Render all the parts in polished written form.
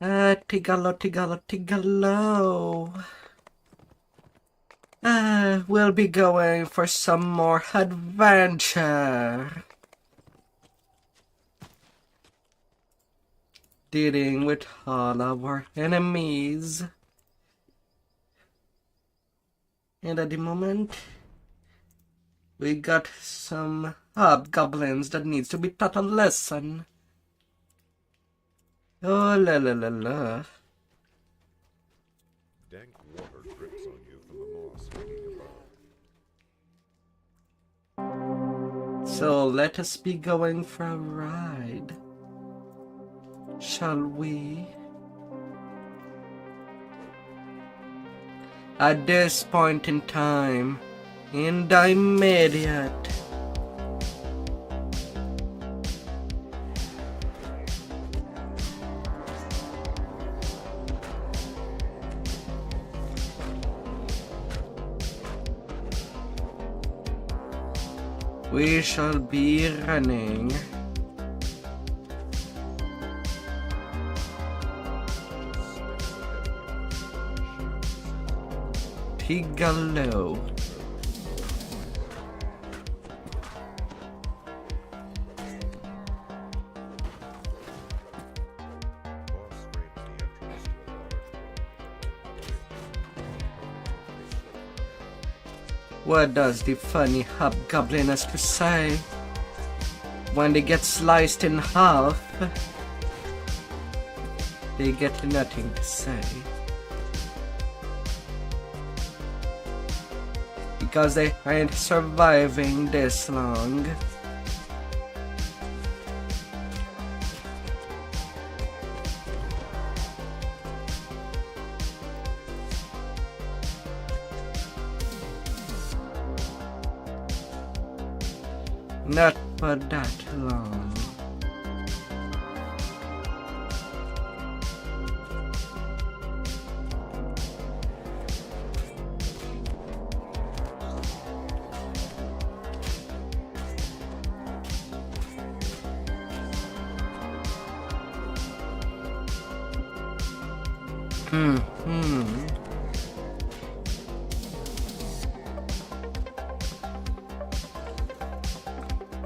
Tigalo, tigalo, tigalo. We'll be going for some more adventure. Dealing with all of our enemies. And at the moment, we got some hobgoblins that needs to be taught a lesson. Oh la la la la. Dank water drips on you from the moss hanging above. So let us be going for a ride. Shall we? At this point in time, in the immediate, we shall be running. Tigalo. What does the funny hobgoblin has to say? When they get sliced in half, they get nothing to say. Because they ain't surviving this long. Not for that long.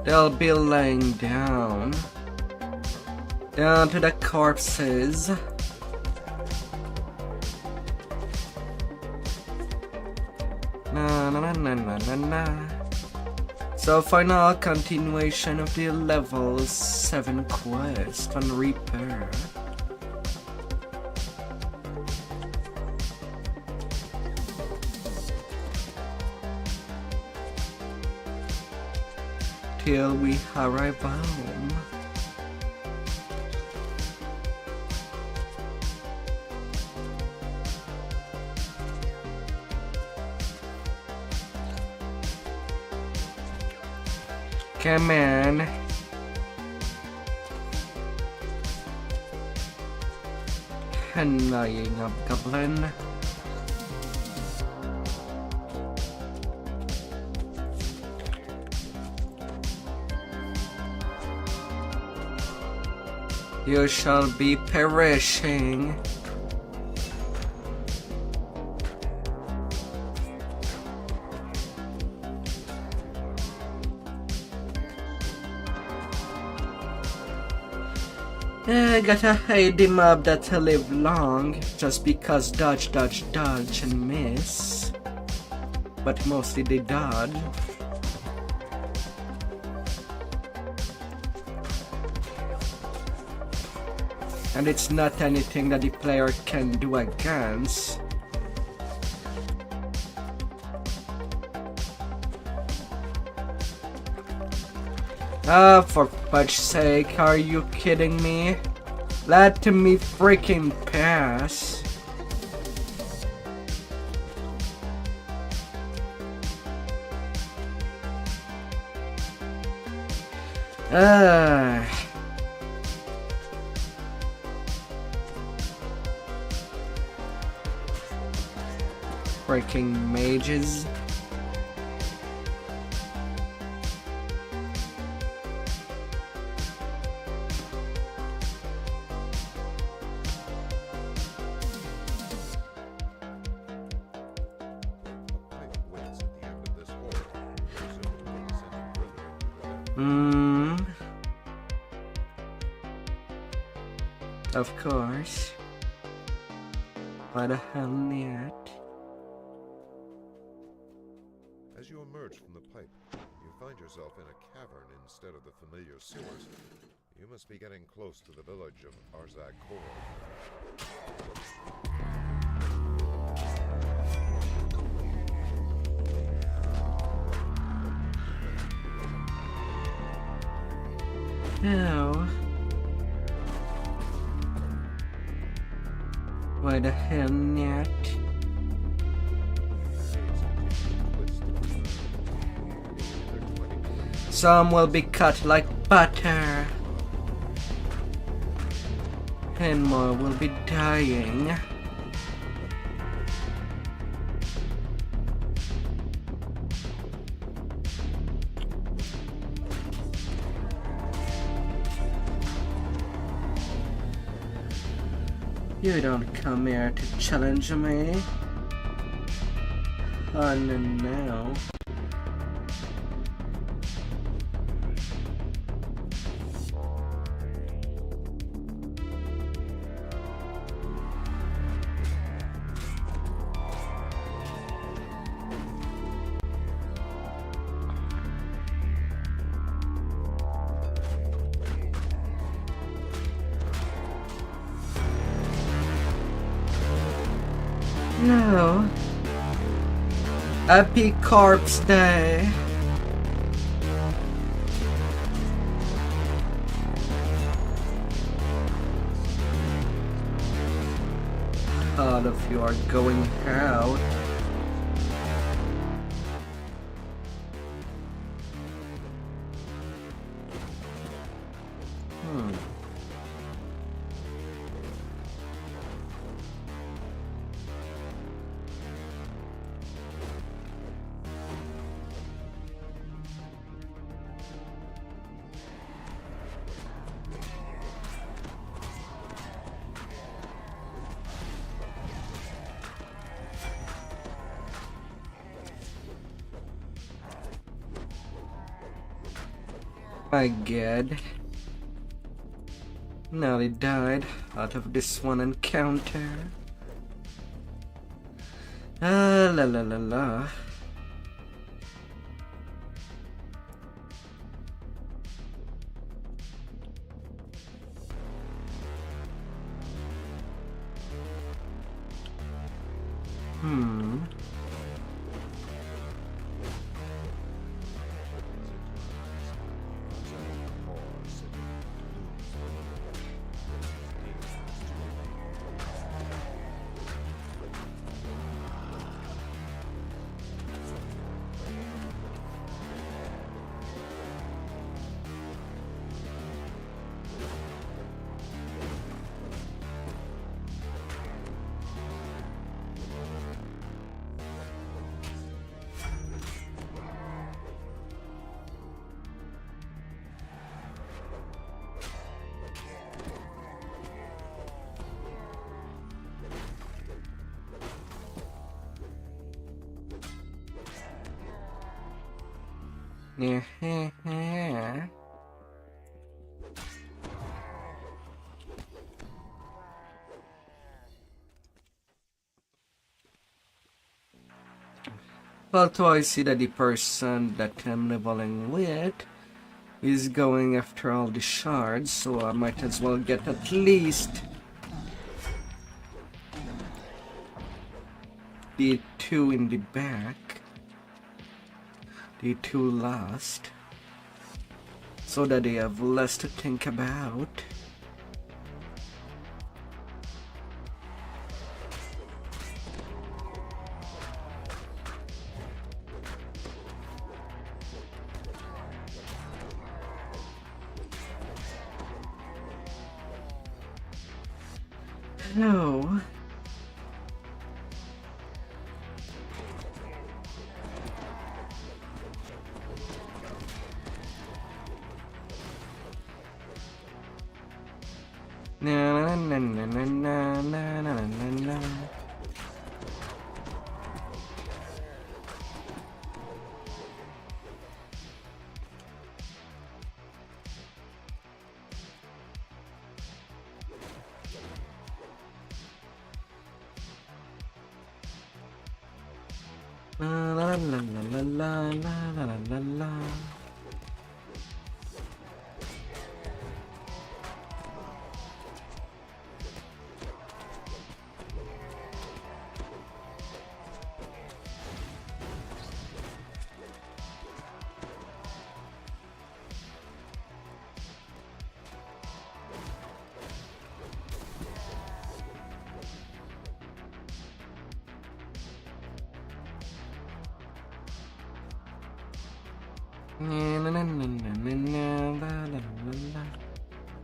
They'll be laying down to the corpses. Na na na na na na na. So final continuation of the level 7 quest on Reaper. Till we arrive home. Come on. Annoying hobgoblin. You shall be perishing. Gotta hate the mob that live long, just because dodge, dodge, dodge and miss. But mostly they dodge. And it's not anything that the player can do against. For fudge's sake, are you kidding me? Let me freaking pass. Freaking mages. Hmm. Of course. Why the hell not? As you emerge from the pipe, you find yourself in a cavern instead of the familiar sewers. You must be getting close to the village of Austrakear. No. Why the hell not? Some will be cut like butter. And more will be dying. You don't come here to challenge me. Oh no. No. Happy Corpse Day. All of you are going out. My god. Nearly died out of this one encounter. Ah, la la la la. Yeah. Although I see that the person that I'm leveling with is going after all the shards, so I might as well get at least the two in the back, the two last, so that they have less to think about. No. Na na na na na na na na na. La la la la la la la la la.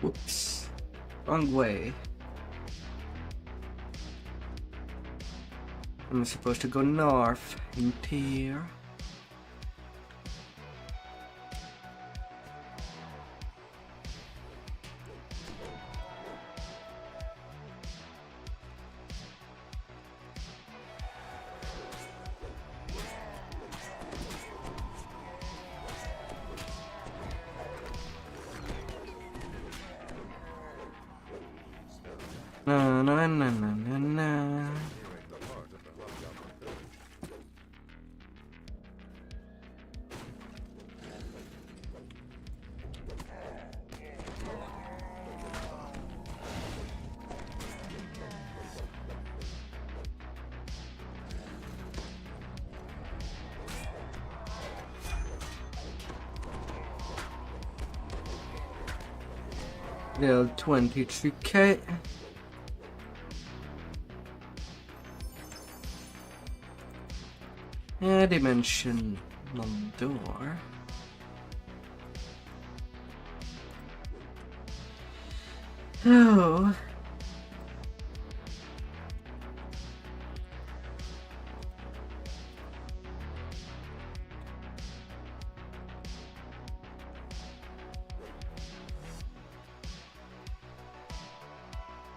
Whoops. Wrong way. I'm supposed to go north into here. Na na na na na na. Nearing the heart of the hobgoblin village. Level 23k. Dimension door. Oh.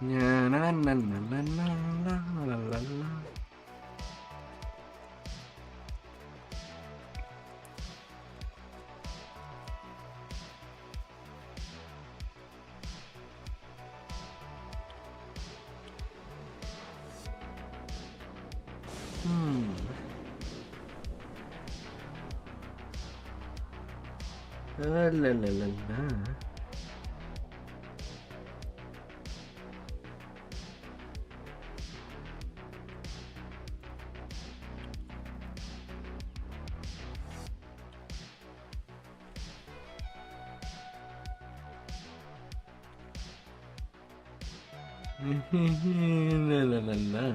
Yeah, na na na na na la la la la. La la la la la. La la la la.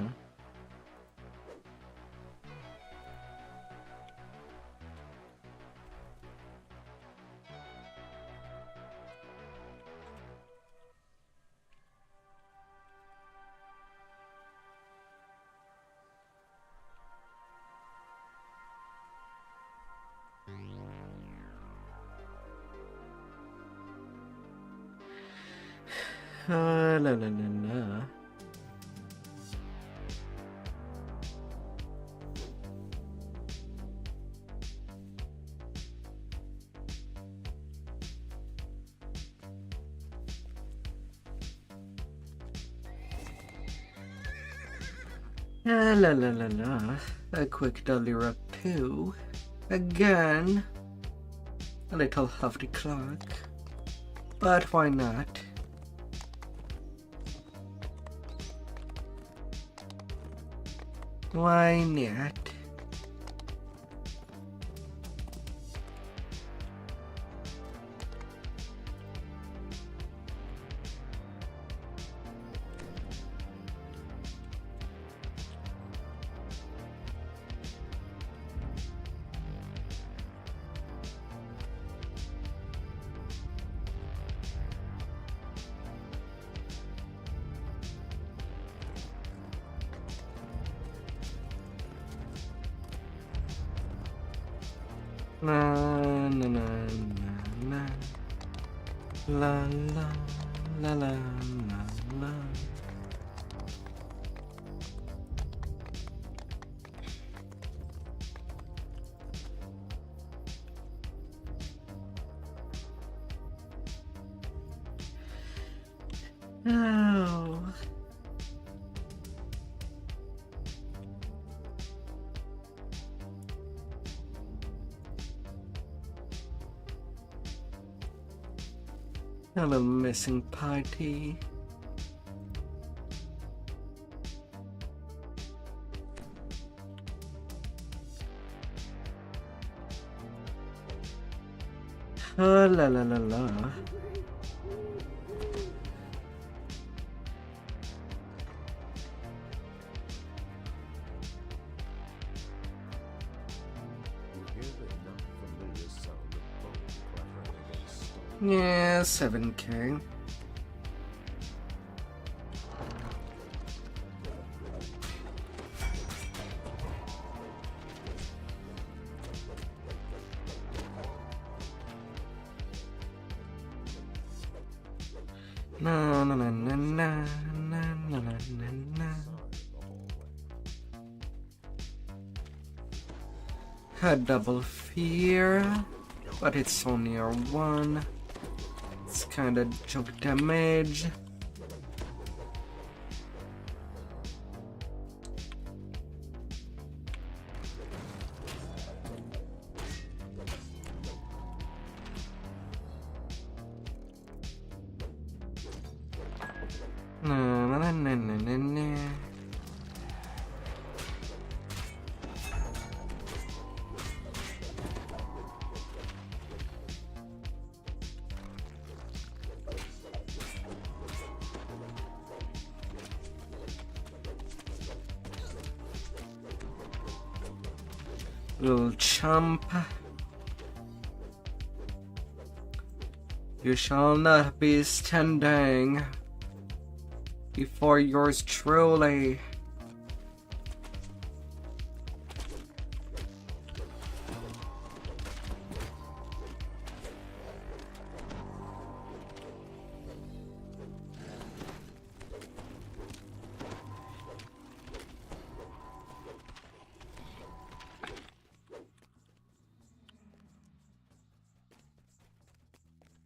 La la la la. La la la la la. A quick dolly up too. Again. A little off the clock. But why not? Why not? Na na na na na. La la la la la la. Oh. A little missing party. Oh la la la la. Yeah, 7K. Na na na na na na na na na. A double fear, but it's only a 1. It's kinda joke damage. Na na na na na na na. Little chump. You shall not be standing before yours truly.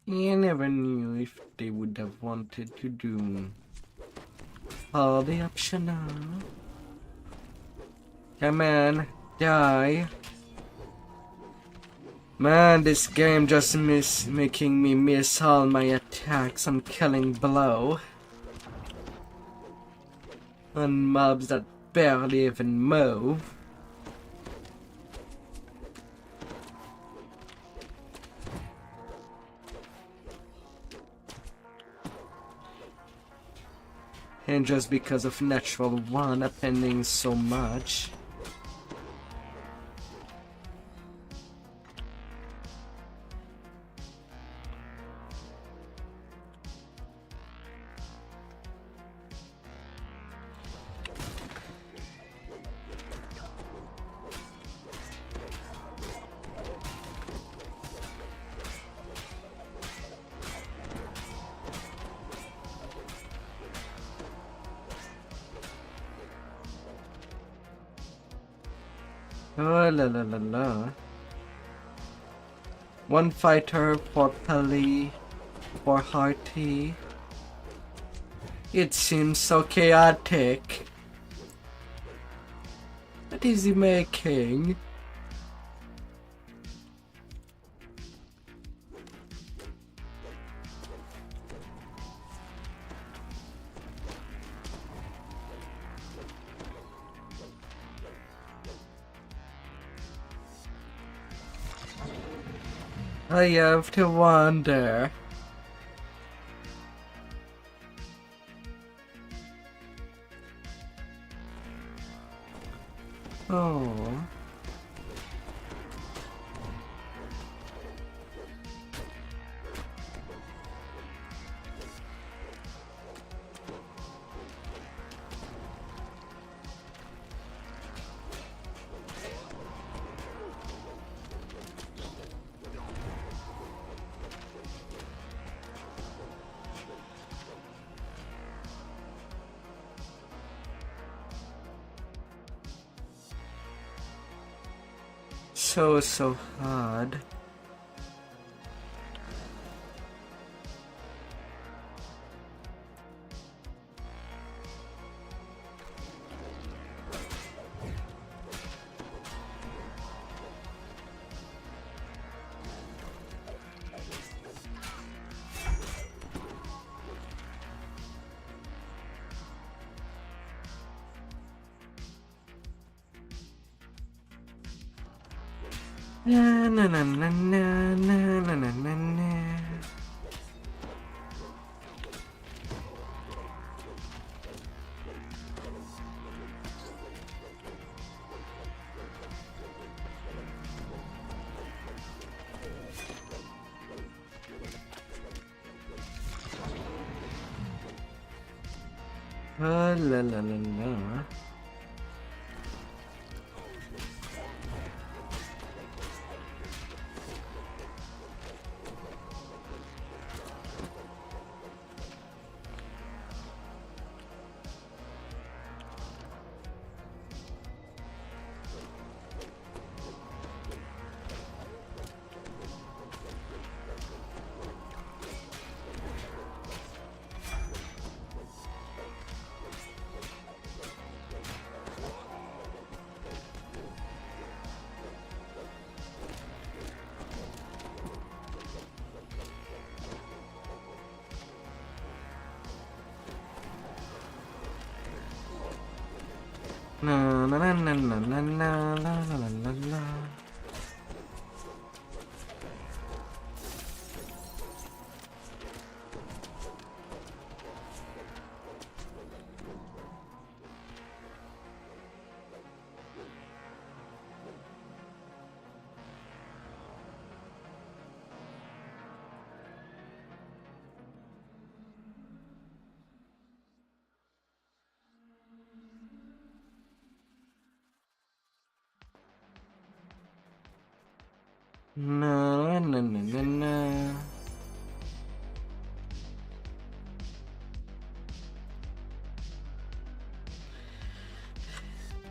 You never knew if they would have wanted to do all the optional. Come on, die. Man, this game just making me miss all my attacks on killing blow. On mobs that barely even move. And just because of natural 1 happening so much. Oh la la la la. 1 fighter for Peli, for Hearty. It seems so chaotic. What is he making? I have to wonder. Oh. So hard. Na na na na na na na na na na. La la la la. Na na na na na na na la la la la la. Na na na na na.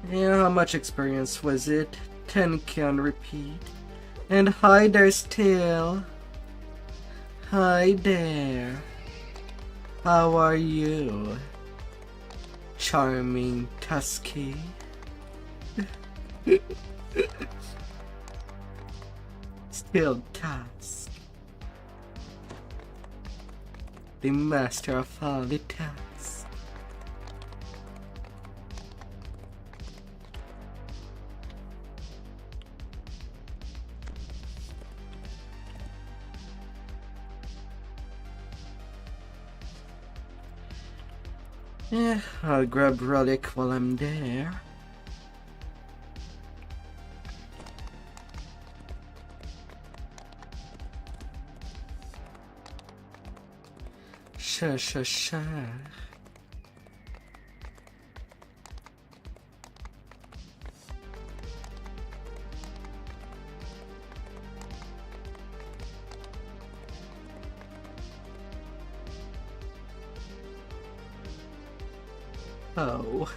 Yeah, how much experience was it? 10k on repeat. And hi there still. Hi there. How are you? Charming Tusky. Still Tusk. The master of all the tasks. Yeah, I'll grab relic while I'm there. Sure. Oh.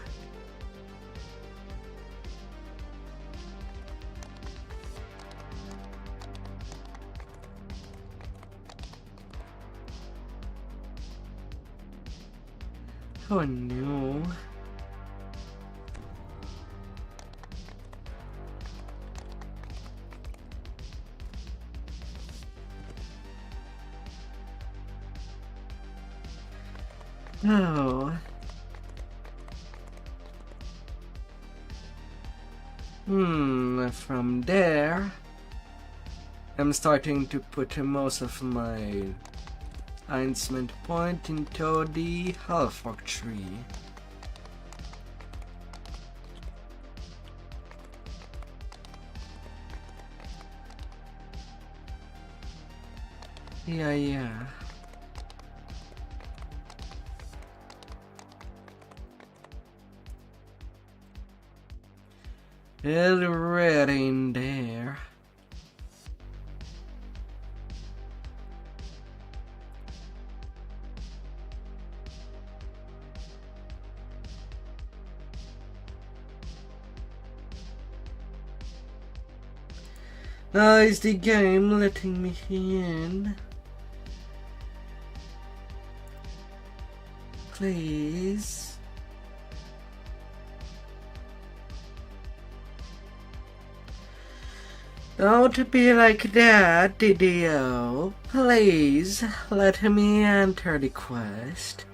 Oh no. Oh. From there, I'm starting to put most of my enhancement point into the Half-orc tree. Yeah. It's ready in there. Is the game letting me in? Please. Don't be like that, DDO. Please, let me enter the quest.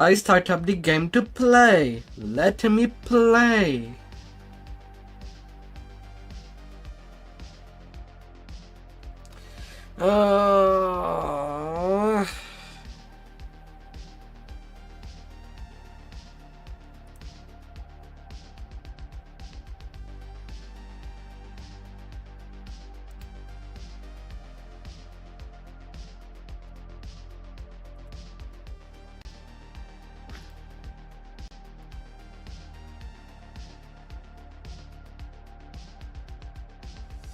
I start up the game to play. Let me play.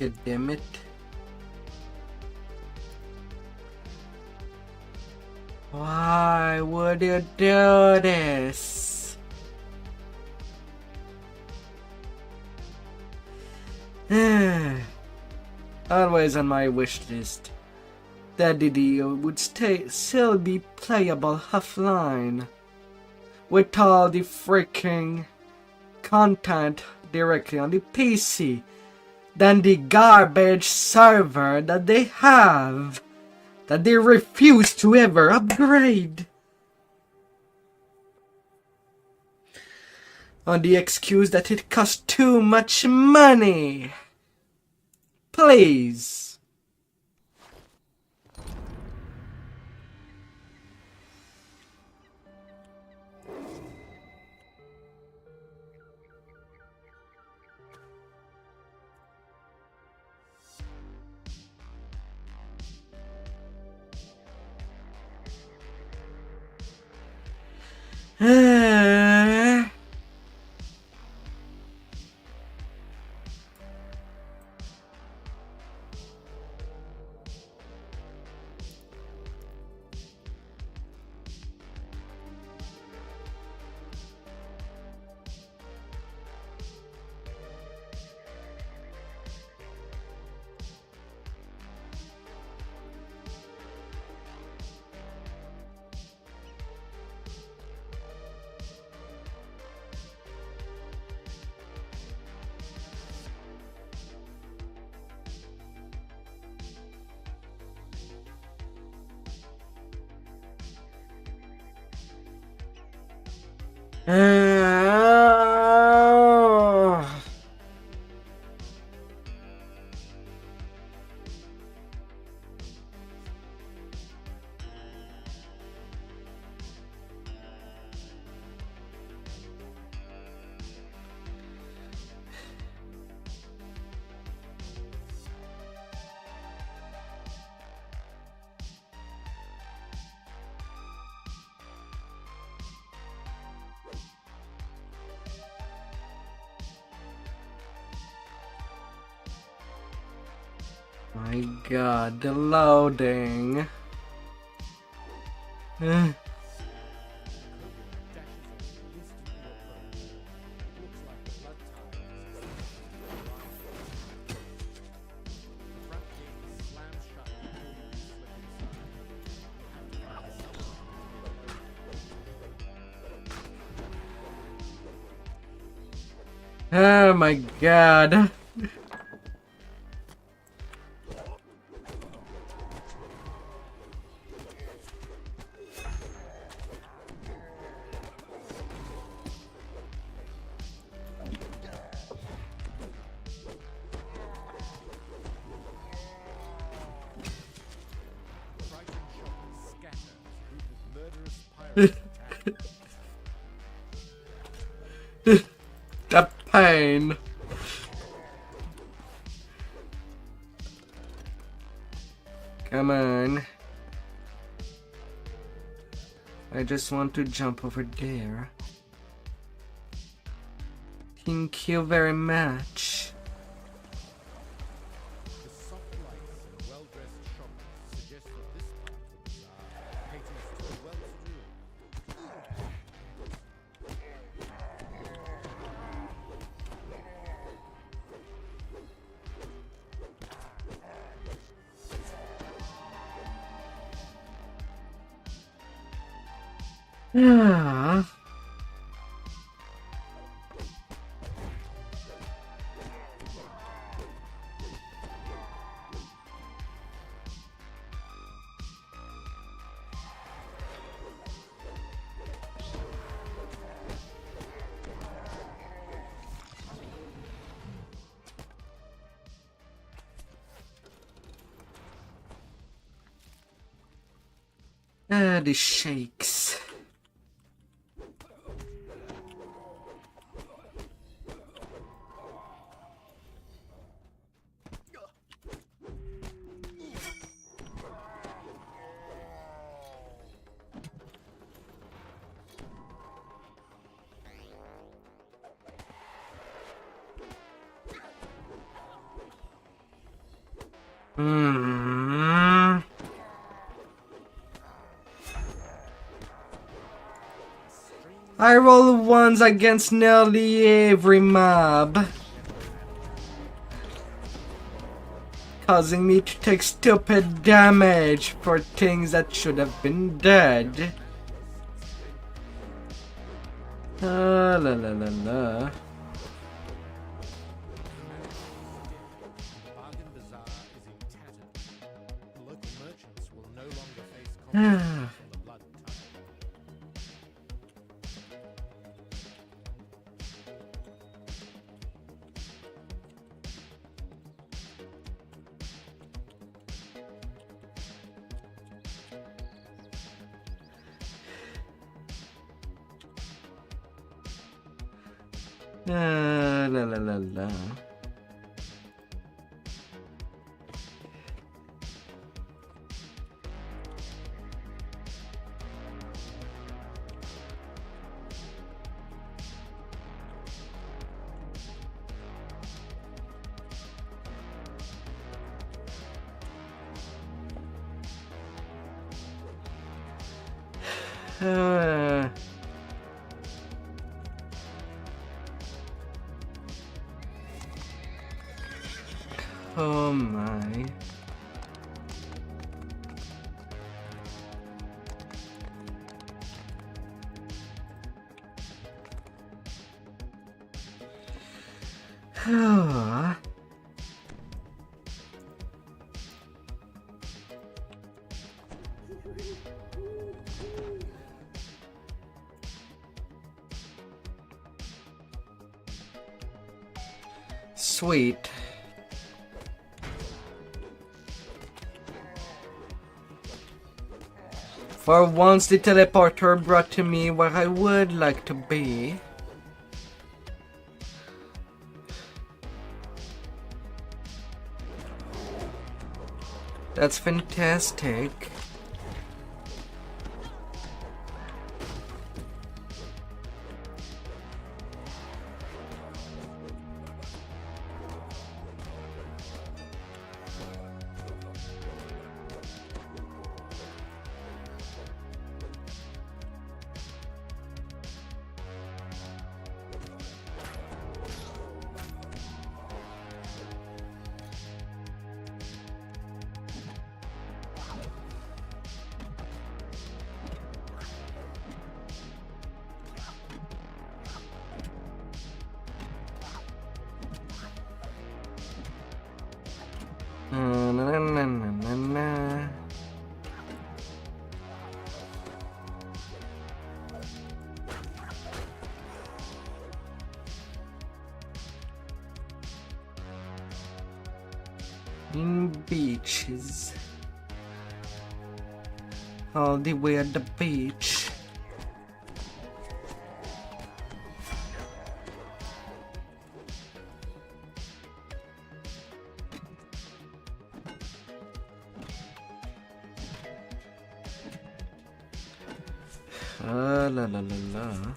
God damn it. Why would you do this? Always on my wish list. That DDO would still be playable offline. With all the freaking content directly on the PC. Than the garbage server that they have. That they refuse to ever upgrade. On the excuse that it costs too much money. Please. My god, the loading. Oh my god. The pain. Come on. I just want to jump over there. Thank you very much. Yeah. This shakes. I roll ones against nearly every mob, causing me to take stupid damage for things that should have been dead. La la la la. La la la la. Oh my. Sweet. For once, the teleporter brought to me where I would like to be. That's fantastic. Na, na, na, na, na, na. In beaches. All the way at the beach. La la la la.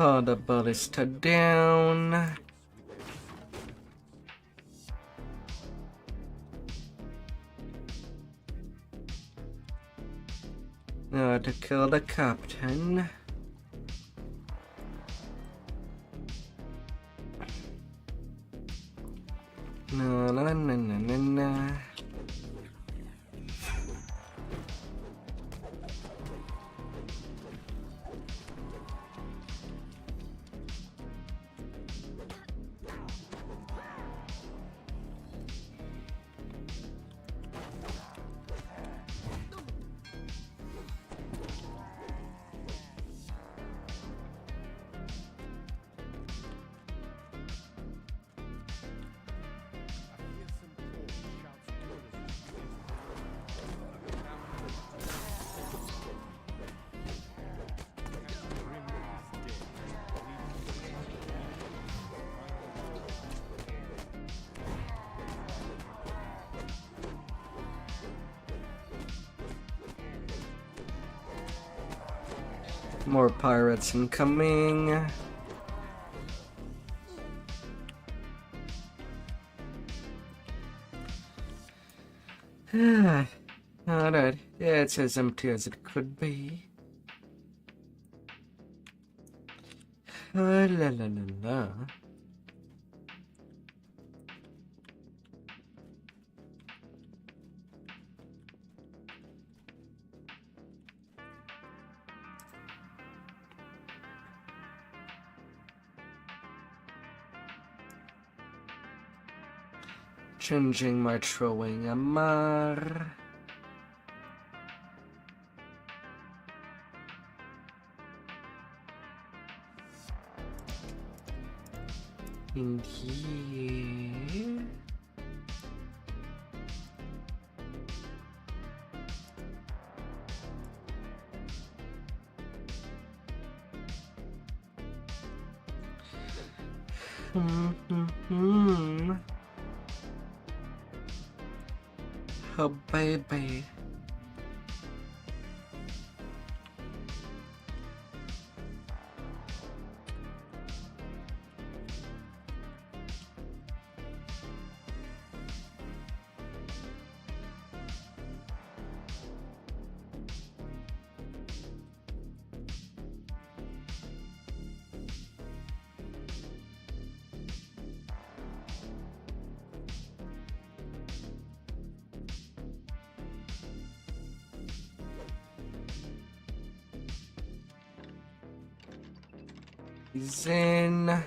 Oh, the ballista down. Now to kill the captain. No, no, no, no, no, no. More pirates incoming. Alright, it's as empty as it could be. La la la la. Changing my throwing Amar. In here. Oh, baby. He's in. With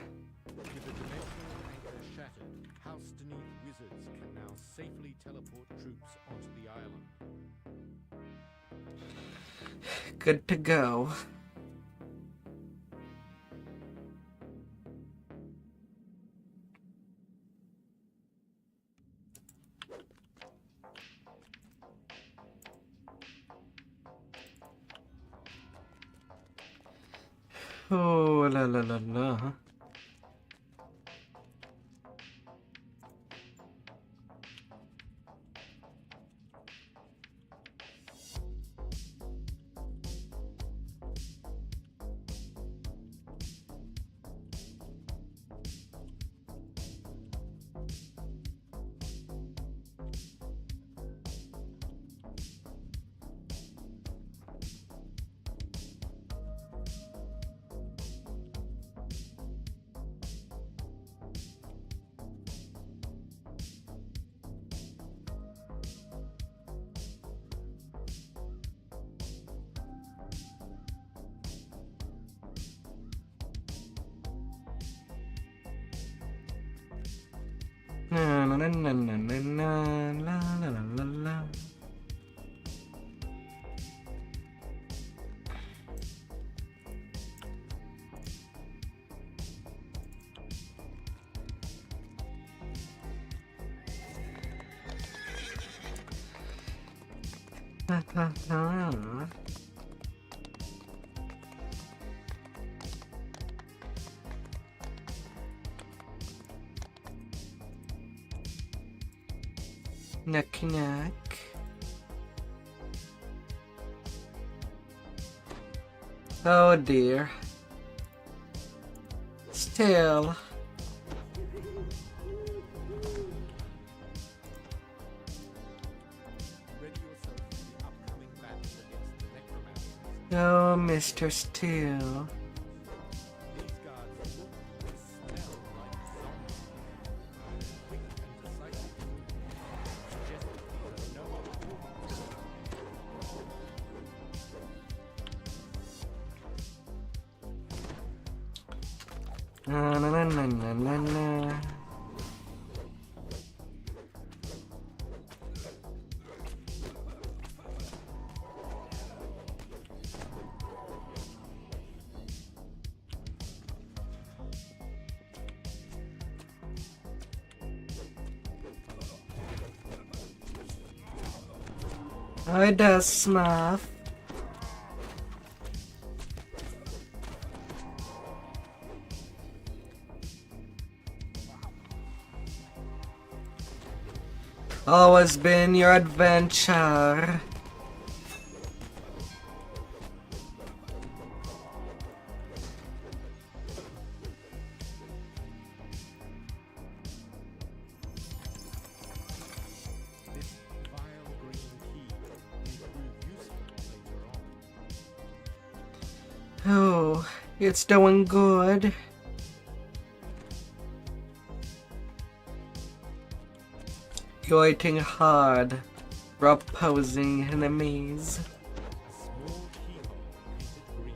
the dimensional anchor shattered, House-Denise wizards can now safely teleport troops onto the island. Good to go. Oh, la la la la. Na na na na na na na la la la la. Knack knack. Oh dear. Still. Ready yourself for the upcoming battle against the necromancers. Oh, Mr. Still. These guards look and smell like zombies. Quick and decisive. Suggest that these are no other. Na na na na na na na. Oh, it does, Smurf. Always been your adventure. Oh, it's doing good. You're hitting hard, opposing enemies. A small keyhole painted green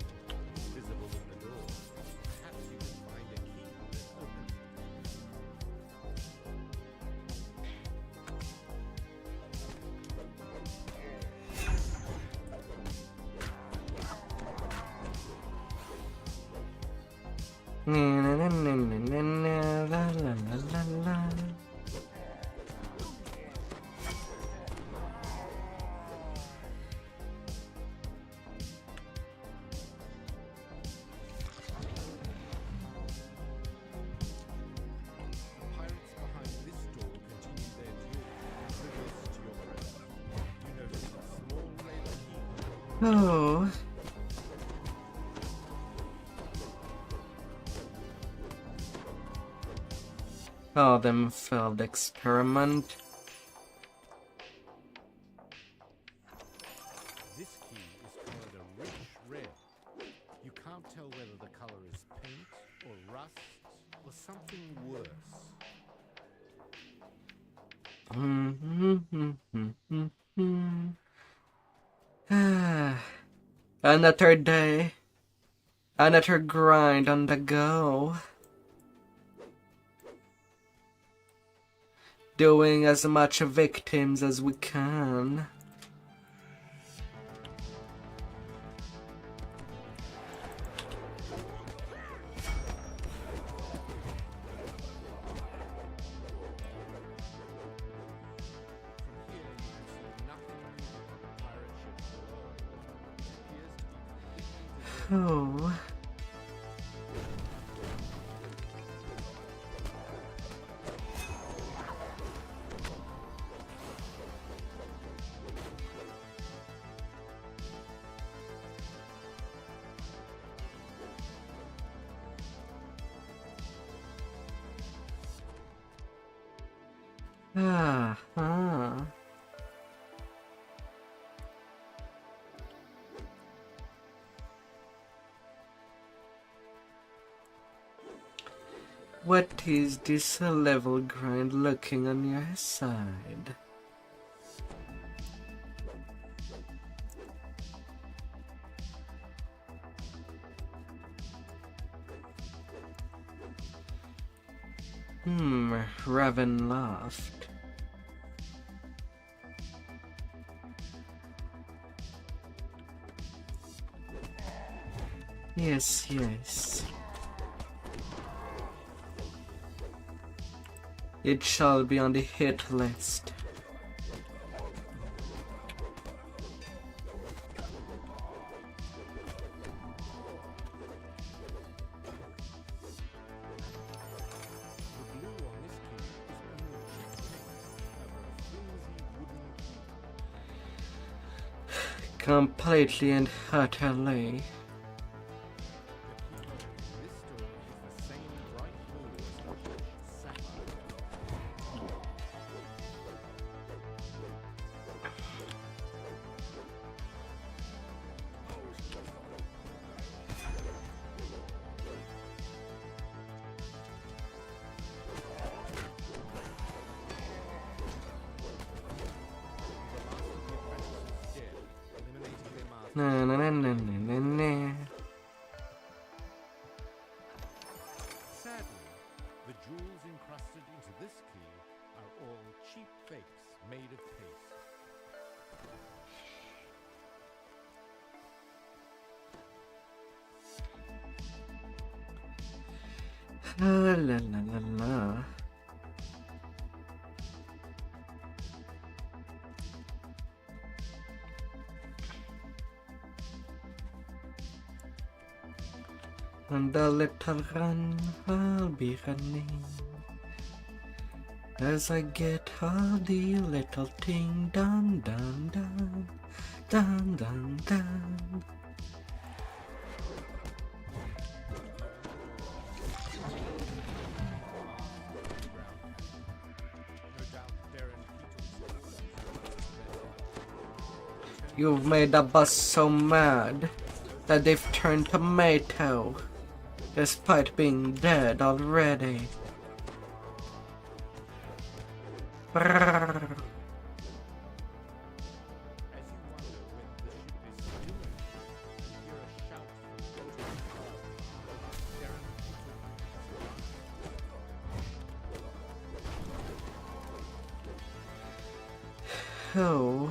is visible in the door. Perhaps you can find a key that opens it. La la la la la. Pirates behind this door continue their duel. Reverse to your right. You notice a small red keyhole. Oh. Oh, them failed experiment. This key is colored a rich red. You can't tell whether the color is paint or rust or something worse. Another day. Another grind on the go. Doing as much victims as we can. From here, you can see nothing unusual on the pirate ship below. It appears to be completely deserted. Oh. Ah. What is this level grind looking on your side? Raven laughed. Yes. It shall be on the hit list. The blue on this key is only cheap paint over a flimsy wooden key. Completely and utterly. The keyhole in this door is the same bright blue as the polished sapphire. Na. Sadly, the jewels encrusted into this key are all cheap fakes made of paste. La. And a little run, I'll be running. As I get all the little thing done. You've made the boss so mad. that they've turned tomato, despite being dead already. Brrr. Oh.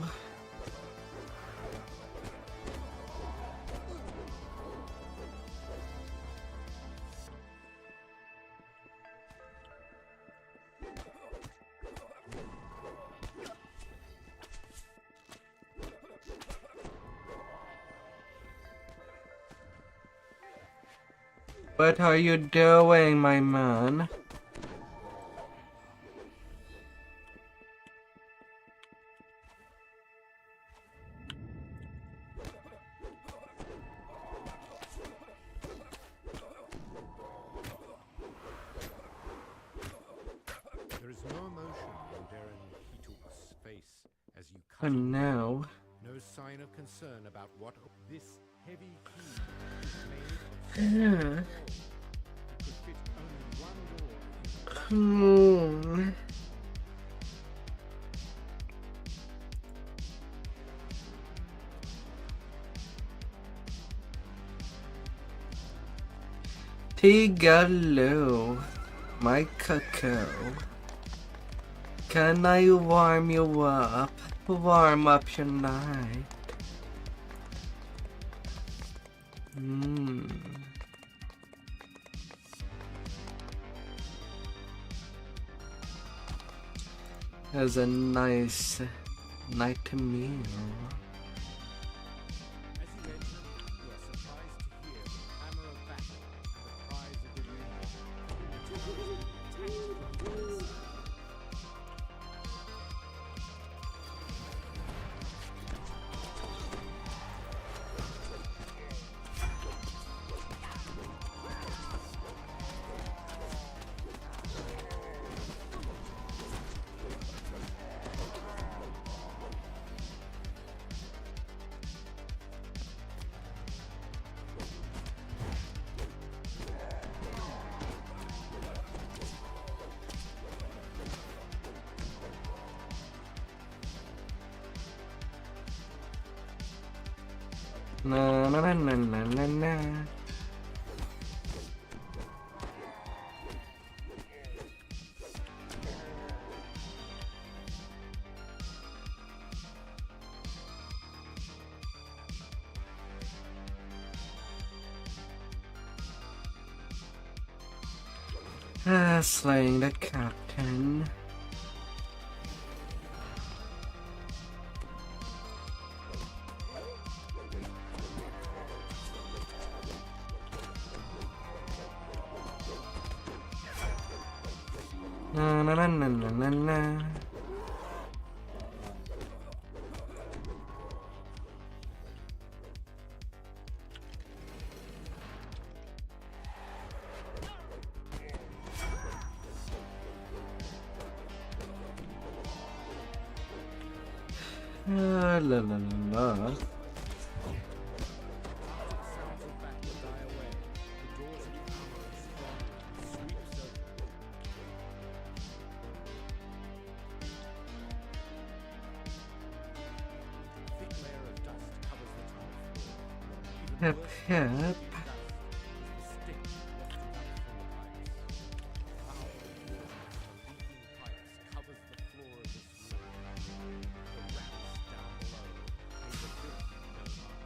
What are you doing, my man? There is no emotion in Darren Heatuk's face as you cut Oh him. no. No sign of concern about what this heavy cube is made of. Yeah. It could fit only one door. Come on. Tigaloo, my cuckoo. Can I warm you up? Warm up your night. As a nice night meal. As you enter, you are surprised to hear the clamor of battle and the cries of the wounded. The tower is attacked from one side. Na na na na na na na. Slaying the captain. Na na na na na na na. La la la la. Sounds of battle die away. The doors of the armor sweeps open. A thick layer of dust covers the tunnel floor. Even Hip worse hip. than dust is the stench wafted up from the pipes. Foul odor of leaking pipes covers the floor of this room. The rats down below pay the filthy no mind.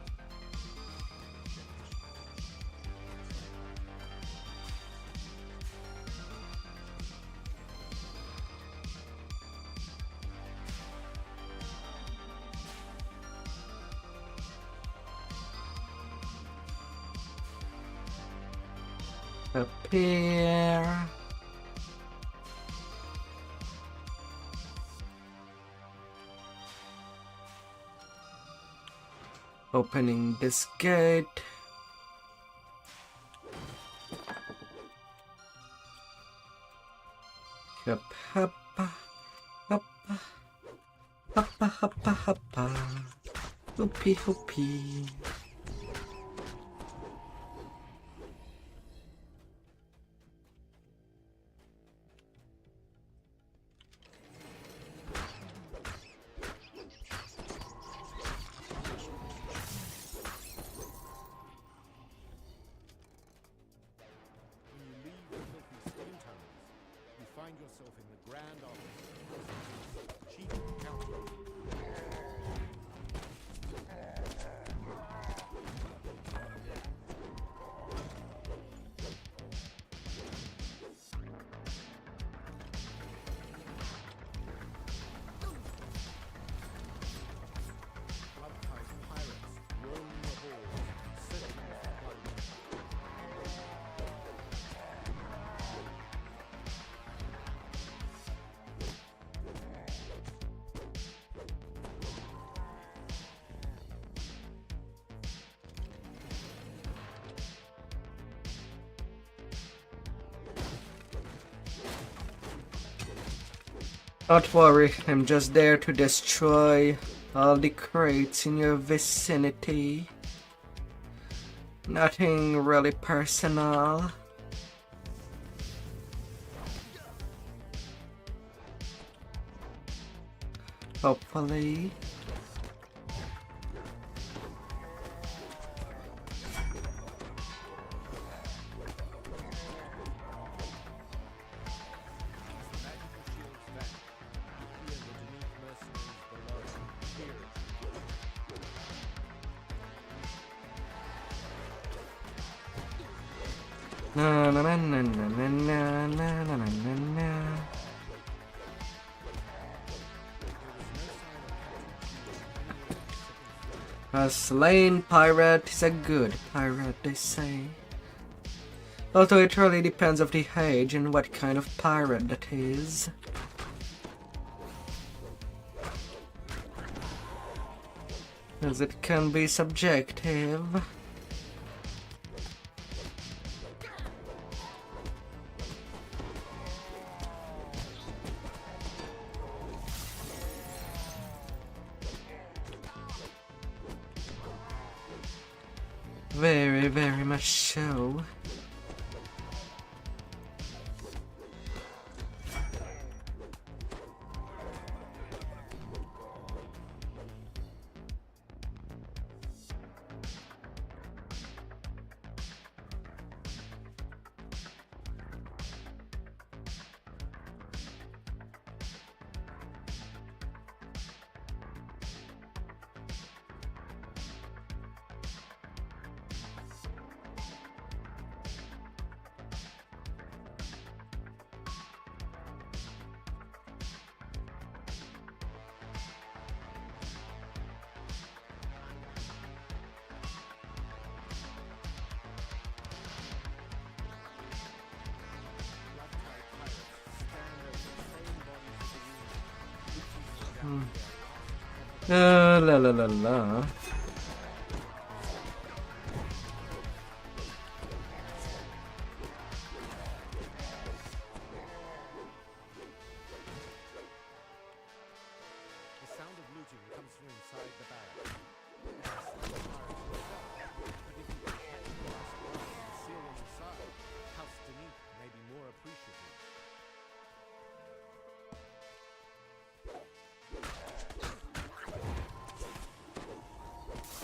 Appear. Opening this gate. Hup, huppa, huppa, huppa, huppa, huppa. Hoopy, hoopy. find yourself in the grand office of Chief Counsel. Don't worry, I'm just there to destroy all the crates in your vicinity. Nothing really personal. Hopefully. Na na na na na na na na na na na. A slain pirate is a good pirate, they say. Although it really depends of the age and what kind of pirate that is. As it can be subjective. Very, very much so. La la la la. The sound of looting comes from inside the barracks. But if you can catch the last one and seal them inside, House Denise may be more appreciative.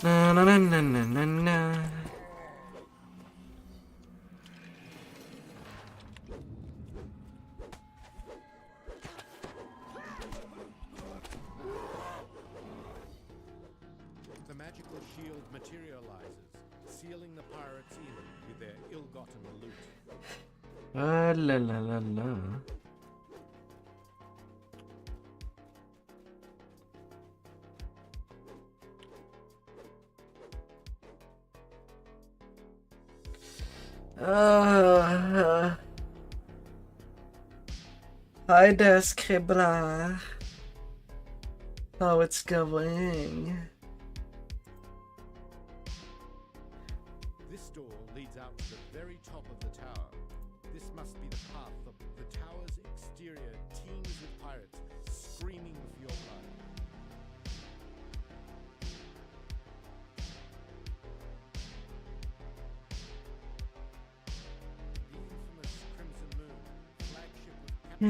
Na na na na na na na. The magical shield materializes, sealing the pirates in with their ill-gotten loot. La la la la. Hi there, Scribbler. How it's going? This door leads out to the very top of the tower. This must be the path. The tower's exterior teems with pirates, screaming for your blood. The infamous Crimson Moon, flagship of Captain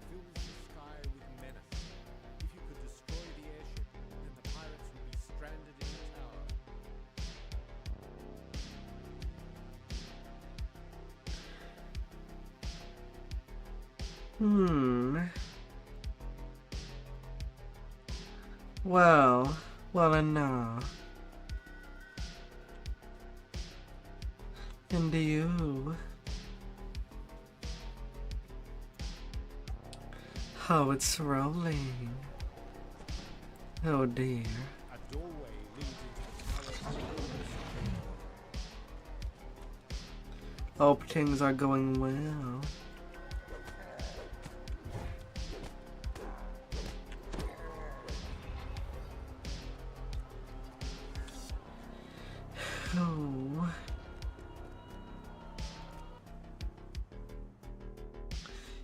fills the sky with menace. If you could destroy the airship, then the pirates would be stranded in the tower. Well, and now. And you. How it's rolling. Oh dear. A doorway leads into the turret. Hope things are going well. Oh.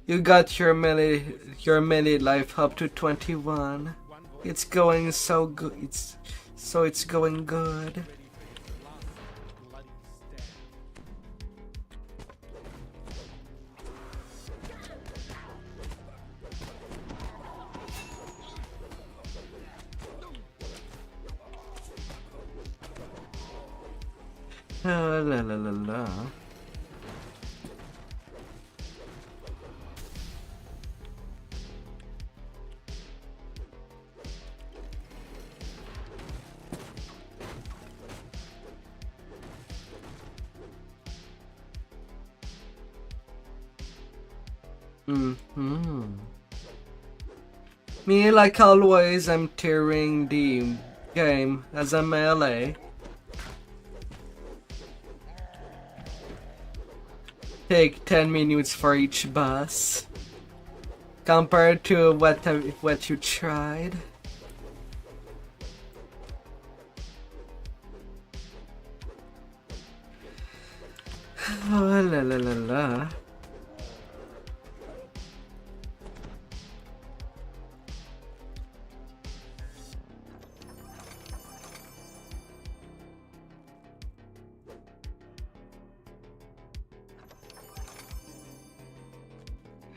You got your melee life up to 21. It's going so good. It's going good. La la la la. Me, like always, I'm tearing the game as a melee. Take 10 minutes for each boss. Compared to what you tried. Oh, la la la la.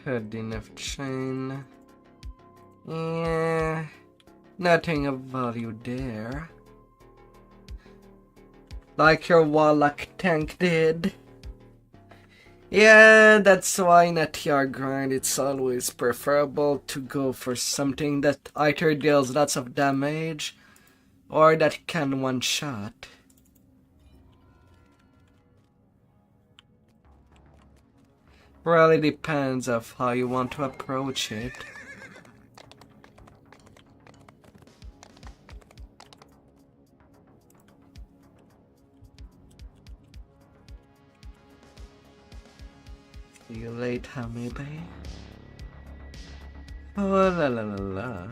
Had enough chain. Yeah, nothing of value there. Like your warlock tank did. Yeah, that's why in a TR grind it's always preferable to go for something that either deals lots of damage or that can one-shot. Really depends of how you want to approach it. See you later, maybe. Oh la la la la.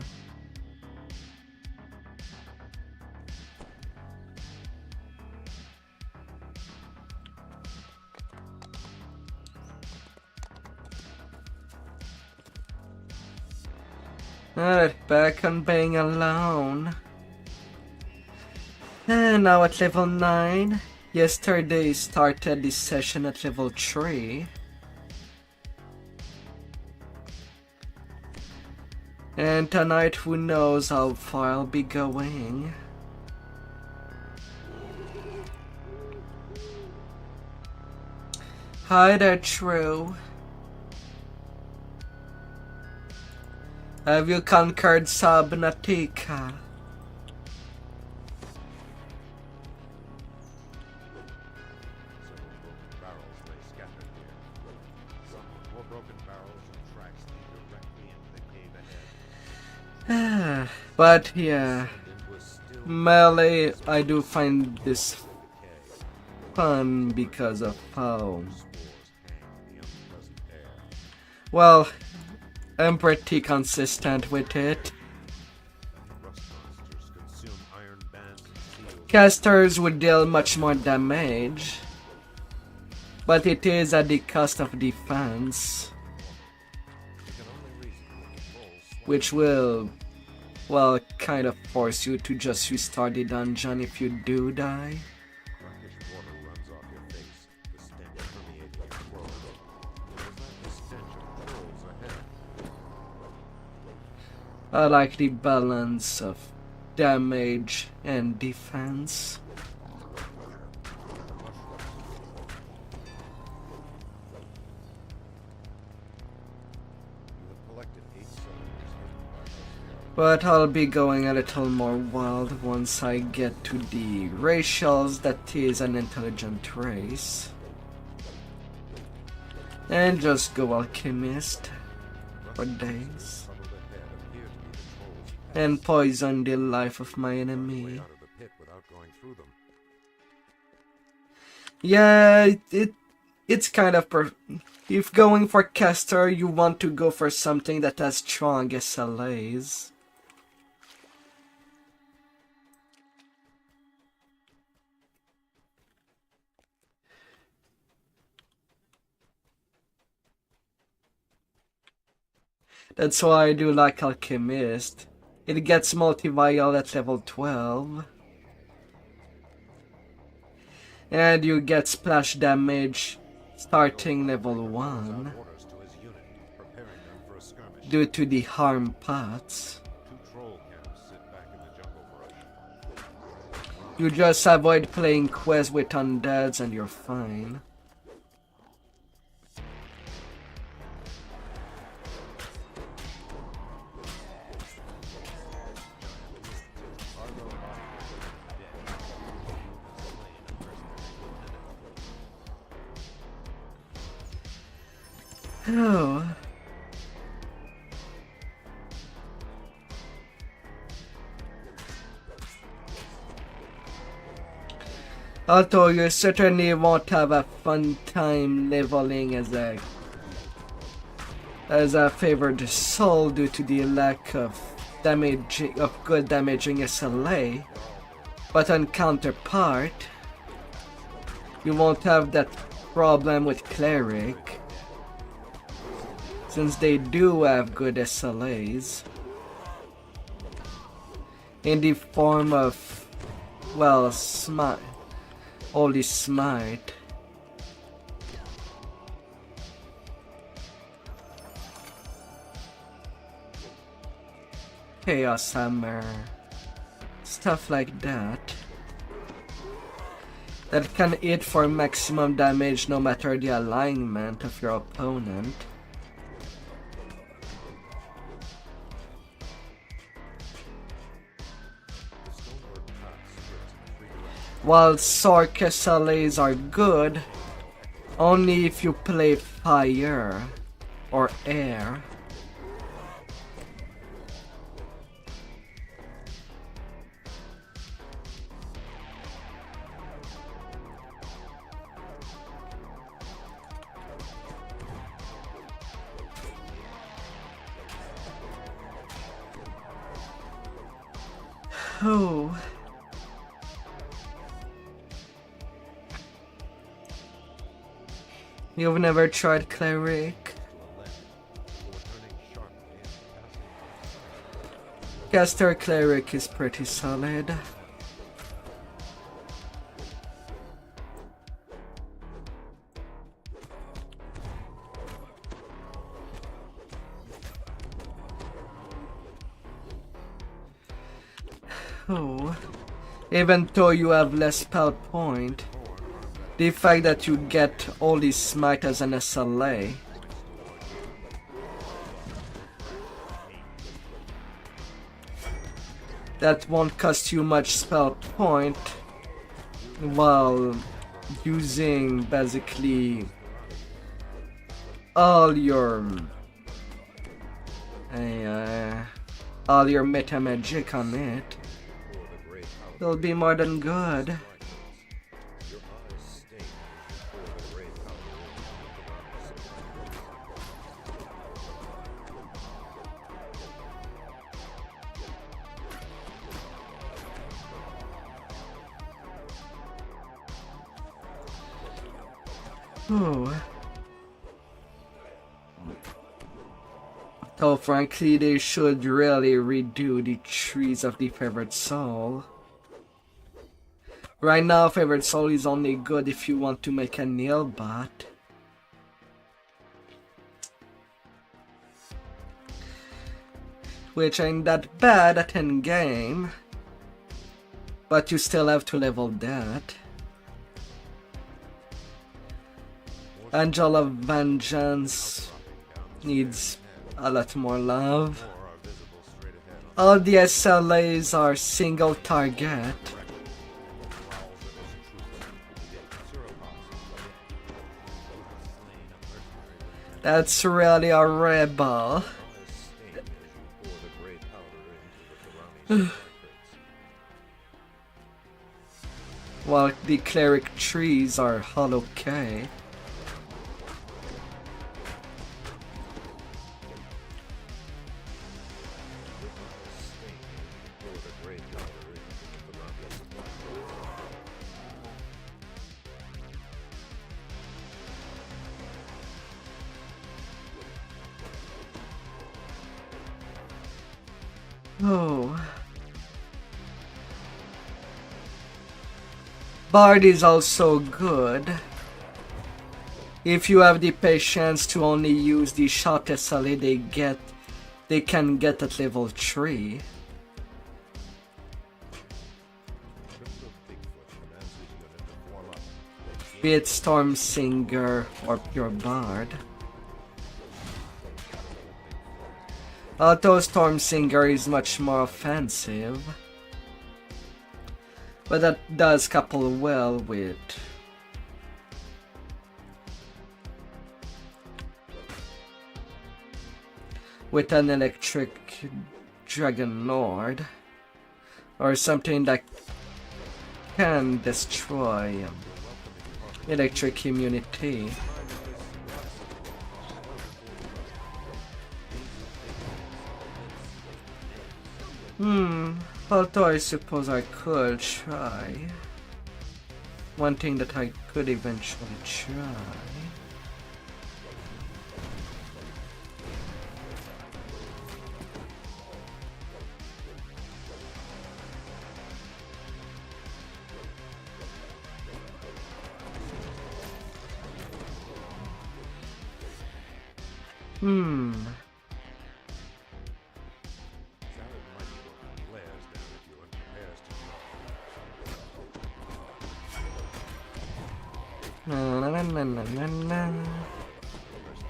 Alright, back on being alone. And now at level 9. Yesterday started this session at level 3. And tonight who knows how far I'll be going. Hi there, True. Have you conquered Subnautica? But yeah, melee, I do find this fun because of how, well, I'm pretty consistent with it. Casters would deal much more damage, but it is at the cost of defense, which will, well, kind of force you to just restart the dungeon if you do die. I like the balance of damage and defense. collected 8 cylinders hidden by Austrakear. But I'll be going a little more wild once I get to the racials that is an intelligent race. And just go alchemist for days. Troubled ahead appear to be the trolls' And poison the life of my way enemy. out of the pit without going through them. Yeah, it's kind of if going for caster, you want to go for something that has strong SLAs. That's why I do like Alchemist. It gets multi-vial at level 12. And you get splash damage starting level 1 Orders to his unit, preparing them for a skirmish. due to the harm pots. 2 troll camps sit back in the jungle brush. You just avoid playing quests with undeads and you're fine. Oh. Although you certainly won't have a fun time leveling as a favored soul due to the lack of good damaging SLA, but on counterpart, you won't have that problem with cleric, since they do have good SLAs in the form of, well, smite, holy smite. Chaos hammer, stuff like that can hit for maximum damage no matter the alignment of your opponent. While Sorc SLAs are good only if you play fire or air. Oh. You've never tried cleric? Caster cleric is pretty solid. Oh, even though you have less spell point, the fact that you get Holy Smite as an SLA that won't cost you much spell point while using basically all your meta magic on it. It'll be more than good. Oh. Though frankly they should really redo the trees of the favored soul. Right now favored soul is only good if you want to make a nail bot. Which ain't that bad at endgame. But you still have to level that. Angel of Vengeance needs a lot more love. More are visible straight ahead on All the SLAs are single target. prowls of those troopers. Zero cost. Slain a mercenary. That's really a rebel. Eyes sting as you pour the gray powder into the Tarani supply crates. While the cleric trees are all okay. Pour the gray powder into the Tarani supply crates. Oh. Bard is also good. If you have the patience to only use the shot SLA they can get at level 3. Crypto Bigfoot commands his unit to form up. Be it Storm Singer or Pure Bard. Although Storm Singer is much more offensive. But that does couple well with an electric Dragon Lord. Or something that can destroy electric immunity. Although I suppose I could try. One thing that I could eventually try. Salad Mighty Wolf glares down at you and prepares to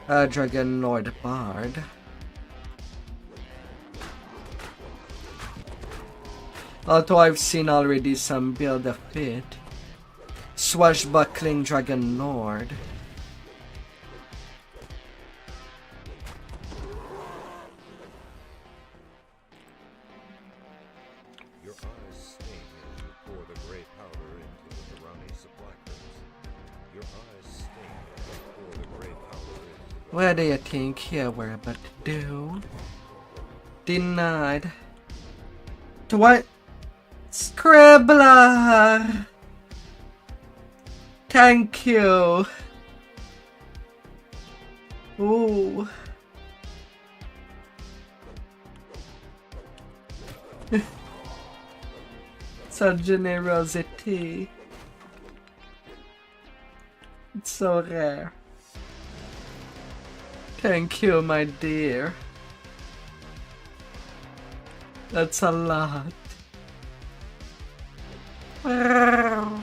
draw. A Dragon Lord Bard. Although I've seen already some build of it. Swashbuckling Dragon Lord. Your eyes sting as you pour the gray powder into the Tarani supply crates. Your eyes sting as you pour the gray powder into the What do you think here we're about to do? Denied. To what? Scribbler! Thank you. Ooh. Such generosity. It's so rare. Thank you, my dear. That's a lot. Wow.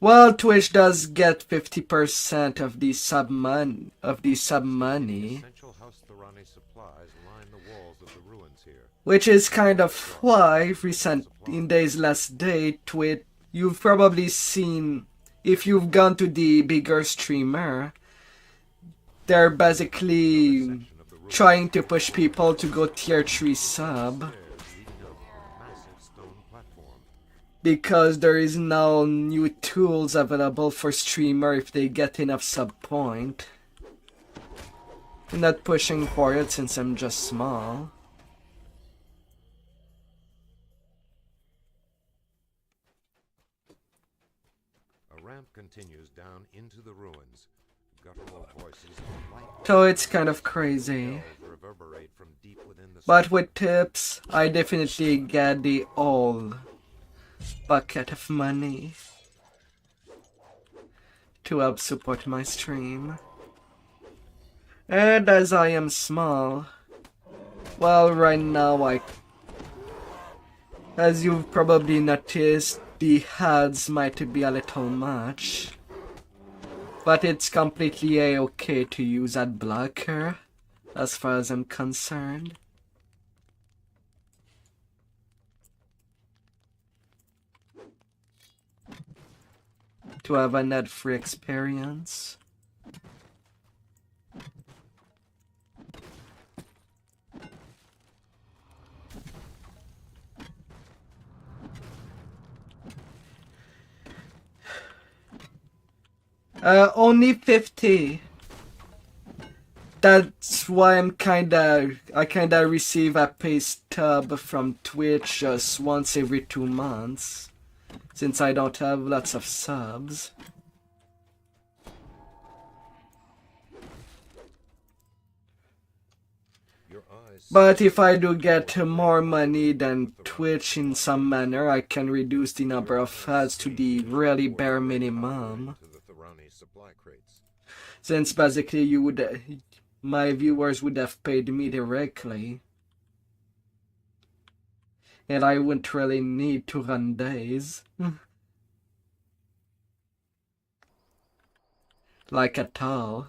Well, Twitch does get 50% of the sub money. Essential House Tarani supplies line the walls of the ruins here. Which is kind of why in Day's last day, Twitch, you've probably seen, if you've gone to the bigger streamer, they're basically trying to push people to go tier 3 sub. Stairs leading up a massive stone platform. Because there is now new tools available for streamer if they get enough sub point. I'm not pushing for it since I'm just small. A ramp continues down into the ruins. Guttural voices of light So it's kind of crazy. reverberate from deep within the But with tips, I definitely get the all bucket of money. to help support my stream. And as I am small, well, right now as you've probably noticed, the ads might be a little much. But it's completely a-okay to use ad blocker, as far as I'm concerned. To have an ad-free experience. Only 50. That's why I kinda receive a pay stub from Twitch just once every 2 months, since I don't have lots of subs. But if I do get more money than Twitch in some manner, I can reduce the number of ads to the really bare minimum. Since basically my viewers would have paid me directly. And I wouldn't really need to run days. Like at all.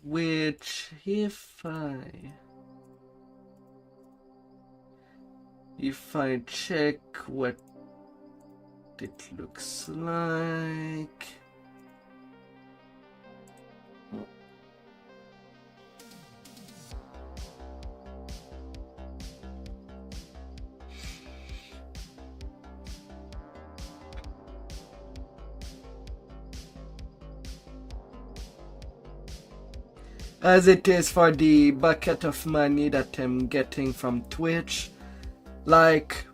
Which, if I check what it looks like. As it is for the bucket of money that I'm getting from Twitch, like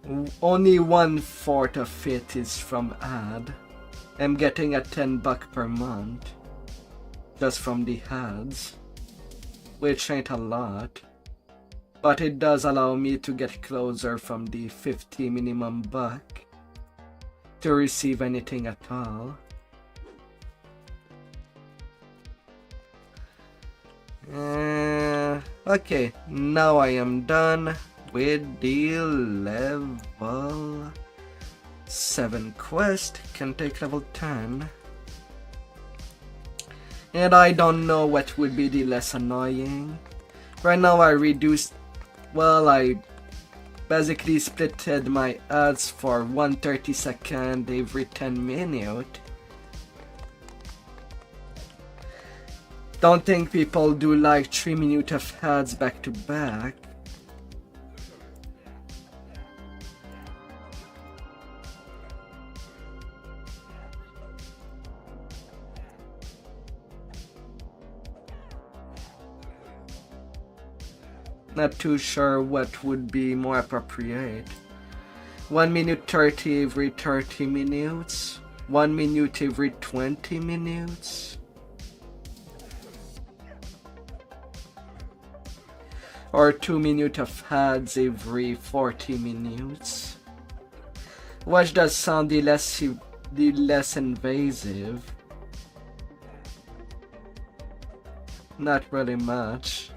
only 1/4 of it is from ad. I'm getting a $10 per month just from the ads, which ain't a lot, but it does allow me to get closer from the 50 minimum buck to receive anything at all. Okay, now I am done with the level 7 quest. Can take level 10. And I don't know what would be the less annoying. Right now I basically splitted my ads for 1/30 second every 10 minutes. Don't think people do like 3 minutes of ads back to back. Not too sure what would be more appropriate. 1 minute 30 every 30 minutes? 1 minute every 20 minutes? Or 2 minutes of ads every 40 minutes? Which does sound the less invasive. Not really much.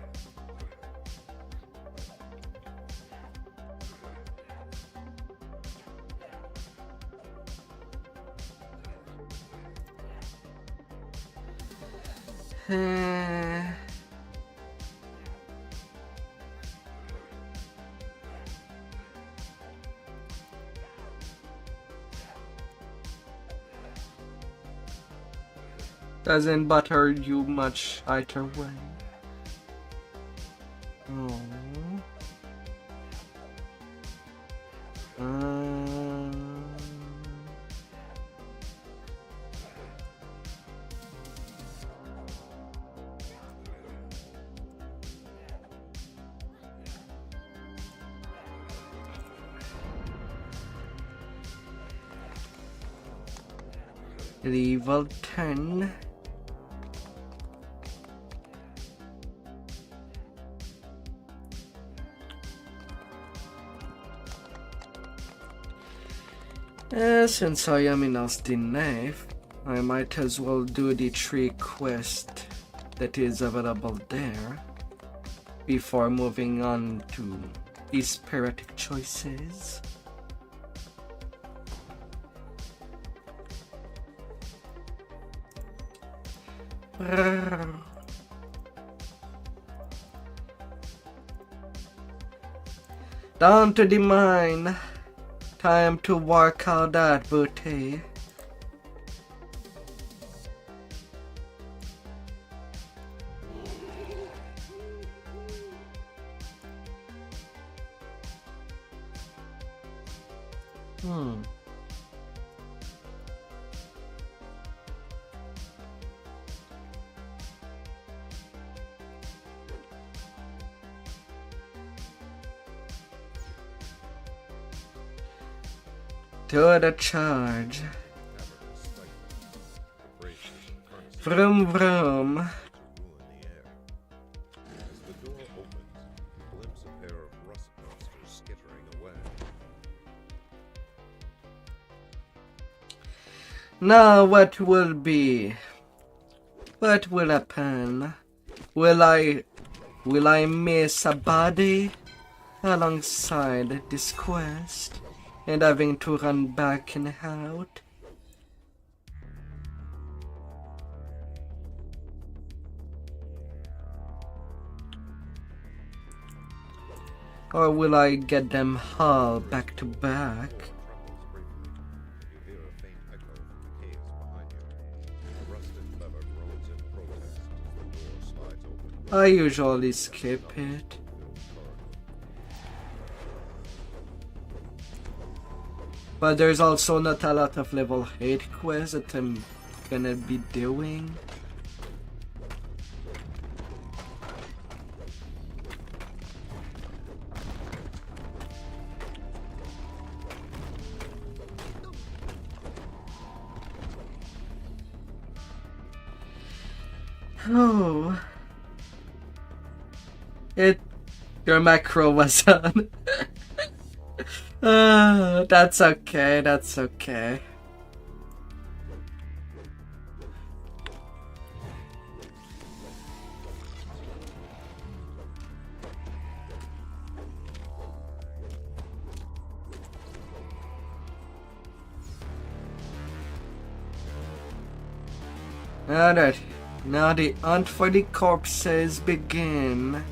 Doesn't bother you much either way. Oh. Level 10. Since I am in Austin Nave, I might as well do the 3 quest that is available there before moving on to these periodic choices. Down to the mine. Time to work out that booty. To the charge. Vroom vroom. As the door opens, you glimpse a pair of rust monsters skittering away. Now what will be? What will happen? Will I miss a body alongside this quest and having to run back and out? Or will I get them all back to back? You hear a faint echo from the caves behind you. The rusted lever groans in protest as the door slides open. I usually skip it. But there's also not a lot of level 8 quests that I'm gonna be doing. Oh. Your macro was on. That's okay, that's okay. Alright, now the hunt for the corpses begin.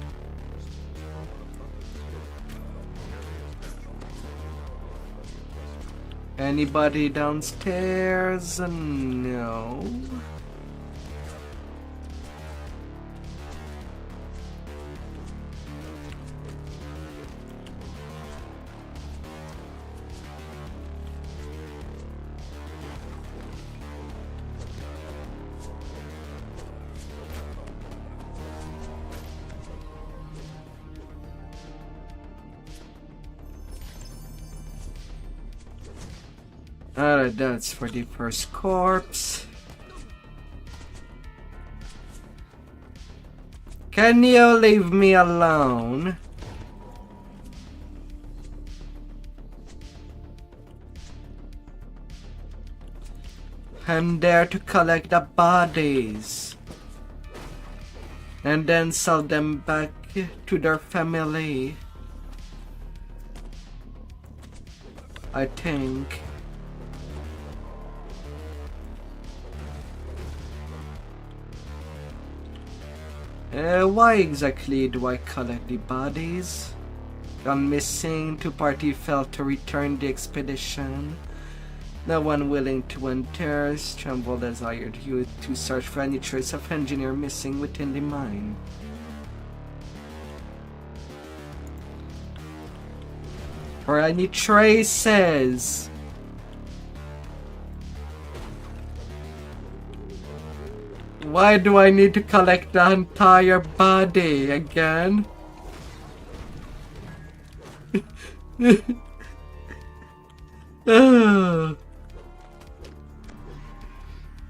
Anybody downstairs? No. Alright, that's for the first corpse. Can you leave me alone? I'm there to collect the bodies and then sell them back to their family, I think. Why exactly do I collect the bodies? Gone missing, 2 party failed to return the expedition. No one willing to enter. Trumbull desired you to search for any trace of engineer missing within the mine. For any traces. Why do I need to collect the entire body again?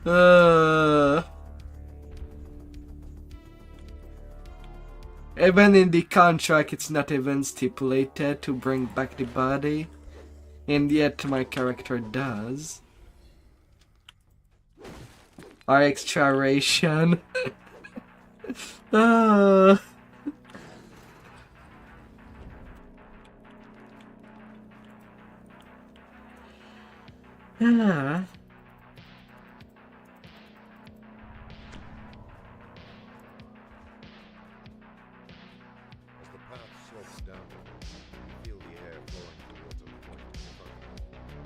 Even in the contract, it's not even stipulated to bring back the body, and yet my character does. Our extra ration. Ah. Ah. As the path slopes downward, you feel the air flowing towards a point in front of you.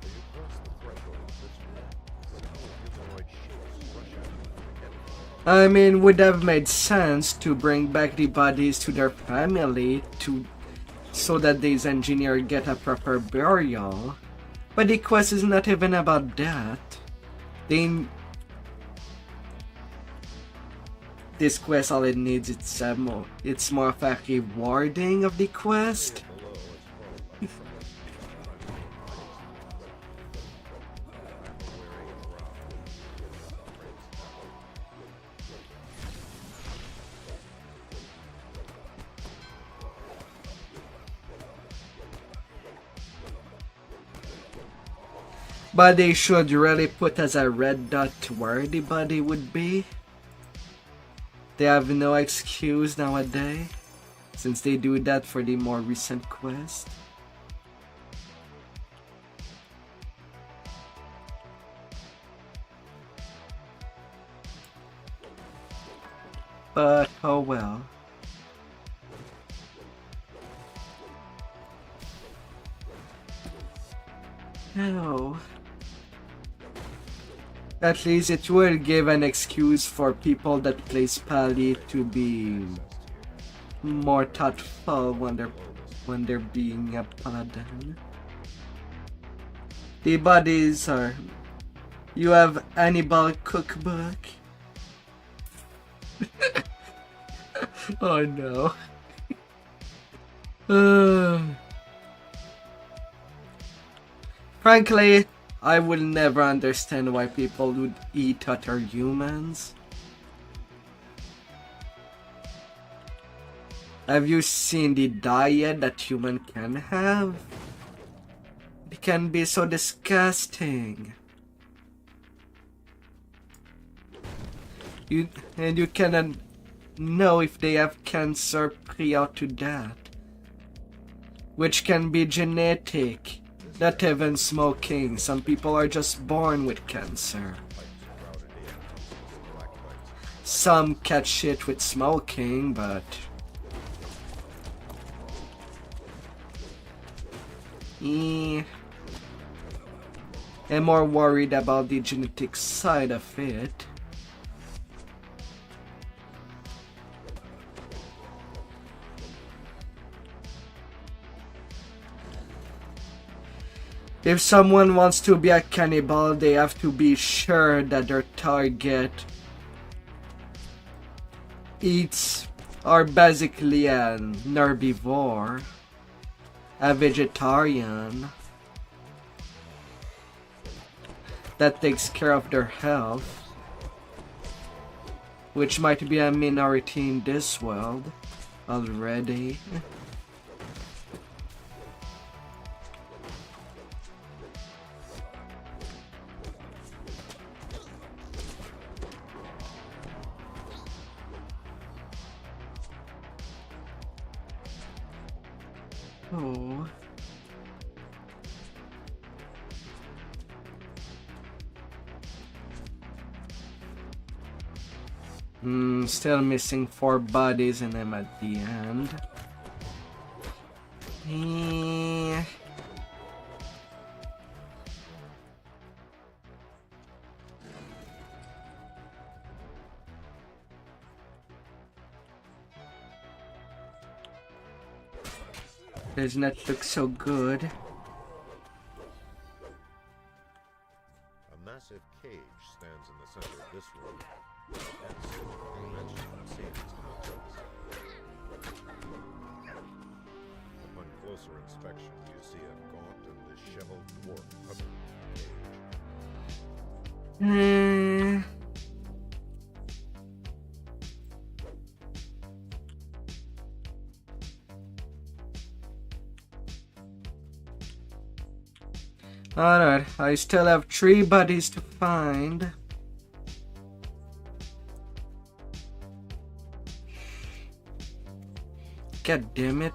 As you cross the threshold of this room, a couple of humanoid shapes rush at you ahead of you. I mean, would have made sense to bring back the bodies to their family so that these engineers get a proper burial. But the quest is not even about that. This quest, all it needs it's more of a rewarding of the quest. Below, it's followed by wearing a brow. But they should really put as a red dot where the body would be. They have no excuse nowadays, since they do that for the more recent quest. But oh well. No. At least it will give an excuse for people that play Pally to be more thoughtful when they're being a paladin. The bodies are... You have Hannibal cookbook? Oh no. Frankly, I will never understand why people would eat other humans. Have you seen the diet that human can have? It can be so disgusting. You cannot know if they have cancer prior to that, which can be genetic. Not even smoking. Some people are just born with cancer. Some catch it with smoking, but... I'm more worried about the genetic side of it. If someone wants to be a cannibal, they have to be sure that their target are basically an herbivore, a vegetarian that takes care of their health, which might be a minority in this world already. Oh. Still missing 4 bodies and I'm at the end. Does not look so good. A massive cage stands in the center of this room. And soon you mentioned seeing its contents. Upon closer inspection, you see a gaunt and disheveled dwarf covered in the cage. Eh. Alright, I still have 3 bodies to find. God damn it.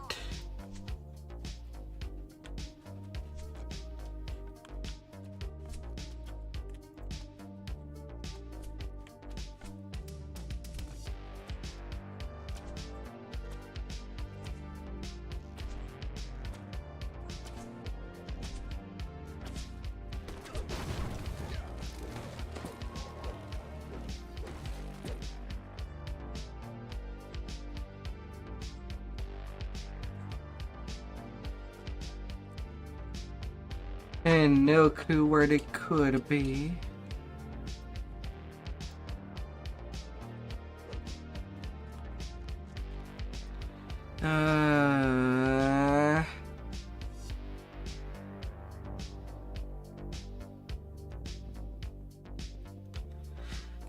And no clue where they could be.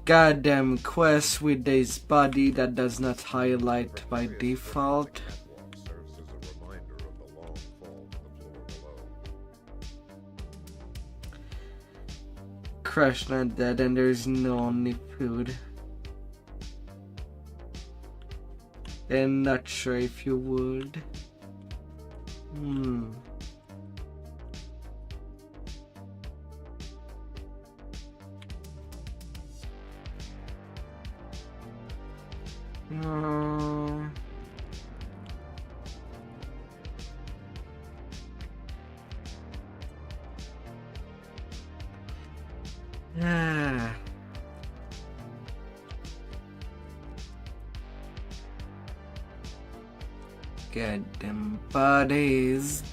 Goddamn quest with this body that does not highlight by default. Catwalk serves as a reminder of the long fall to the floor below. Crush not dead and there's no only food. And not sure if you would. No. Ah. Goddamn bodies.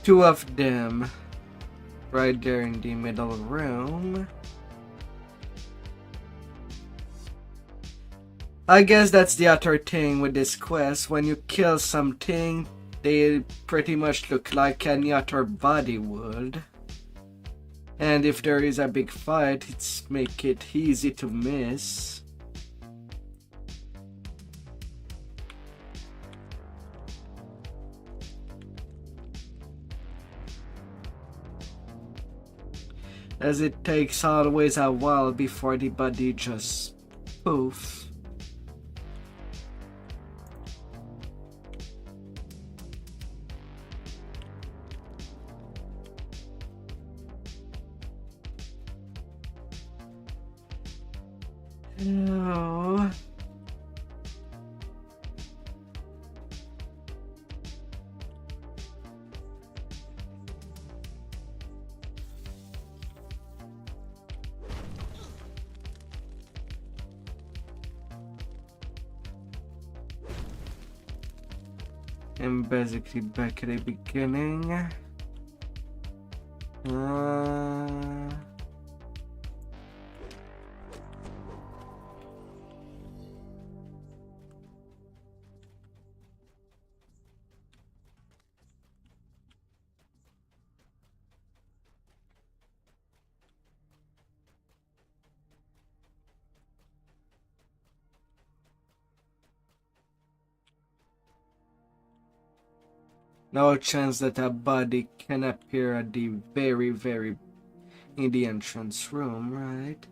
Two of them right there in the middle room. I guess that's the other thing with this quest. When you kill something, they pretty much look like any other body would. And if there is a big fight, it's make it easy to miss. As it takes always a while before the body just poof. No. I'm basically back at the beginning. No chance that a body can appear at the very in the entrance room, right?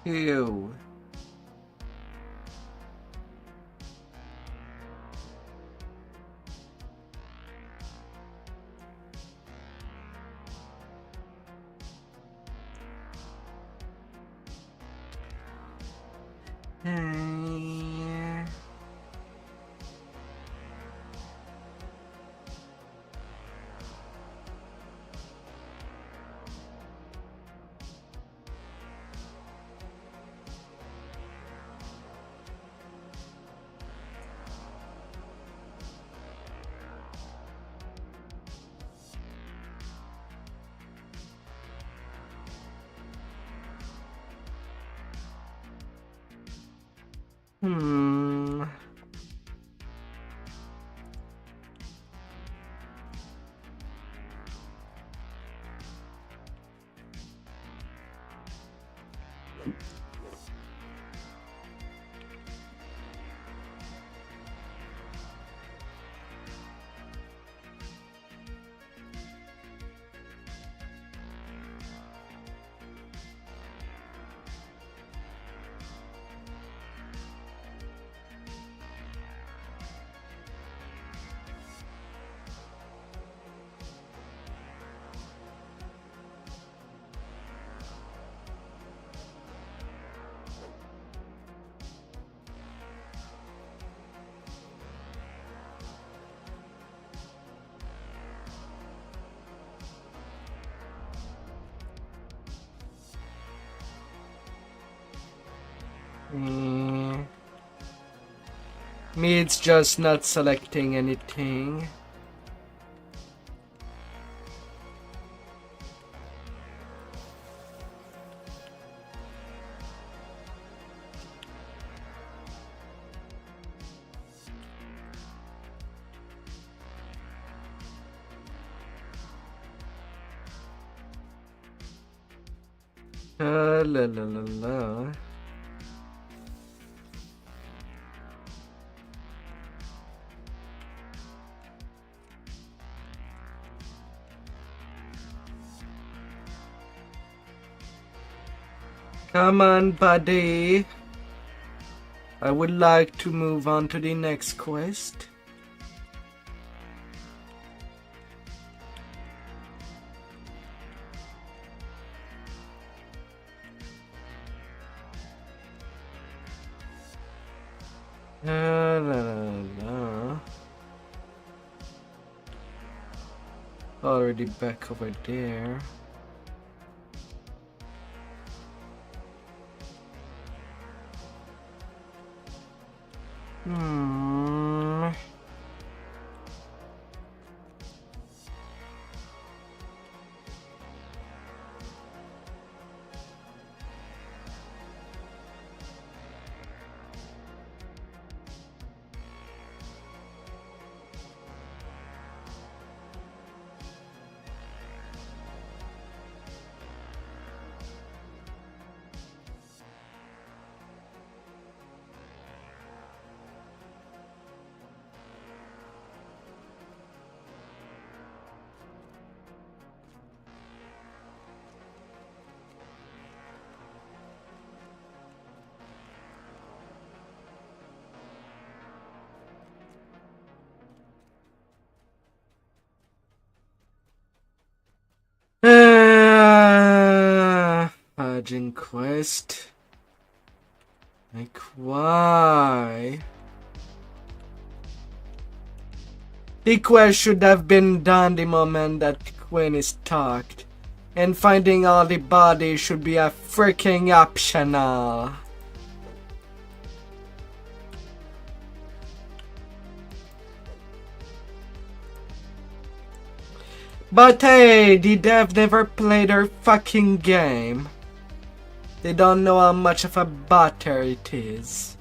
Ew. Hey. Hmm. Mm. Me, it's just not selecting anything. La la la la. Come on, buddy. I would like to move on to the next quest. La la la. Already back over there. Hmm. Urgent quest. Like, why? The quest should have been done the moment that Queen is talked. And finding all the bodies should be a freaking optional. But hey, the dev never played their fucking game. They don't know how much of a butter it is.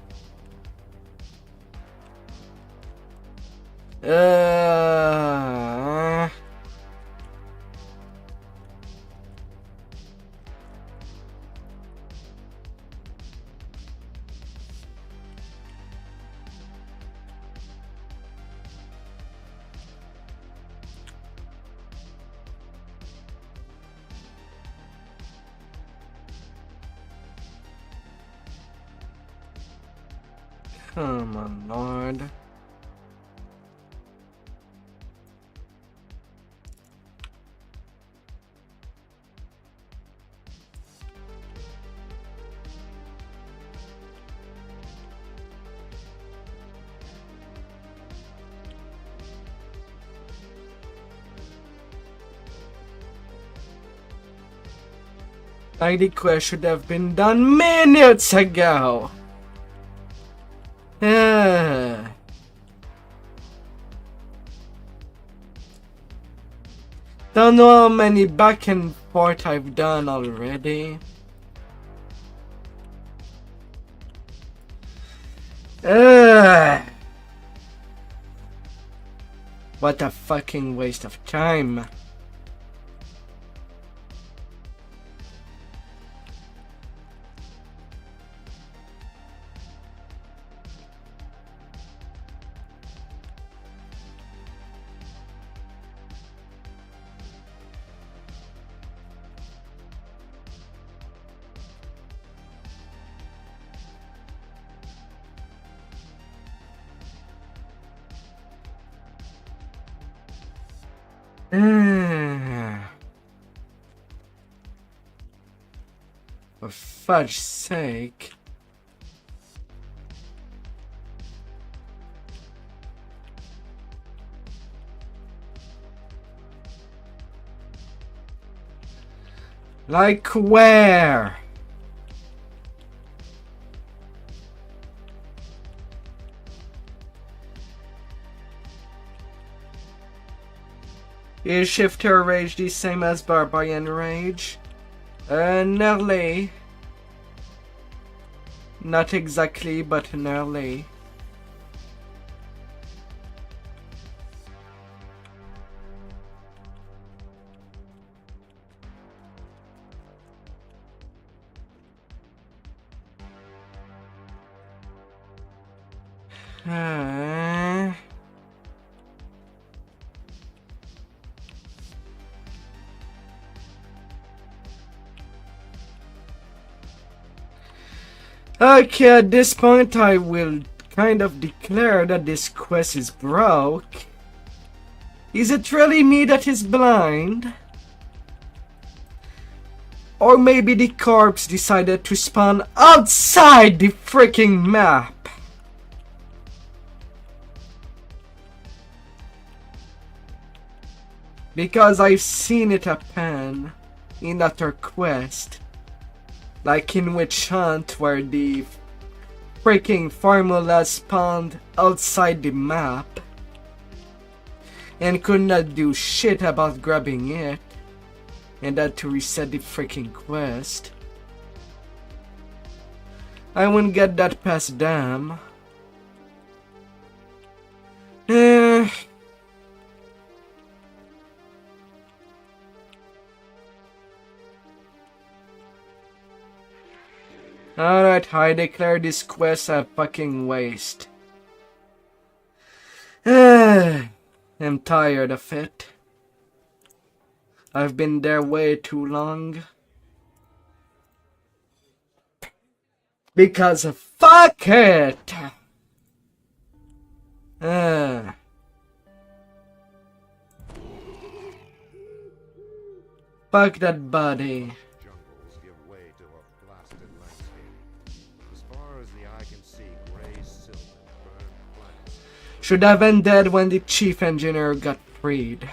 Come on, Lord. ID quest should have been done minutes ago. Don't know how many back and forth I've done already. Ugh. What a fucking waste of time. For fudge's sake. Like where? Is Shifter Rage the same as Barbarian Rage? Nearly. Not exactly, but nearly. Okay, at this point I will kind of declare that this quest is broke. Is it really me that is blind? Or maybe the corpse decided to spawn outside the freaking map? Because I've seen it happen in other quest. Like in Witch Hunt, where the freaking formula spawned outside the map and could not do shit about grabbing it, and had to reset the freaking quest. I won't get that past them. Alright, I declare this quest a fucking waste. I'm tired of it. I've been there way too long. Because fuck it! Fuck that body. Jungles give way to a blasted landscape. As far as the eye can see, gray silt and burned plants. Should have been dead when the chief engineer got freed. A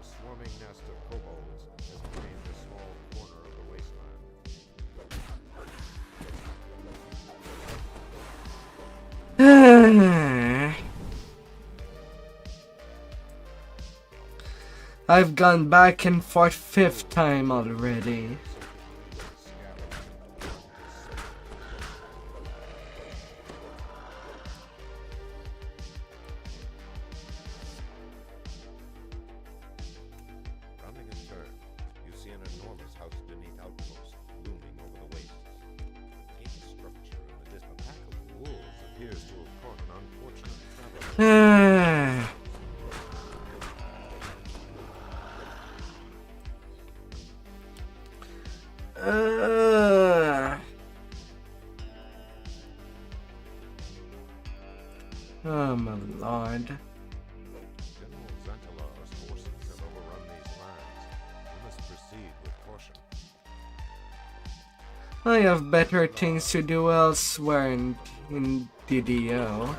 swarming nest of kobolds has claimed a small corner of the wasteland. I've gone back and forth 5th time already. Rounding a turn, you see an enormous house beneath outpost looming over the wastes. The gate structure in the distant pack of wolves appears to have caught an unfortunate traveler. Oh my lord. General Xantalar's forces have overrun these lands. You must proceed with caution. I have better things to do elsewhere in DDO.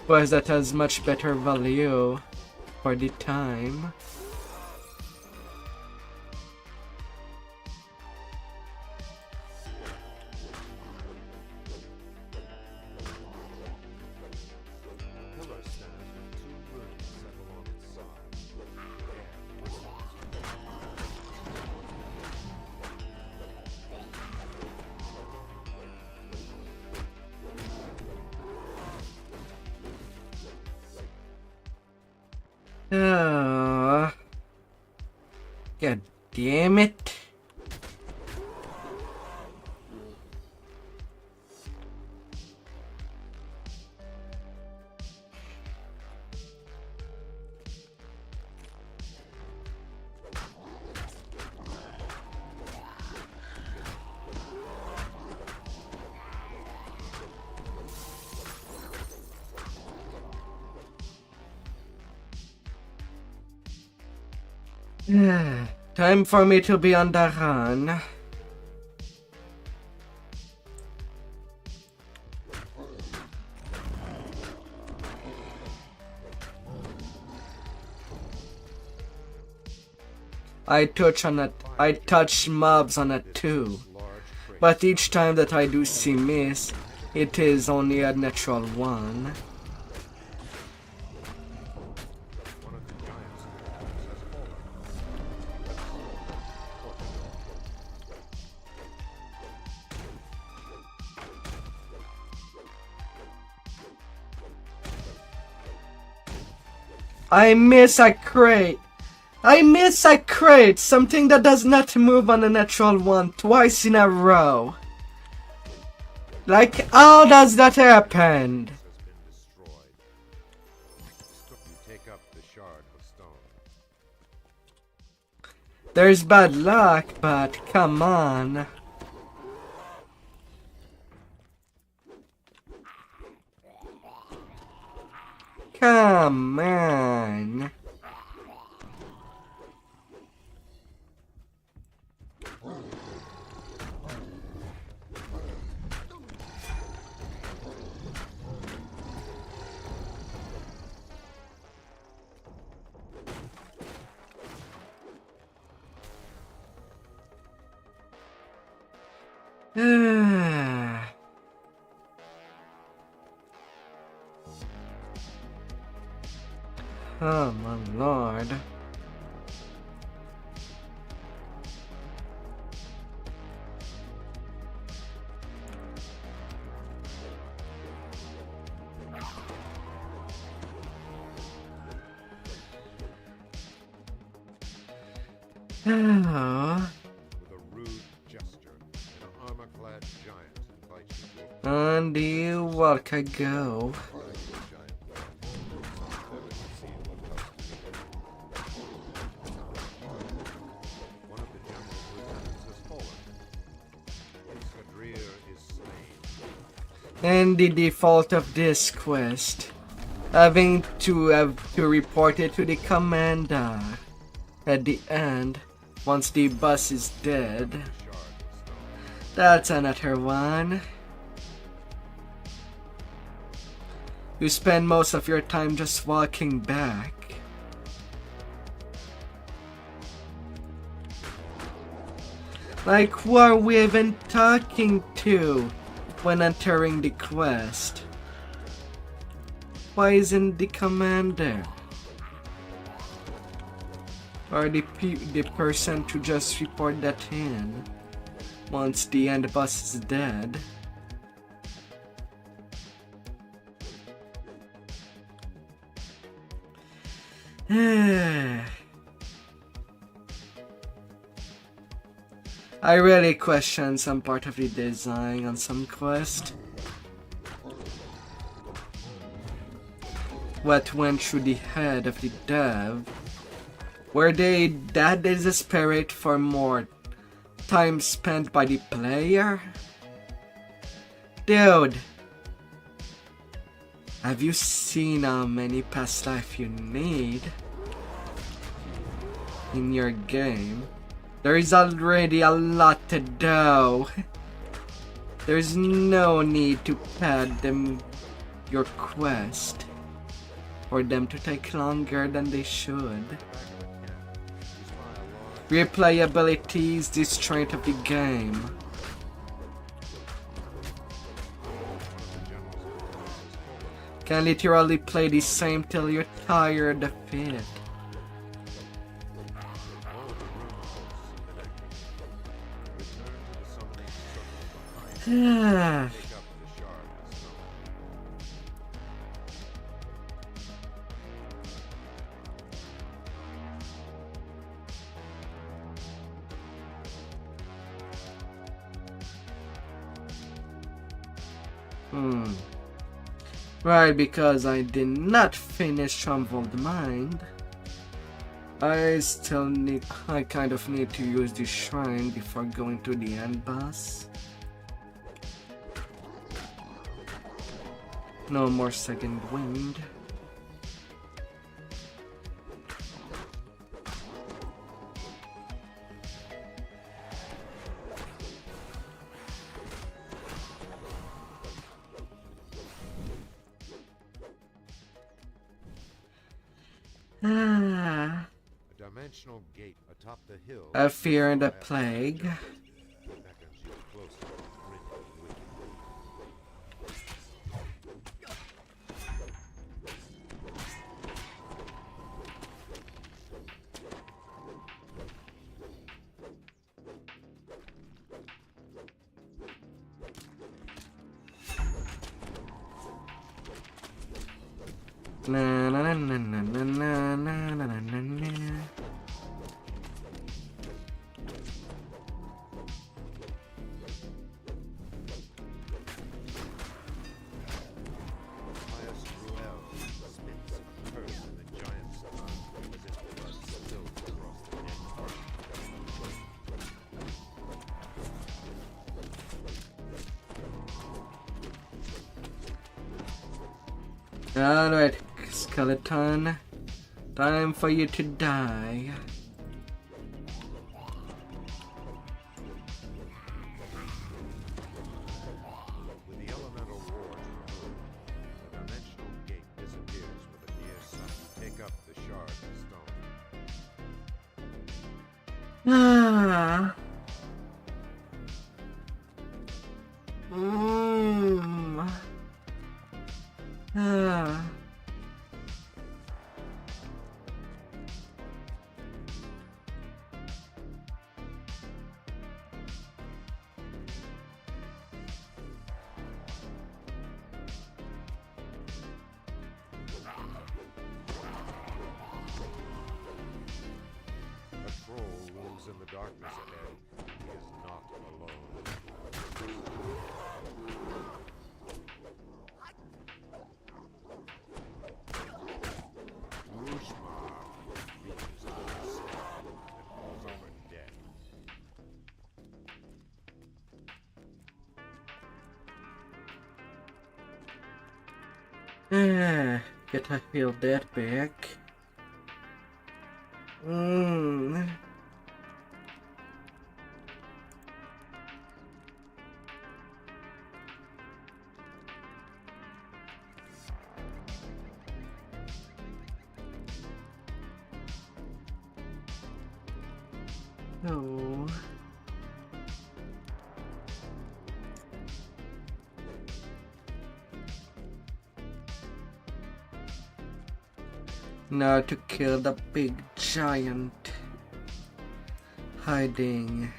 Quest that has much better value for the time. Pillar stands with 2 runes set along its side. God damn it. Time for me to be on the run. I touch mobs on it too. But each time that I do see miss, it is only a natural one. I miss a crate. I miss a crate. Something that does not move on a natural one twice in a row. Like, how does that happen? Has been destroyed. You take up the shard of stone. There's bad luck, but come on. Come on. Oh my lord. Oh. With a rude gesture, an armor-clad giant invites you to On the walk I go. One of the general's lieutenants has fallen. Austrakear is slain. And the default of this quest, having to report it to the commander at the end once the boss is dead. Shard of stone. That's another one. You spend most of your time just walking back. Like, who are we even talking to when entering the quest? Why isn't the commander? Or the person to just report that in once the end boss is dead? I really question some part of the design on some quest. What went through the head of the dev? Were they that desperate for more time spent by the player? Dude, have you seen how many past life you need in your game? There is already a lot to do. There's no need to pad them your quest for them to take longer than they should. Replayability is the strength of the game. Can literally play the same till you're tired of it. Right, because I did not finish Unvolved Mind. I kind of need to use the shrine before going to the end boss. No more second wind. A dimensional gate atop the hill. A fear and a plague. Beckons you closer to grinning wicked. Na na na na na na na na na na na. Pious Ruel spits a curse in the giant's tongue as its blood spills across the neck. Alright, skeleton. Time for you to die. With the elemental ward removed, the dimensional gate disappears with a near sun. Take up the shard of stone. Ah. Ah. A troll looms in the darkness ahead. He is not alone. Ushma reaches out his staff and falls over dead. Get a heal that back. Oh. Now to kill the big giant hiding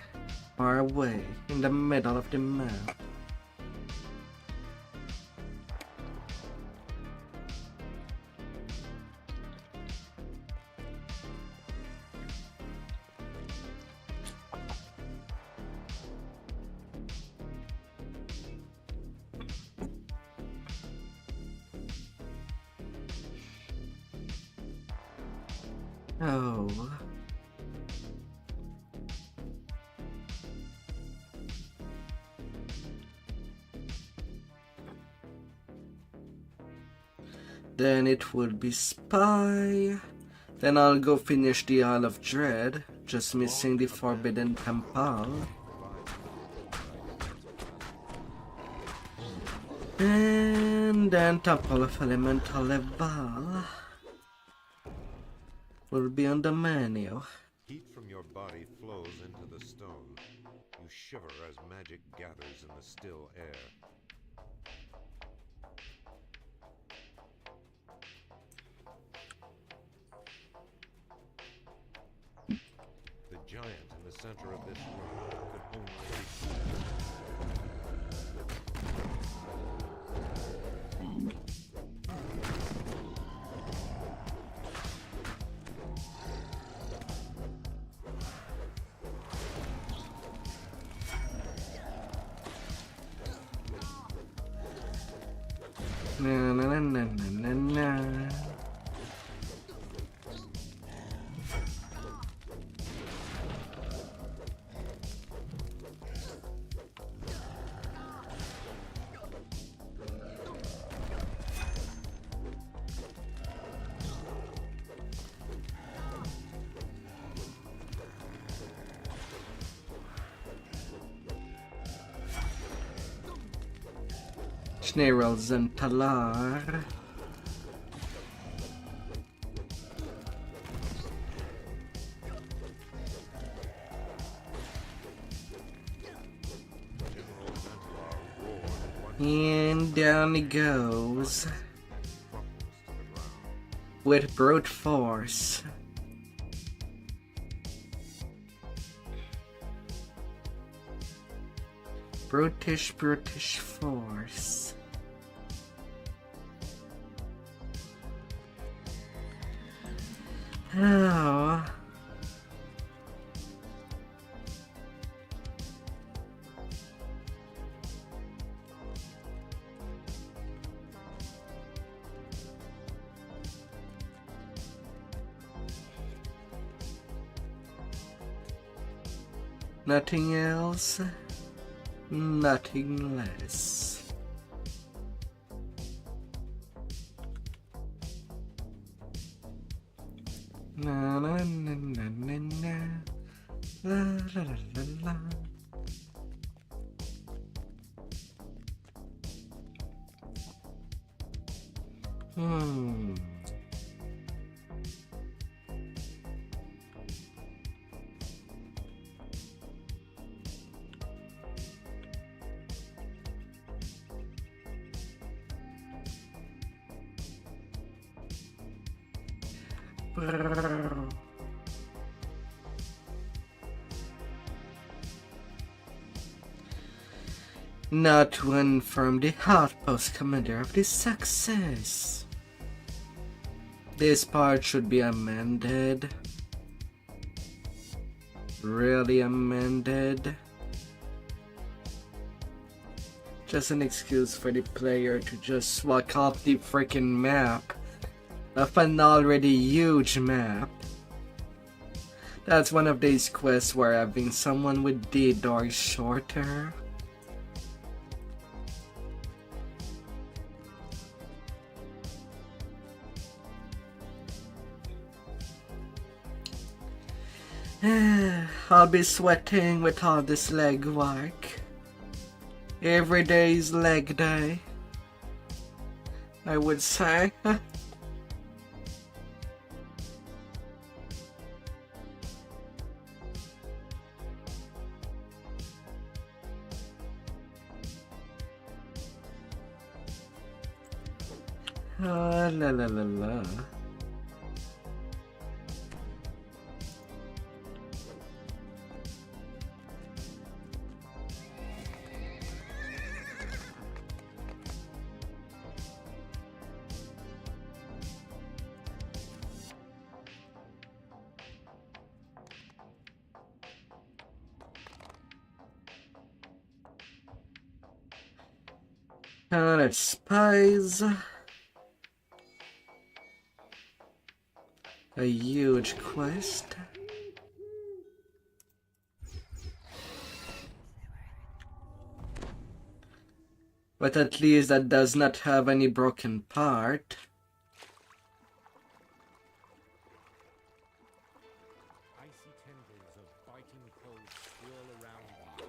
far away in the middle of the map. Oh. Then it would be Spy. Then I'll go finish the Isle of Dread, just missing the Forbidden Temple. And then Temple of Elemental Level will be on the menu. Heat from your body flows into the stone. You shiver as magic gathers in the still air. The giant in the center of this room could only Na na na na na na na. Snails and talar. And down he goes with brute force. Brutish force. Oh. Nothing else, nothing less. Na na na na na na, la la la la la. Not one from the outpost commander of this success. This part should be amended. Really amended. Just an excuse for the player to just walk off the freaking map of an already huge map. That's one of these quests where having someone with DDO is shorter. I'll be sweating with all this leg work. Every day is leg day, I would say. La la la la. Let's spies. A huge quest. But at least that does not have any broken part. Icy tendrils of biting cold swirl around you.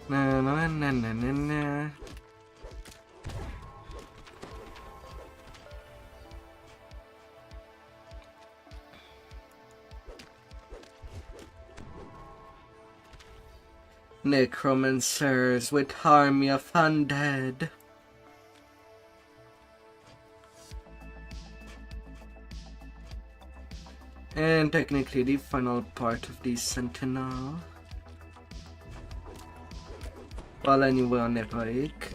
Na na na na na na. necromancers with army of undead. And technically the final part of the Sentinel. Well, anyway, on the bike.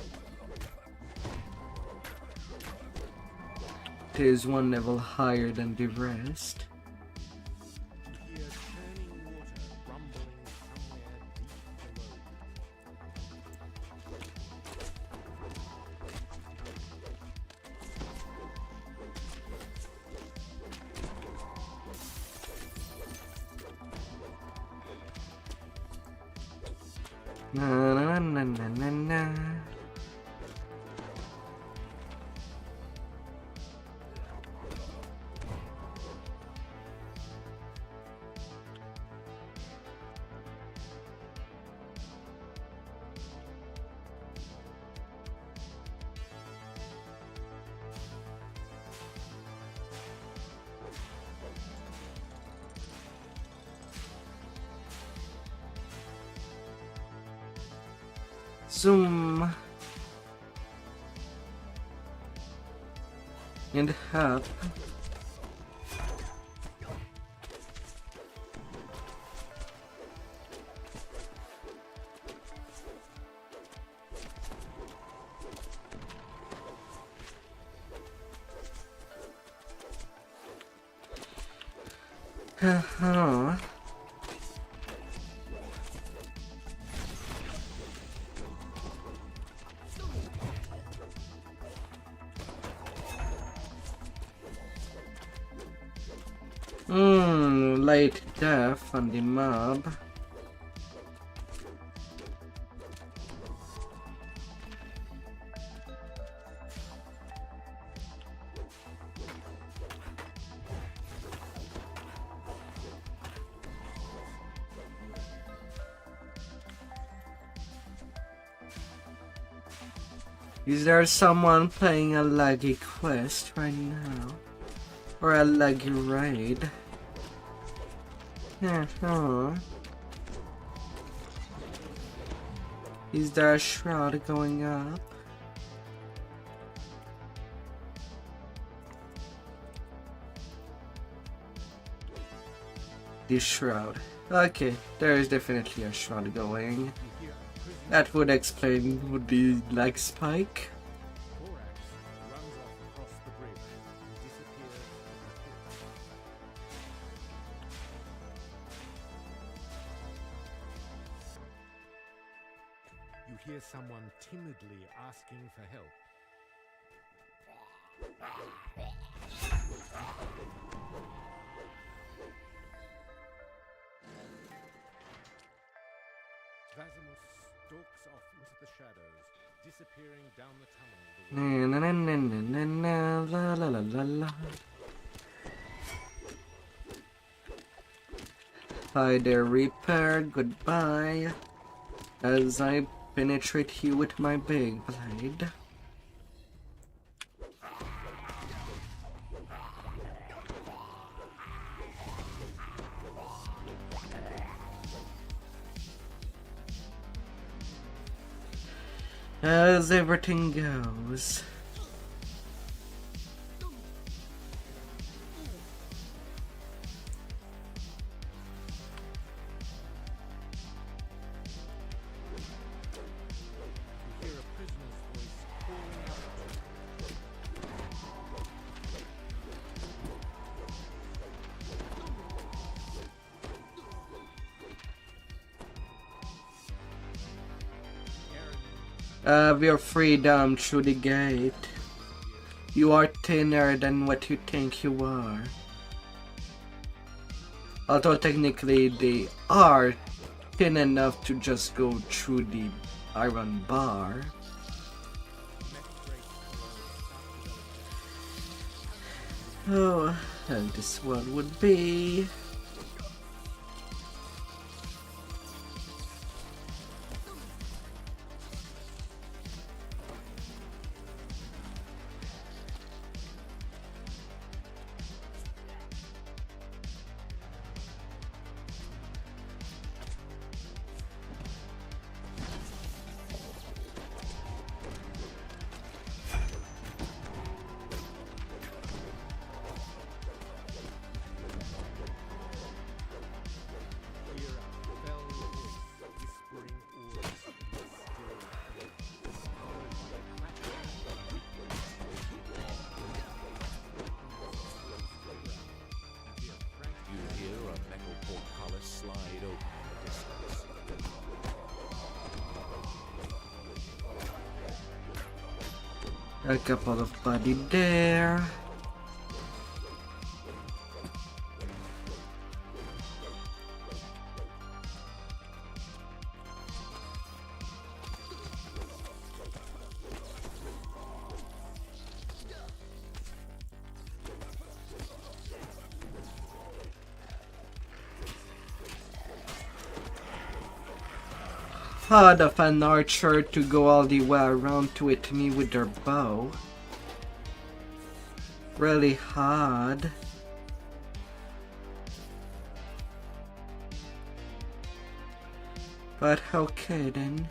It is one level higher than the rest. You hear churning water rumbling somewhere deep below. Na na na na na na. Zoom and up. Uh-huh. Late death on the mob. Is there someone playing a laggy quest right now? Or a laggy raid? Uh-huh. Is there a shroud going up? The shroud. Okay, there is definitely a shroud going. You hear a prisoner That would explain the lag spike. Thorax runs off across the bridge and disappears in the pit. You hear someone timidly asking for help. Vasimus stalks off into the shadows, disappearing down the tunnel. Na na na na na na la la la la. Hi there, Reaper. Goodbye. As I penetrate you with my big blade. As everything goes. You hear a prisoner's voice calling out. Have your freedom through the gate. You are thinner than what you think you are. Although technically they are thin enough to just go through the iron bar. Oh, and this one would be... A couple of body there. Hard of an archer to go all the way around to hit me with their bow. Really hard. But okay then.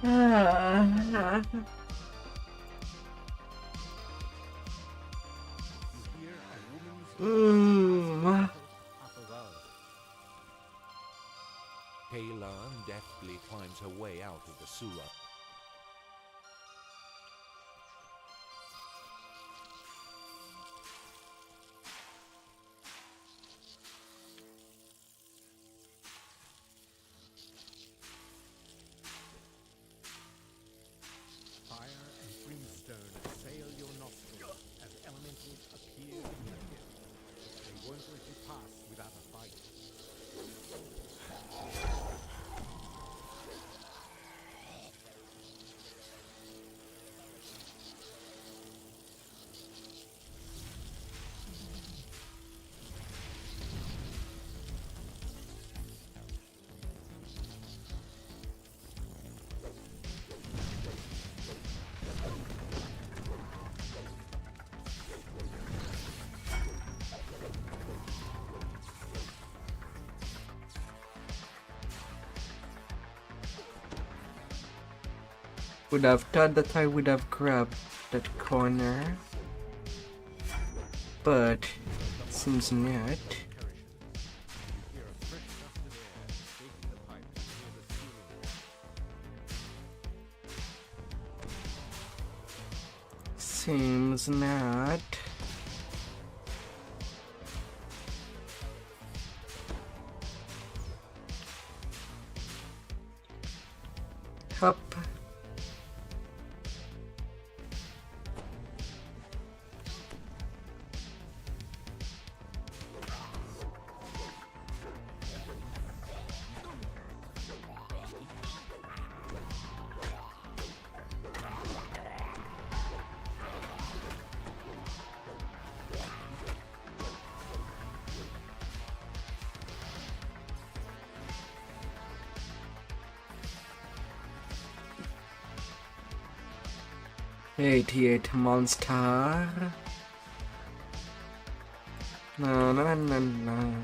You hear a woman's up above. Kayla deftly climbs her way out of the sewer. Fire and brimstone assail your nostrils as elementals appear in your pit. They won't let you pass without a fight. Would have thought that I would have grabbed that corner, but seems not. You hear a fresh gust of air shaking the pipes near the ceiling. Seems not. Up. '88 monster. No.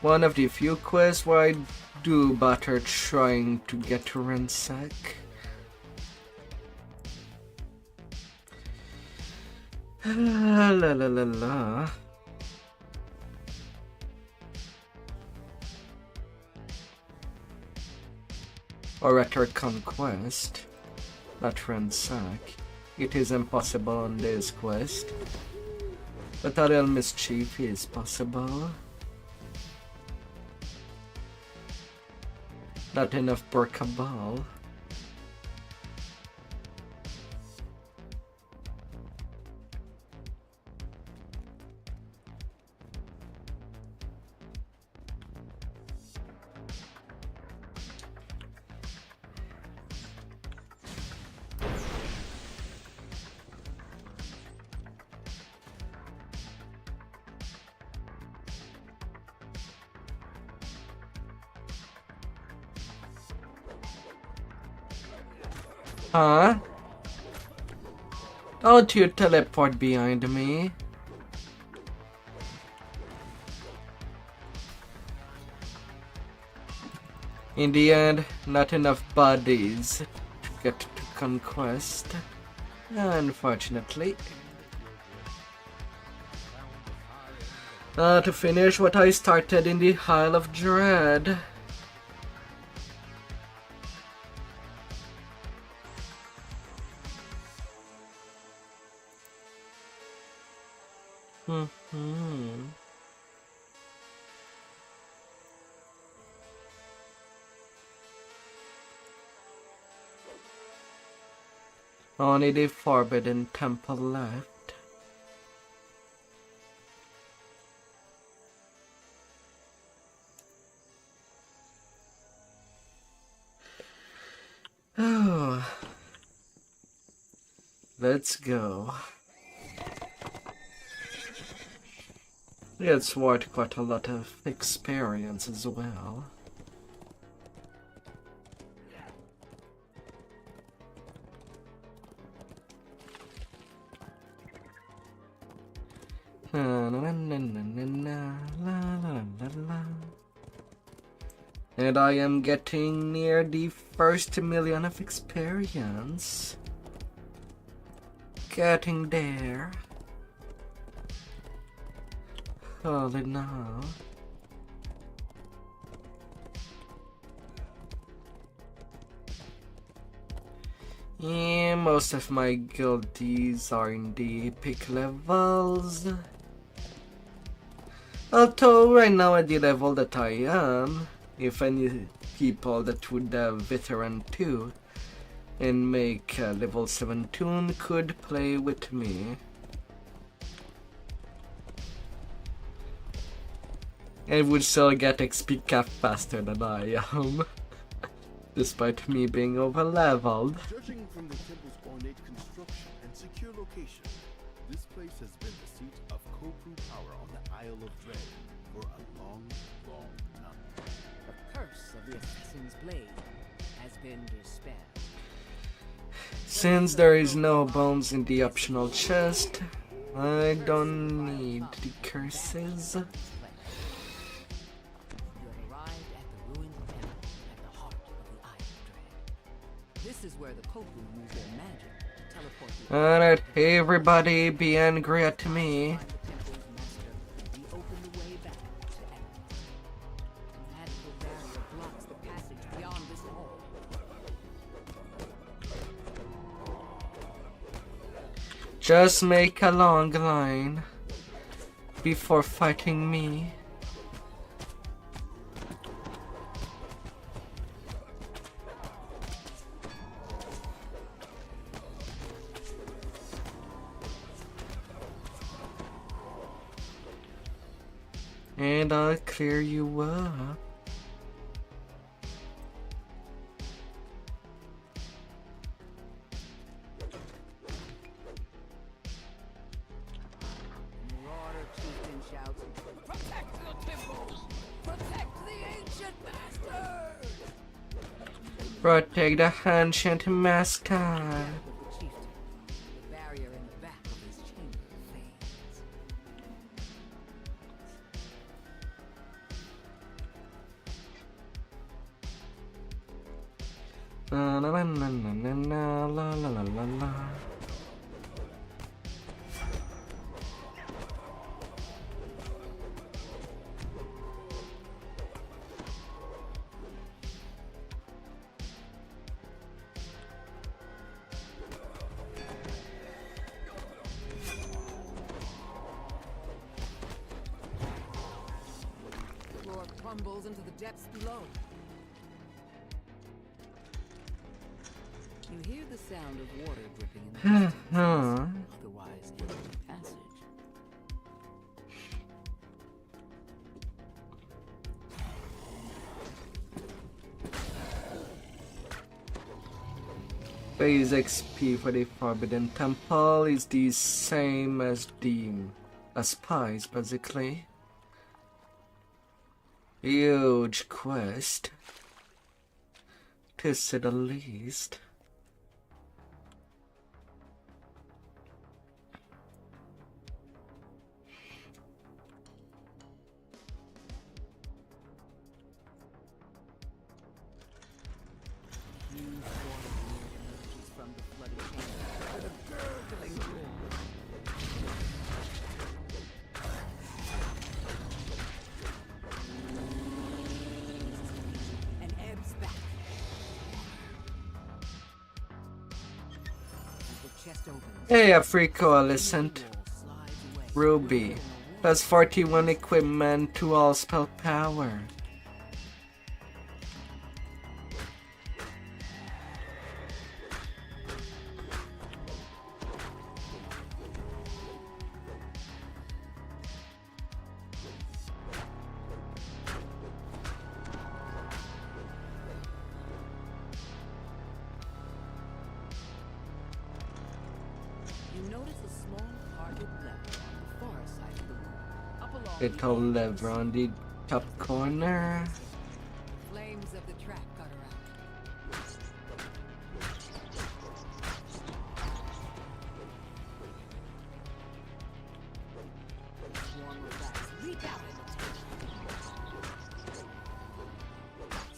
One of the few quests where I do bother trying to get to ransack. La. Or rather conquest, not ransack. It is impossible on this quest, but a little mischief is possible. Not enough for Cabal. Huh? Don't you teleport behind me. In the end, not enough bodies to get to conquest, unfortunately. To finish what I started in the Isle of Dread. Only the Forbidden Temple left. Oh, let's go. It's worth quite a lot of experience as well. And I am getting near the first million of experience. Getting there. Holy no. Yeah, most of my guildies are in the epic levels. Although right now at the level that I am, if any people that would have veteran 2 and make level 7 tune could play with me. And would still get XP cap faster than I am. Despite me being over leveled. Judging from the temple's ornate construction and secure location, this place has been the seat of Kopru power on the Isle of Dread for a long, long time. The curse of the assassin's blade has been dispelled. Since there is no bones in the optional chest, I don't need the curses. This is where the Kopru use their magic to teleport the Alright, hey everybody, be angry at me. find the temple's master. We open the way back to Emerald. A magical barrier blocks the passage beyond this hall. Just make a long line before fighting me. And I'll clear you up. Marauder chieftain shouts, "Protect the temple! Protect the ancient master!" Protect the ancient master. Of the chieftain, the barrier in the back of his chamber fades. La la la la la la la la la la. The floor crumbles into the depths below. You hear the sound of water dripping in the distance, otherwise empty passage. Base XP for the Forbidden Temple is the same as the spies, basically. Huge quest, to say the least. chest opens. Hey, a free coalescent. Slides away. Ruby. Plus 41 equipment to all spell power. You notice a small parted lever on the far side of the room. Up along Little lever on the top corner. flames of the track gutter out. Swarm of bats leap out in its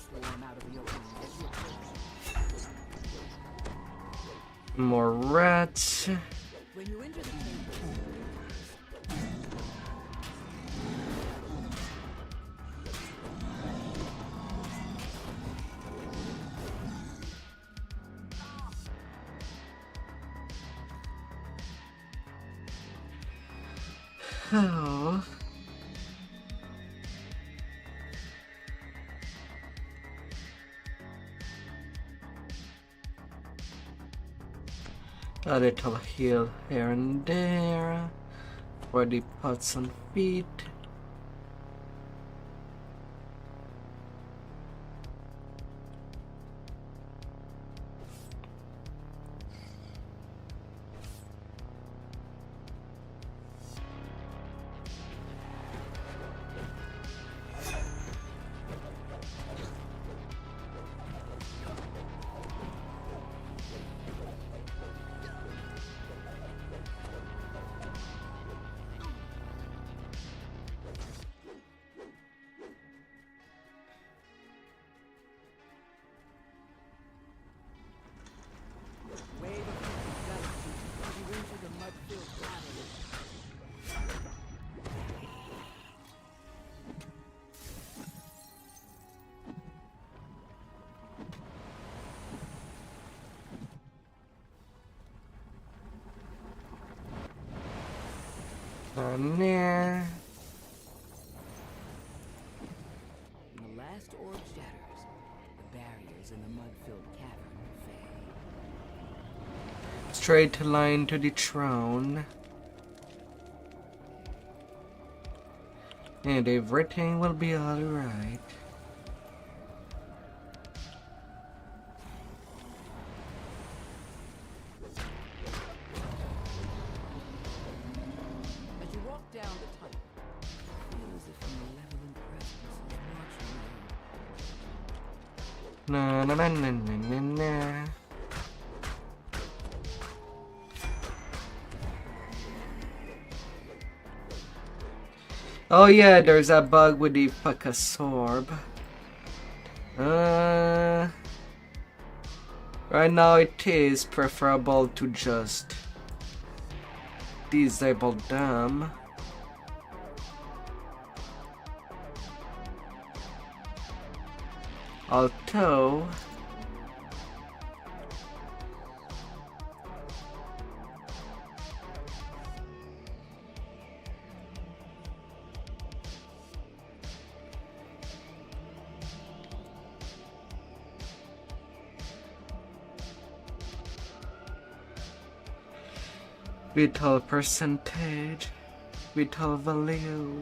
swarm out of the opening as you approach. More rats. When you enter the chamber, Oh. A little heal here and there for the pots and feet. wave of galaxy as you enter the mud-filled battle. On there. When the last orb shatters, the barriers in the mud-filled cavern fade. Straight line to the throne. And everything will be alright. As you walk down the tunnel, feel as if a malevolent presence is watching you. Na na na na na na na. Oh yeah, there's a bug with the Pakasorb. Right now it is preferable to just disable them. Although vital percentage, vital value.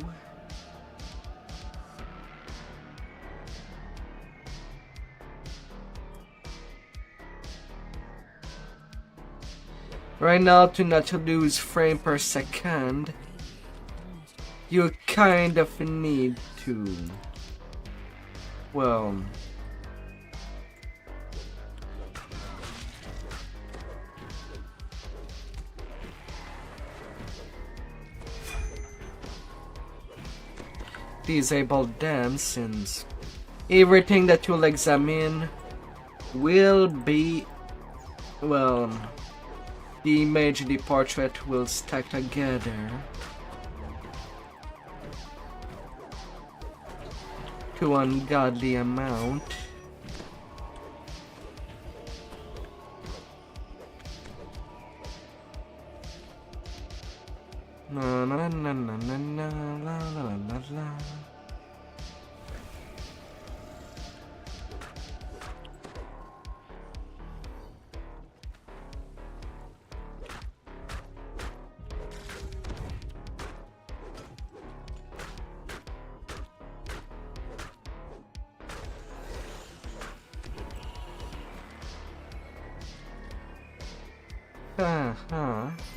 Right now, to not to lose frame per second, you kind of need to, well, disable them, since everything that you'll examine will be, well, the image, the portrait will stack together to ungodly amount. Na na na na na na la la la la la.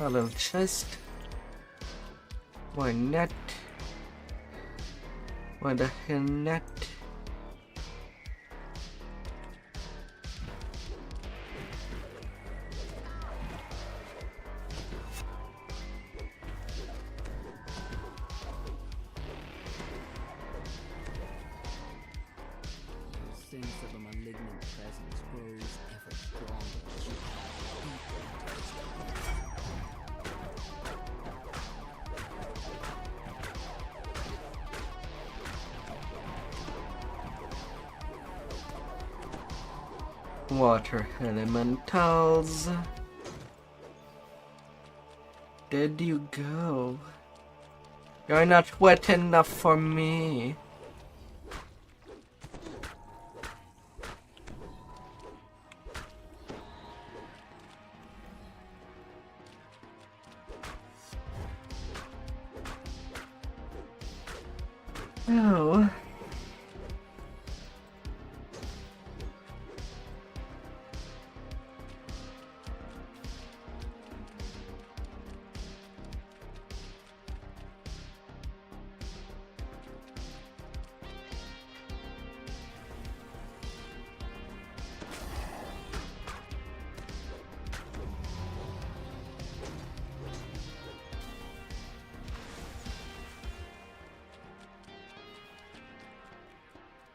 A little chest. Why not? Why the hell not? The sense of a malignant presence grows ever stronger as you Water elementals. Did you go? You're not wet enough for me. Oh.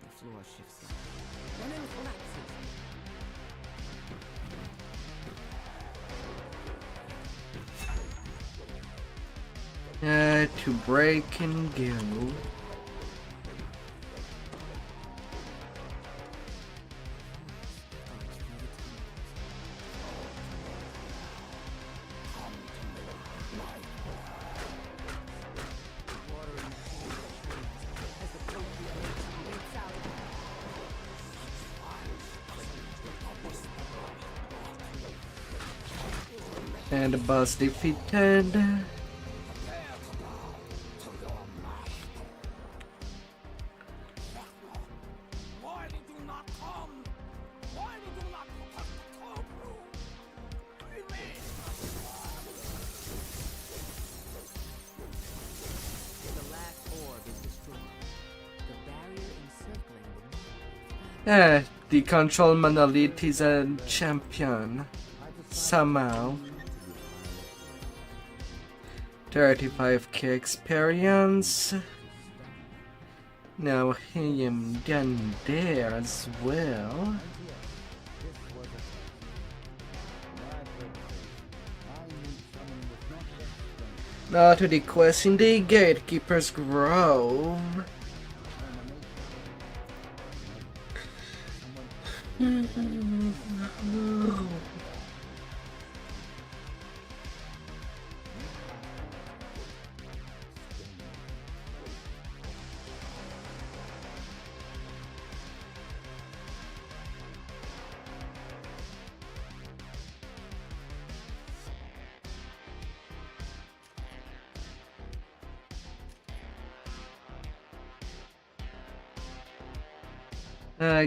the floor shifts up. One end collapses. To break and go. And the boss defeated. The control monolith is a champion. Somehow. 35k experience. Now I am done there as well. Now to the quest in the Gatekeeper's Grove.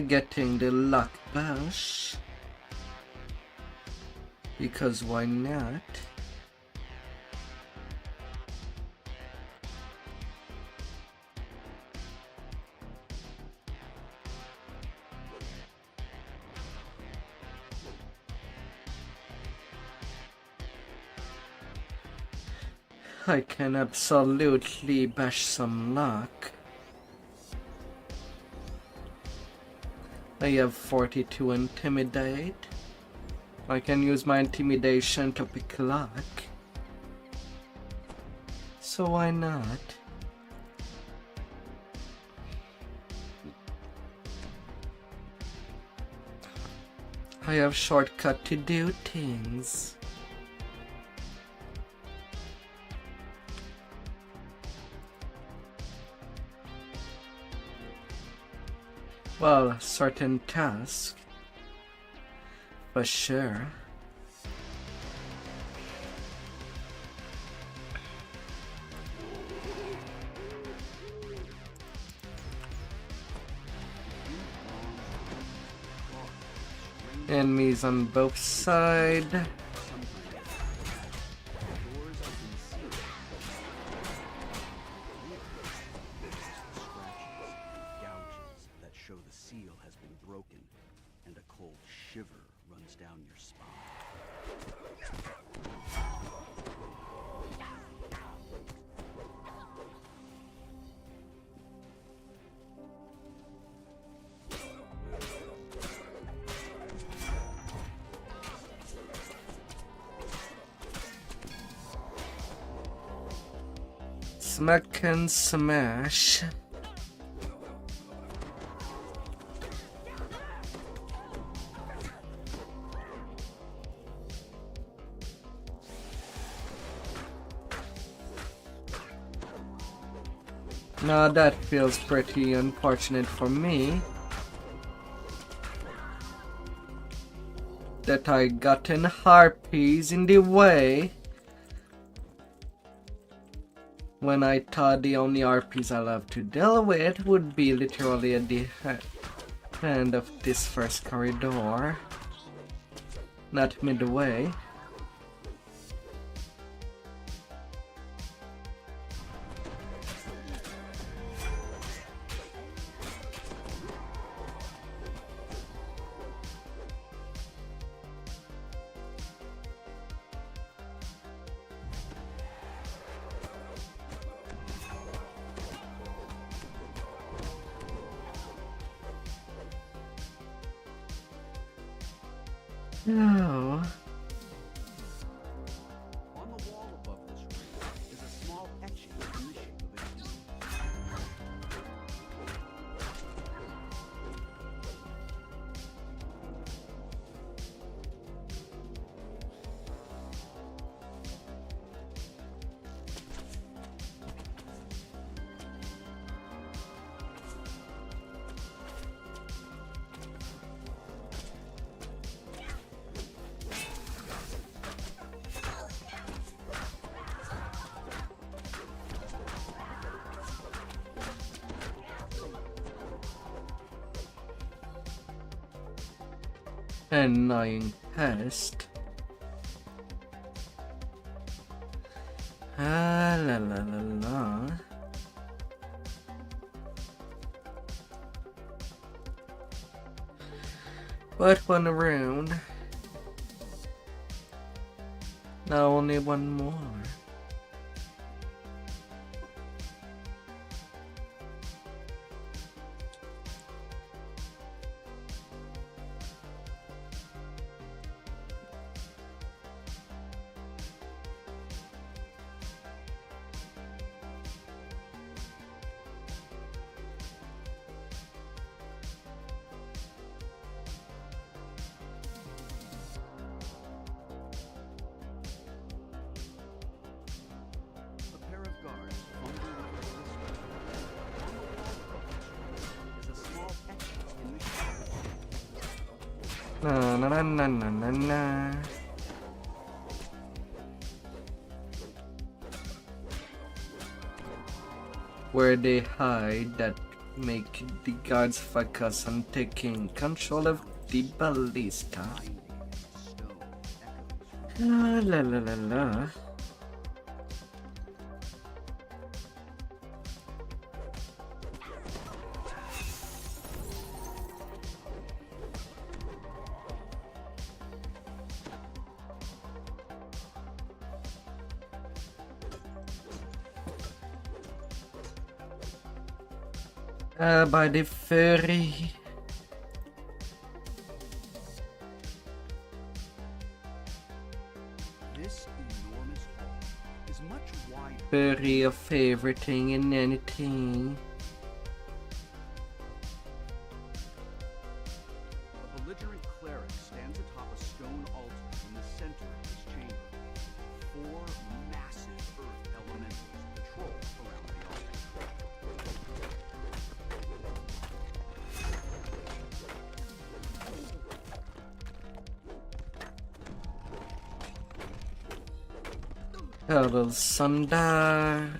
Getting the luck bash. Because why not? I can absolutely bash some luck. I have 42 intimidate. I can use my intimidation to pick luck. So why not? I have shortcut to do things. well, certain tasks. For sure. Enemies on both sides. Gouges that show the seal has been broken, and a cold shiver runs down your spine. Smack and smash. Now that feels pretty unfortunate for me. That I gotten harpies in the way. When I thought the only RPs I'll have to deal with would be literally at the end of this first corridor, not midway. No. On the wall above this room is a small etching in the shape of a key. Annoying pest. Ah la la la la. But one around. Now only one more. A pair of guards fumble with their whistles. On the wall above this room is a small etching in the shape. Na na na na na na na. Where they hide that make the guards focus on taking control of the ballista. Stone echoes. La la la la la. By the ferry. This enormous hall is much wider. Ferry of everything and anything. A belligerent cleric stands atop a stone altar in the center of this chamber. 4 massive earth elementals patrol around the altar. Hello, Sundar.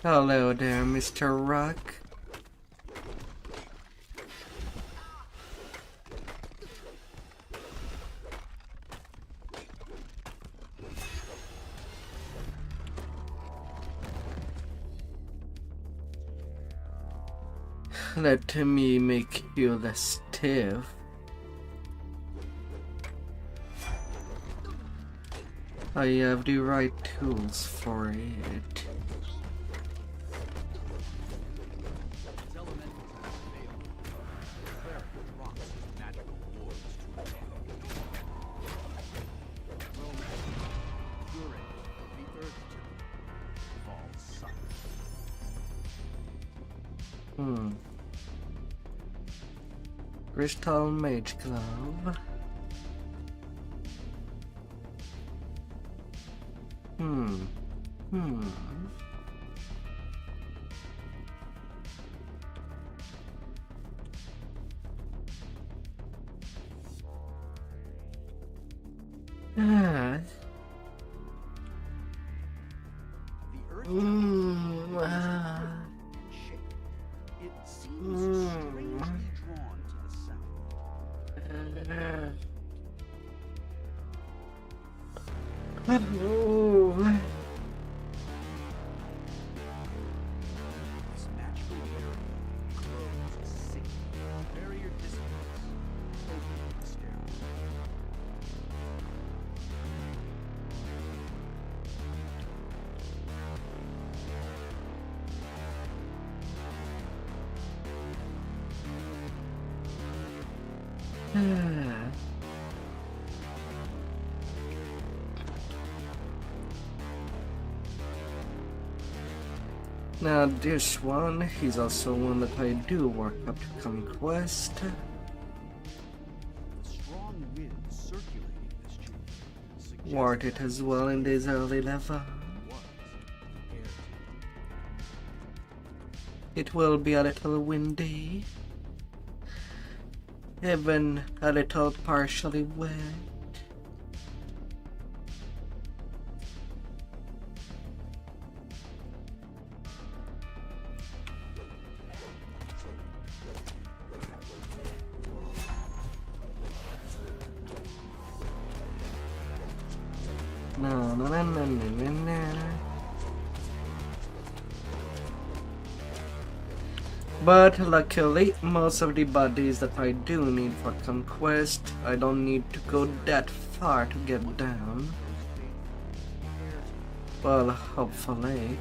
Hello there, Mr. Rock. Let me make you the stiff. I have the right tools for it. Its elemental type failed. The cleric drops his magical wards to attack. Romance, Durin, the Earth-Tuber, falls silent. Crystal Mage Glove. Ah. The Earth-Tuber and shape. It seems strangely drawn to the sound. This magical barrier grows sick. Barrier disclose. Open the stairway. Now this one is also one that I do work up to conquest. The strong wind circulating this chamber suggests Ward it that as well in this early level. was air to It will be a little windy, even a little partially wet. No, no, no, no, no, no, no. But luckily, most of the bodies that I do need for conquest, I don't need to go that far to get down. Well, hopefully.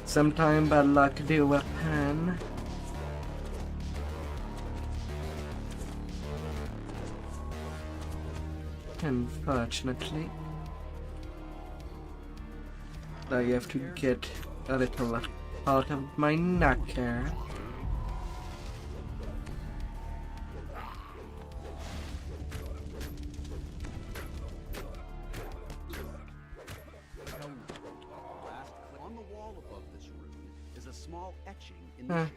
Sometime bad luck do weapon. Unfortunately, I have to get a little out of my knocker. On the wall above this rune is a small etching in the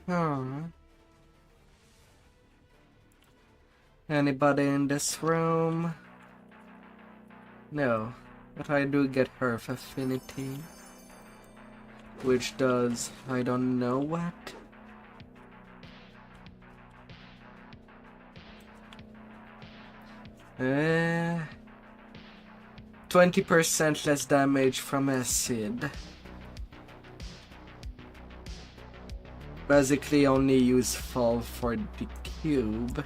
Anybody in this room? No, but I do get Earth Affinity, which does I don't know what. Eh, 20% less damage from acid. Basically only useful for the cube.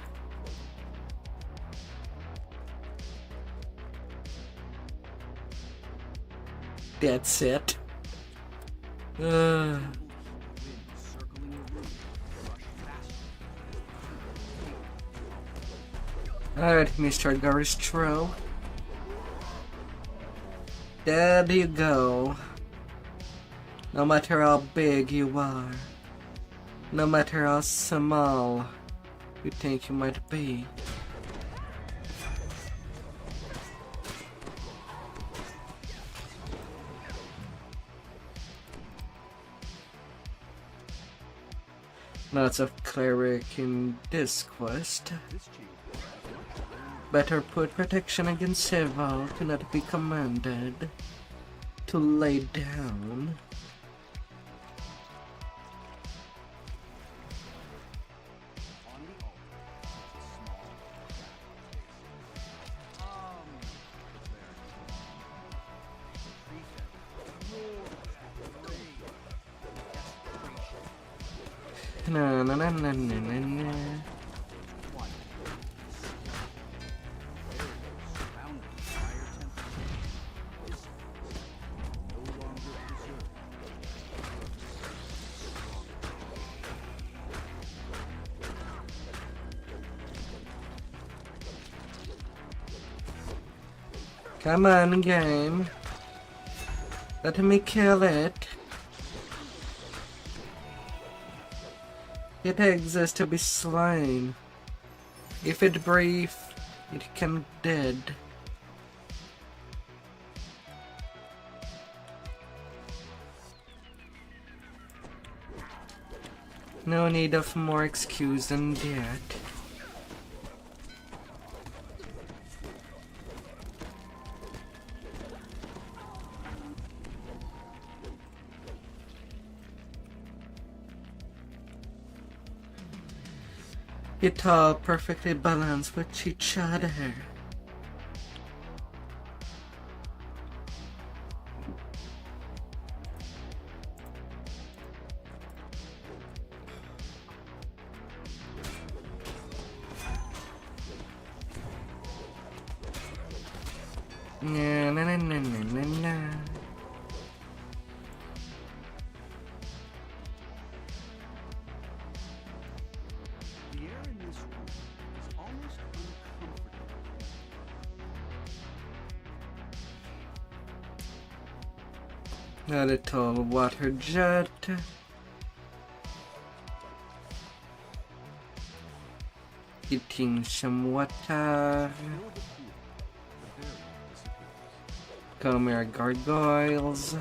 That's it. wind circling the rune. Rush faster. Alright, Mr. Garistro. There you go. No matter how big you are, no matter how small you think you might be, Lots of cleric in this quest. This chamber has much iron. Better put protection against several cannot be commanded to lay down. On the altar is a small crack space. The prefect roars, rage, desperation. Na na na na na na na. Quiet. Surrounding fire temperature. This is no longer preserved. Come on, game. Let me kill it. It exists to be slain. If it breathes, it can dead. No need of more excuse than that. It all perfectly balanced with each other. Na na na na na na na. The air in this room is almost uncomfortable. A little water jet. Eating some water. Fill the pool. The variant disappears. Come here, gargoyles.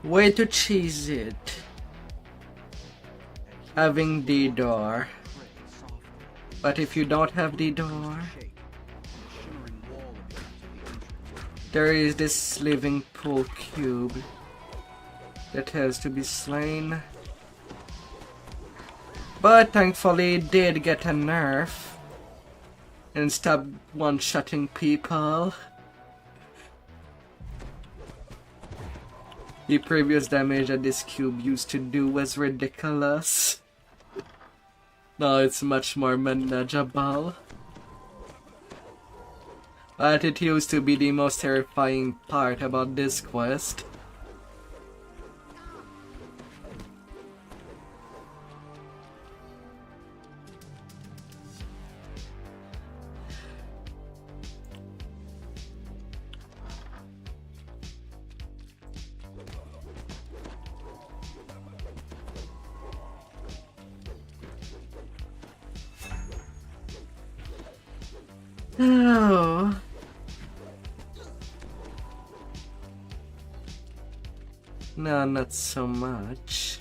Way to cheese it. Having DDO. Pray softly. But if you don't have DDO, Shake. A shimmering wall appears at the entrance. there is this living pool cube that has to be slain. But thankfully it did get a nerf and stop one-shotting people. The previous damage that this cube used to do was ridiculous. Now it's much more manageable. But it used to be the most terrifying part about this quest. Oh. No, not so much.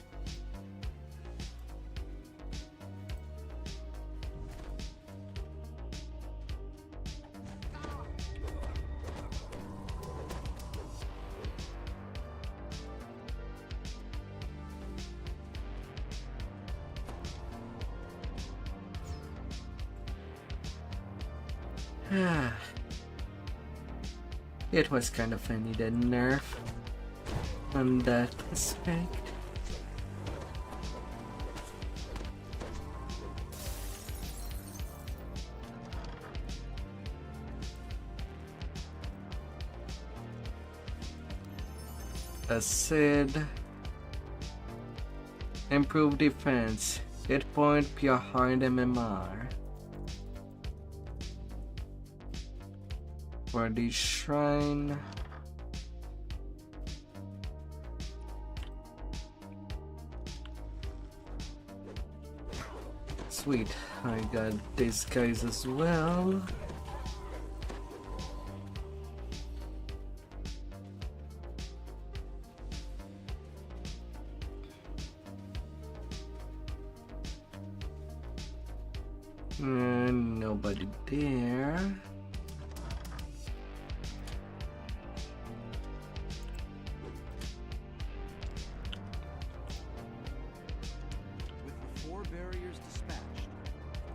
It was kind of a needed nerf on that aspect. Acid. Improve defense. Hit point pure hard MMR. For the shrine. sweet. I got these guys as well. And nobody there. With the 4 barriers dispatched,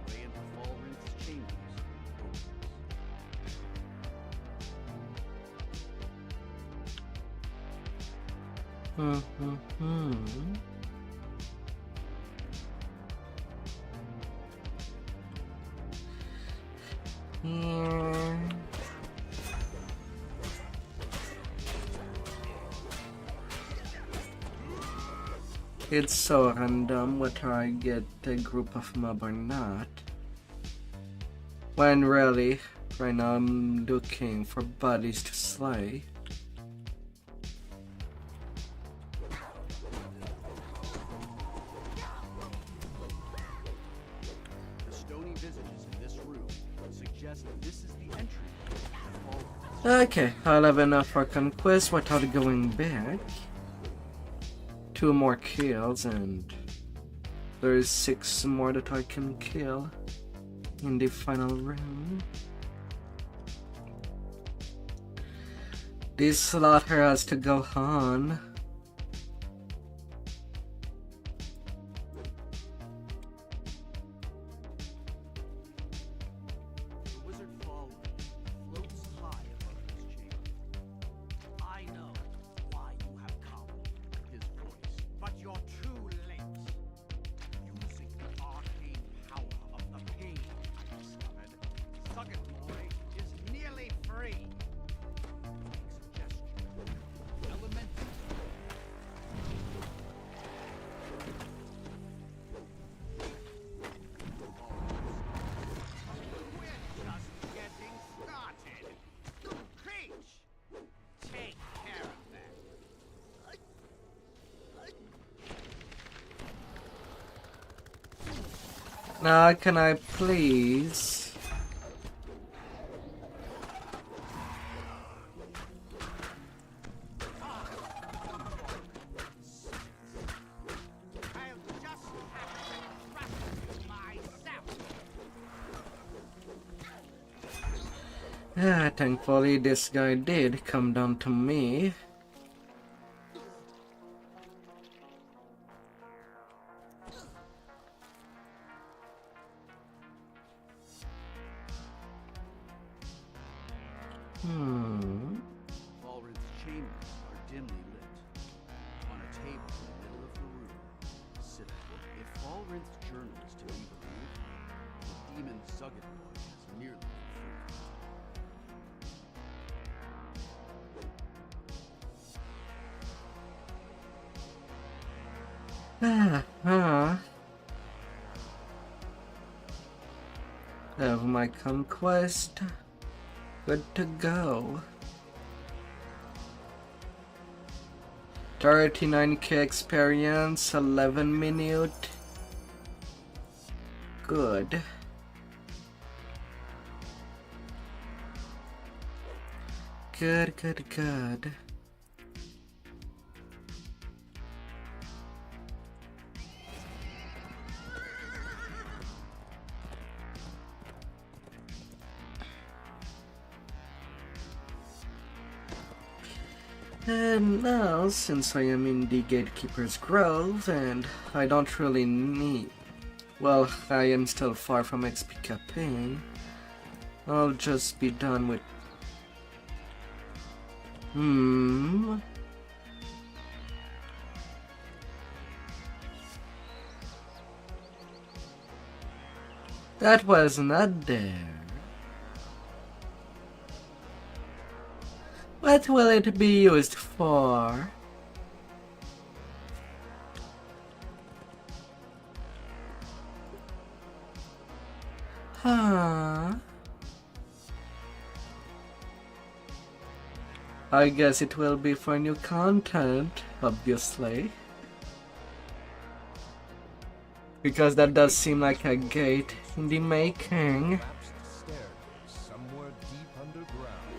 the way into Falrinth's chambers opens. Yeah. It's so random whether I get a group of mob or not. When really, right now I'm looking for bodies to slay. The stony visages in this room suggest that this is the entry to Falrinth. Okay, I'll have enough for conquest without going back. 2 more kills and there's 6 more that I can kill in the final round. This slaughter has to go on. The wizard Falrinth floats high above his chamber. I know why you have come. His voice. But you're too late. Using the arcane power of the pain I discovered, Suggetmoy is nearly free. Make suggestion. Elemental. We're just getting started. Preach! Take care of that. Now can I please? I'll just have to trust myself. Thankfully this guy did come down to me. Falrinth's chambers are dimly lit. On a table in the middle of the room, sit a book. If Falrinth's journal is to be believed, the demon Suggetmoy has nearly been freed. Have my conquest. Good to go. 39k experience, 11 minute. Good. Good. And now, since I am in the Gatekeeper's Grove, and I don't really need... Well, I am still far from XP capping. I'll just be done with... That was not there. What will it be used for? Huh? I guess it will be for new content, obviously. Because that does seem like a gate in the making. Collapsed staircase somewhere deep underground.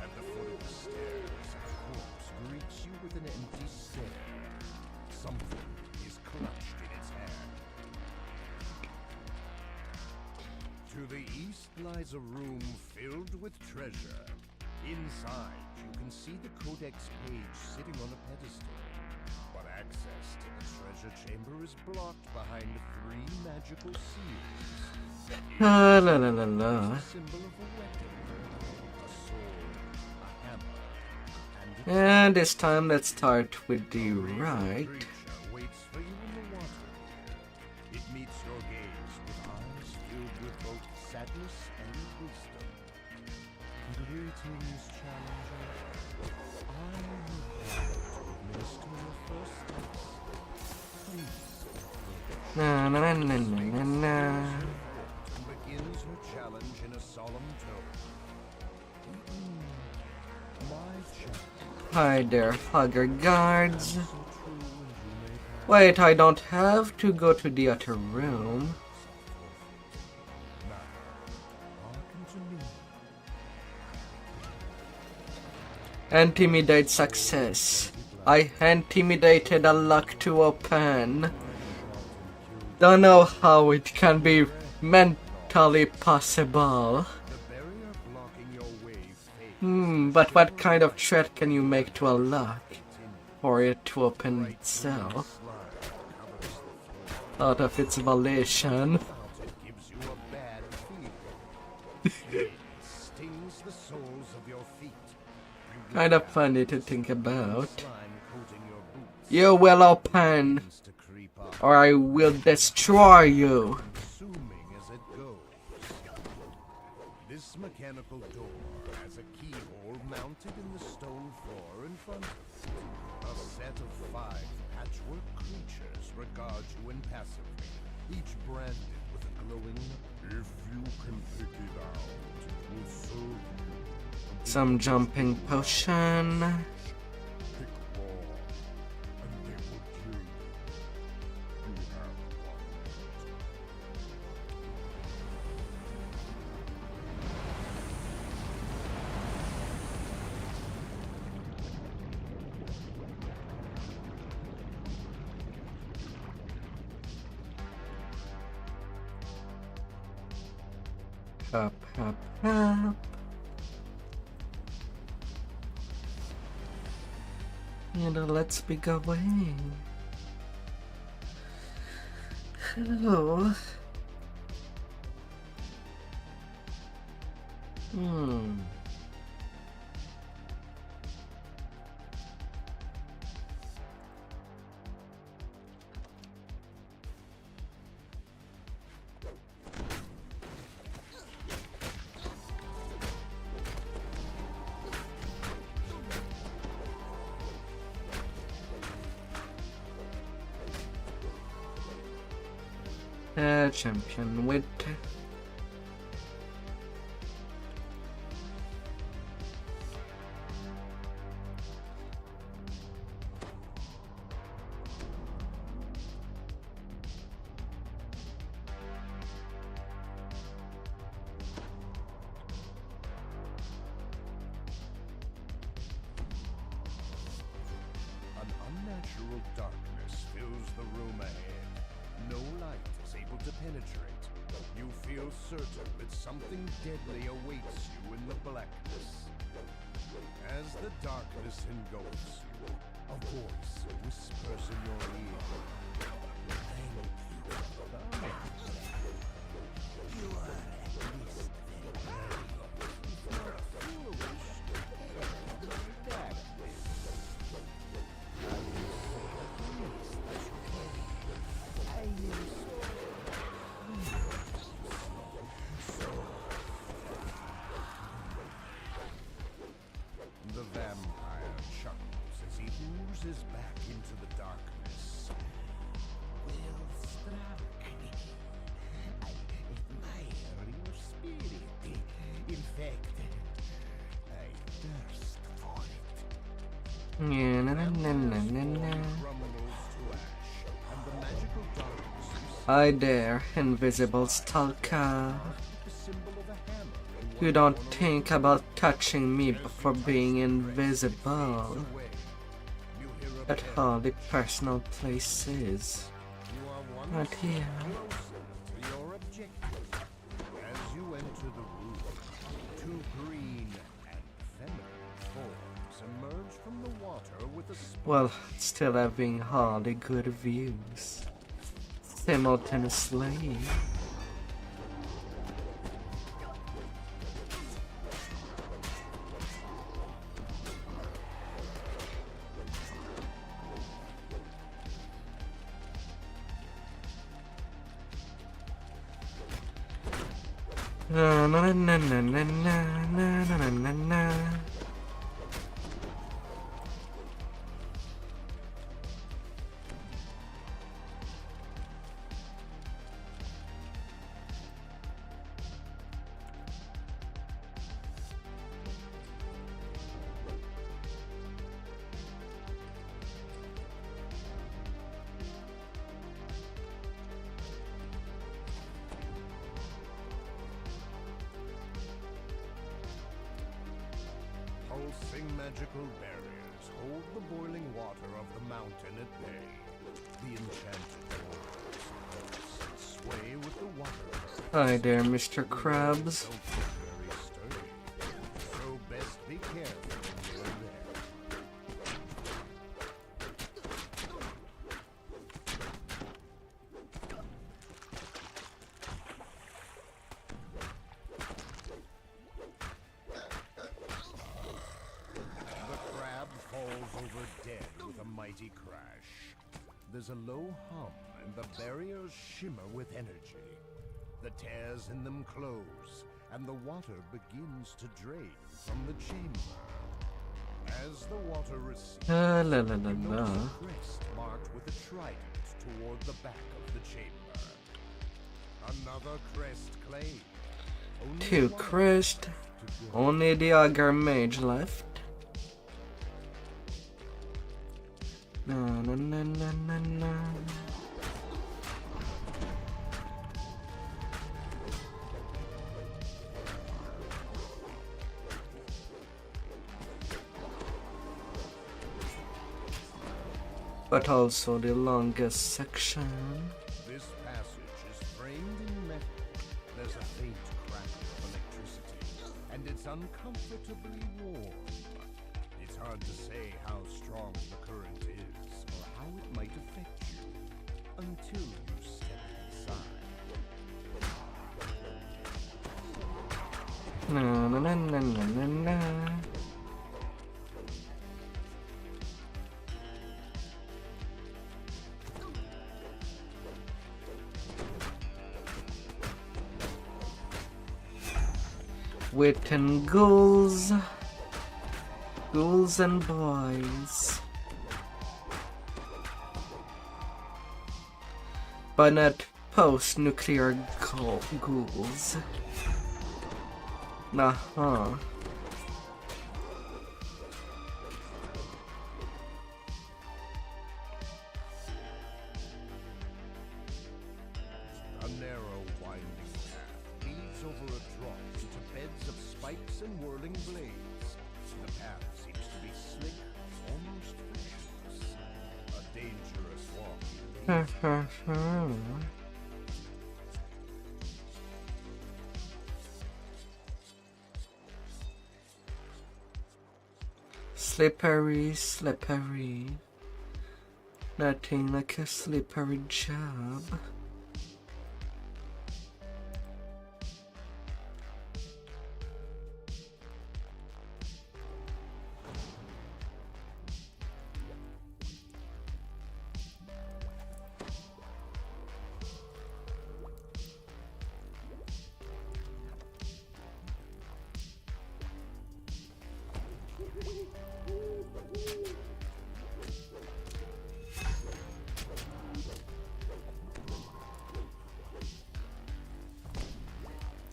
At the foot of the stairs, a corpse greets you with an empty stare. Something is clutched in its hand. To the east lies a room filled with treasure. Inside, you can see the codex page sitting on a pedestal. But access to the treasure chamber is blocked behind 3 magical seals. La la la la. A symbol of a weapon, a sword, a hammer, and a And this time let's start with the right. creature waits for you in the water here. It meets your gaze with eyes filled with both sadness and wisdom. Greetings, challenger. I am required to administer your first test. Please. Na na na na na na. Begins her challenge in a solemn tone. My challenge Hi there, hugger guards. is so true and you may pass. Wait, I don't have to go to the other room. Now, hearken to me. Intimidate success. I intimidated a lock to open. Don't know how it can be mentally possible. The barrier blocking your way fades. But what kind of threat can you make to a lock for it to open itself Slime covers the floor. out of its volition? It gives you a bad feeling. It stings the soles of your feet. You Kind of funny to think about. slime coating your boots You will open, begins to creep up, or I will destroy you. consuming as it goes. This mechanical door has a keyhole mounted in the stone floor in front of it. A set of 5 patchwork creatures regard you impassively, each branded with a glowing, "If you can pick it out, it will serve you." Some jumping potion. Pick raw, and they will kill you. You have 1 minute. Up, up, up. And let's be going. Hello. Champion with An unnatural darkness fills the room ahead. No light is able to penetrate. You feel certain that something deadly awaits you in the blackness. As the darkness engulfs you, a voice whispers in your ear. Thank you. You are at least very brave. If not foolish, darkness. The vampire chuckles as he oozes back into the darkness. Well struck. I admire your spirit. In fact, I thirst for it. yeah, na na na na na na. Crumbles to ash, and the magical darkness you Hi there, invisible stalker. The symbol of a hammer and You don't think about touching me before being invisible. you hear a At all the personal places. You are one Right here. closer to your objective. As you enter the room, two green and feminine forms emerge from the water with a Well, still having all the good views. Simultaneously. Na na na na na na na na na na. pulsing magical barriers hold the boiling water of the mountain at bay. The enchanted waters pulse and sway with the water. Hi there, Mr. Krabs. Don't look very sturdy, so best be careful when you're there. The crab falls over dead with a mighty crash. There's a low hum and the barriers shimmer with energy. The tears in them close and the water begins to drain from the chamber. As the water recedes, La la you la notice la. a crest marked with a trident toward the back of the chamber. Another crest claimed. Only Two one crest. to go. Only the Auger Mage left. Na na na na na na. But also the longest section. This passage is framed in metal. There's a faint crackle of electricity, and it's uncomfortably warm. It's hard to say how strong the current is, or how it might affect you, until you step inside. Na na na na na na na. Wit and ghouls and boys, but not post-nuclear ghouls. Uh-huh. A narrow, winding path leads over a drop into beds of spikes and whirling blades. The path seems to be slick, almost frictionless. A dangerous walk indeed. Slippery, slippery. Nothing like a slippery job.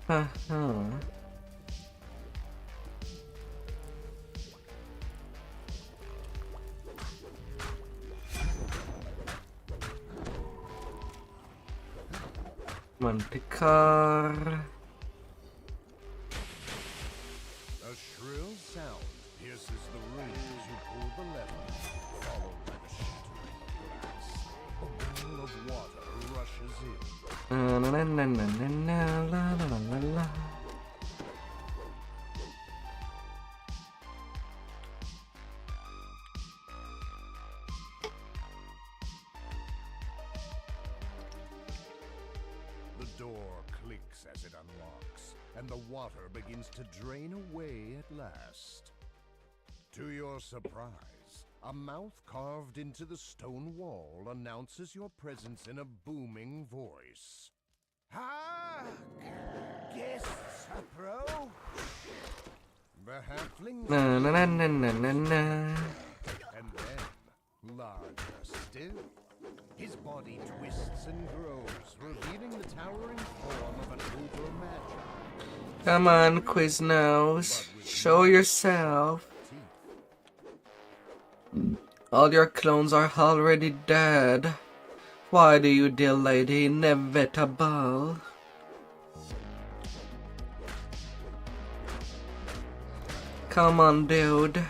Uh-huh. Manticar. A shrill sound pierces the room as you pull the lever, followed by the shattering of glass. A wall of water rushes in. La la la la la la la la la. The door clicks as it unlocks, and the water begins to drain away at last. To your surprise, a mouth carved into the stone wall announces your presence in a booming voice. Hark! Guests approach! The halfling Na na na na na na na. and then, larger still, his body twists and grows, revealing the towering form of an uber magi. Come on, Quiznos. Show yourself. All your clones are already dead. Why do you delay the inevitable? Come on, dude.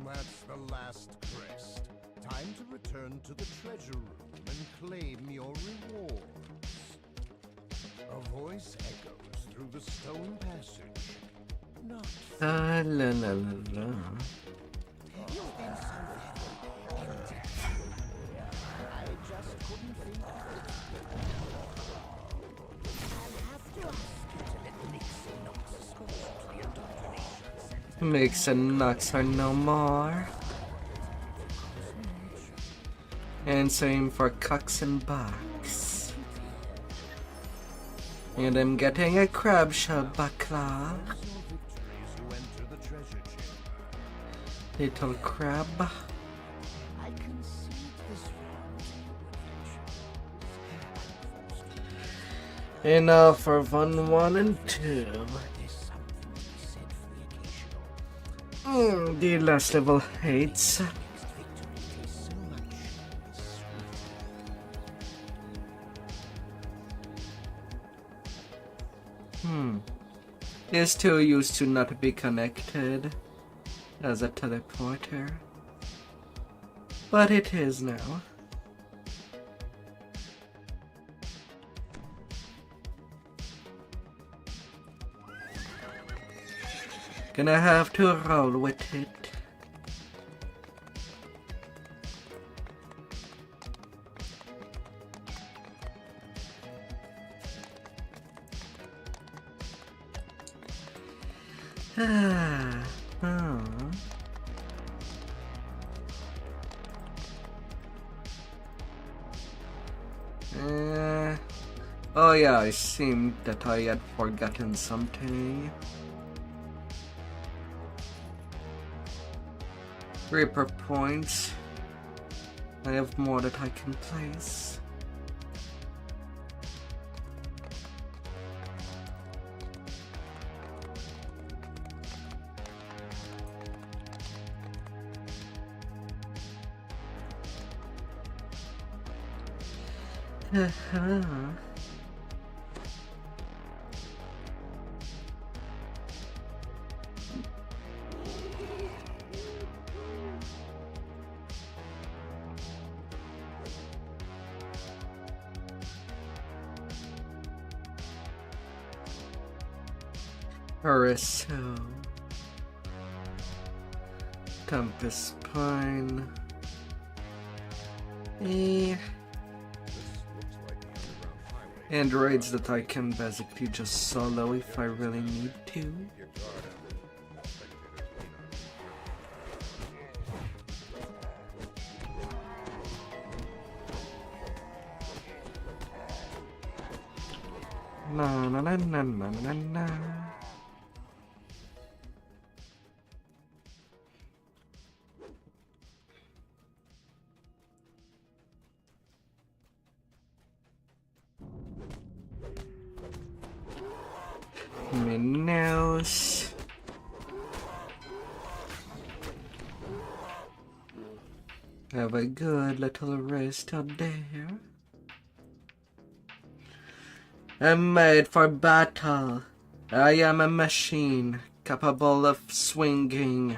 That's the last crest. Time to return to the treasure room and claim your rewards. A voice echoes through the stone passage. Not La la la la la. You've been so very empty. I just couldn't think of it. I'll have to ask you to let Nixie Knox escort to the indoctrination center. Mix and nuts are no more. And same for cocks and bucks. And I'm getting a crab shell buckler. your victories who enter the treasure chamber. Little crab. I concede this round. Enough for 1, and 2. There's something to be said for the occasional. The last level hates. Next victory tastes so much sweeter. Is too used to not be connected as a teleporter. But it is now. Gonna have to roll with it. Oh yeah, I seemed that I had forgotten something. Reaper points. I have more that I can place. Horiso, Compass Pine, This looks like the underground highway. and raids that I can basically just solo if I really need to. Your guard up. Spectators lean on. Na na na na na na na. my nose. Have a good little rest out there. I'm made for battle. I am a machine capable of swinging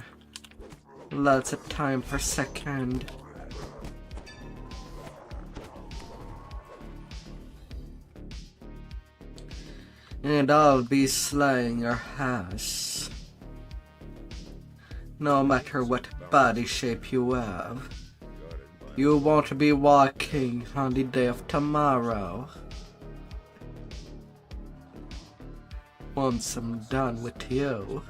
lots of time per second. And I'll be slaying your house. No matter what body shape you have. You won't be walking on the day of tomorrow. Once I'm done with you.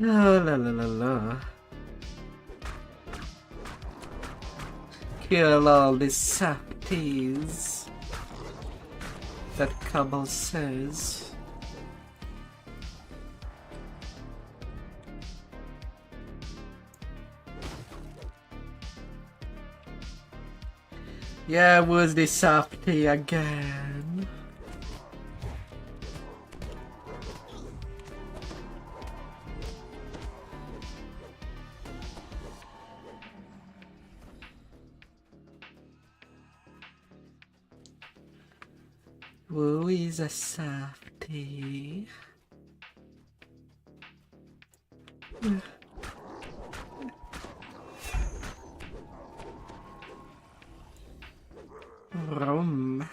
La la la la la. Kill all these softies. That Cobble says. Yeah, who's the softie again? Who is a softie? Rum.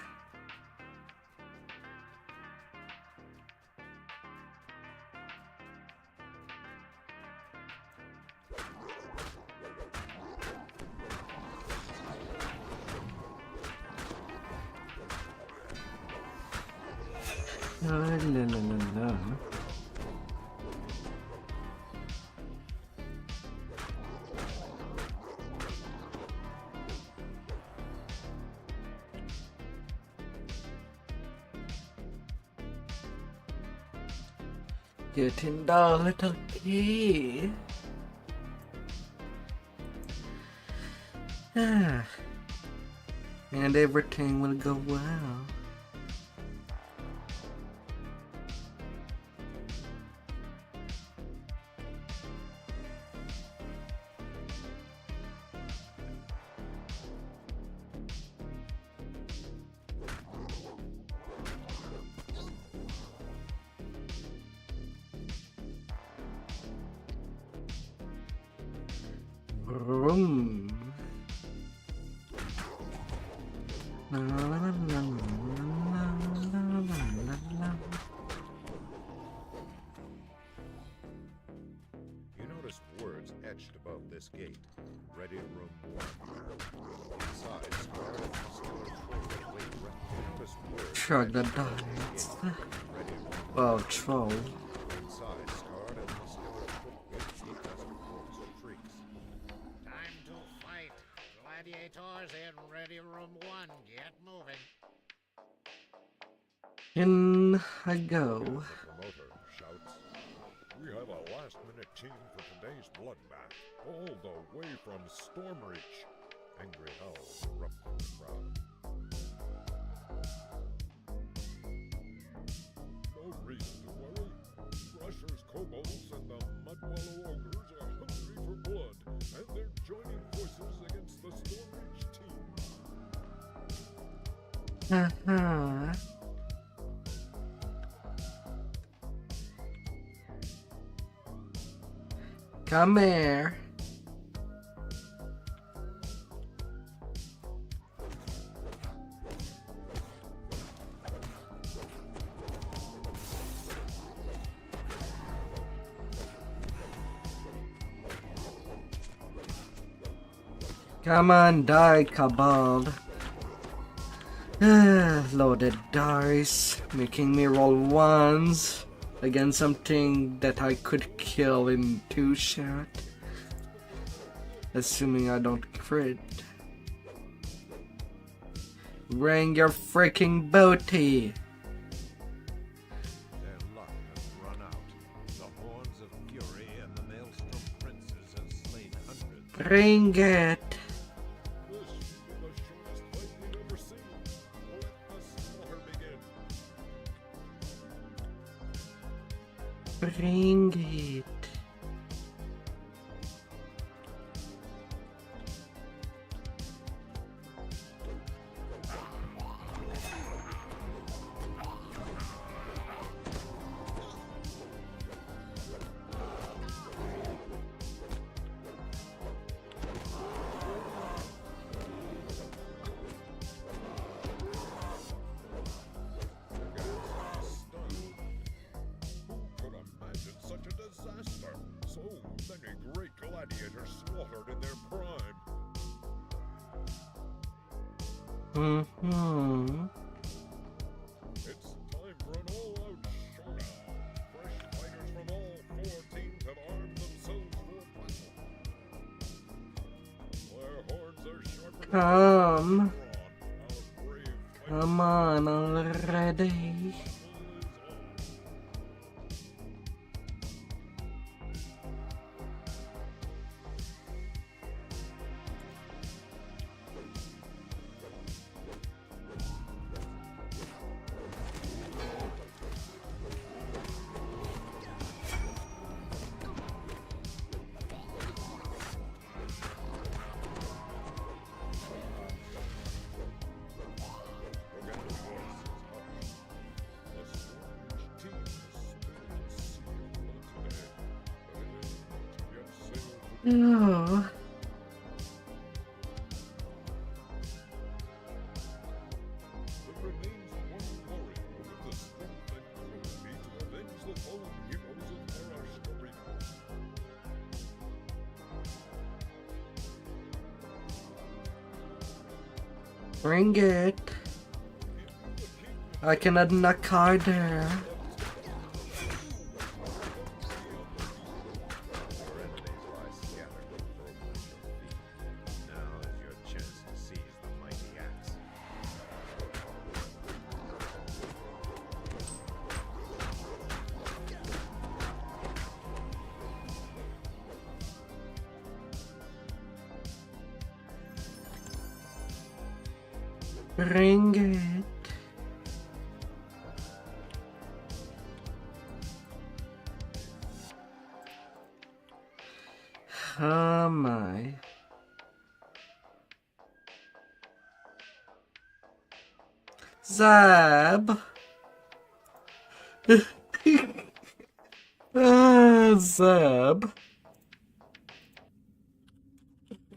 La la la la la. Getting the little key. Ah. And everything will go well. Vroom. La, la, la, la, la, la, la, la. You notice words etched above this gate. Ready room 1. Inside, scarred and muscular troll wait ready. You notice words Shrug the etched above dice. this gate. Ready room 1. Well, troll. Inside, scarred and muscular troll wait deep as crows or freaks. Time to fight. Gladiators in ready room 1. Get moving. In I go. The promoter shouts, "We have a last-minute team for today's bloodbath, all the way from Stormreach." Angry howls erupt from the crowd. No reason to worry. Rushers, kobolds, and the Mudwallow ogres are hungry for blood, and they're joining forces against the Stormreach team. Uh-huh. Come here. Come on, die, Kobold. Loaded dice, making me roll ones against something that I could kill in 2 shots. Assuming I don't crit. Ring your freaking booty. Bring it. This should be the shortest fight we've ever seen. Let the slaughter begin. Bring it. Who could imagine such a disaster? So many great gladiators slaughtered in their prime. It's time for an all-out showdown. Fresh fighters from all 4 teams have armed themselves for battle. Their horns are sharper than Come. brawn. Our brave fighters Come on already. Oh. Bring it. I can add a card there. Bring it. Oh my. Zab. Zab.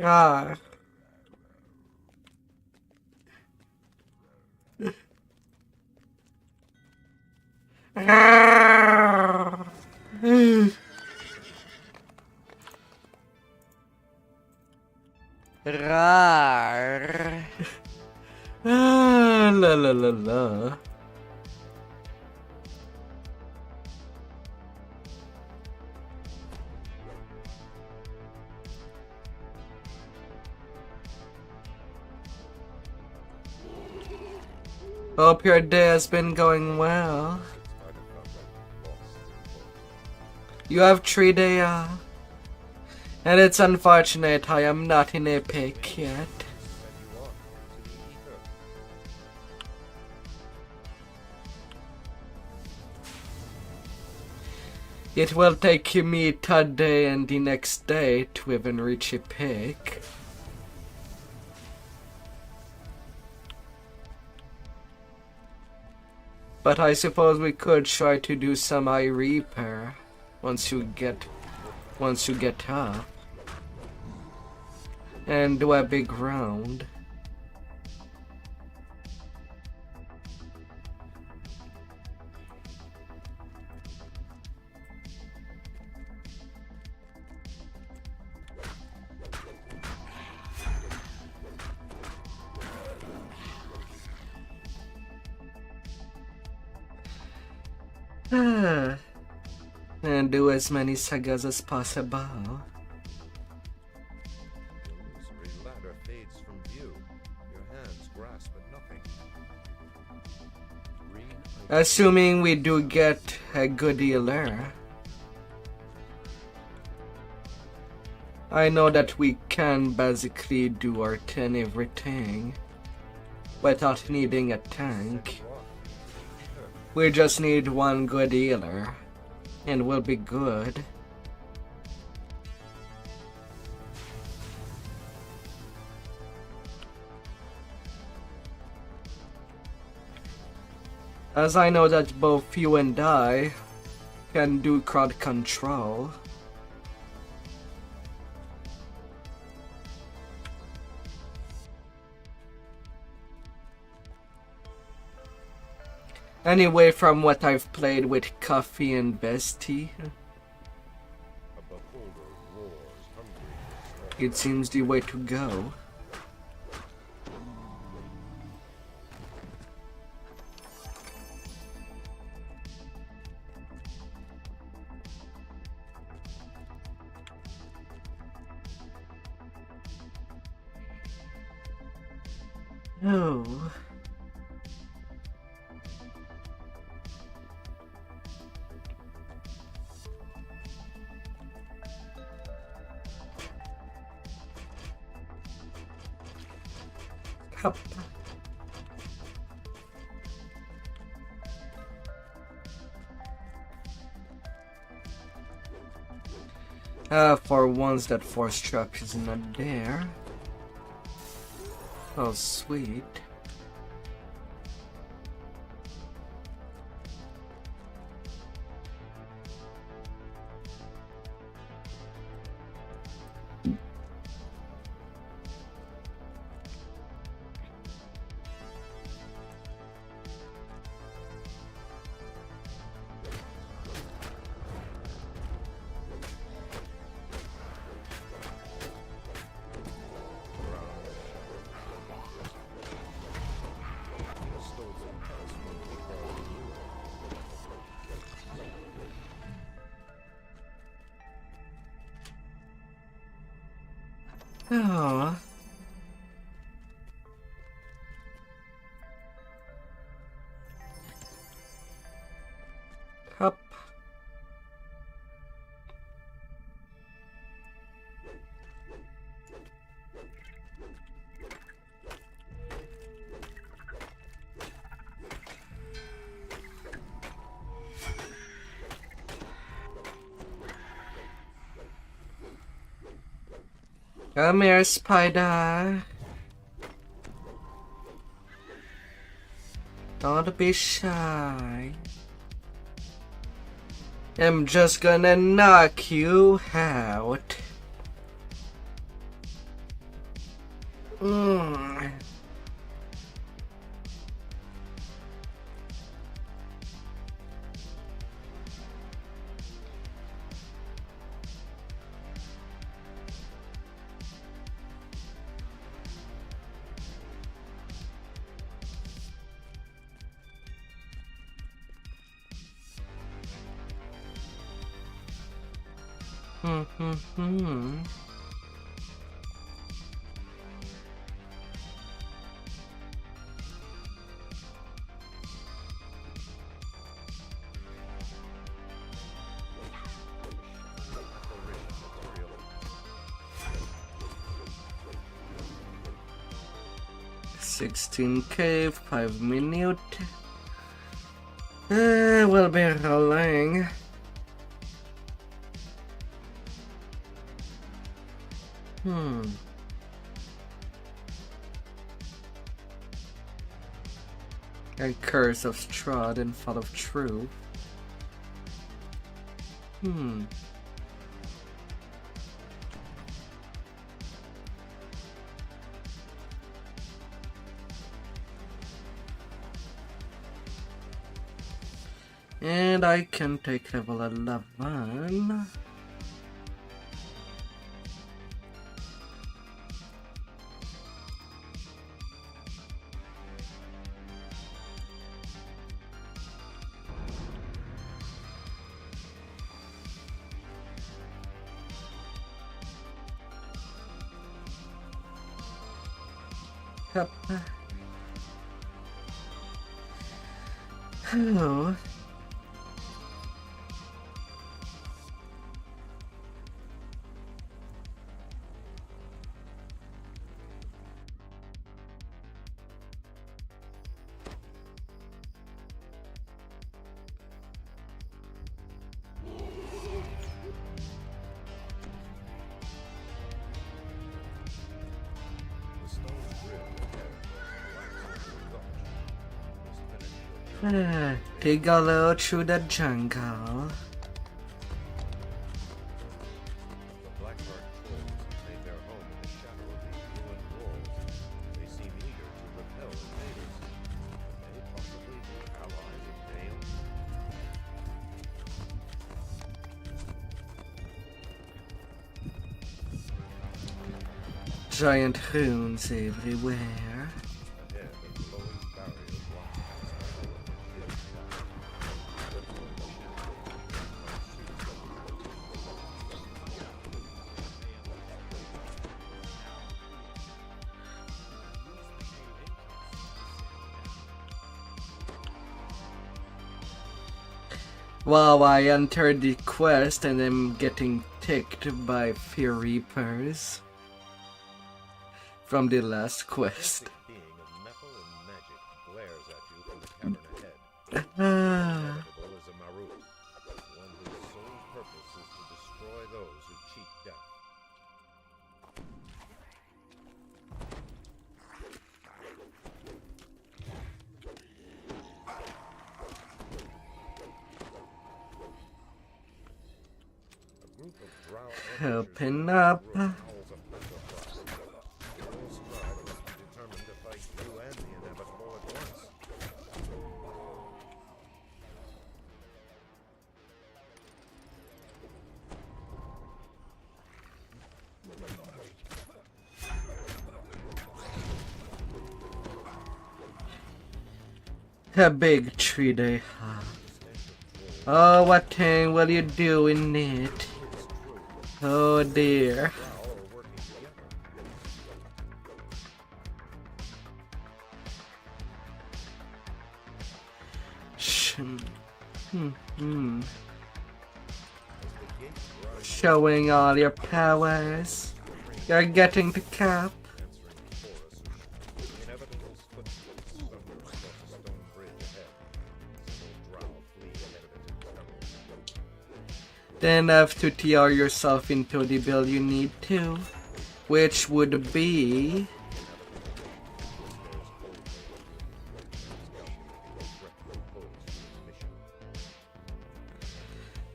Ah. Rar. La la la la. Hope your day has been going well. You have 3 days off. And it's unfortunate I am not in a pick yet. It will take me today and the next day to even reach a pick. But I suppose we could try to do some eye repair once you get up and do a big round. And do as many sagas as possible. Illusory ladder fades from view. Your hands grasp at nothing. Assuming we do get a good healer. I know that we can basically do our 10 everything without needing a tank. We just need one good healer and we'll be good. As I know that both you and I can do crowd control. Anyway, from what I've played with Coffee and Bestie, A beholder roars hungry for slaughter. it seems the way to go. Oh. Hup. For once that force trap is not there. Oh, sweet. Oh. Hup. Come here, spider. Don't be shy. I'm just gonna knock you out. $16K, 5 minutes. We'll be rolling. A curse of Strahd and fall of truth. And I can take level 11. Yep. Hello. Dig a little through the jungle. The blackheart trolls have made their home in the shadow of these ruined walls. They seem eager to repel invaders. Could they possibly be allies of Dale? Giant runes everywhere. Ahead, a glowing barrier blocks passage. Wow, I entered the quest and I'm getting ticked by fear reapers from the last quest. A being of metal and magic glares at you from the cavern ahead. Ah, Inevitable is a Marut, one whose sole purpose is to destroy those who cheat death. A group of drow open up. owls of Pentecost. Your stride must be determined to fight you and the inevitable at once. A big tree they have. Oh, what thing will you do in it? Oh dear. Drow are working together. Showing all your powers. You're getting the cap. The inevitable's footsteps thunder across a stone bridge ahead. Several drow flee ahead of it in stubble. Then have to TR yourself into the build you need to. Which would be...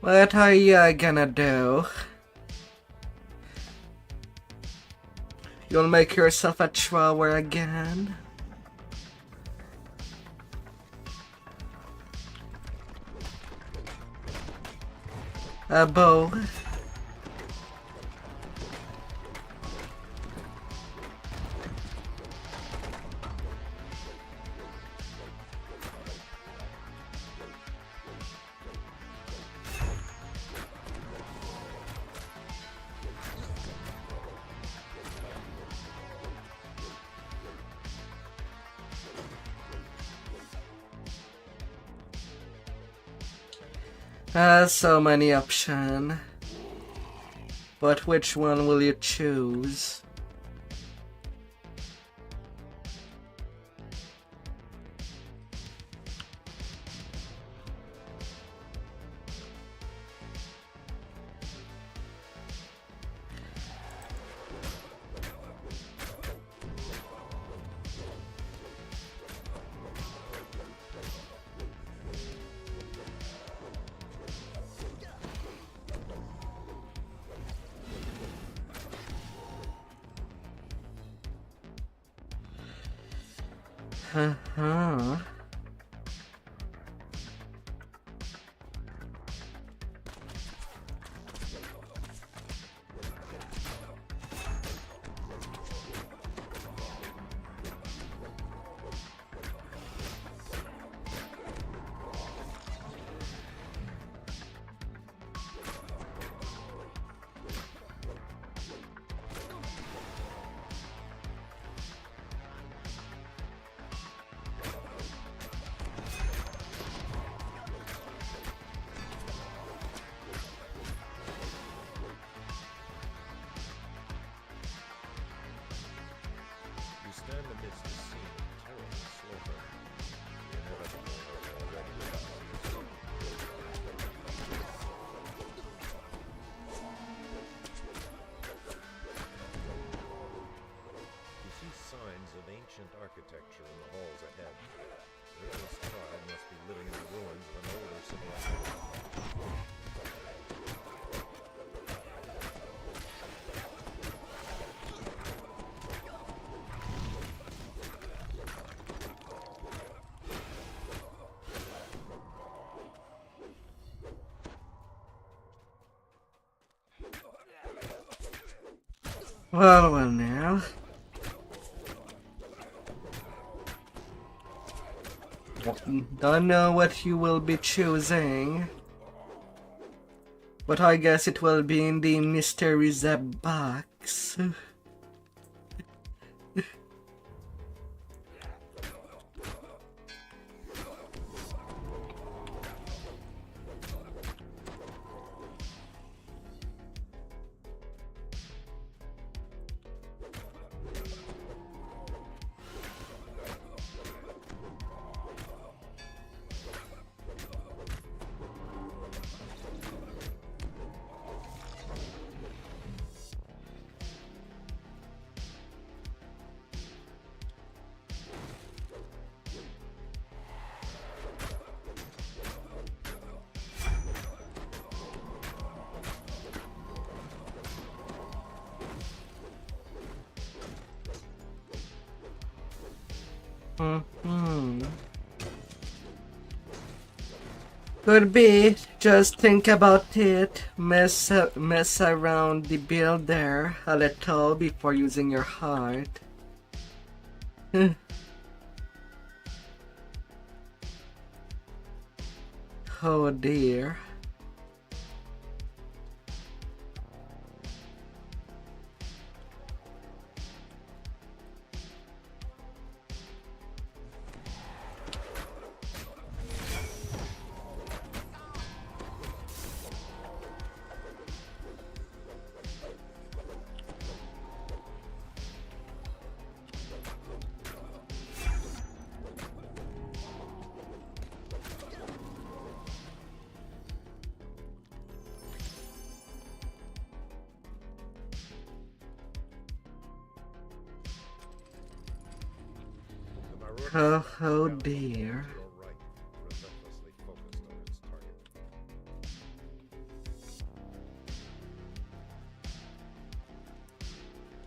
What are you gonna do? You'll make yourself a thrower again? A bow? So many options. But which one will you choose? Uh-huh. You stand amidst a scene of terrible slaughter. The inevitable has already begun. You see signs of ancient architecture in the halls ahead. This tribe must be living in the ruins of an older civilization. Well now. Don't know what you will be choosing, but I guess it will be in the mystery zap box. Could be. Just think about it. Mess around the builder a little before using your heart. Oh dear. Oh dear. Your right, relentlessly focused on its target.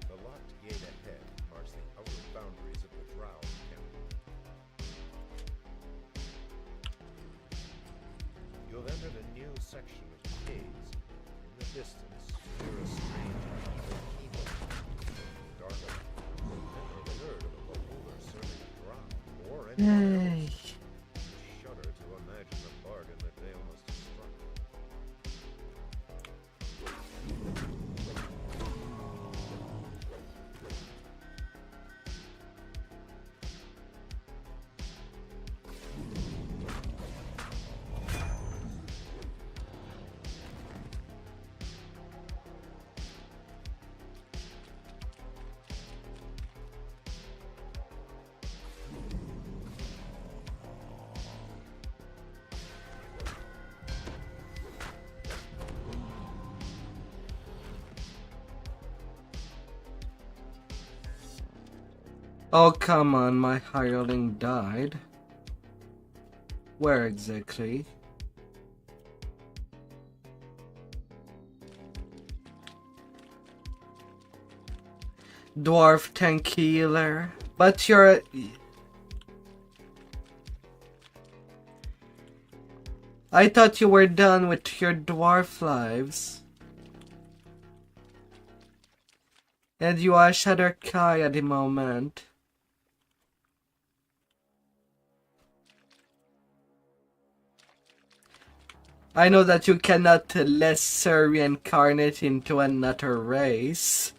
The locked gate ahead marks the outer boundaries of the Drow camp. You have entered a new section of caves. In the distance, you hear a strange keyboard. Darker. Never heard of a beholder serving a Drow or anyone else. Shudder to imagine the bargain that Vale must have struck. Oh come on, my hireling died. Where exactly? Dwarf tank healer. But you're... I thought you were done with your dwarf lives. And you are Austrakear at the moment. I know that you cannot lesser reincarnate into another race.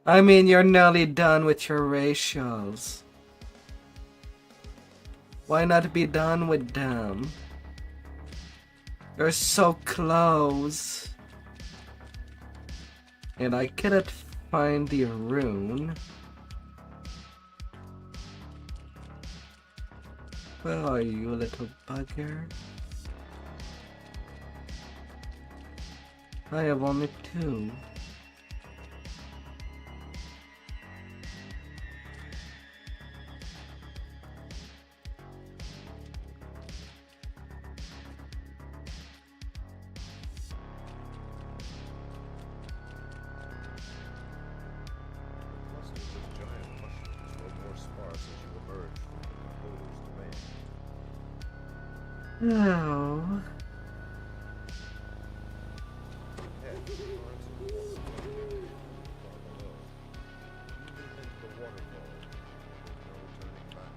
I mean, you're nearly done with your racials. Why not be done with them? You're so close. And I cannot find the rune. Where are you, little bugger? I have only 2. Oh. Head towards the waterfall far below. You will hit the waterfall. No turning back.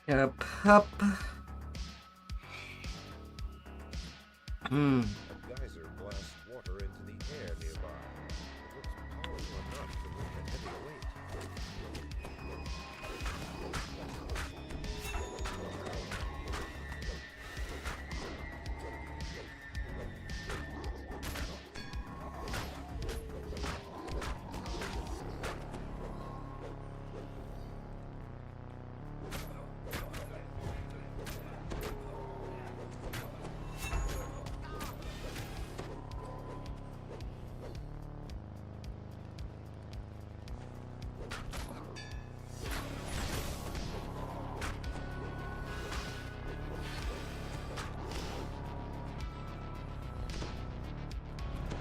Yep, up. A geyser blasts water into the air nearby. It looks powerful enough to lift a heavy weight.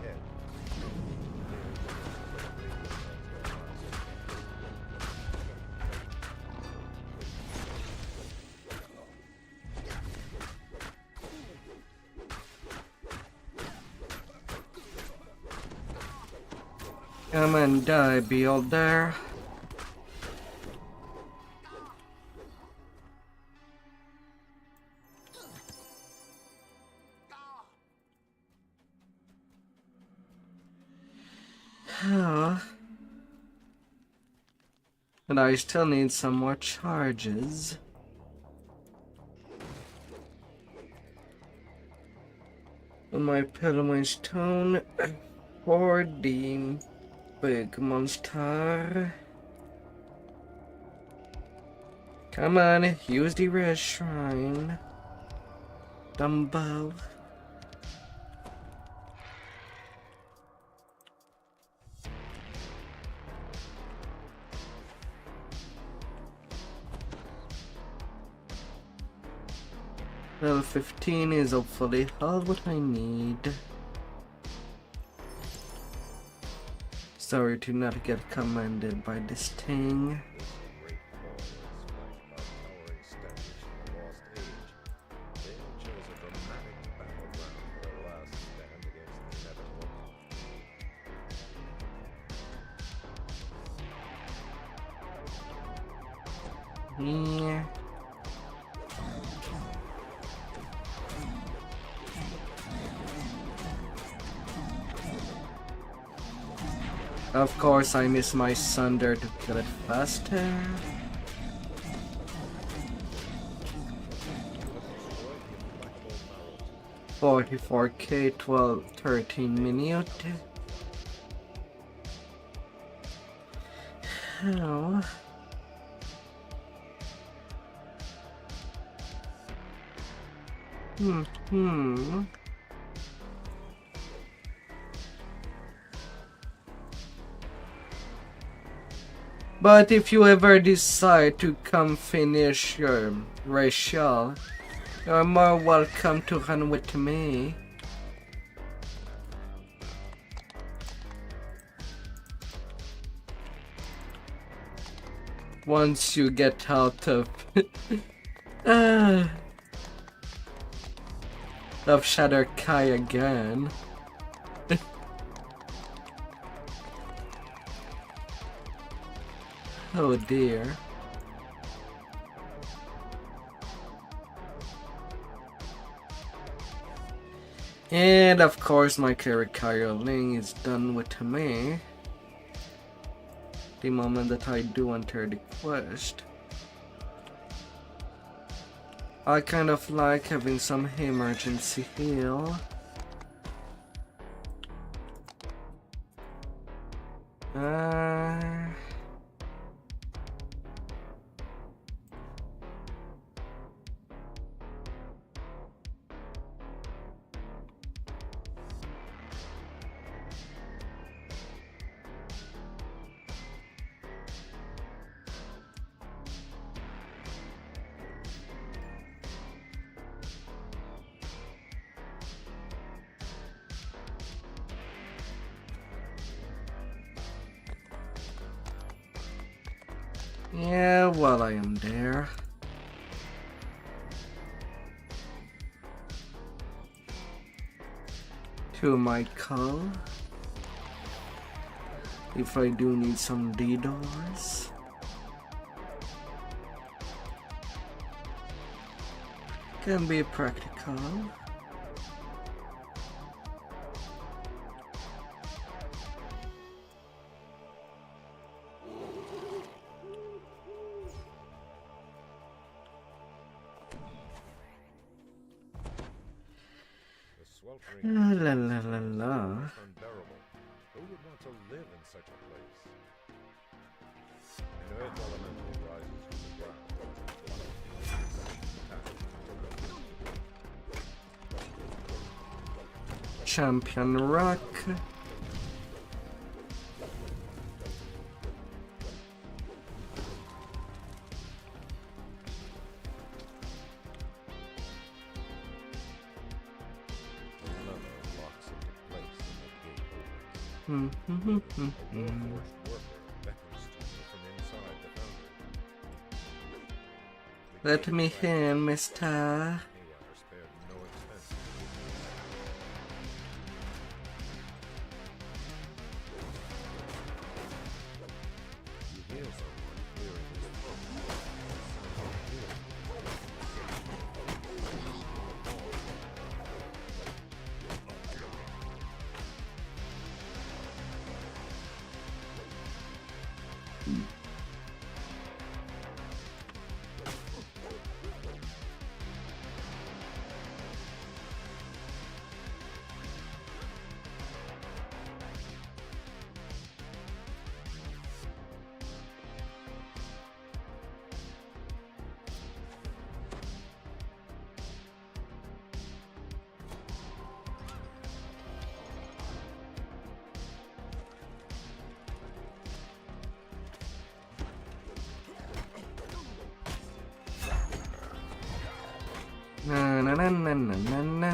Head. Come and die, beholder. But I still need some more charges. On my pillow stone for the big monster. Come on, use the red shrine. Dumbo. Level 15 is hopefully all what I need. Sorry to not get commanded by this thing. This great fall is flanked by towering statues from the lost age. They chose a dramatic battleground for their last stand against the inevitable. Yeah. Of course, I miss my sunder to kill it faster. Destroy the implacable marrow. 44k 13 minute. How? But if you ever decide to come finish your racial, you're more welcome to run with me. Once you get out of Austrakear again. Oh dear. And of course my character Ling is done with me. The moment that I do enter the quest. I kind of like having some emergency heal. Yeah, while I am there. To my call. If I do need some DDOs. Can be practical. The sweltering La la la la. is unbearable. Who would want to live in such a place? An earth elemental rises from the ground. Champion Rock. Another locks into place and the gate opens. A warforged worker beckons to you from inside the foundry. The Let gate me is in, mister. Haywire spared no expense. You hear someone clearing his throat. Na na na na na na na.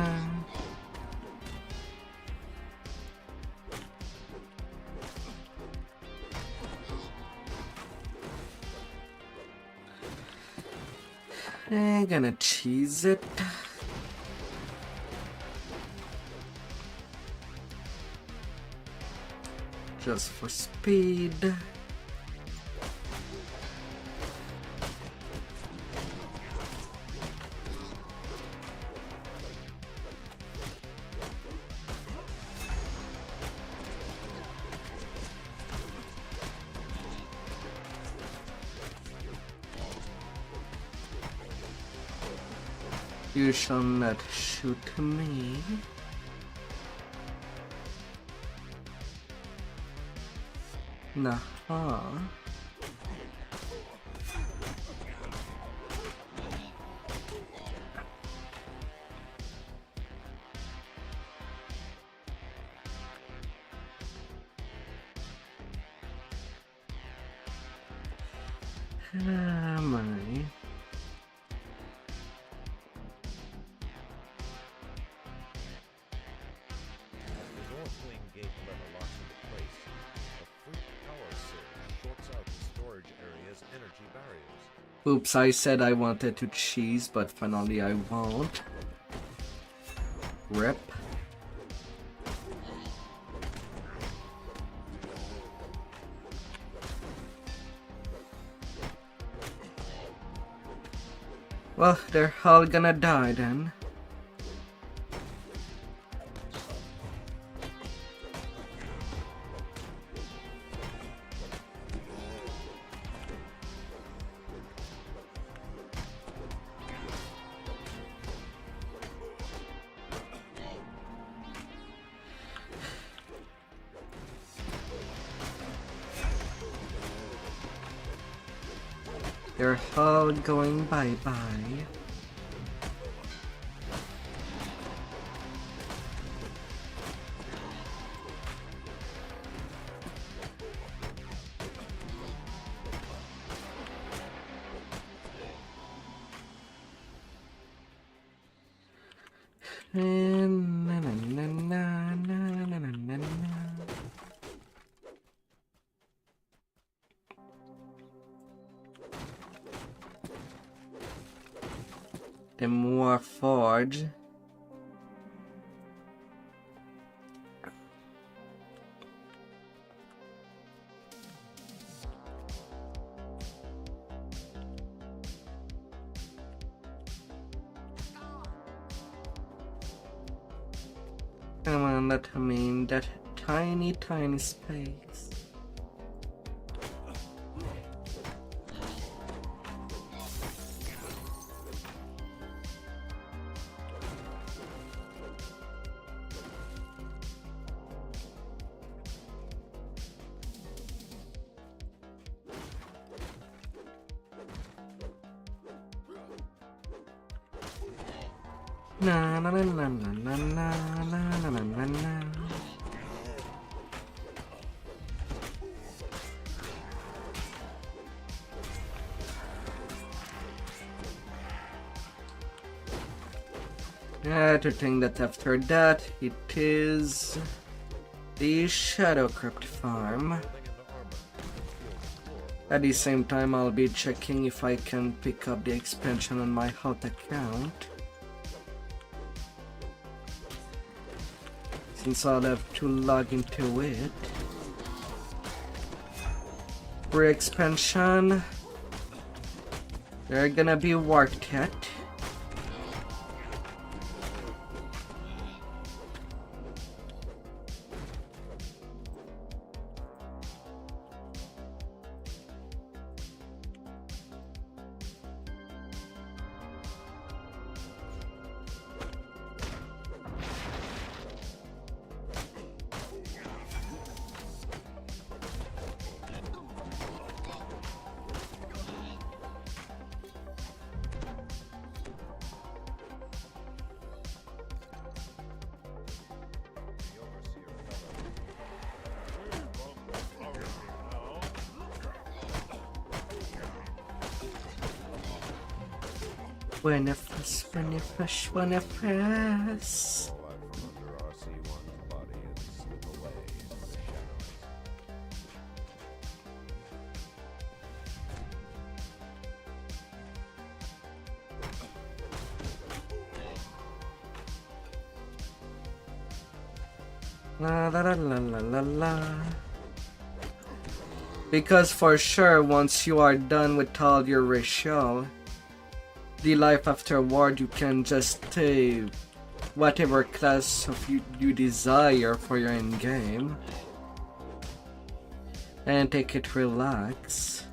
I'm gonna cheese it. Just for speed. You shall not shoot me. Nah. Am I? The north wing gate lever locks into place. A freak power surge shorts out the storage area's energy barriers. Oops, I said I wanted to cheese, but finally I won't. Rip. Well, they're all gonna die then. They're all going bye-bye. Na, na, na, na, na, na, na, na. The more forge. Come on, that tiny space. Na na na na na na na na na na na. To think that after that it is the Shadow Crypt farm. At the same time, I'll be checking if I can pick up the expansion on my hot account, since I'll have to log into it. For expansion, they're gonna be worked at. When I press. All out from under RC1's body and slip away into the shadows. La la la la la la la. Because for sure, once you are done with all your ritual, the life afterward, you can just take whatever class of you desire for your end game and take it relax.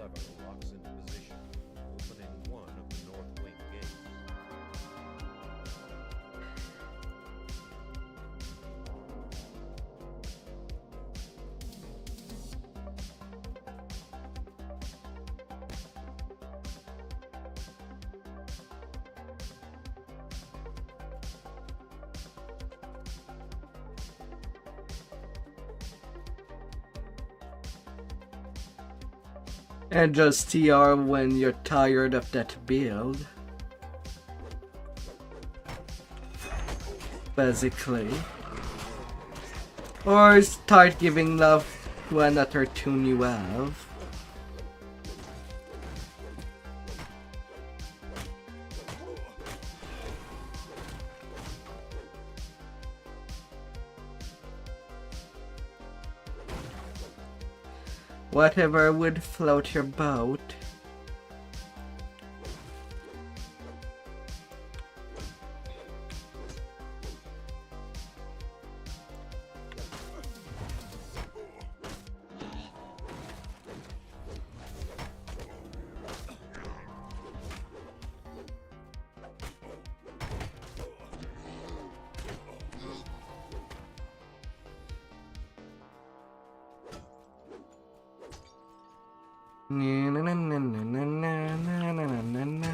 Lever locks into position, opening one of the north wing gates. And just TR when you're tired of that build. Basically. Or start giving love to another tune you have. Whatever would float your boat. Na na na na na na na na na na na.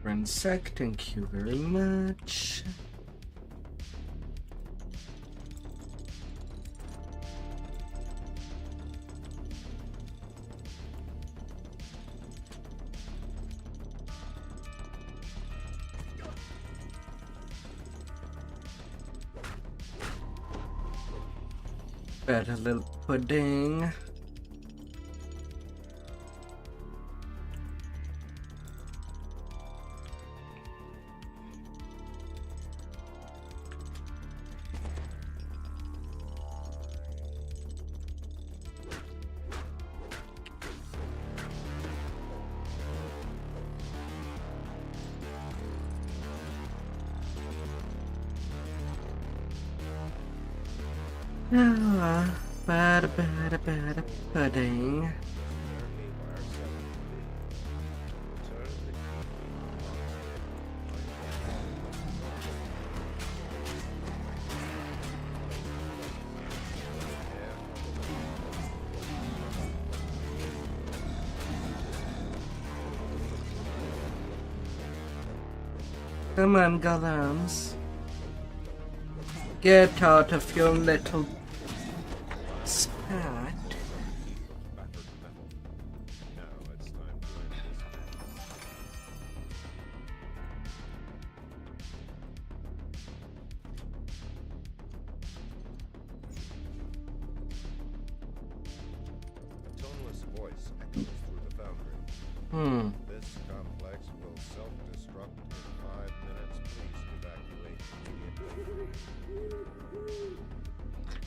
Insect, thank you very much. Better little pudding. Bad pudding. Come on, golems. Get out of your little spat. Battered metal. Now it's time to end this. A toneless voice echoes through the foundry. This complex will self-destruct in 5 minutes. Please evacuate immediately.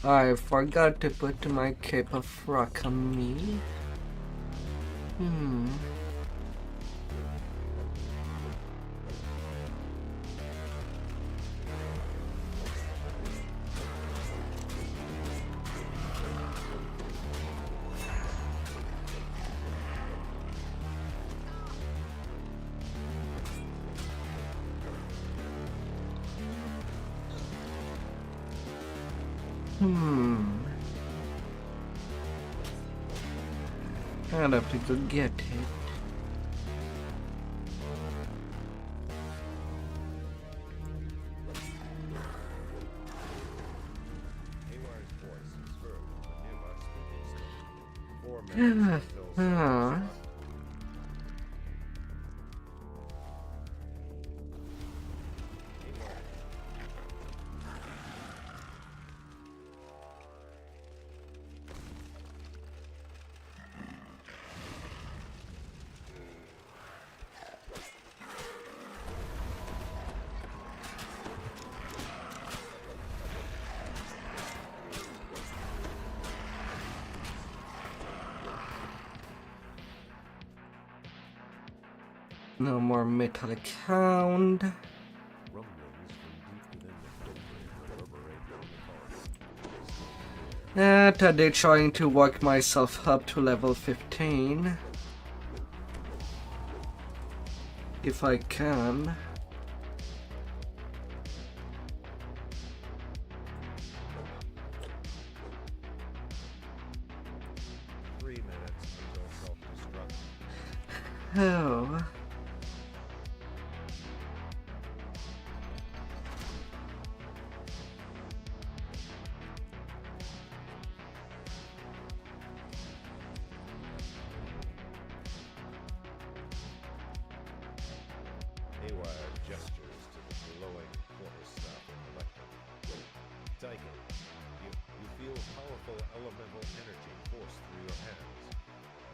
I forgot to put my cape of rock on me. I'll have to go get it. Hayward's voice is heard from the nearby speaking station. 4 minutes until self-destruct. No more metallic hound. Rumblings from deep within the filtering reverberate down the corridor. Today trying to work myself up to level 15. If I can. Oh. Haywire gestures to the glowing quarterstaff of electric. Tyke, you feel powerful elemental energy force through your hands.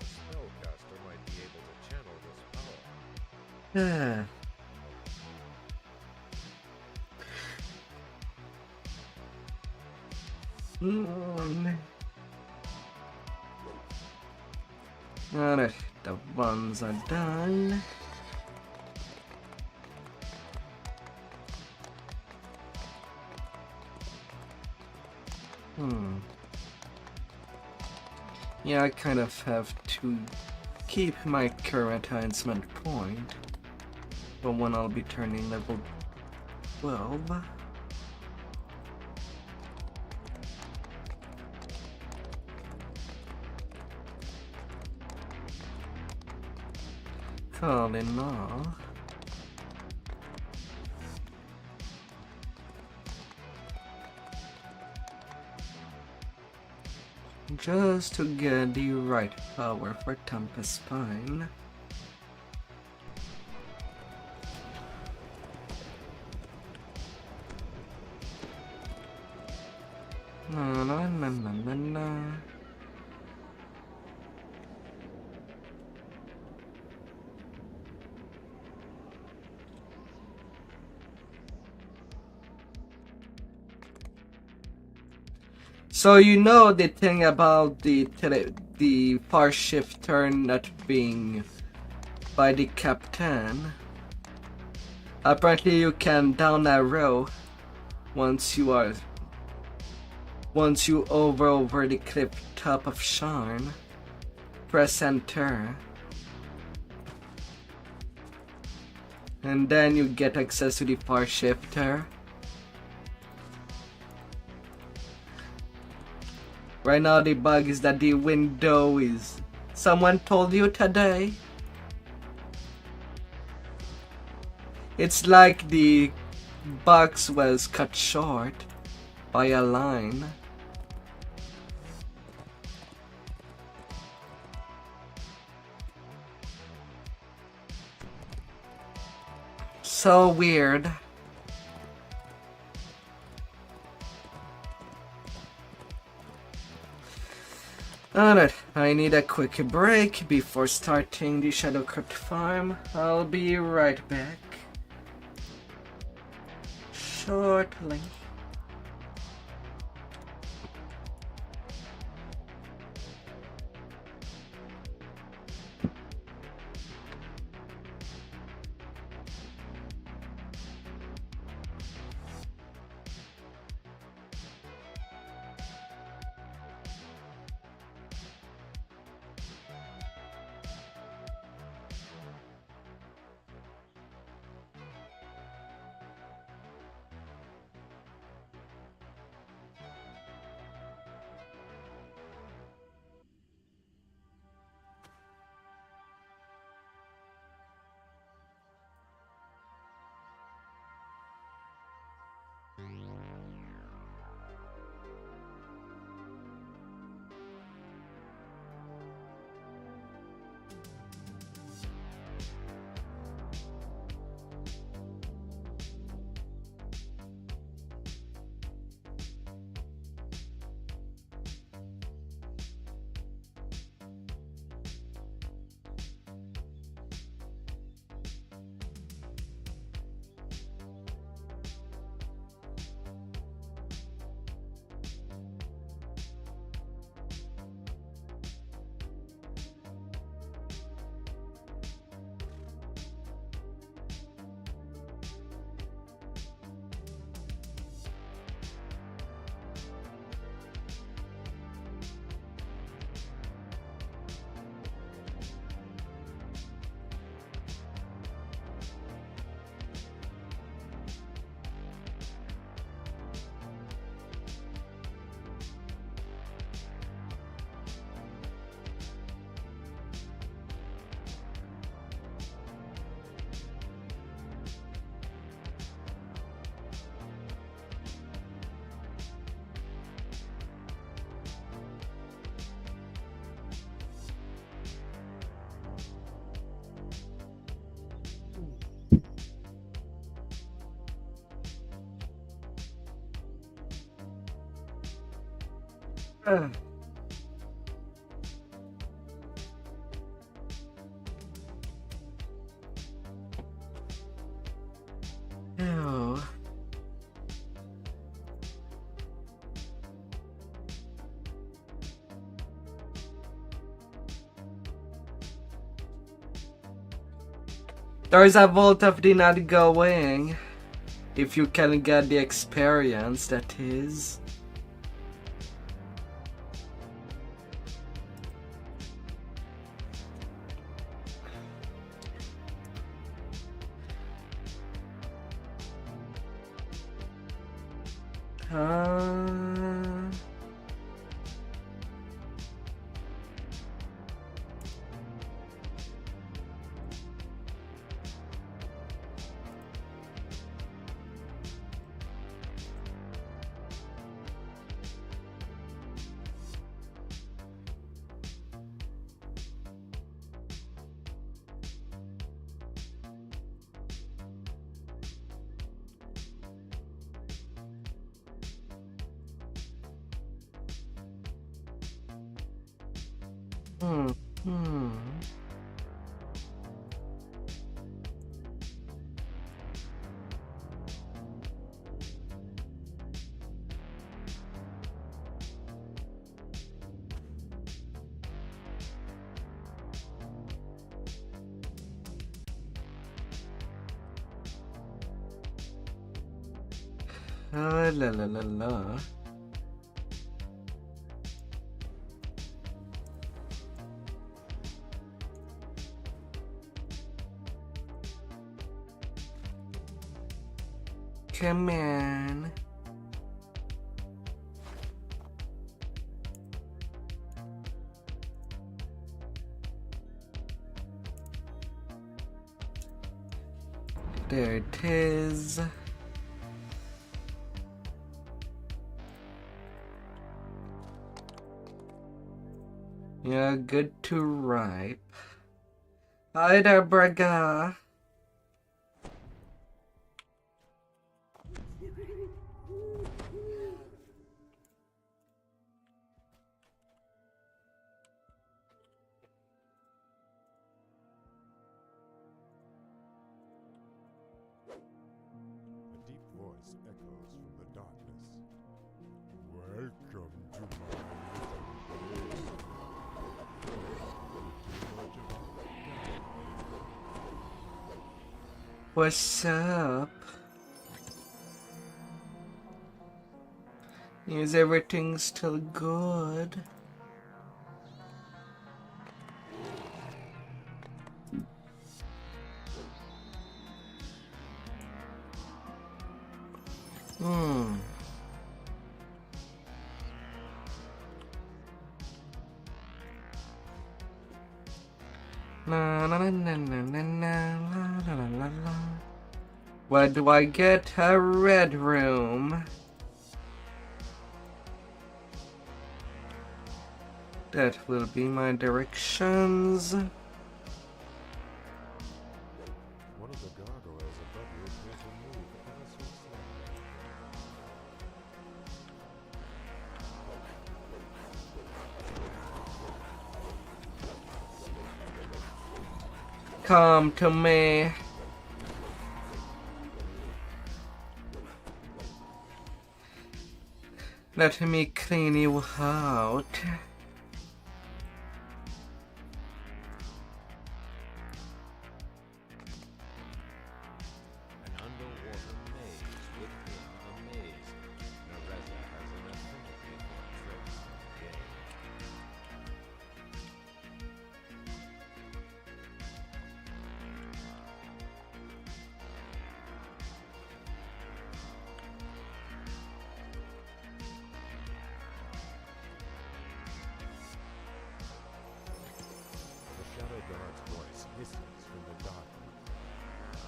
A spellcaster might be able to channel this power. Alright, the ones are done. Yeah, I kind of have to keep my current enhancement point, but when I'll be turning level 12. All in all, just to get the right power for Tempest Spine. Na na na na na na. So you know the thing about the far shifter not being by the captain. Apparently you can down arrow once you over the cliff top of Sharn. Press enter. And then you get access to the far shifter. Right now the bug is that the window is... Someone told you today? It's like the box was cut short by a line. So weird. Alright, I need a quick break before starting the Shadow Crypt farm. I'll be right back. Shortly. Ew. There is a vault of the not going. If you can get the experience, that is. Hmm. La la la la. Come on. There it is. Yeah, good to ripe. Hi there, Braga. A deep voice echoes from the darkness. Welcome to my little base. What's up? Is everything still good? La la la la la la la la la la. What do I get? A red room. That will be my directions. One of the gargoyles above you appear to move ever so slightly. Come to me. Let me clean you out. An underwater maze within a maze. Nareza has an affinity for tricks and games. The Shadow Guard's voice hisses from the darkness.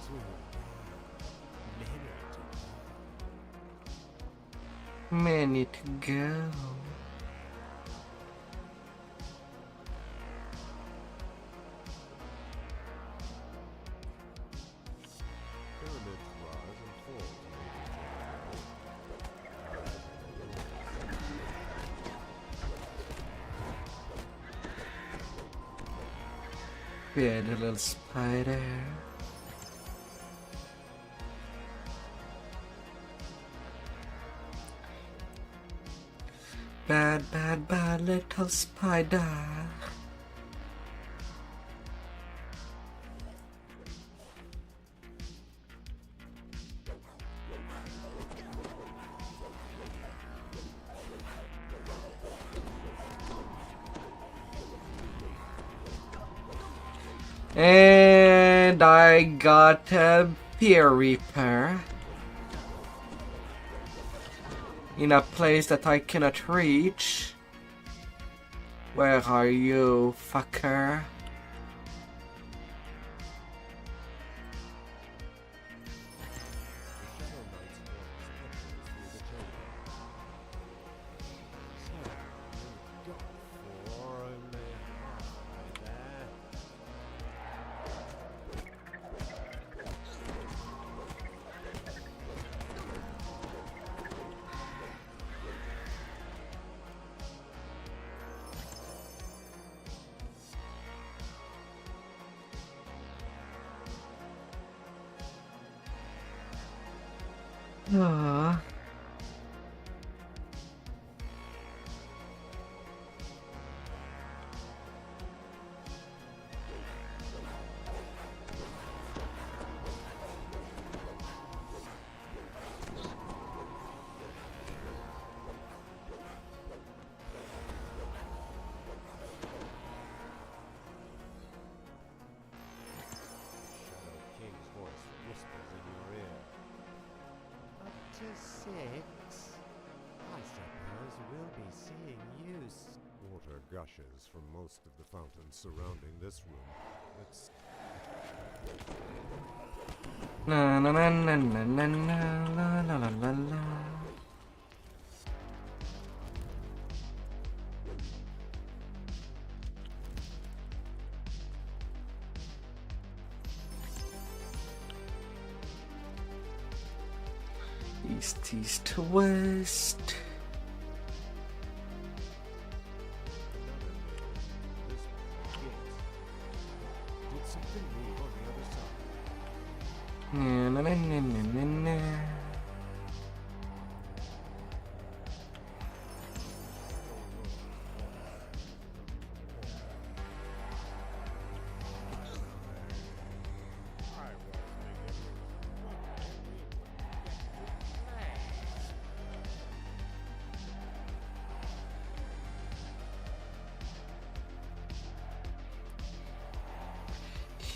Too many to Many to go. pyramids rise and fall to meet each Bad little spider. Bad, bad, bad little spider. And I got a Beer Reaper in a place that I cannot reach. Where are you, fucker? Ah. Shadow King's voice whispers in your ear. Up to 6. I suppose we'll be seeing you. Water gushes from most of the fountains surrounding this room. It's Na na na na na na na la la la la. East, east, west. this gate. Did something move on the other side? Na na na na na na na.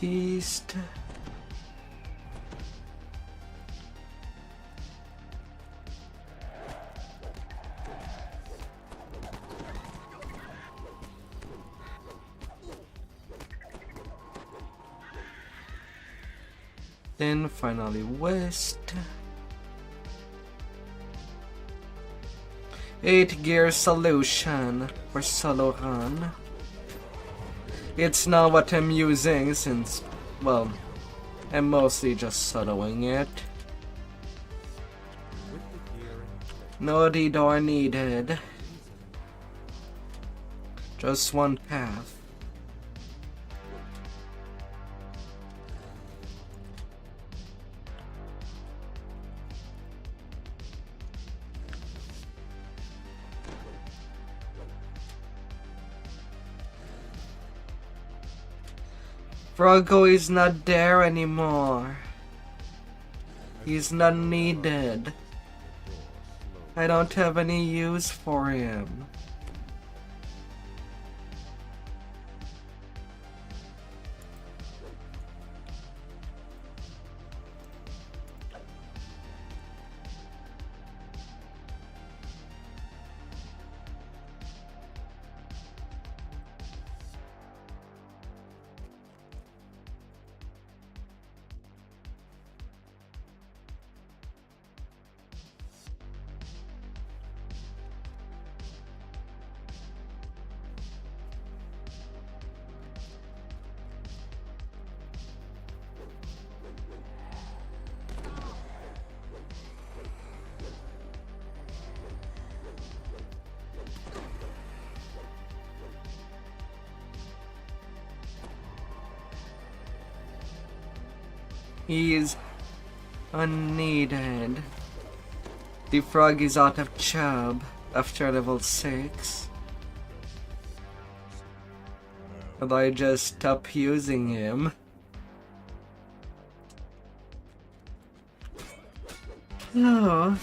East. Then finally west. 8-gear solution for solo run. It's not what I'm using since, well, I'm mostly just soloing it. With the gear in place, No DDO needed. Just one path. Froggo is not there anymore. He's not needed. I don't have any use for him. He is unneeded. The frog is out of chub after level 6. And I just stopped using him. Oh.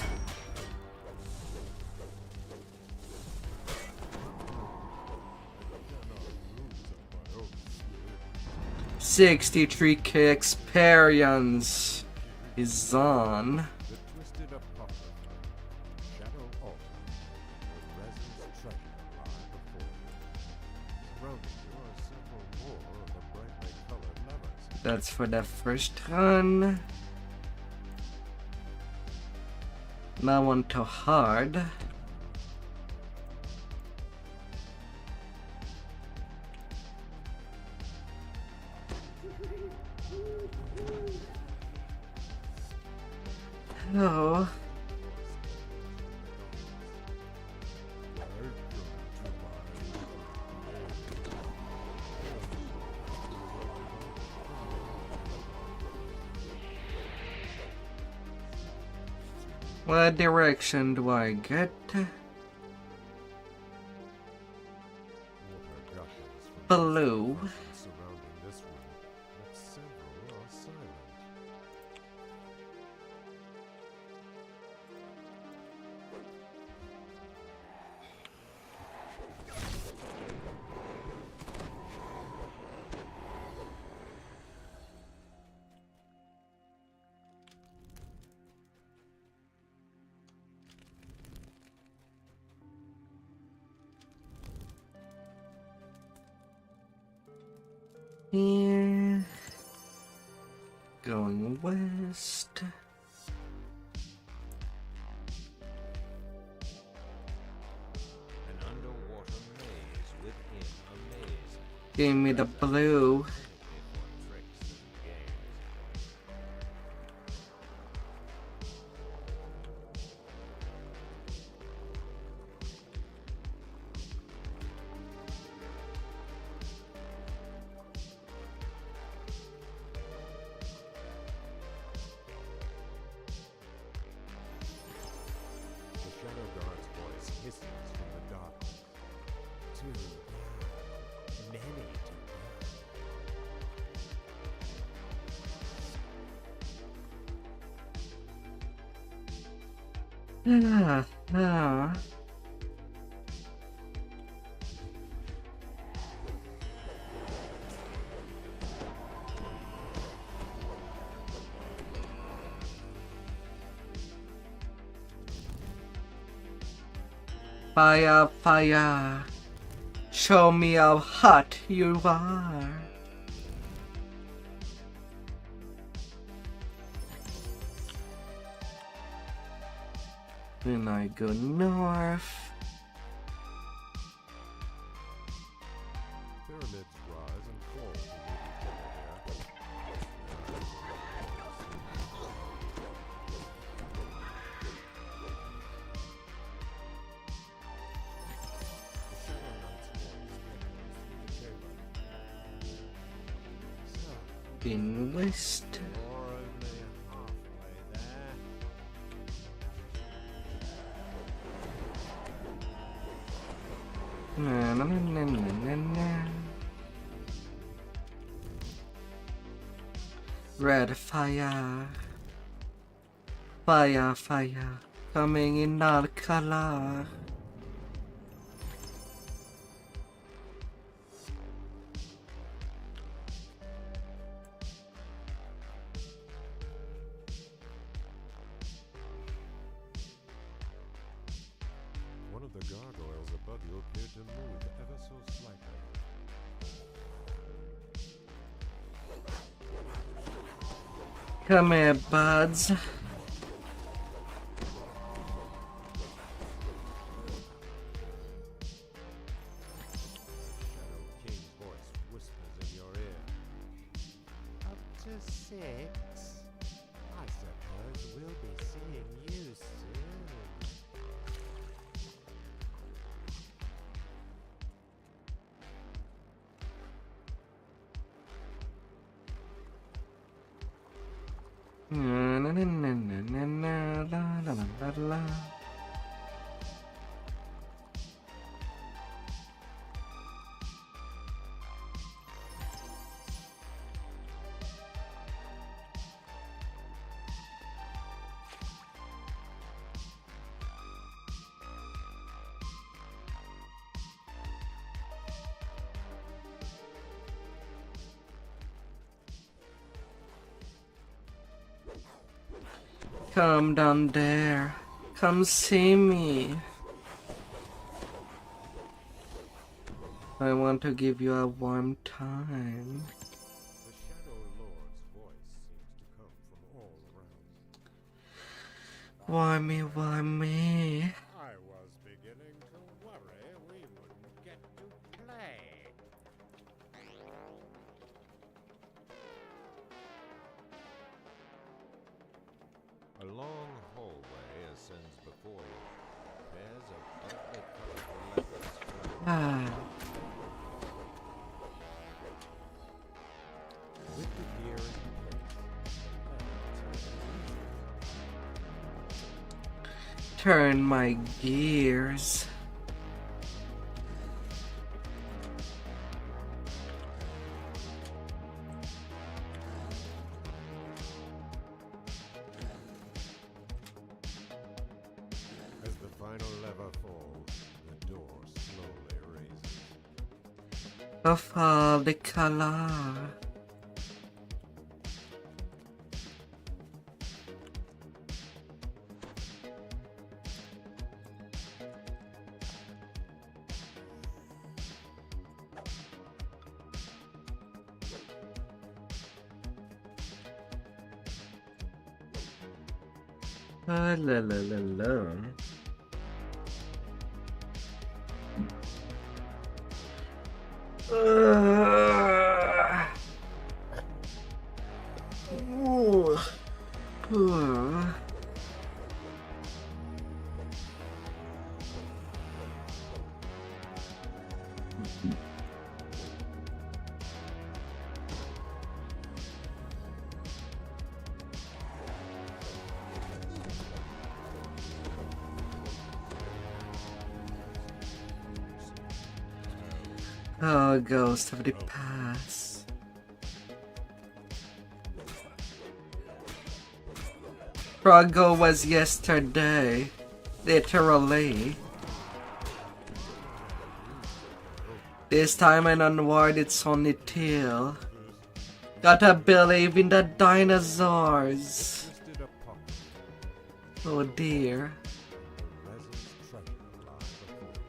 $63K experience is on. the twisted apocrypha, Shadow Altar, where Resin's treasure lie before you. Surrounding you are several more of the brightly colored levers. That's for the first run. Now on to hard. Oh. What direction do I get? Water gushes from Blue. surrounding this room, but several are silent. Here. Going west. An underwater maze within a maze. Give me the blue. For tricks and games. The Shadow Guard's voice hisses from the dark. Too bad. Many too Ah, ah. Fire, fire. Show me how hot you are. Then I go north. Pyramids rise and fall to meet each other there. The Shadow Knight's voice echoes through the chamber. So, In west. you're only halfway there. Na, na, na, na, na, na, na. Red fire. Fire, fire. Coming in all color. One of the gargoyles above you appeared to move ever so slightly. Come here, buds. Shadow King's voice whispers in your ear. Up to 6. I suppose we'll be seeing you soon. Na, na, na, na, na, na, la, la, la, la, la. Come down there. Come see me. I want to give you a warm time. The Shadow Lord's voice seems to come from all around. Warm me. I was beginning to worry we wouldn't get to play. A long hallway ascends before you. Pairs of brightly colorful levels flank. Ah. With the gear in place, the levels are easy. turn my gears. As the final lever falls, the door slowly raises. Of all the color. La la la la. Ooh. Ooh. Oh, ghost of the past. Struggle was yesterday, literally. This time and onward, it's only till. Gotta believe in the dinosaurs. Twisted a pocket. Oh dear. Resin's treasure lies before you.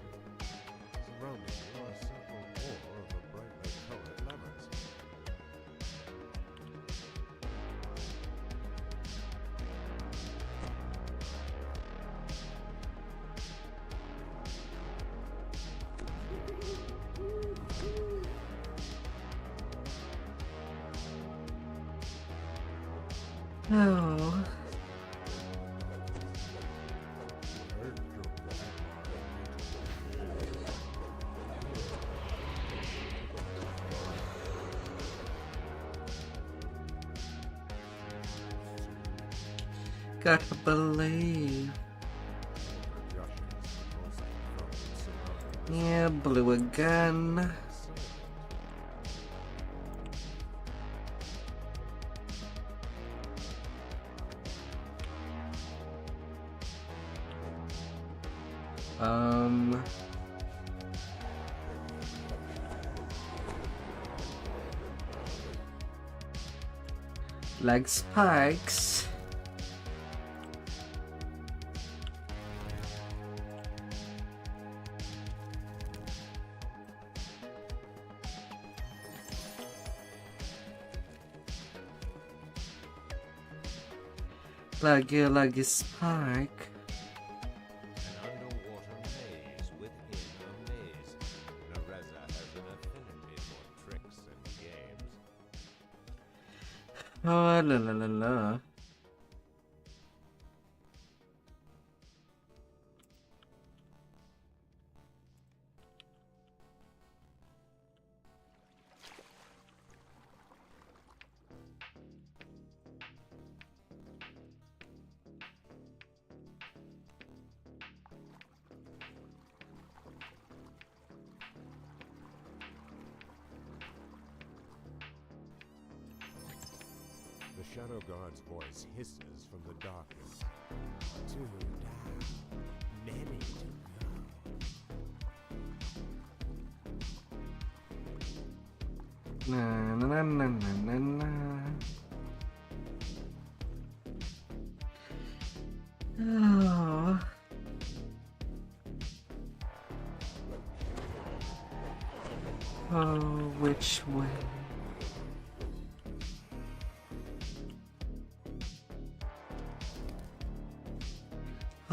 Surrounding you are several more of the brightly colored levers. Oh. Gotta believe. Yeah, blue again. Like spikes. Like a spike. An underwater maze within a maze. Nareza has an affinity for tricks and games. Oh la la la la. The Shadow Guard's voice hisses from the darkness. Two down, many to go. Na na na na na na. Oh. Oh, which way?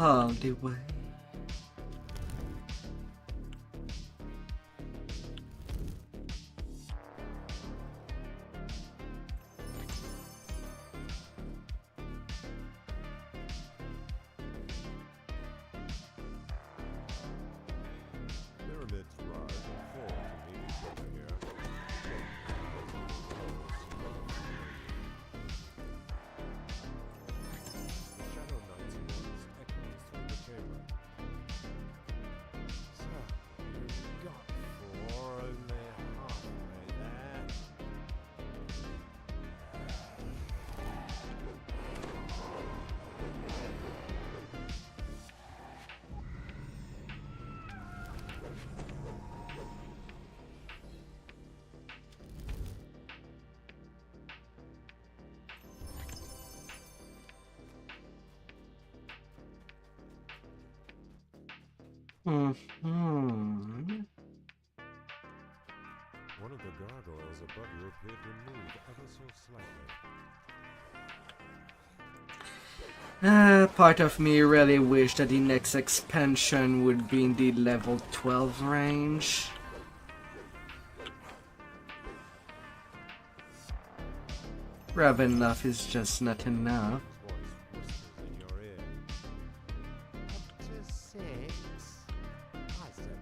All the way. Pyramids rise and fall to meet each other here. The Shadow Knight's voice echoes through the Hmm. One of the gargoyles above you appeared to move ever so slightly. Part of me really wished that the next expansion would be in the level 12 range. Rev enough is just not enough. His voice whispers in your ear. Up to 6? I suppose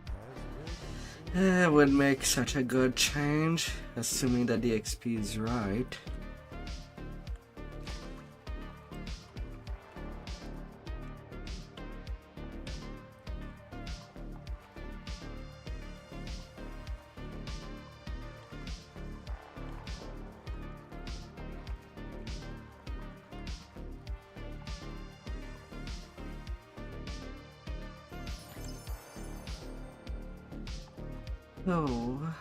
we'll It would make such a good change, assuming that the XP is right. Oh.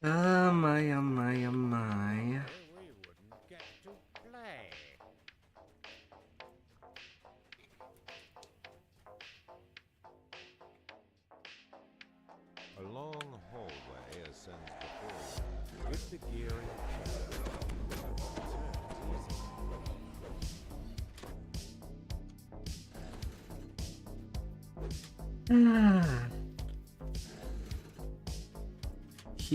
Oh my, oh my, oh my. we wouldn't get to play. A long hallway ascends before you, with the gear in check.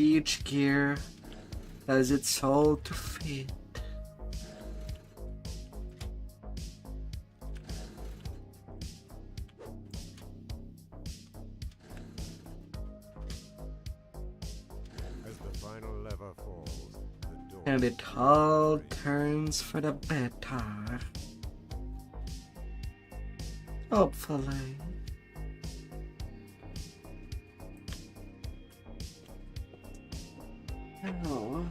Each gear has its hole to fit. As the final lever falls, the door And it all turns for the better. Hopefully. Oh.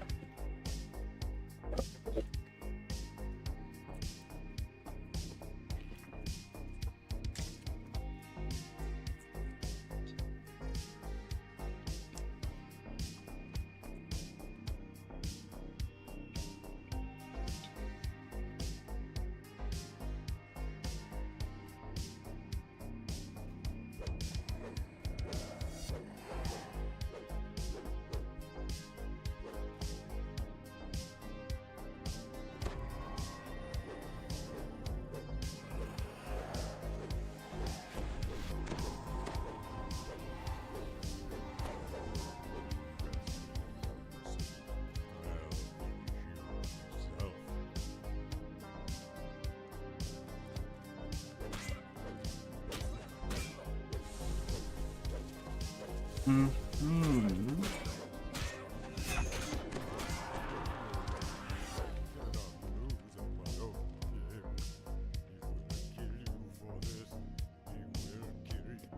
Mm-hmm.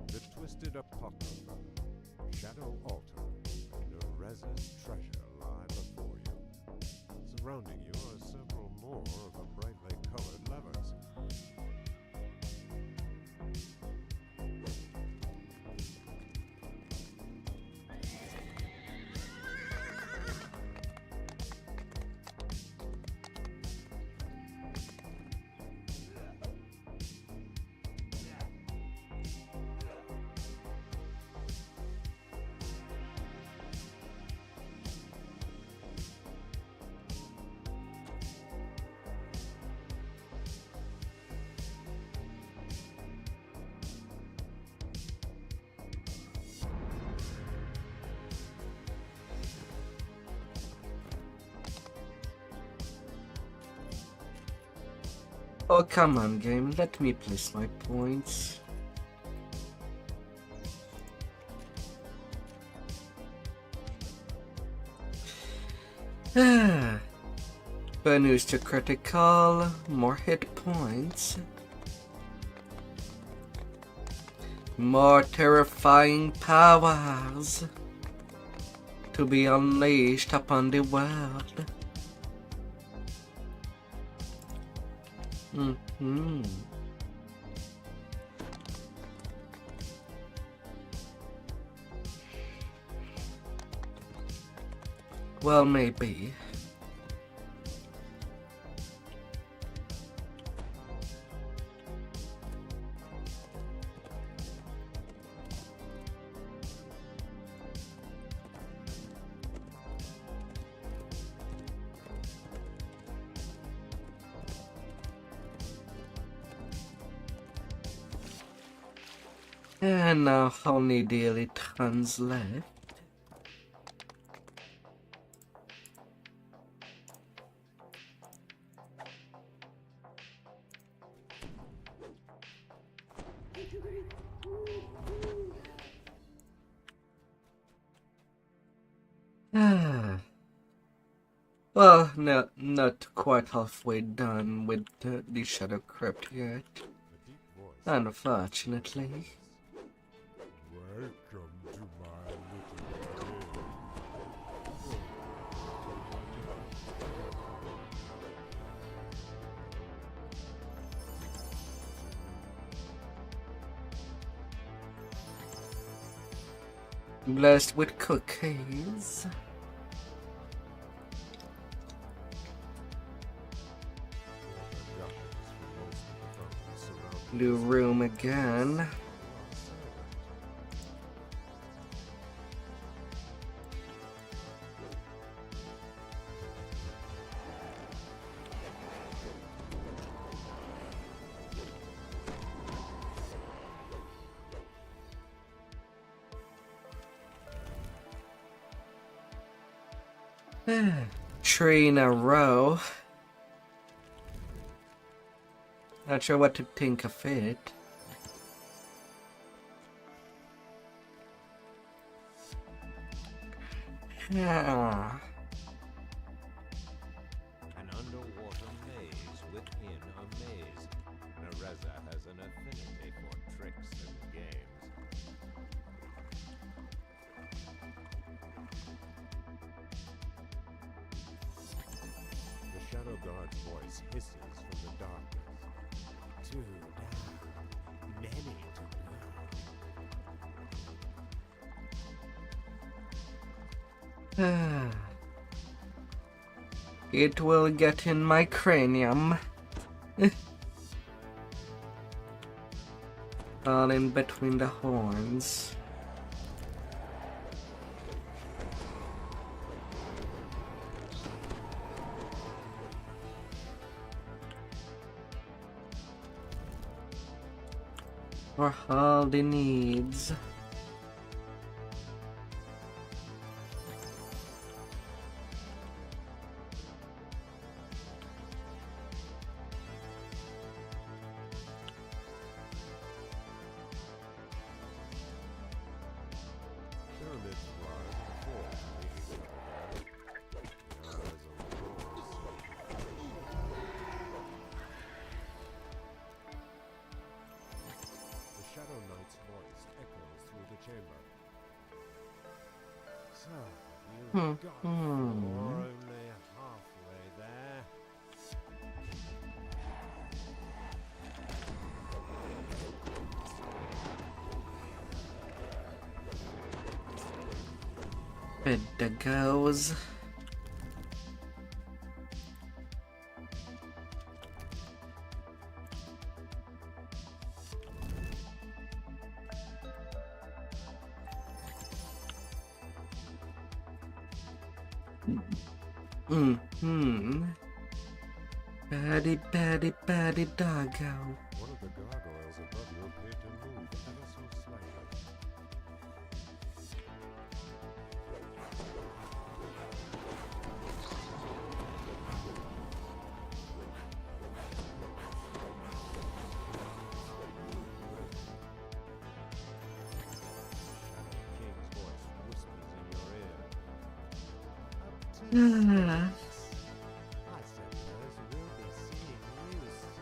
The Twisted Apocrypha, Shadow Altar, and Erez's treasure lie before you. Surrounding you are several more of the brightly colored levers. Oh, come on, game. Let me place my points. Bonus to critical, more hit points. More terrifying powers to be unleashed upon the world. Well, maybe. And now only daily tons left. Well, not quite halfway done with the Shadow Crypt yet. Unfortunately. Welcome to my little Blessed with cookies. New room again. Tree in a row. Not sure what to think of it. Yeah. An underwater maze within a maze. Nereza has an affinity for tricks and games. The Shadow Guard's voice hisses from the darkness. Two down, many to go. It will get in my cranium. All in between the horns. For all the needs. Bed that goes. Batty doggo. One of the gargoyles above you appeared to move ever so slightly. Shadow King's voice whispers in your ear. Ah. I suppose we'll be seeing you soon.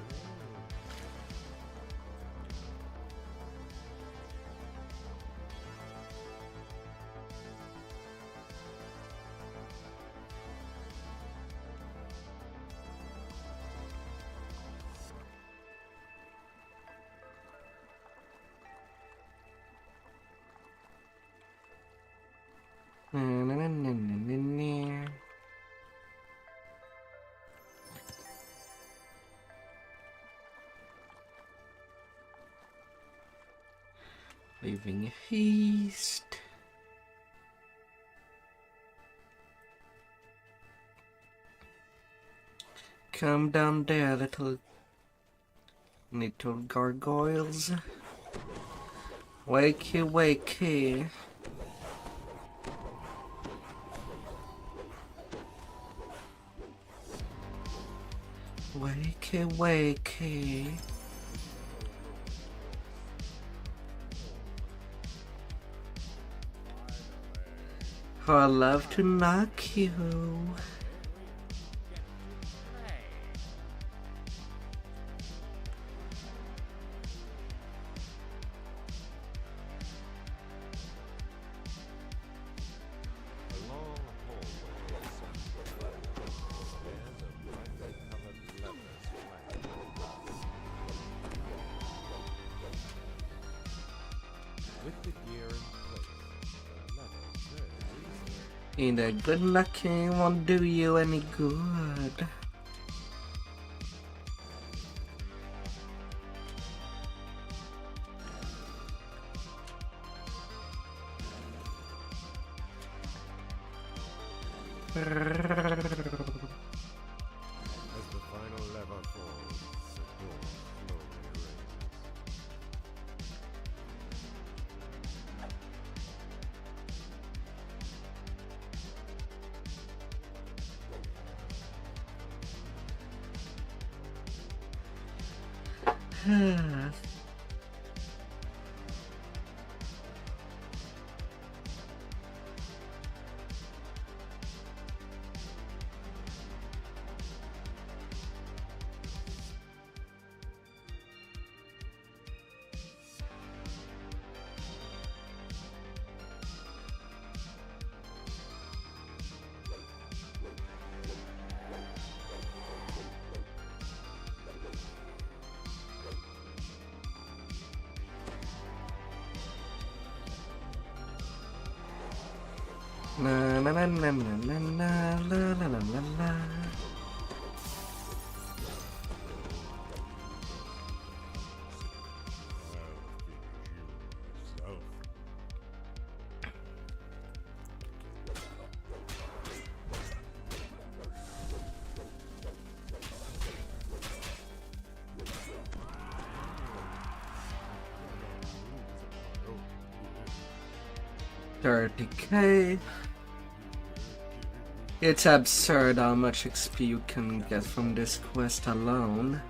Leaving east. Come down there, little gargoyles. Wakey, wakey. Wakey, wakey. I love to knock you. A long hallway is central. There's a brightly colored leather flag. With the gear in place, the lever turns easily. And that good knocking won't do you any good. As the final lever falls, the door slowly raises. Na na na na na na na la la la la la. $30K. It's absurd how much XP you can get from this quest alone.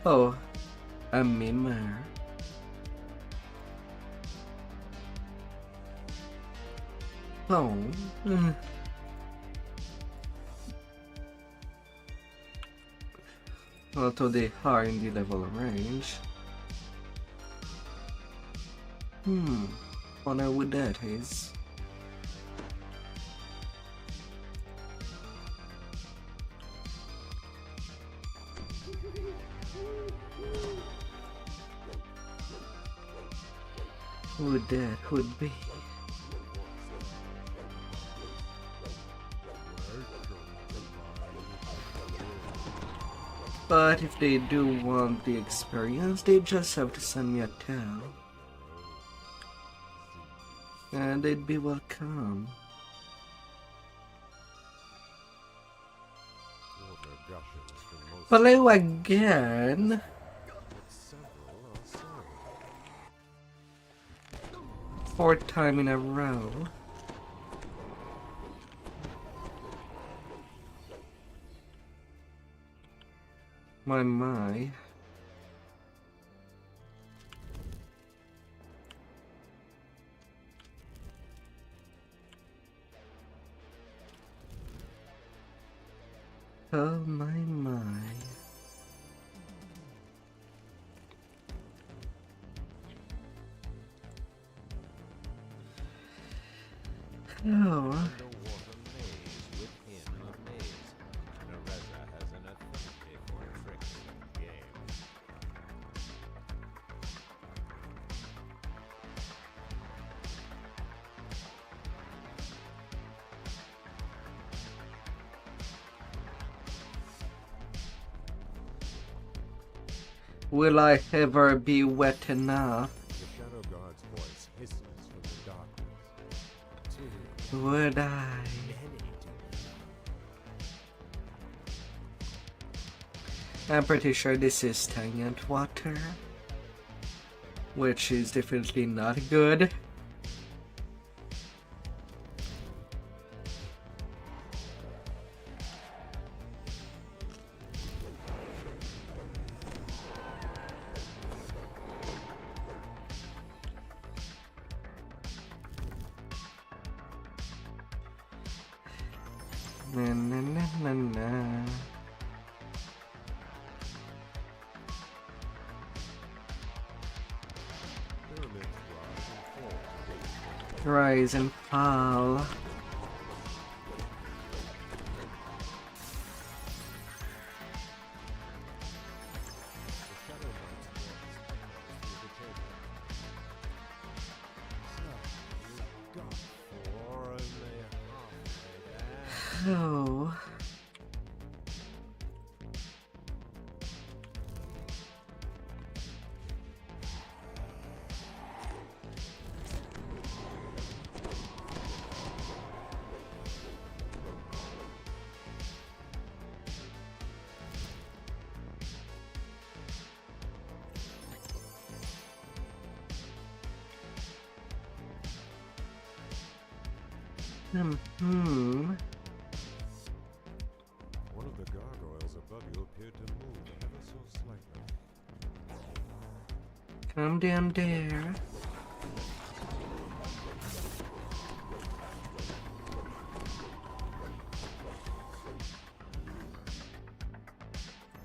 Oh, a mimmer. Oh. Although they are in the level range. Wonder what that is. Who that would be? But if they do want the experience, they just have to send me a tell. And they'd be welcome. Hello again. Fourth time in a row. My. Oh my. Oh. Underwater maze within a maze. Nereza has an affinity for tricks and games. Will I ever be wet enough? The Shadow God's voice hisses from the darkness. Too Would I? many to I'm pretty sure this is stagnant water, which is definitely not good. Na na na na na. Pyramids rise and fall. Rise and fall. The Shadow Knight's voice echoes through the chamber. So, you've got four only halfway there. Oh. Hmm. One of the gargoyles above you appeared to move ever so slightly. Come down there.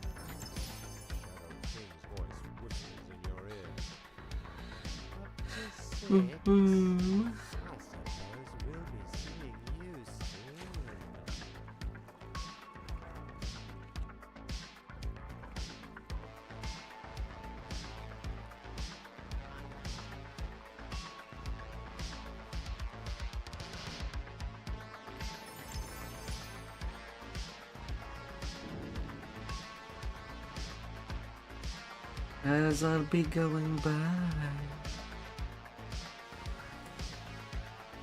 Shadow King's voice whispers in your ear. Hmm. I suppose we'll be seeing you soon. As I'll be going by,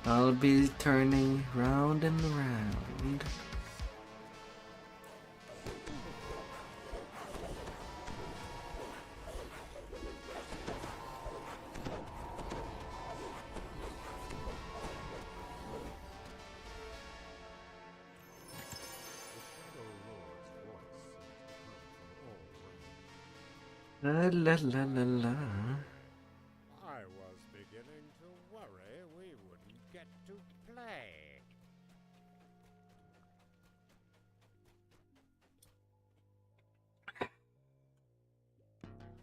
I'll be turning round and round. The Shadow Lord's voice seems to come from all La ranges. la la la. I was beginning to worry we wouldn't get to play.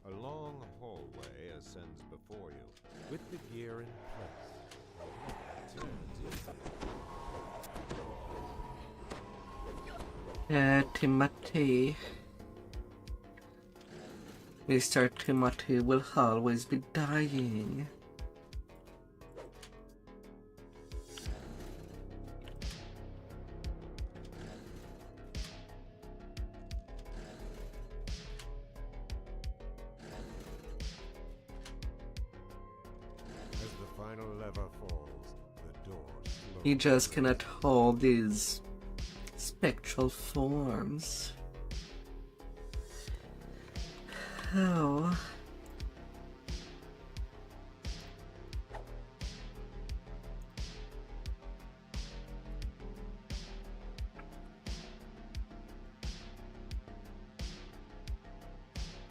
A long hallway ascends before you. With the gear in place, the lever turns easily. Timothy. Mr. Timothy will always be dying. As the final lever falls, the door slowly He just cannot hold these spectral forms. Oh.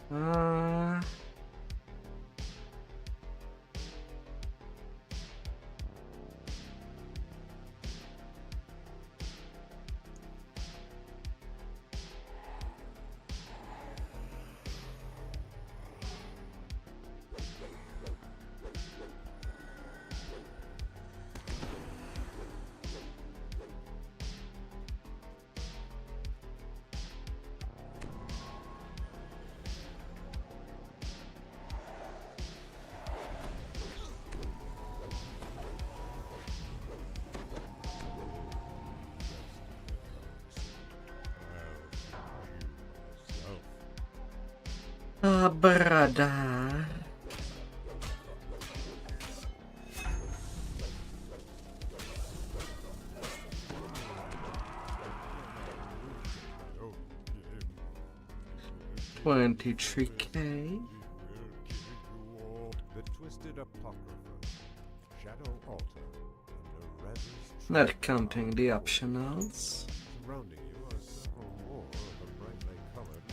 Uh, Brother. $23K. The Twisted Apocrypha, Shadow Altar, and Nereza's Not counting the optionals. surrounding you are several more of the brightly colored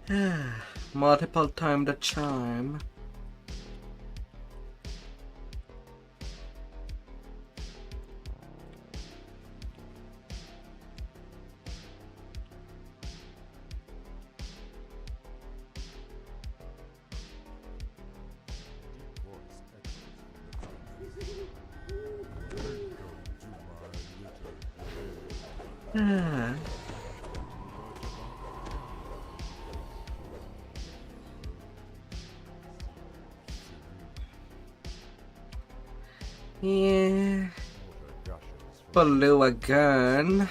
levels. Multiple time the chime. Ah. Yeah. Blue again.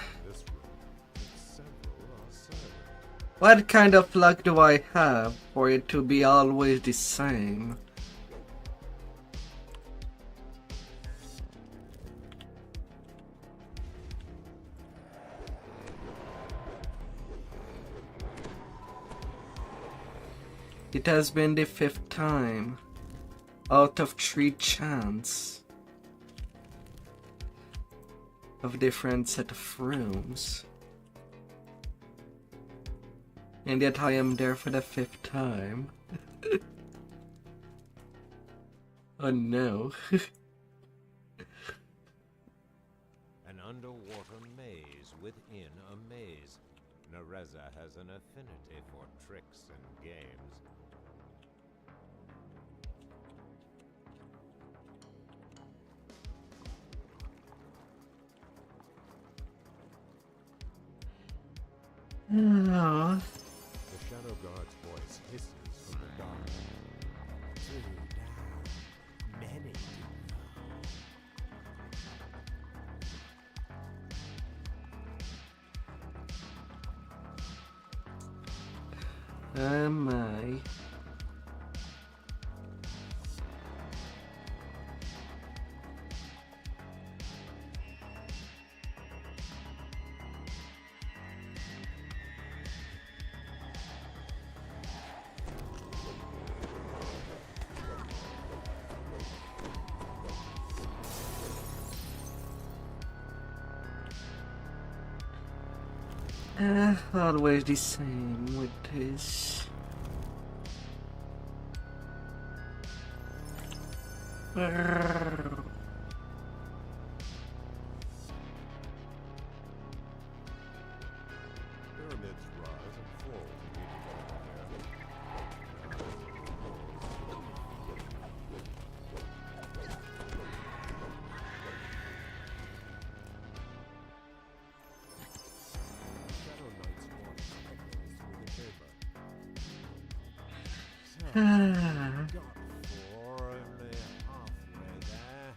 What kind of luck do I have for it to be always the same? It has been the 5th time out of 3 chance of different set of rooms, and yet I am there for the 5th time. Oh no. An underwater maze within a maze. Nereza has an affinity for tricks and games. Oh. The Shadow Guard's voice hisses from the dark. Two down, many to Oh my. Always the same with this. Pyramids rise and fall to meet Shadow Knight's voice echoes through the chamber. Ah. Got 4 only halfway there.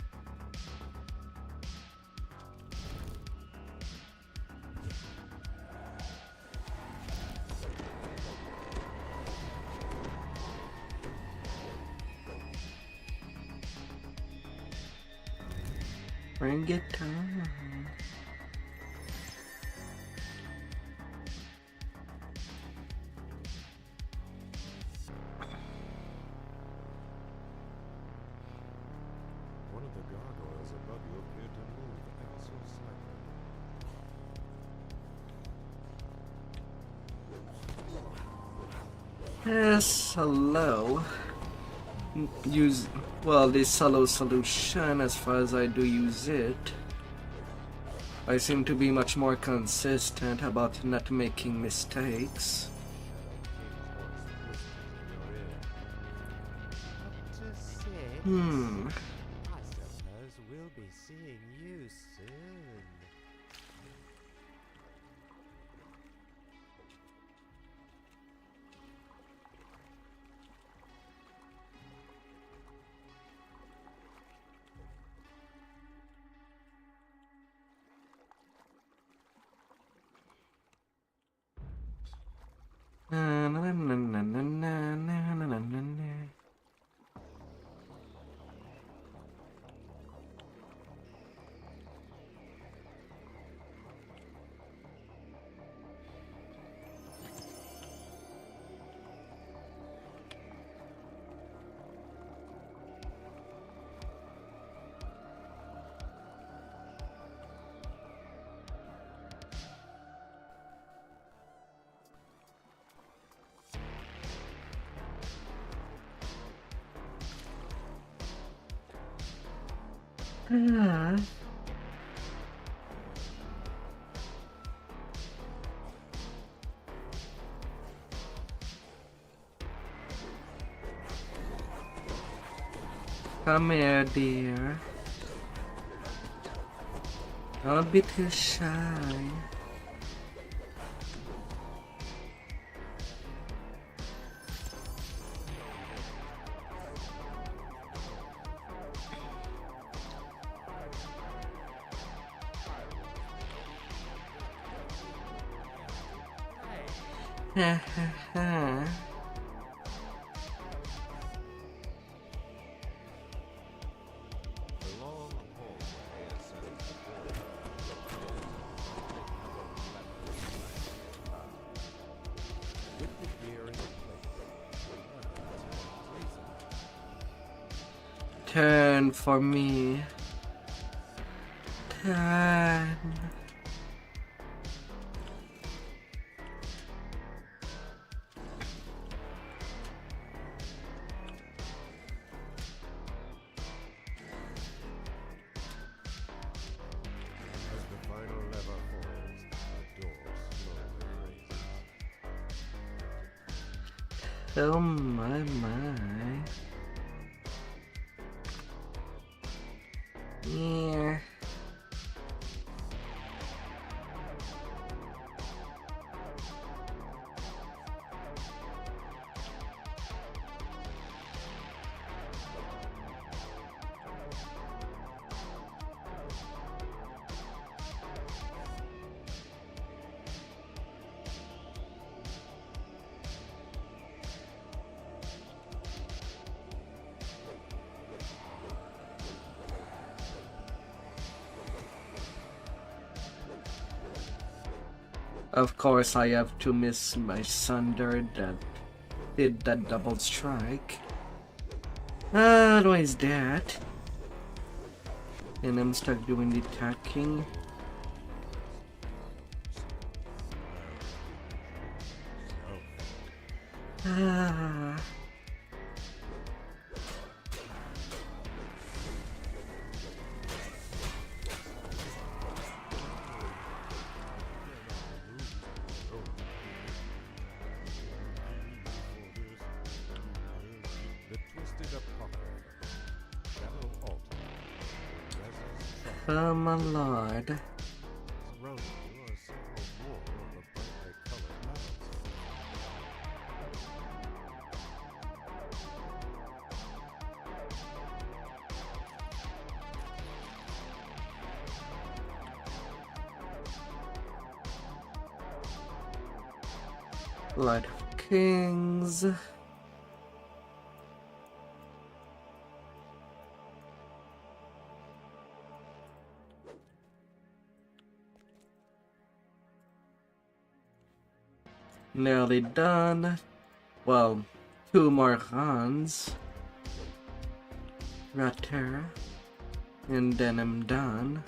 Bring it on. One of the gargoyles above you appeared to move ever so slightly. Yes, hello. Use, well, this solo solution, as far as I do use it, I seem to be much more consistent about not making mistakes. Up to 6. Hmm. I suppose we'll be seeing you soon. Ah. Come here, dear. Don't be too shy. Ha ha ha. The long hallway ascends the wall. With the gear in place, Turn for me. Turn. as the final lever falls, the door slowly raises. Oh my my. Yeah. Of course, I have to miss my sunder that did that double strike. Otherwise that. And I'm stuck doing the attacking. Ah. The twisted apocrypha. Shadow altar. Oh my lord. Surrounding you are several more of the brightly colored metals. Light of Kings. Nearly done. Well, 2 more runs. Right there. And then I'm done.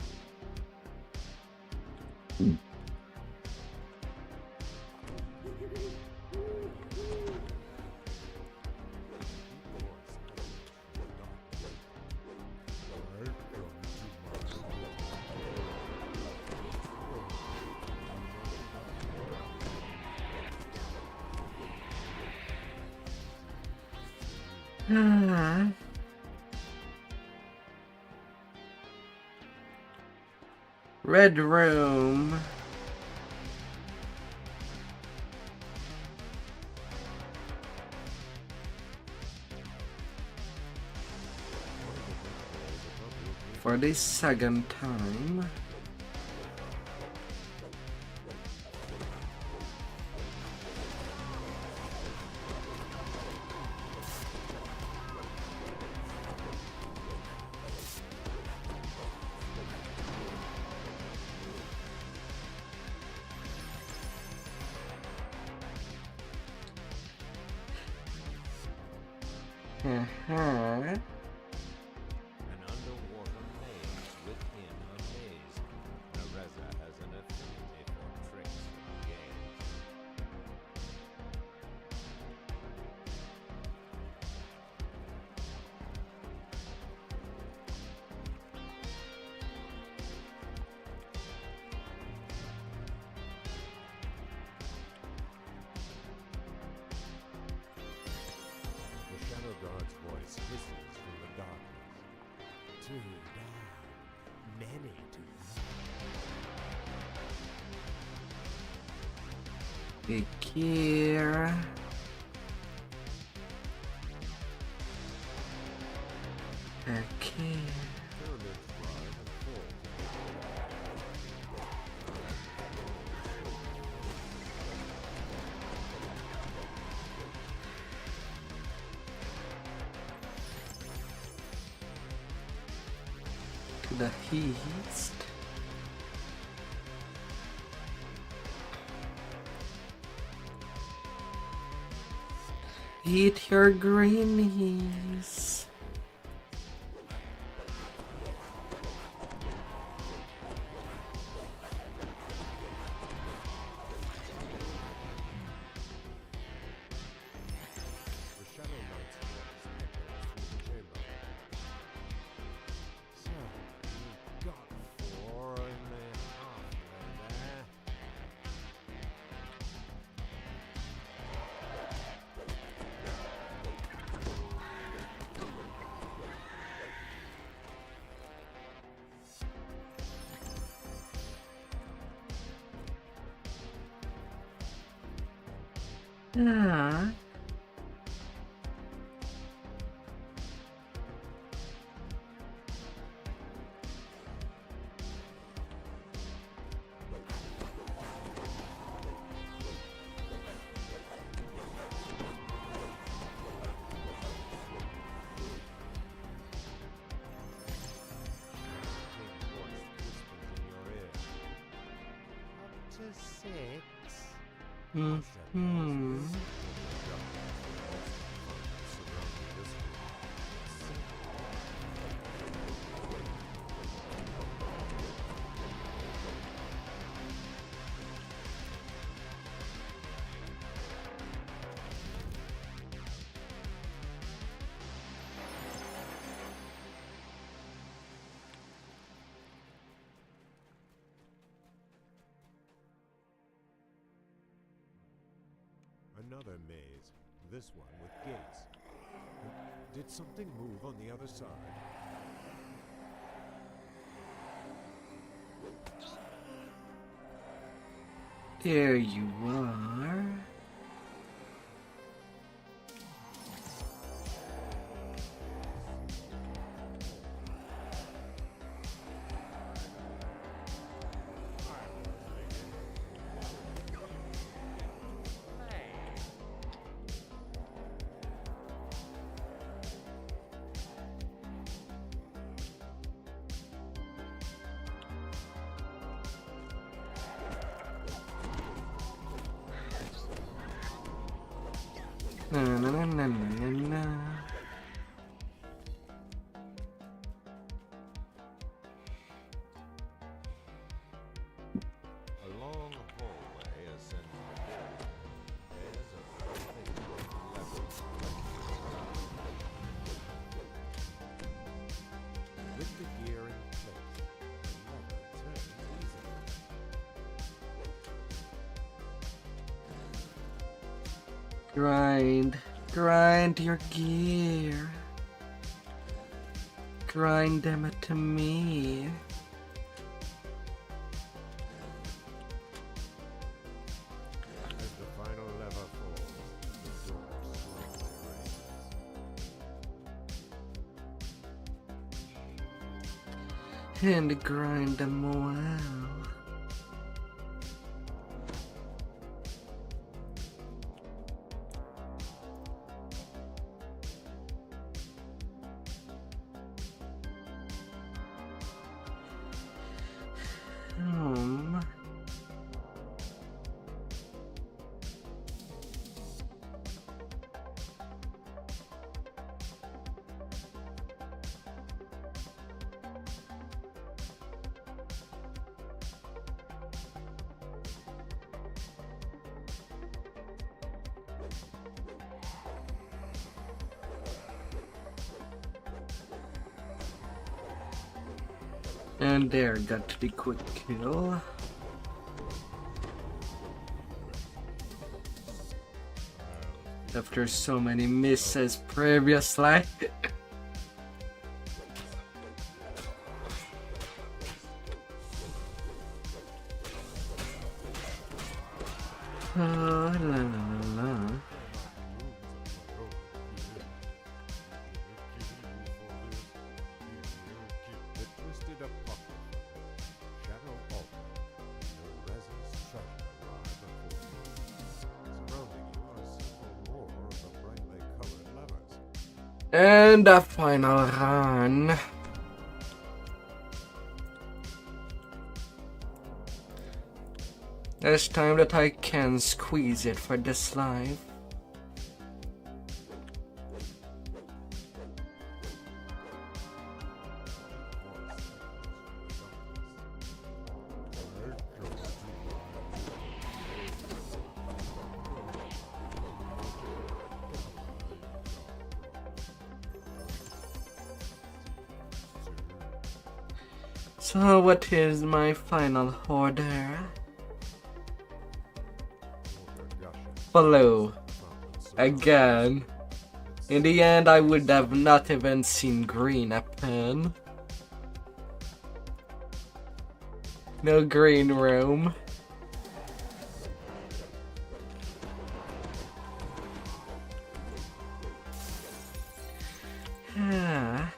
Ah. Red room. For the second time. Uh-huh. An underwater maze within a maze. Nareza has an affinity for tricks and games. Two down. Many to Big gear. Okay. Pyramids rise and fall. To the east. Eat your greenies. The Shadow Knight's voice echoes through the chamber. So, you've got 4 and a half there. Ah. Hmm. Another maze, this one with gates. Did something move on the other side? There you are. Na, na, na, na, na, na. A long hallway ascends the building. There's a thing levels. With the gear in place, the lever turns easily. Grind your gear. Grind them to me. As the final lever falls, the door slowly raises. And grind them well. And there, got to the quick kill. After so many misses previously. And the final run. There's time that I can squeeze it for this life. So what is my final order? Blue. Again. In the end, I would have not even seen green happen. No green room. Ah.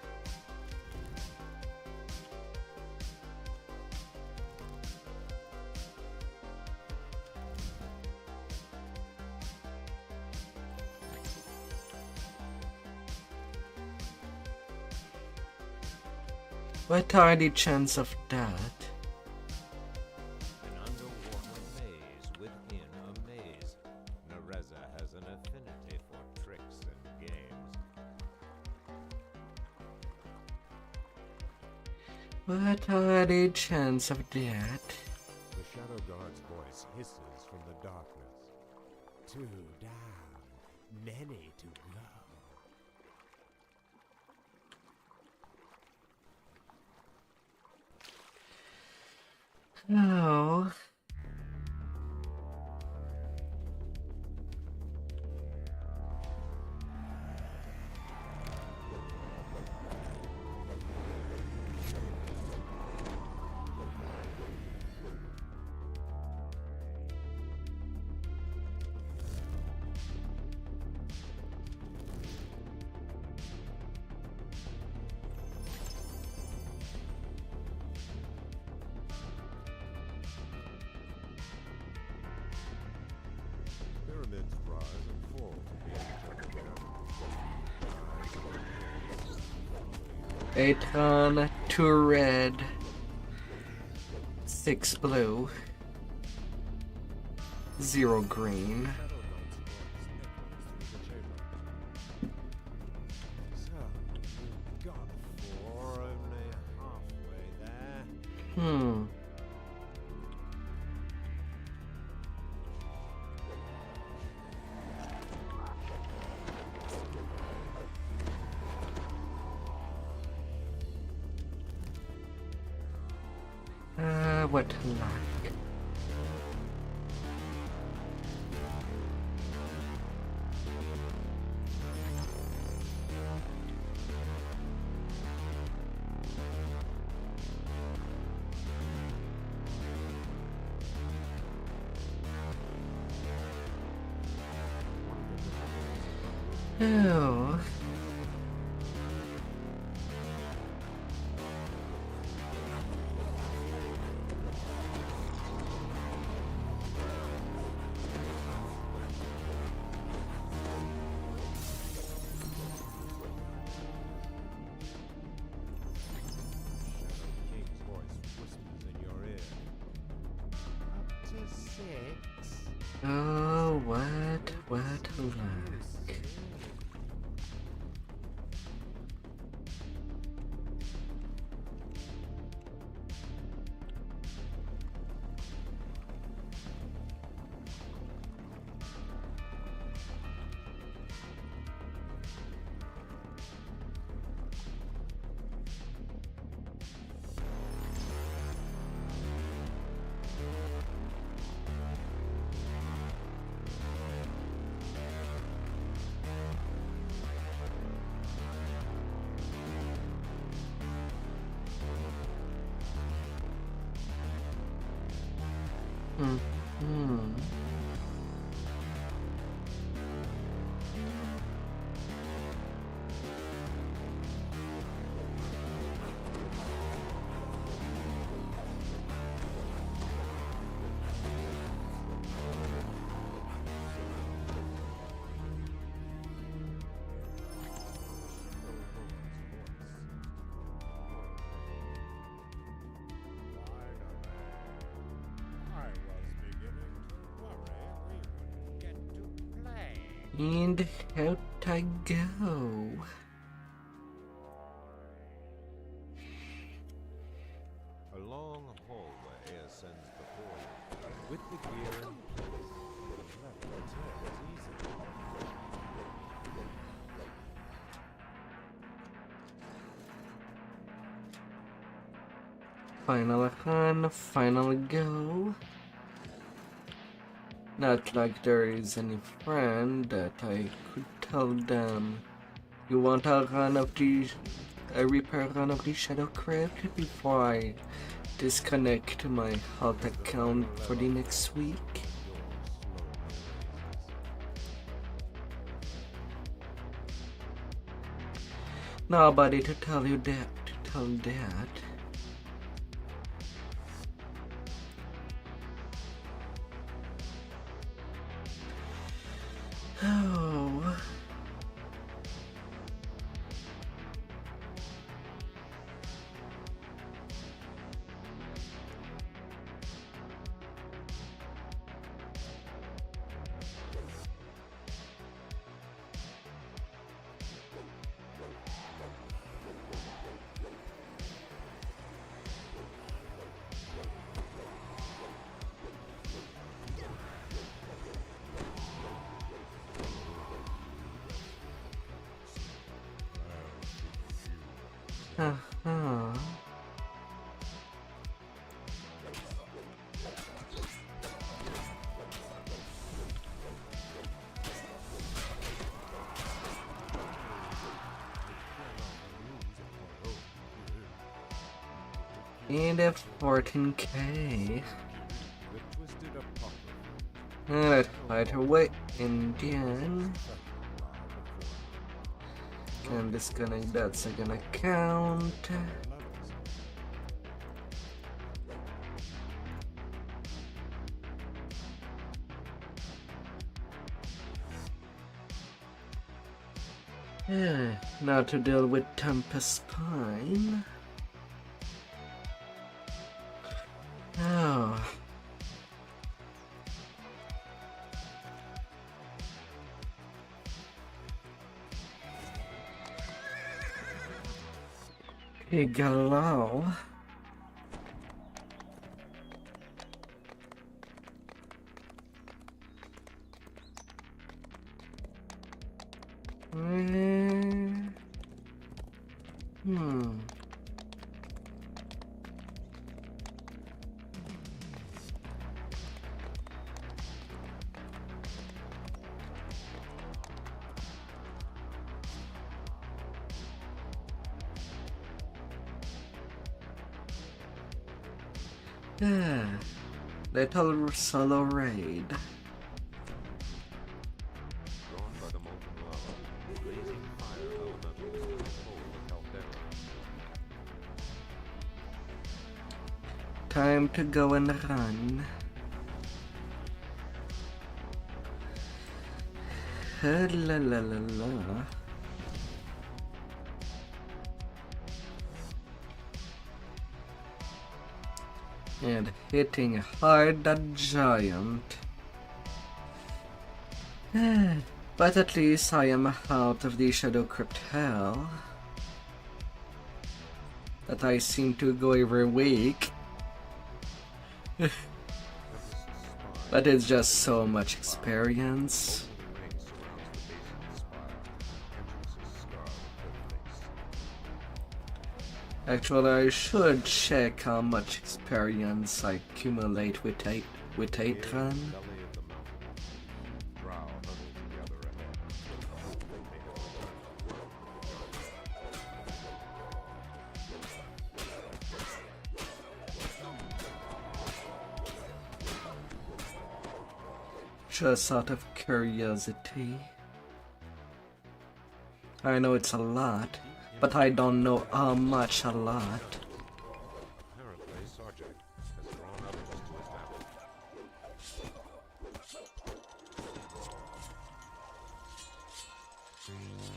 What are the chances of that? An underwater maze within a maze. Nereza has an affinity for tricks and games. What are the chances of that? The Shadow Guard's voice hisses from the darkness. 2 down, many to go. Oh. Pyramids rise and fall to the 8 on, 2 red, 6 blue, 0 green. So, we've got 4, only halfway there. What luck. Oh. Oh, what luck. And out I go. A long hallway ascends before you. With the gear in place, the level turns easily. Final run, final go. Not like there is any friend that I could tell them, you want a repair run of the Shadow Crypt before I disconnect my health account for the next week? Nobody to tell you that, Oh. Uh-huh. And a 14k. Let's fight her way Indian. And disconnect that second account. Now to deal with Tempest Spine. Oh. Hey, hello. Little solo raid. Drawn by the molten lava, blazing fire elementals control the Half-orc. Time to go and run. La la la la. And hitting hard that giant. But at least I am out of the Shadow Crypt hell that I seem to go every week. But it's just so much experience. Actually, I should check how much experience I accumulate with Atron. Just out of curiosity. I know it's a lot, but I don't know how much a lot. Apparently, Sarjak has drawn others to his battle.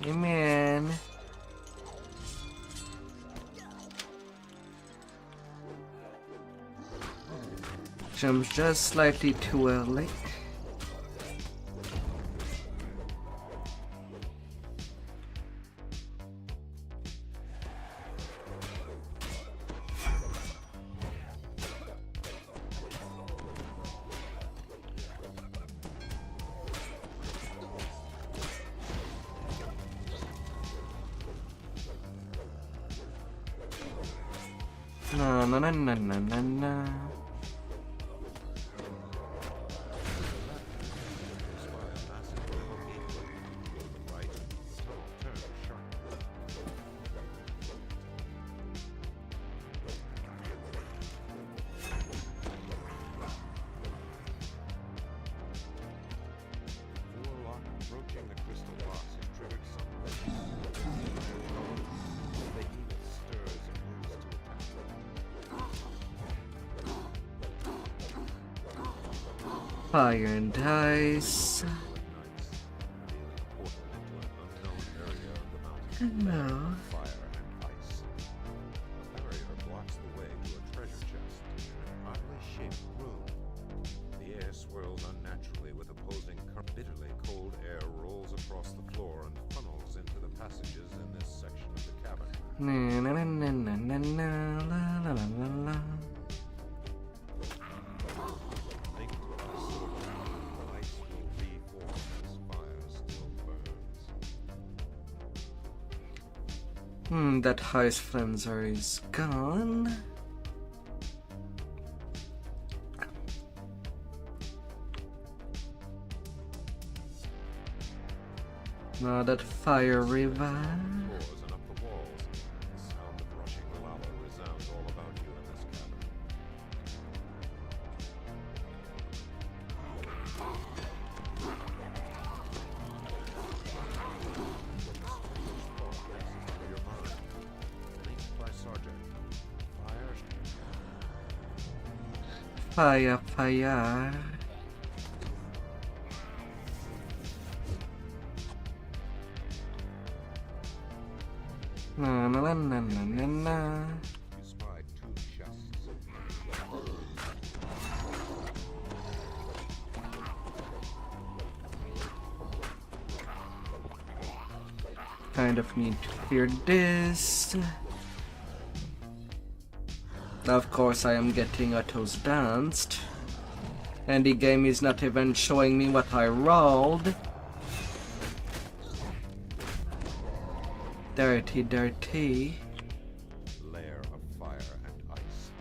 Hey man. Jumps just slightly too early. Na na na na na na na. Approaching the crystal box has triggered some. The eagle stirs and moves to attack. Fire and ice. No. Fire and ice. A barrier blocks the way to a treasure chest in an oddly shaped room. The air swirls unnaturally with opposing current. Bitterly cold air rolls across the floor and funnels into the passages in this section of the cabin. Na na na na na na la la la la la. Linked to us, the ice will reform as fire still burns. That ice frenzer is gone. Now that fire revive. Floors and up the walls. The sound of rushing lava resounds all about you in this cabin. Your mind. Linked by Sergeant. Fire, fire. Na na na na na na na. You spied two chests. Kind of need to clear this. Of course I am getting autos danced. And the game is not even showing me what I rolled. Dirty, dirty. Lair of fire and ice.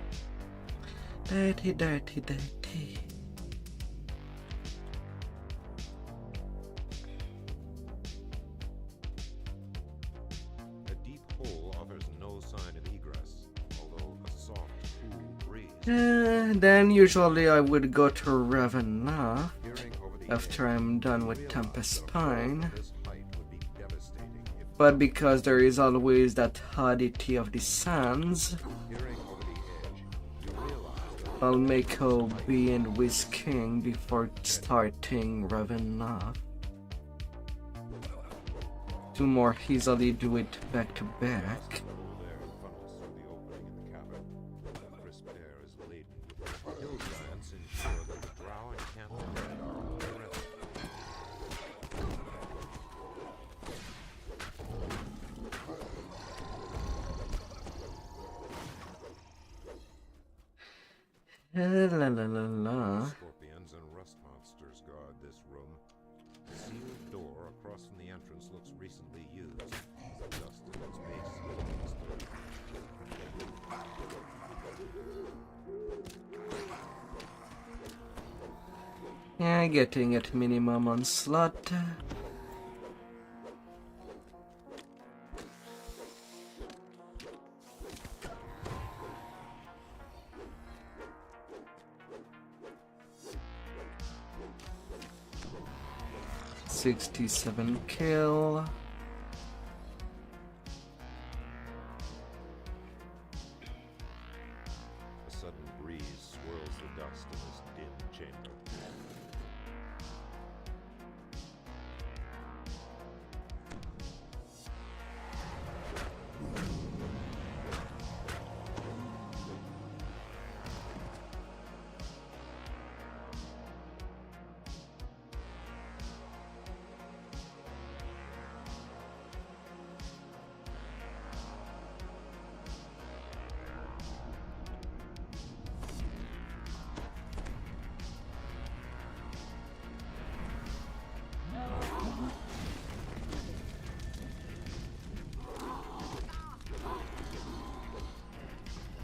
Dirty, dirty, dirty. A deep hole offers no sign of egress, although a soft, cool breeze. Then usually I would go to Ravenna Peering over the after I'm done with Tempest Pine. This height would be devastating if But because there is always that oddity of the sands, peering over the edge, you realize that I'll make OB and Whiz King before starting Ravenna. To more easily do it back to back. cold air funnels through the opening in the cabin. The crisp air is laden with hill giants ensure that the drow encampment are unrest. La la la la. Scorpions and rust monsters guard this room. The sealed door across from the entrance looks recently used. The dust in its base is disturbed. Yeah, getting at minimum onslaught. $67 kill. A sudden breeze swirls the dust in this dim chamber.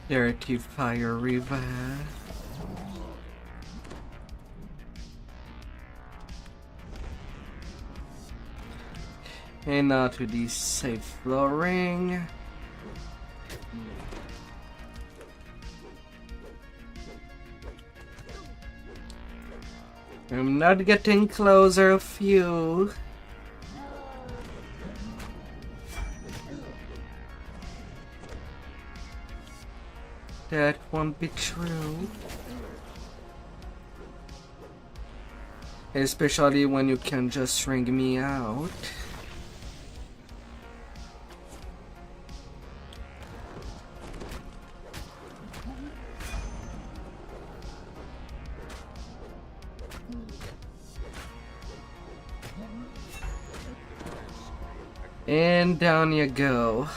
Dirty Fire River. And now to the safe flooring. I'm not getting closer of you. That won't be true. Especially when you can just ring me out. And down you go.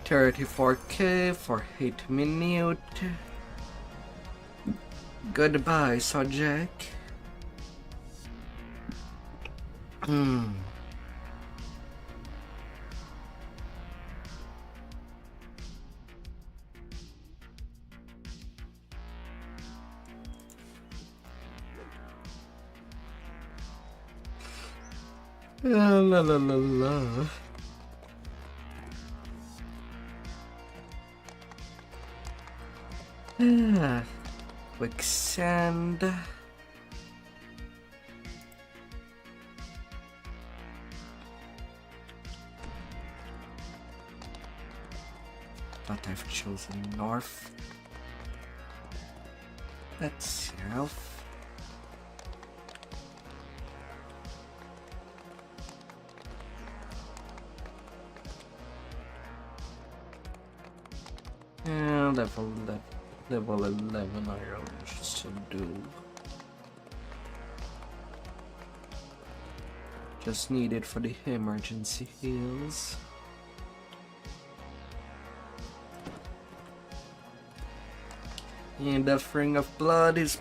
34k for 8 minutes. Goodbye, Sojak. La la la la. Quicksand. But I've chosen north. That's south. And level 11 iron should do. Just need it for the emergency heals. And the Ring of Blood is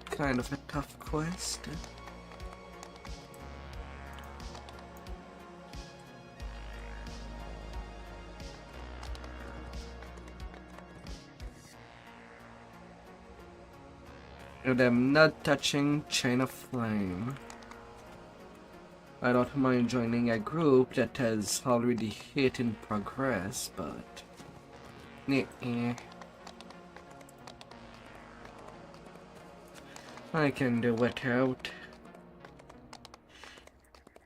kind of a tough quest. And I'm not touching Chain of Flame. I don't mind joining a group that has already hit in progress, but I can do without.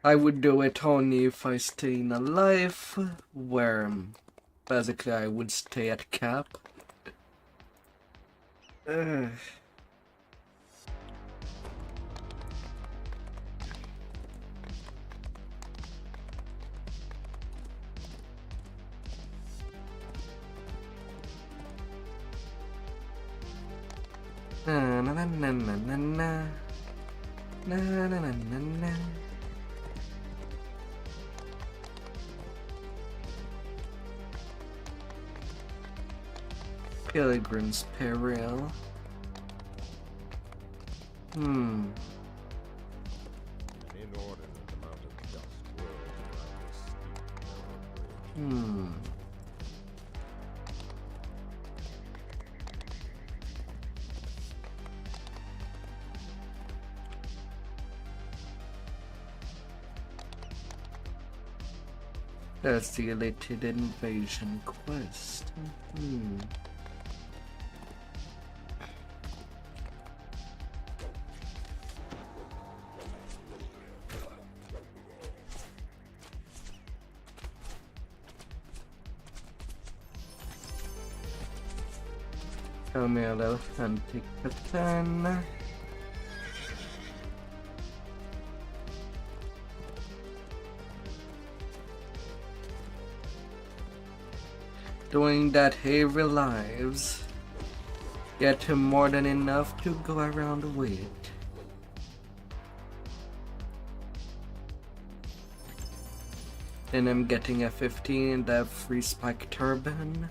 I would do it only if I stay in a life where basically I would stay at cap. Na na na na na na na na na na na. Pilgrim's Peril. An inordinate amount of dust whirled around this steep narrow bridge. That's the Elated Invasion quest. Come here, little hunting katana. Doing that heavy lives, get him more than enough to go around with. Then I'm getting a 15 and a free spike turban.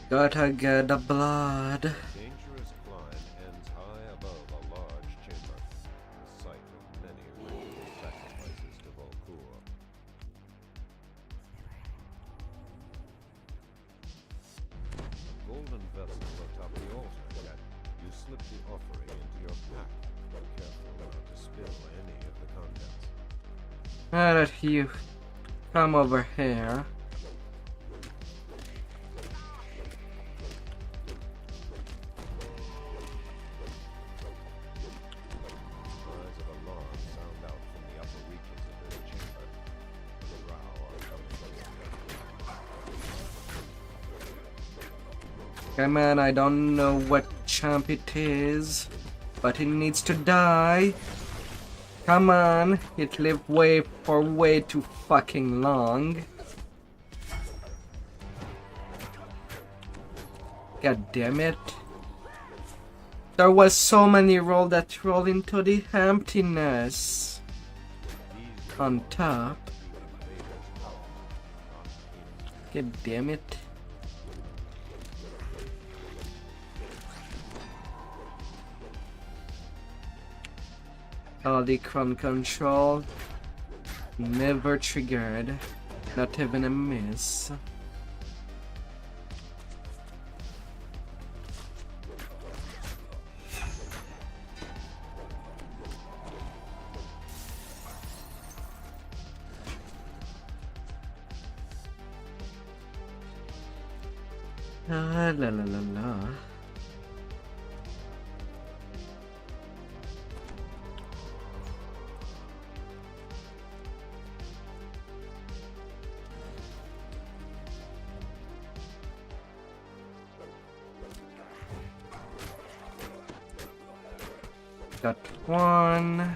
Gotta get the blood. Dangerous climb ends high above a large chamber, the site of many ritual sacrifices to Volkur. A golden vessel atop the altar, yet you slip the offering into your pack, careful not to spill any of the contents. Now that you come over here. Cries of alarm sound out from the upper reaches of this chamber. The drow are coming from the Come on, I don't know what champ it is, but it needs to die. Come on, it lived way too fucking long. God damn it. There was so many rolls that roll into the emptiness. On top. God damn it. All the crown control never triggered, not even a miss. La la la la. Got one.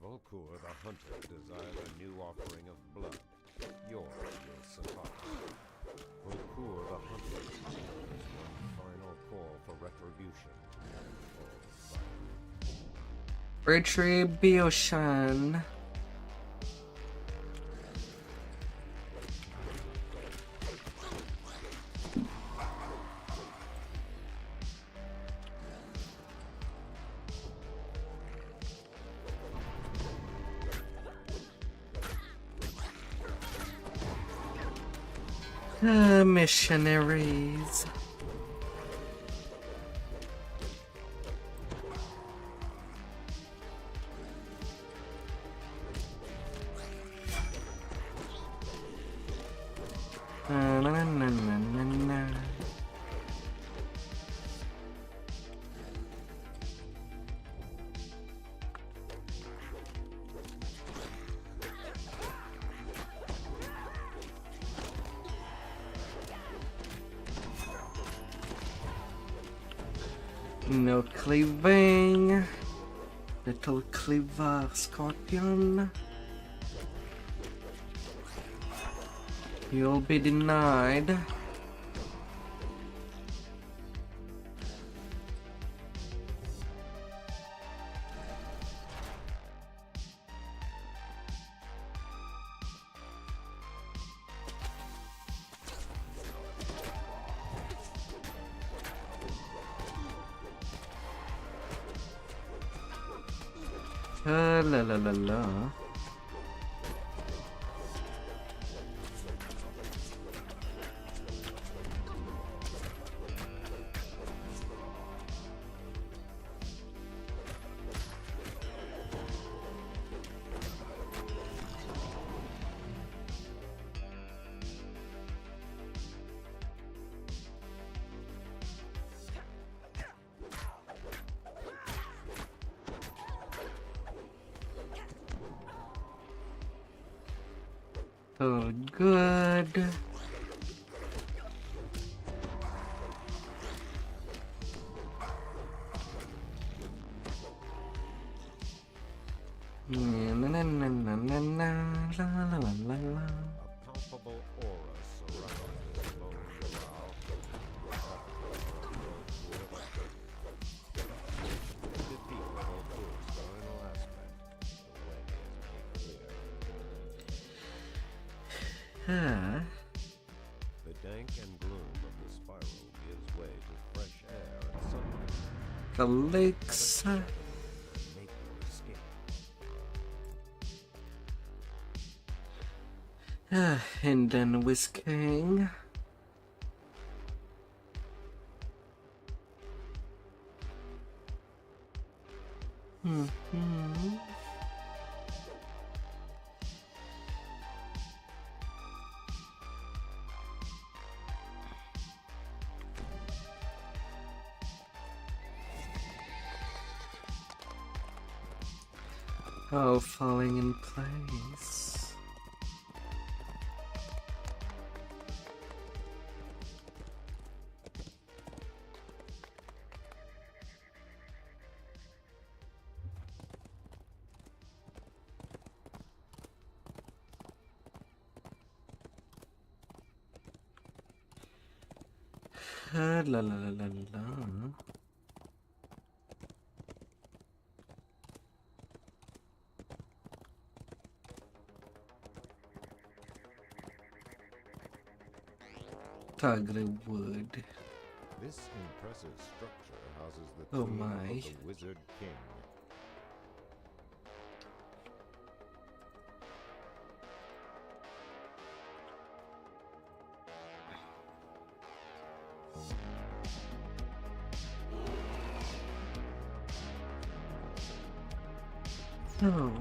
Volkur the hunter desires a new offering of blood. Yours will suffice. Volkur the hunter is one final call for retribution. Retribution. Missionaries. Na, na, na, na, na, na. No cleaving. Little cleaver scorpion. You'll be denied. La la la la. Oh, good. Na, na, na, na, na, na, la, la, la, la, la. A palpable aura surrounds this lone corral. Defeat the fool's final aspect. The way is made clear. Ah, The dank and gloom of the spiral gives way to fresh air and sunlight. the lakes. Make your escape. And then whisking. Mm-hmm. Oh, falling in place. La la la la la. Ugly wood. This impressive structure houses the Oh tomb my. of the Wizard King. Oh.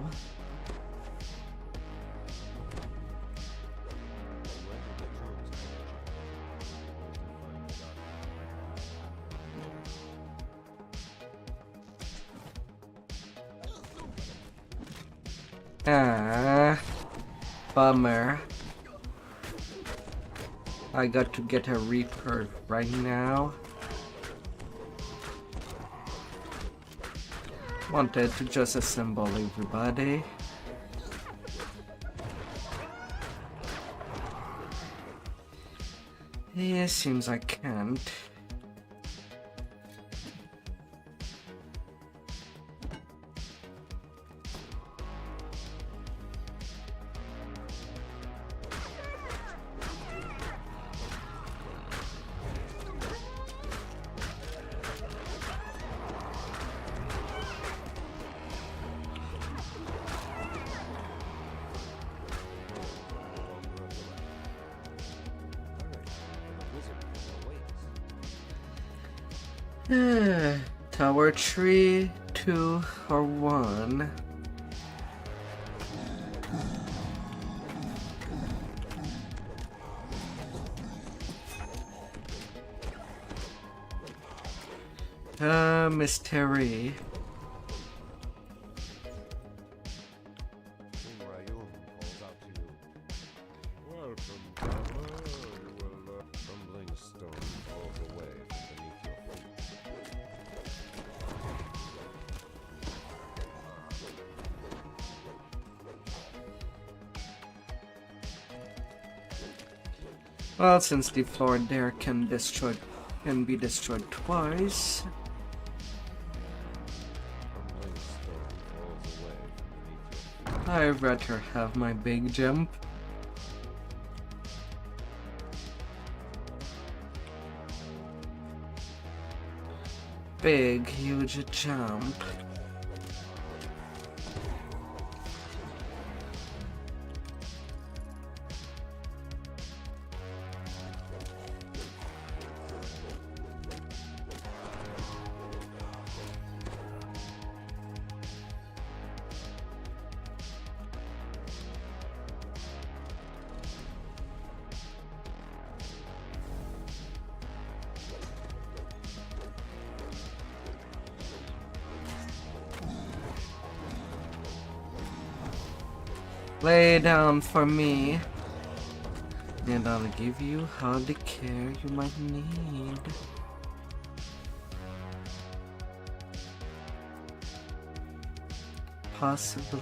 Ah, bummer. I got to get a Reaper right now. Wanted to just assemble everybody. Yeah, seems I can't. Tower 3, 2, or 1. Mystery. King Rayum calls out to you. Welcome, Brahma. You will crumbling stone falls away from beneath your feet. Well, since the floor there can be destroyed twice. Crumbling stone falls away from beneath your feet. I'd rather have my big jump. Big, huge jump. Lay down for me, and I'll give you all the care you might need. possibly.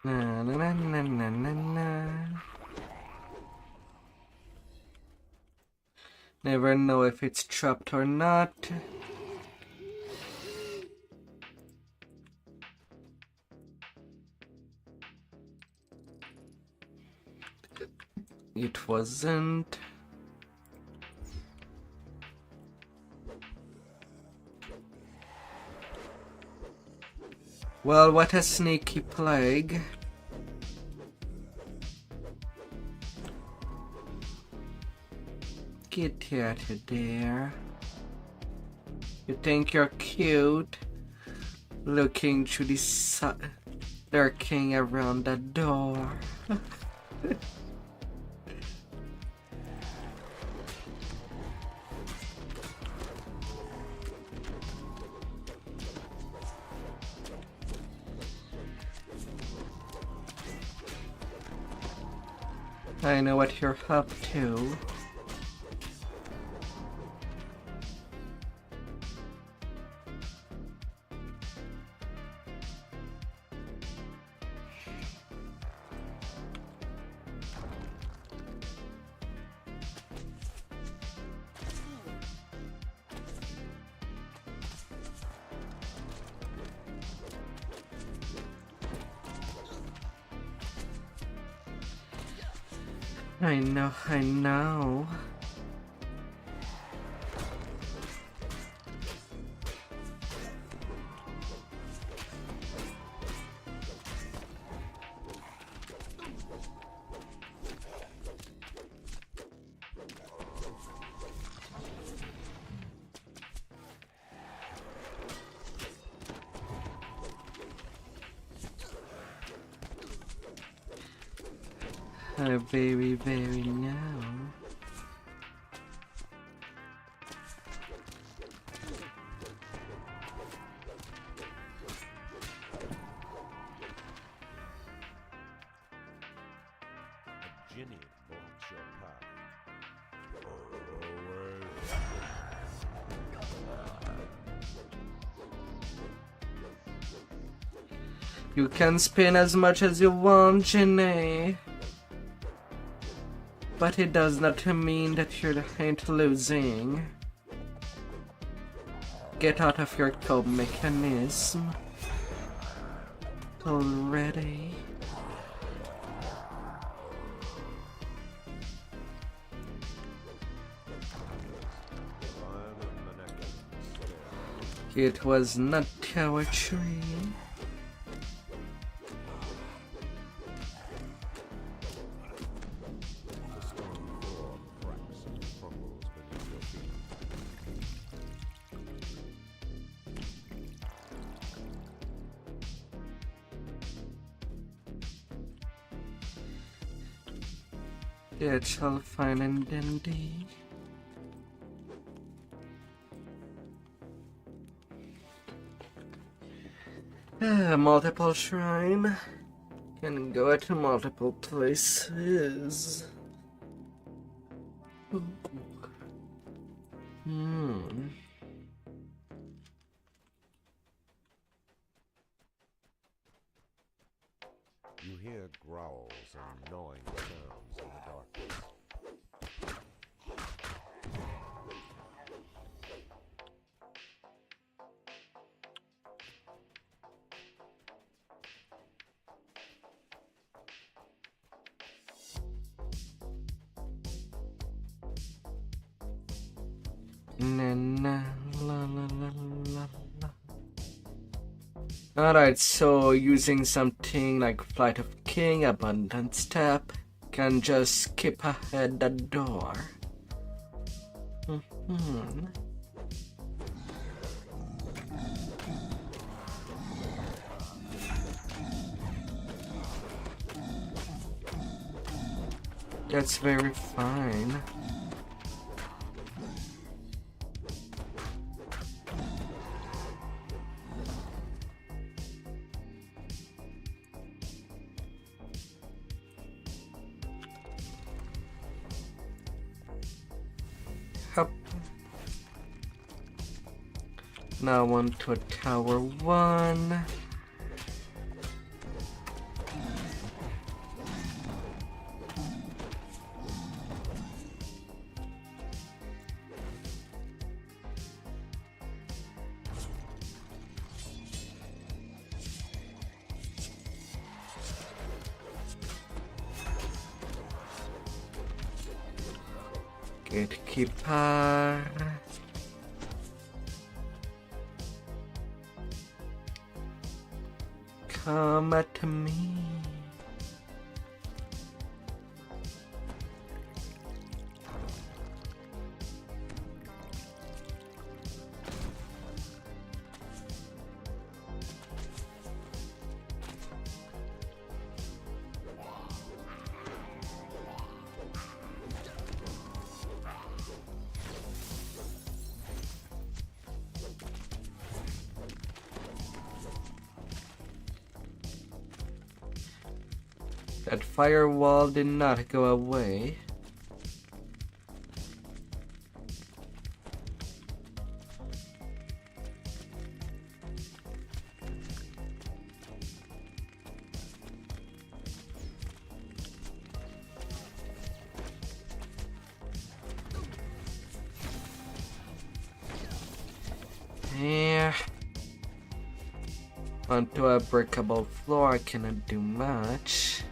Na, na, na, na, na, na, na. Never know if it's trapped or not. It wasn't. Well, what a sneaky plague. Get out of there. You think you're cute? Looking through the lurking around the door. I know what you're up to. I know. I very know. A Ginny blocks your path. You can spin as much as you want, Jenny. But it does not mean that you ain't losing. Get out of your cope mechanism already. It was not our tree. It's all fine and dandy. Multiple shrine. Can go to multiple places. Ooh. You hear growls and gnawing sounds in the darkness. Na, na, la, la, la, la, la. Alright, so using something like Flight of King, Abundant Step, can just skip ahead the door. That's very fine. Up. Now on to Tower 1. Gatekeeper. Come at me. That firewall did not go away. Yeah. Onto a breakable floor, I cannot do much.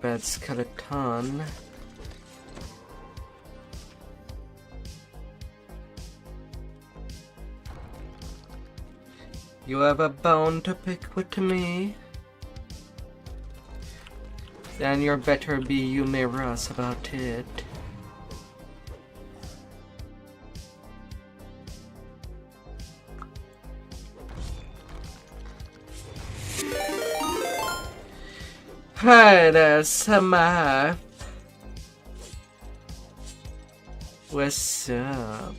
Bad skeleton. You have a bone to pick with me? Then you better be humorous about it. Hi there, Samar. What's up?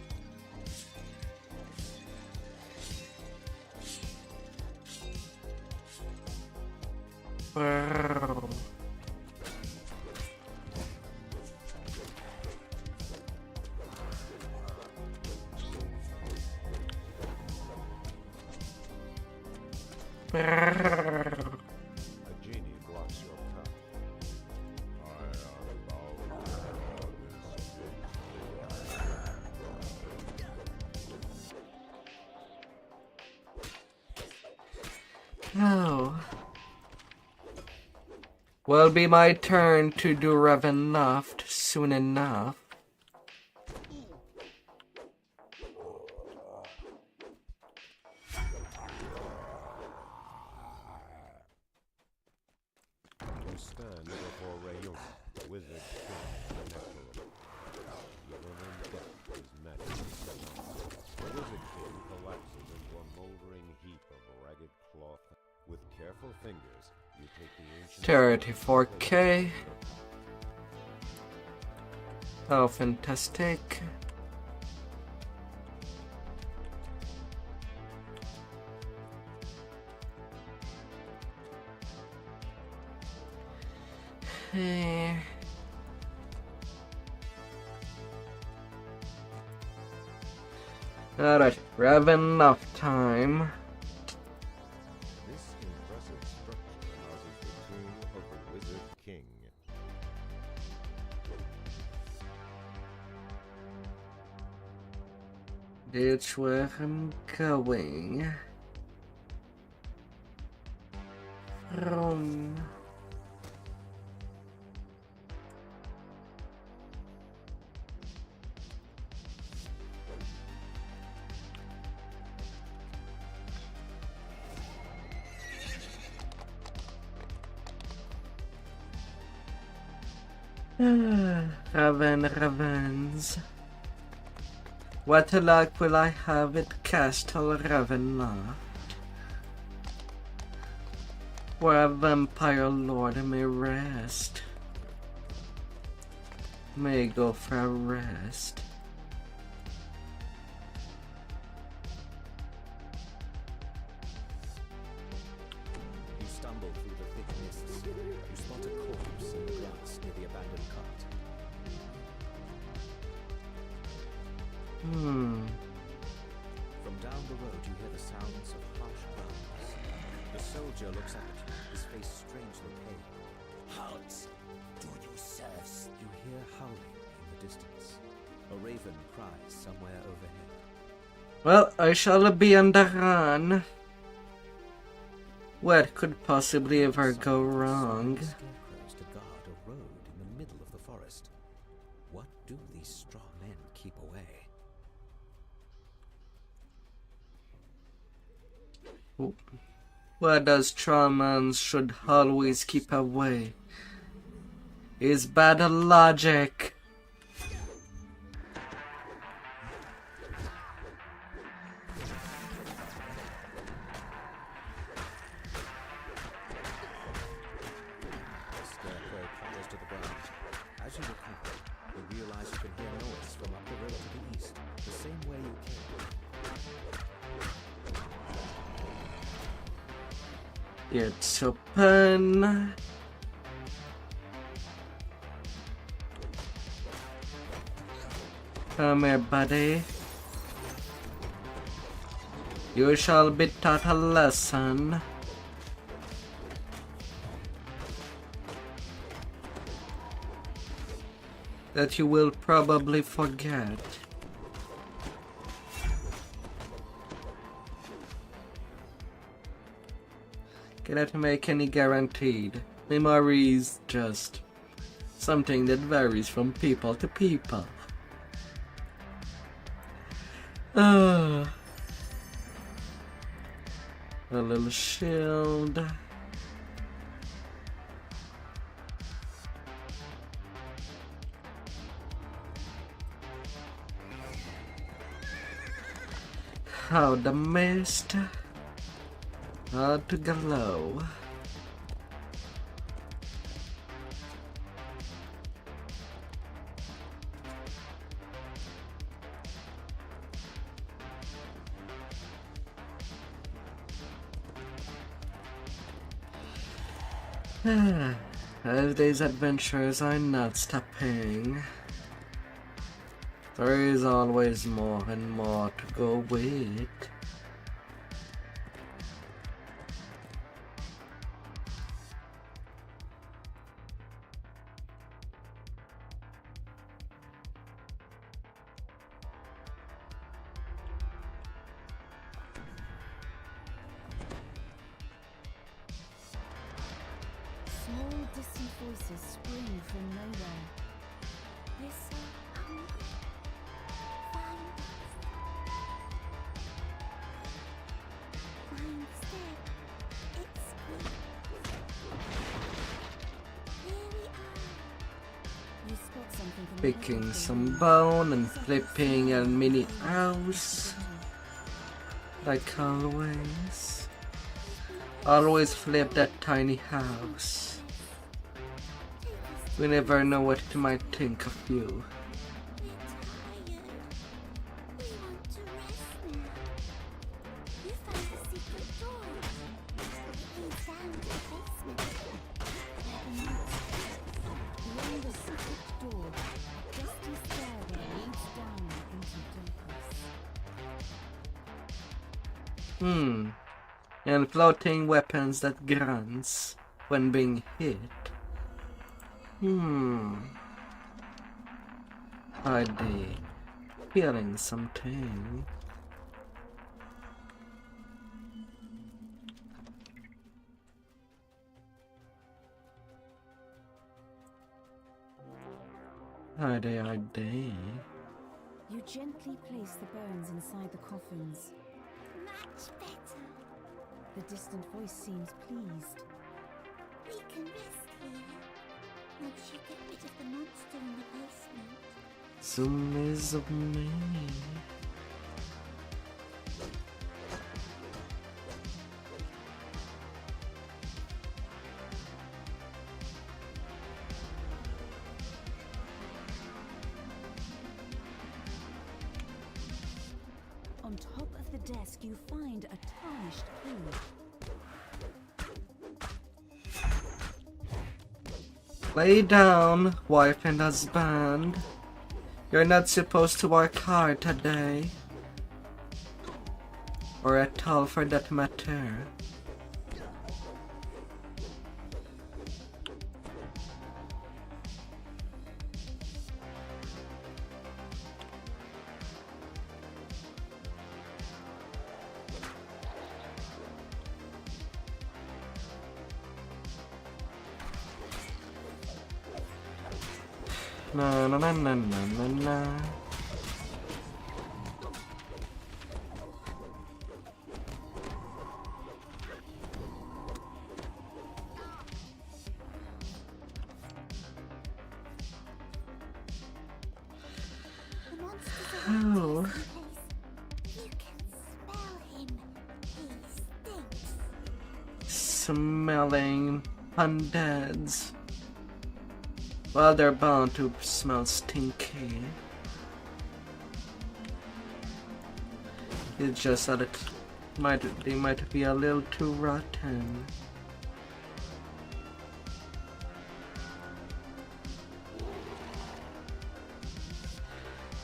Wow. A genie blocks your path. I am bound to Oh. Will be my turn to do Ravenloft soon enough. You stand before Rayon, wizard king natural. Even in death is magic. The wizard king collapses into a moldering heap of ragged cloth. With careful fingers, you take the ancient 34k. Oh, fantastic. Hey. Alright, Ravenloft time. This impressive structure houses the tomb of the Wizard King. That's where I'm going. From Ravens. What luck will I have at Castle Ravenloft, where a vampire lord may rest. May go for a rest. You stumble through the thick mists. You spot a corpse in the grass near the abandoned cart. From down the road you hear the sounds of harsh groans. The soldier looks up at you, his face strangely pale. What do you serve? You hear howling in the distance. A raven cries somewhere overhead. Well, I shall be on the run. What could possibly ever go wrong? Scarecrows to guard a road in the middle of the forest. What do these straw men keep away? What does Strawmans should always keep away? Is bad logic. The scarecrow clatters to the ground. As you look up, you realize you can hear noise from up the road to the east, the same way you came. It's open. Come here, buddy. You shall be taught a lesson. That you will probably forget. Cannot make any guaranteed. Memory is just something that varies from people to people. A little shield. How the mist. How to glow. As these adventures are not stopping. There is always more and more to go with. Small distant voices spring from nowhere. We're so hungry. Find us. Find Step. It's good. Here we are. You spot something from the Picking distance. some bone and flipping a mini house. Like always. Always flip that tiny house. We never know what it might think of you. We're tired. We want to rest now. You found a secret door. It leads down to the basement. Beyond the secret door, a dusty stairway leads down into darkness. And floating weapons that grunts when being hit. Are they feeling something? Are they? You gently place the bones inside the coffins. Much better. The distant voice seems pleased. We can rest here. Once you get rid of the monster in the basement. Zoom me. On top of the desk, you find a tarnished key. Lay down, wife and husband. You're not supposed to work hard today. Or at all for that matter. Na na na na na na na. The monster's Oh. around this place. You can smell him. He stinks. Smelling undeads. Well, they're bound to smell stinky. It's just that they might be a little too rotten.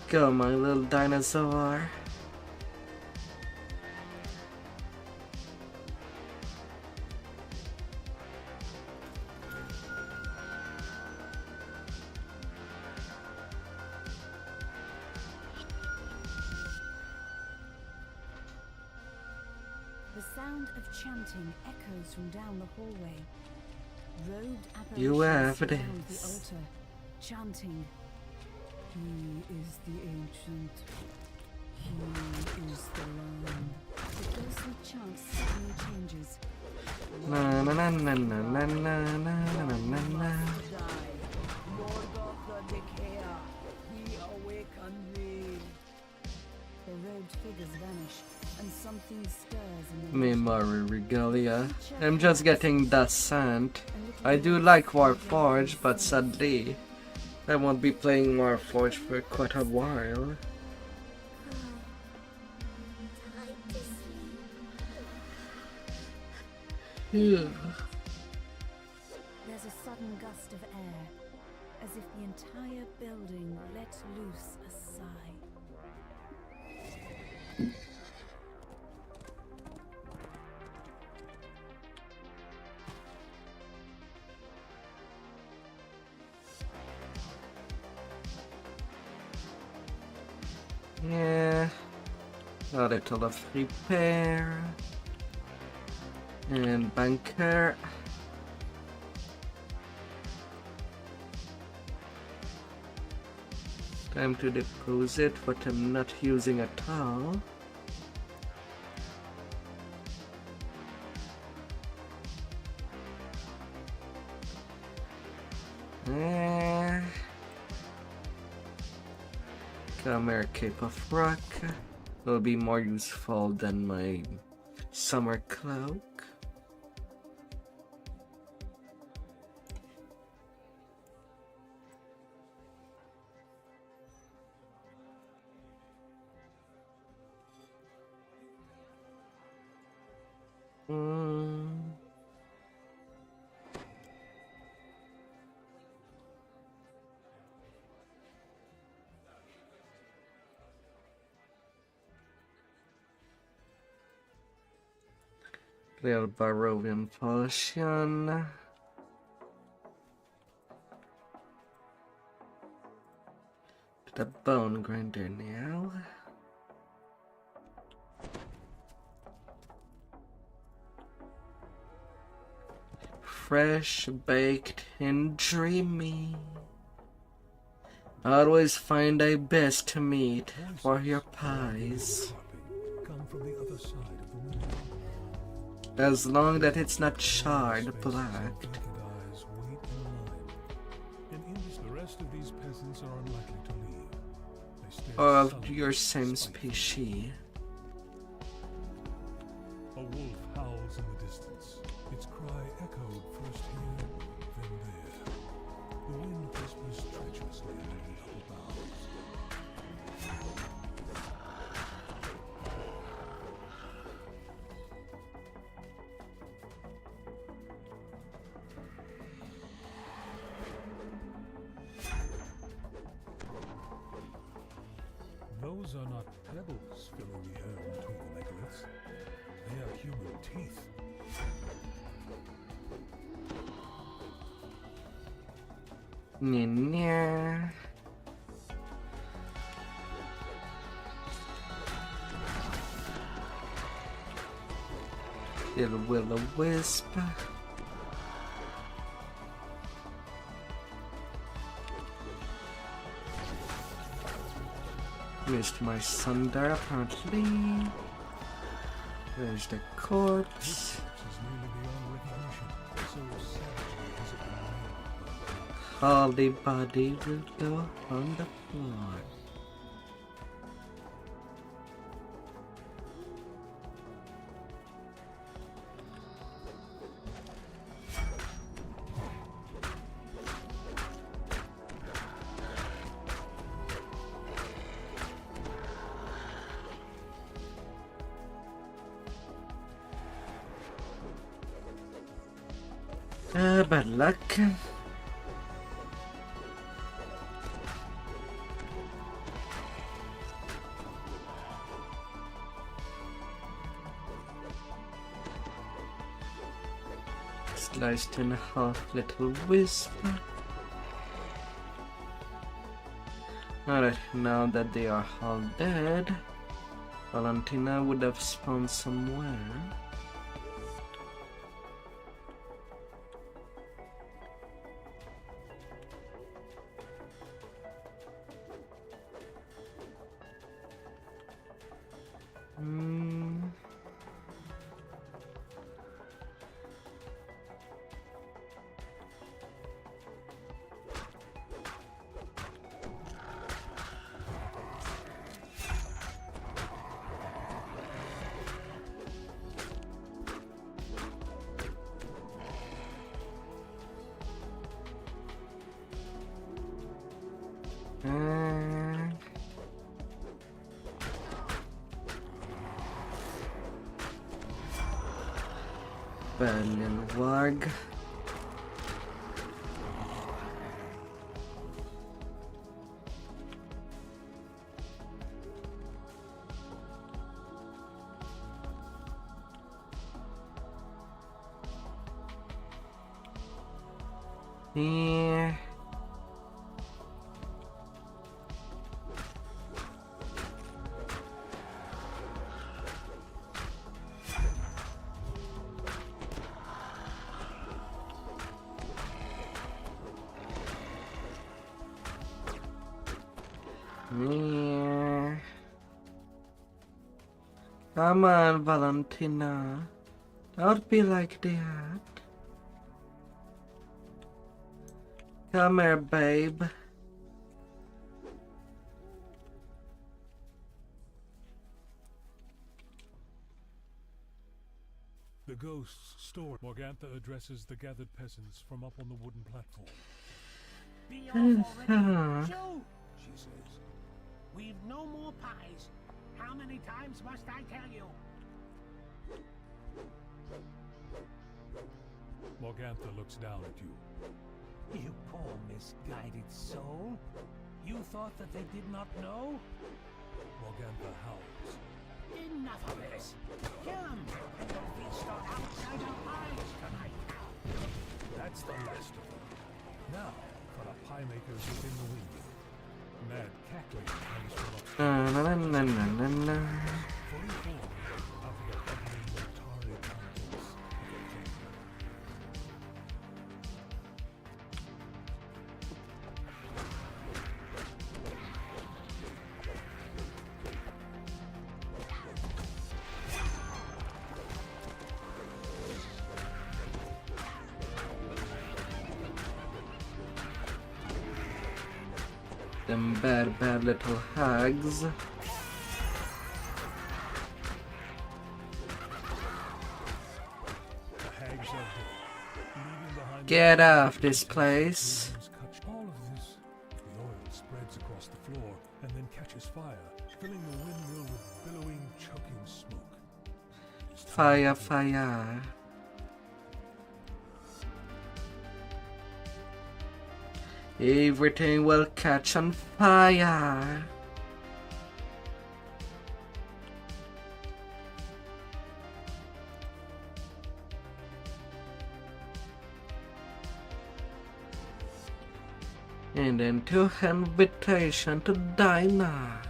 Go, my little dinosaur. The sound of chanting echoes from down the hallway. Robed You apparitions have surround the this. altar, chanting, "He is the ancient. He is the Lamb." The ghostly chant suddenly changes. Na na na na na na na na na na na. Die, Lord of the Decayer, he awakened me. The robed figures vanish, and something stirs in the Memory regalia. I'm just getting the scent. I do like Warforged, but sadly, I won't be playing Warforged for quite a while. Time to sleep. Phew. There's a sudden gust of air, as if the entire building let loose a sigh. Yeah, a little of repair and bunker. Time to deposit what I'm not using at all. Camera Cape of Rock will be more useful than my summer cloak. Little Barovian potion. The bone grinder now. Fresh, baked, and dreamy. Always find a best meat for your pies. Come from the other side of the room. As long that it's not charred black. Guys, wait in line. or of your same species. A wolf howls in the distance. Its cry echoed first here, then there. The wind whispers treacherously among the double boughs. Those are not pebbles filling the air between the megaliths. They are human teeth. Nya. Little will-o-wisp. Missed my son there apparently. There's the corpse. All the body will go on the floor. Bad luck. Sliced in half, little wisp. Alright, now that they are all dead, Valentina would have spawned somewhere. Bad little warg. Yeah. Yeah. Come on, Valentina. Don't be like that. Come here, babe. The ghosts store. Morgantha addresses the gathered peasants from up on the wooden platform. Be off already. Shoot! She says. We've no more pies. How many times must I tell you? Morgantha looks down at you. You poor misguided soul. You thought that they did not know? Morgantha howls. Enough of this. Kill him, and don't feast on outsider pies tonight. That's the last of them. Now, for the pie makers within the window. Mad cackling comes from upstairs. Na na na na na na. Fully formed out of the bubbling Mortari contents of the chamber. Them bad little hags. The hags are dead, leaving behind Get off this place. all of this. The oil spreads across the floor and then catches fire, filling the windmill with billowing, choking smoke. Fire, fire. Everything will catch on fire. And then to invitation to diner.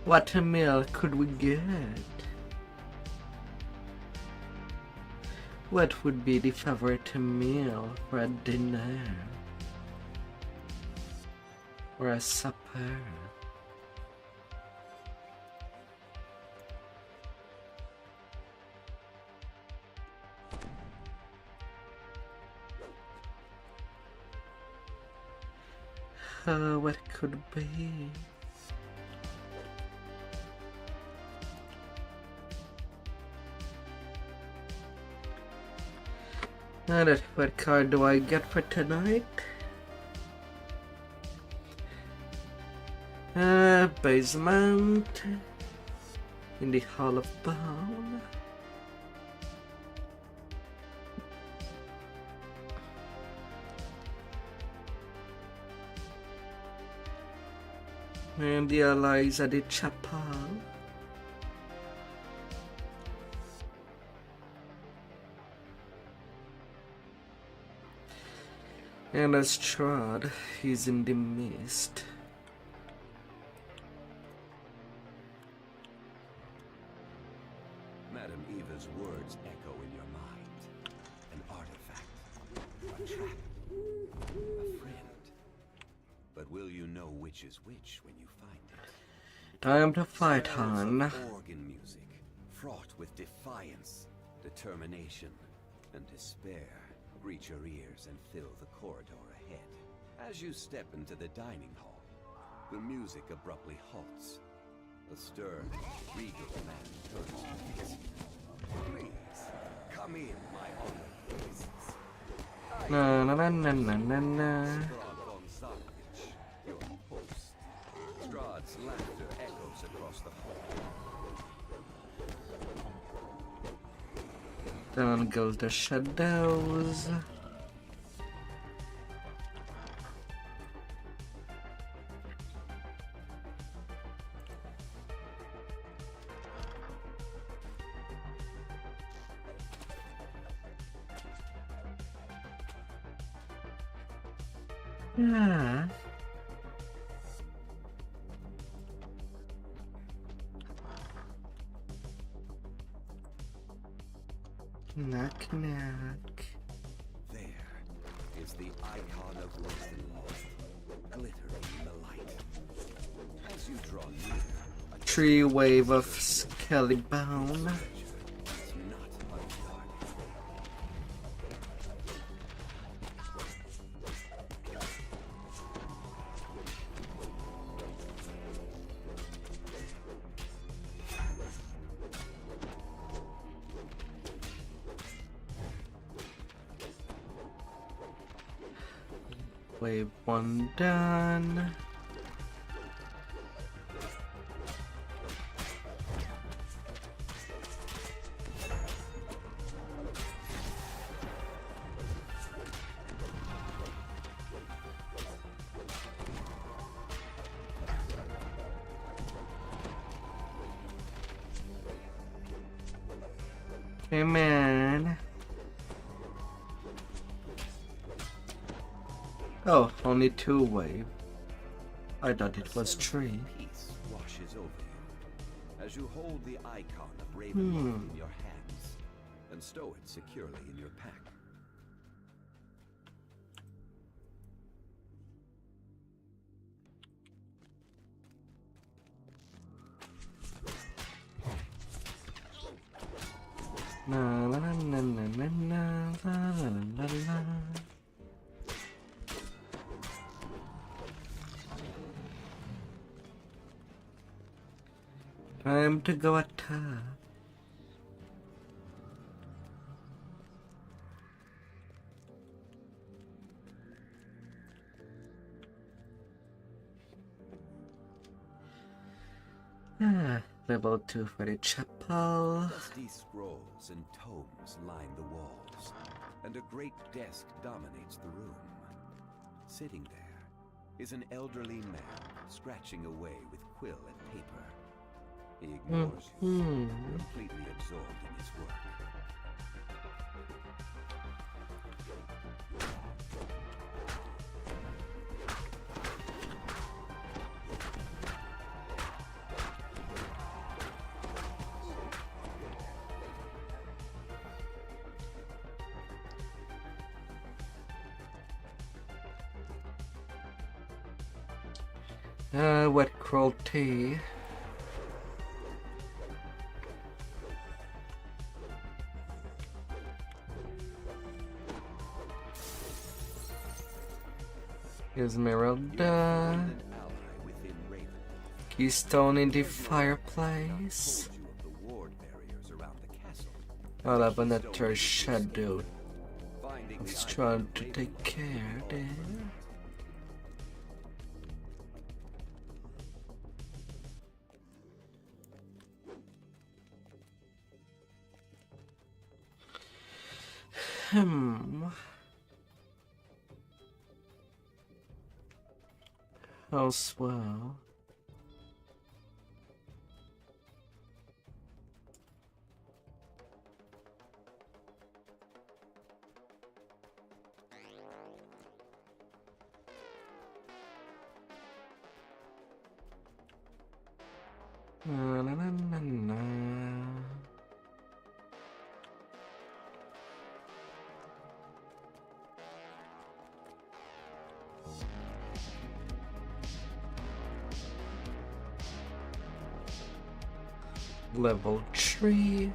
What a meal could we get? What would be the favorite meal for a dinner? Or a supper? What could be? And what card do I get for tonight? Basement in the Hall of Bone. And the allies at the chapel. And Strahd is in the mist. Madam Eva's words echo in your mind. An artifact, a trap, a friend. But will you know which is which when you find it? Time to fight, Sounds hon. of organ music, fraught with defiance, determination, and despair, reach your ears and fill the corridor ahead. As you step into the dining hall, the music abruptly halts. A stern, regal man turns to face you. Please, come in, my honored guests. Na na na na na na na. Strahd von Zarkovich, your host. Strahd's laughter echoes across the hall. Down goes the shadows. Yeah. Knock knock. There is the icon of Lost and Lost, glittering in the light. As you draw near, a Tree wave of skelly bone. treasure is not unguarded. Wave one done. Hey man. Oh, only two wave. I thought it was three. Peace washes over you as you hold the icon of Ravenloft in your hands and stow it securely in your pack. Na na na na na na na la la la la. Time to go attack. Level 2 for the chapel. Dusty scrolls and tomes line the walls, and a great desk dominates the room. Sitting there is an elderly man scratching away with quill and paper. He ignores you, completely absorbed in his work. What cruelty. Esmeralda. Keystone in the fireplace. I'll have another shadow. I was trying to take care there. How swell. Na, na, na, na, na. Level 3,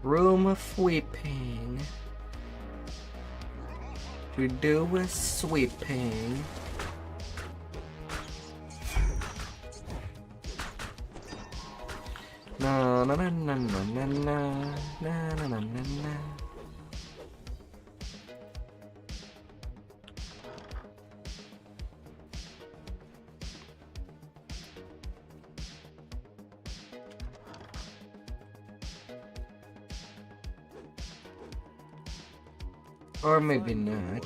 room of weeping. To do with sweeping. Na na na na na na na na na na na. Or maybe not.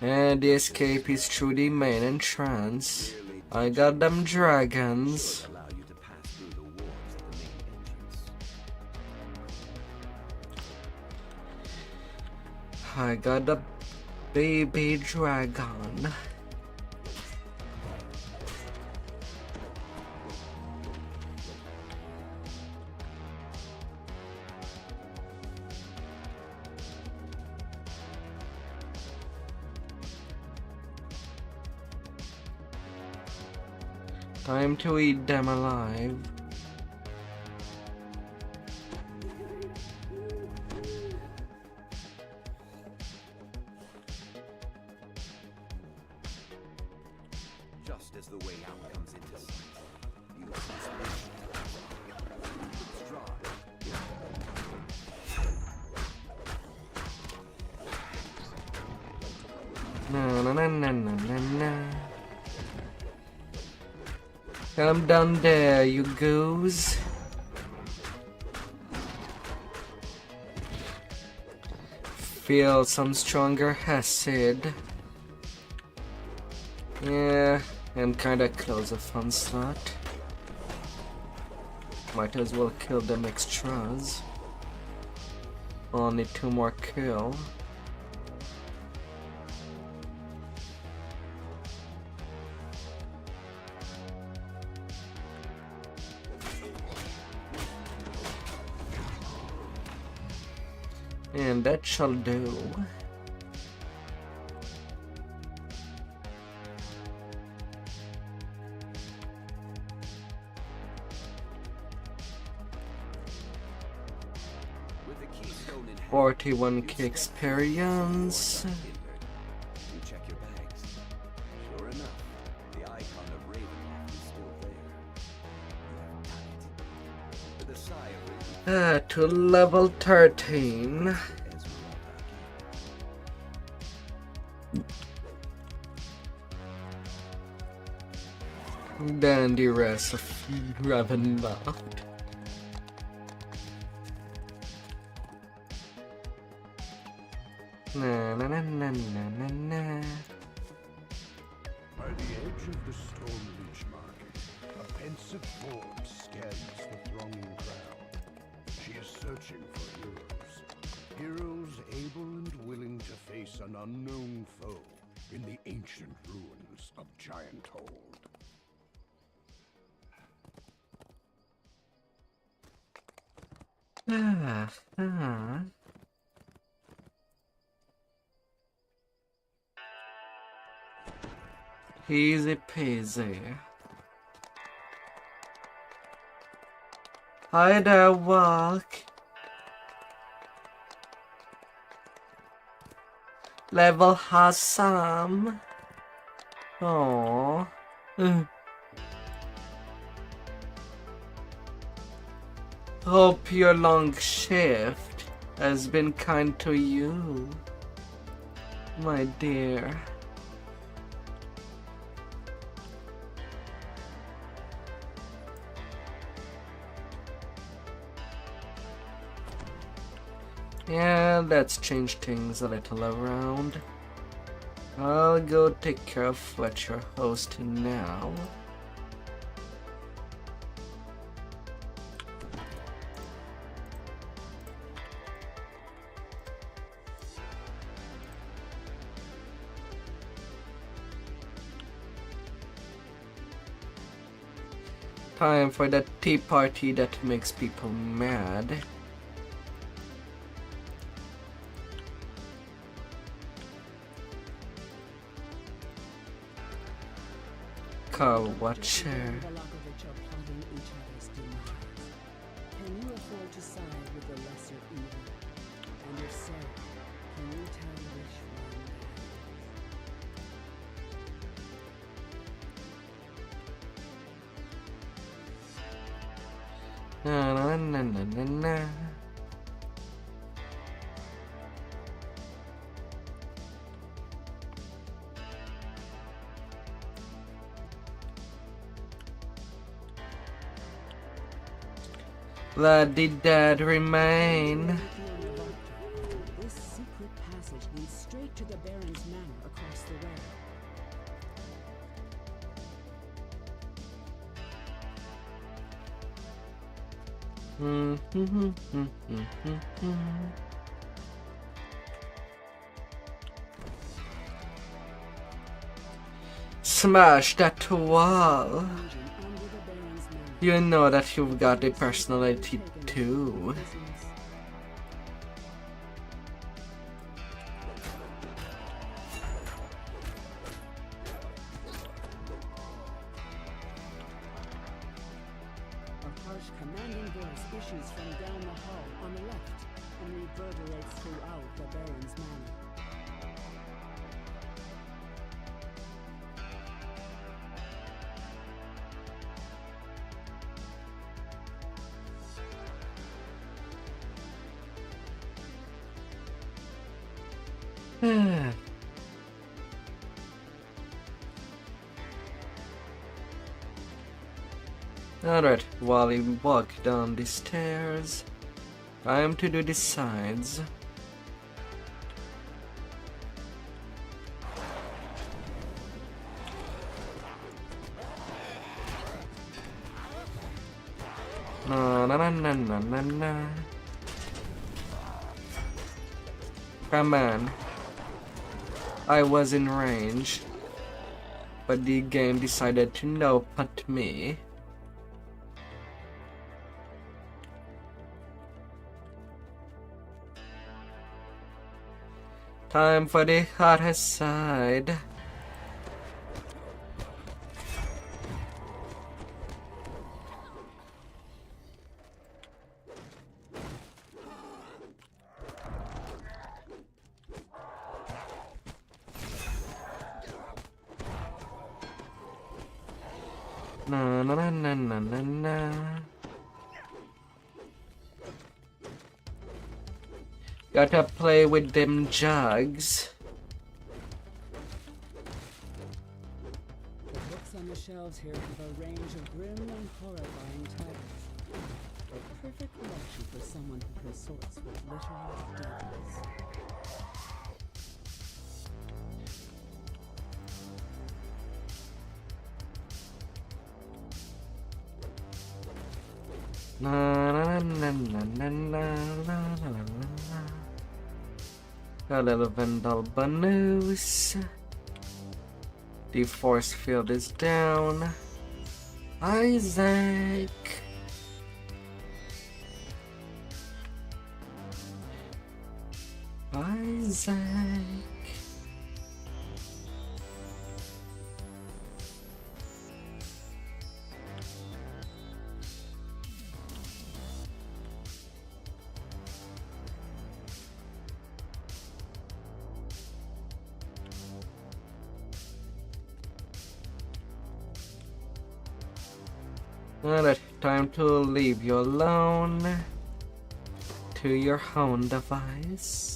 And the escape is through the main entrance. I got them dragons. I got a baby dragon. Time to eat them alive. Just as the way out comes into sight, you Na na na na na na na. Come down there, you goose. Feel some stronger acid. Yeah, I'm kinda close of onslaught. Might as well kill them extras. Only 2 more kill. And that shall do. with the keystone in hand, 41k experience. you check your bags. Sure enough, the icon of Ravenloft is still there. To level 13. Then the rest of Ravenloft. Na na na na na na na. By the edge of the Stone Leech Market, a pensive form scans the thronging crowd. She is searching for heroes. Heroes able and willing to face an unknown foe in the ancient ruins of Giant Hold. Easy peasy. Hi there, Walk. Level has some. Aww. Hope your long shift has been kind to you, my dear. Yeah, let's change things a little around. I'll go take care of Fletcher host now. Time for that tea party that makes people mad. Carl Watcher. Can you afford to side with the lesser evil? And if so, can you tell which one? Na na na na na na. Let the dead remain. This secret passage leads straight to the Baron's manor across the way. Smash that wall. You know that you've got a personality too. A harsh commanding voice issues from down the hall on the left and reverberates throughout the Baron's manor. Alright, while we walk down the stairs, time to do the sides. Na na na na na na na. Come on. I was in range, but the game decided to no punt me. Time for the hottest side. Na na na na na na na. Gotta play with them jugs. The books on the shelves here have a range of grim and horrifying titles. A perfect collection for someone who consorts with literal devils. Na na na na na na na na na. A little Vendal Banus. The force field is down. Isaac. Isaac. Alright, time to leave you alone to your own device.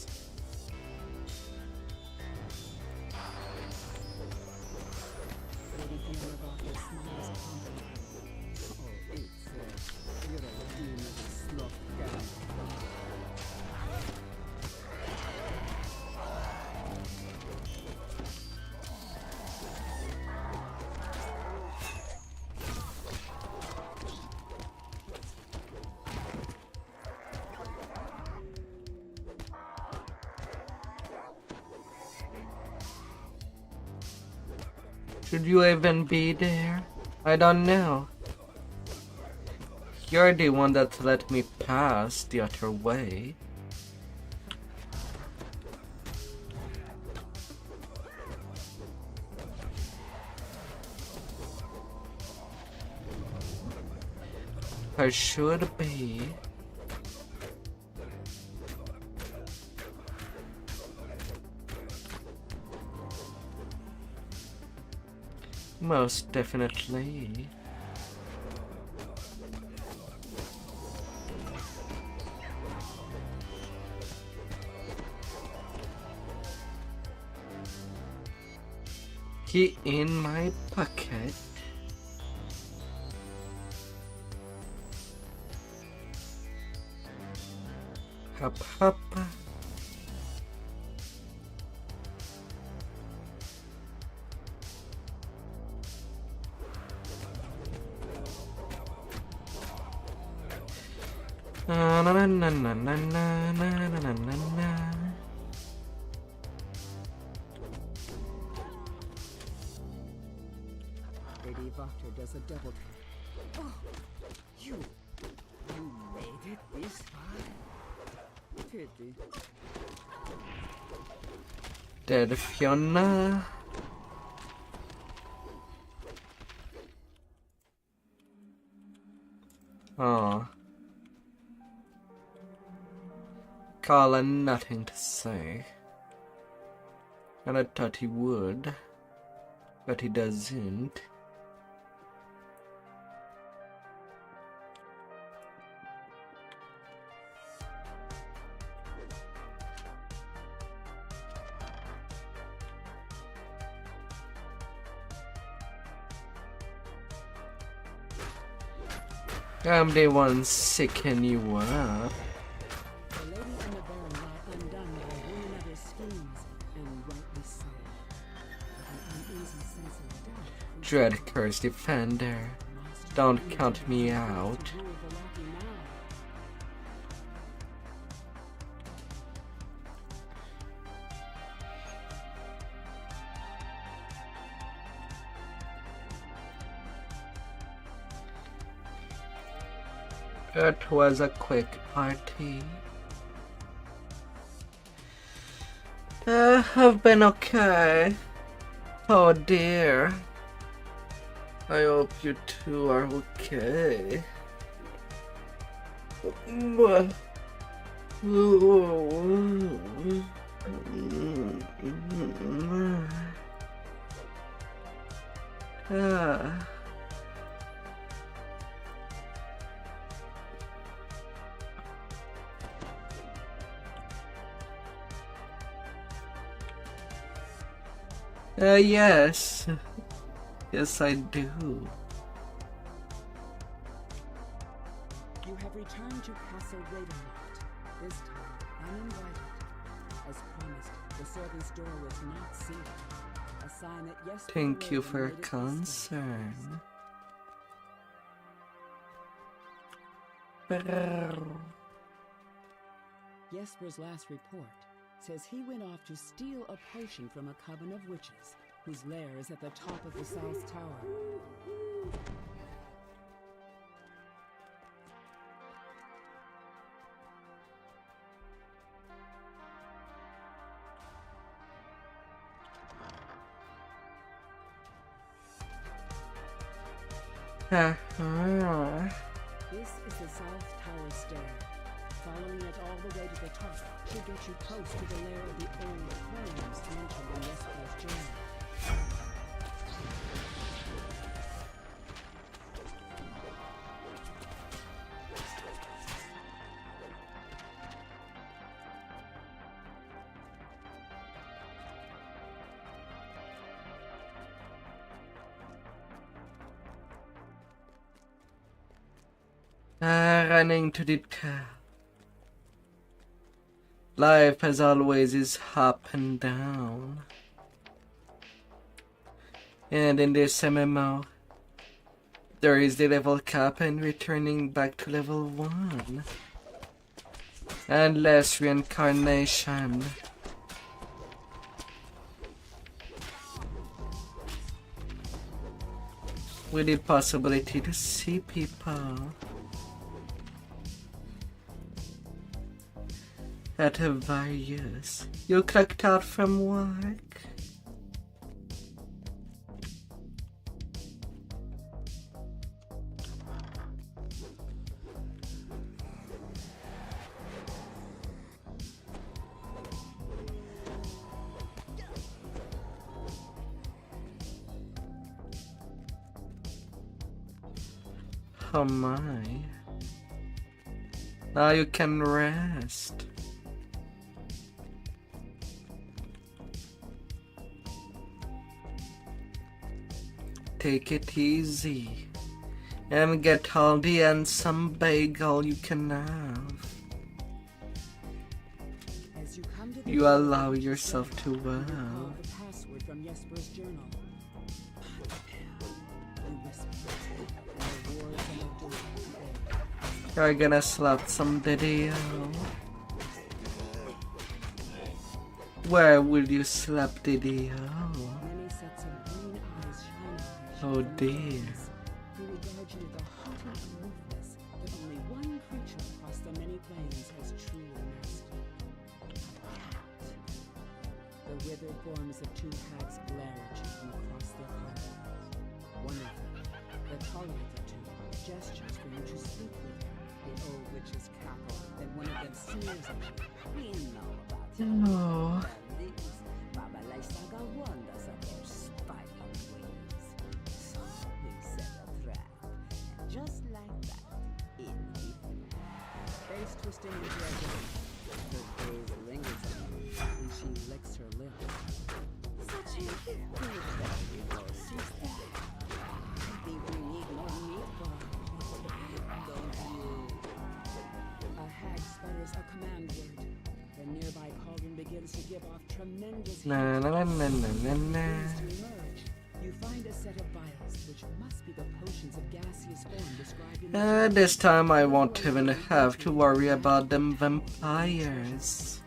Should you even be there? I don't know. You're the one that let me pass the other way. I should be. Most definitely. Key in my pocket. Hop hop. Na na na na na na na na na na. Lady Vtuber does a double tap. Oh, you made it this far? Pity. Dead Fiona. Oh. Colin, nothing to say. And I thought he would, but he doesn't. I'm the one sicking you up. The lady and the baron lie undone by one another's schemes, and rightly so. An uneasy sense of doubt. Dread Curse Defender. Don't count me out. It was a quick party. I've been okay. Oh dear. I hope you two are okay. Yes. Yes, I do. You have returned to Castle Ravenloft, this time uninvited. As promised, the servant's door was not sealed. A sign that Jesper Thank you Raven for your made it his way. concern. Jesper's last report says he went off to steal a potion from a coven of witches, whose lair is at the top of the South Tower. This is the South Tower stair. Following it all the way to the top should get you close to the lair of the old aquariums mentioned in Jesper's journal. Running to the car. Life, as always, is up and down. And in this MMO, there is the level cap and returning back to level 1. And less reincarnation. With the possibility to see people. At a various. You clocked out from work? Oh my. Now you can rest. Take it easy and get all the handsome bagel you can have. As you come to the You door, allow yourself to recall wow. the password from Jesper's journal. You whisper, and the words on the door obey. You're gonna slap some DDO. Where will you slap DDO? Many sets of green eyes shine out. Oh dear. He regards you with a haughty aloofness that only one creature across the many planes has truly mastered. A cat. The withered forms of two hags glare at you from across their carpets. One of them, the taller of the two, gestures for you to speak with her. The old witches cackle, then one of them sneers at you. We know about you. Oh. Baba Lysaga warned us of their spying ways. So we set a trap. And just like that, in we flew. Face twisting into a grin. Her gaze lingers on you, and she licks her lips. Such a cute baby girl, sister. I think we need more meatballs. Don't you? A hag sputters a command word. The nearby cauldron begins to give off tremendous heat. Na na na na na na. Begins to emerge. You find a set of vials, which must be the potions of gaseous form described in the This time I won't even have to worry about them vampires.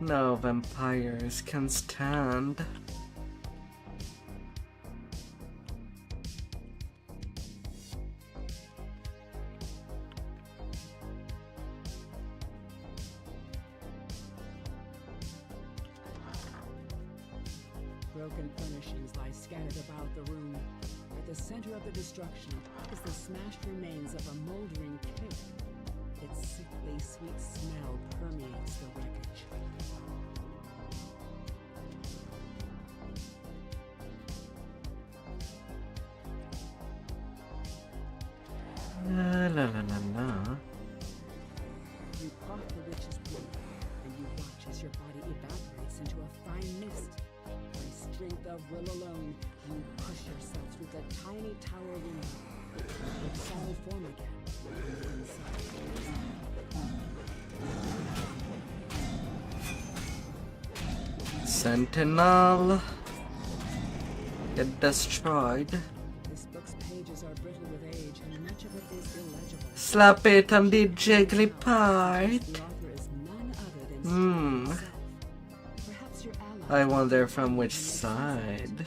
No vampires can stand. broken furnishings lie scattered about the room. At the center of the destruction is the smashed remains of a moldering cake. Its sickly sweet smell permeates the wreckage. La la la la la. into a fine mist. By strength of will alone, you push yourself through the tiny tower window. With solid form again on the inside. Sentinel. Get destroyed. This book's pages are brittle with age, and much of it is illegible. Slap it on the jiggly part. The author is none other than himself. Perhaps your ally. I wonder from which side.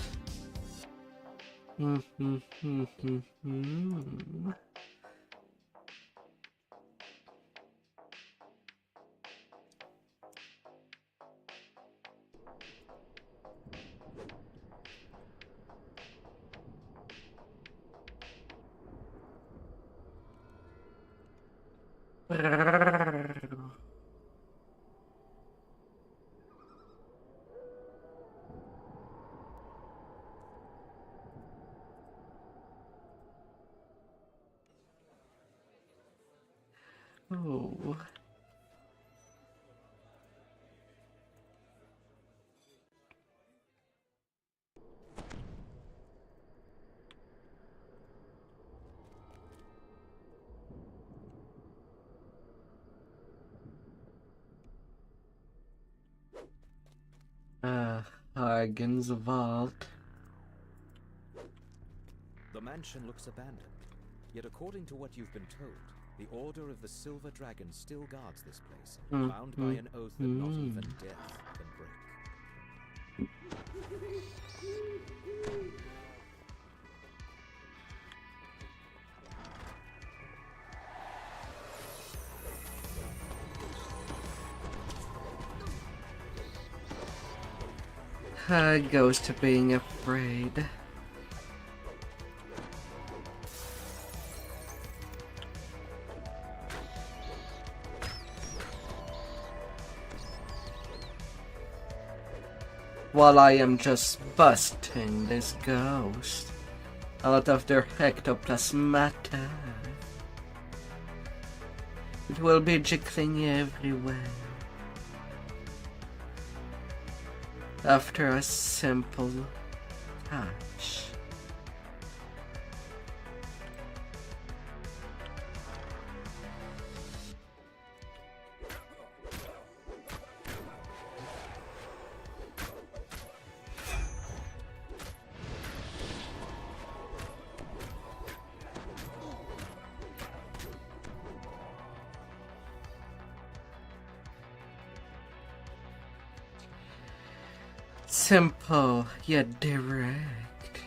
Oh. Hagen's vault. The mansion looks abandoned. Yet according to what you've been told, the Order of the Silver Dragon still guards this place, bound by an oath that not even death can break. Goes to being afraid. While I am just busting this ghost out of their ectoplasmata, it will be jiggling everywhere. After a simple touch. Simple yet direct.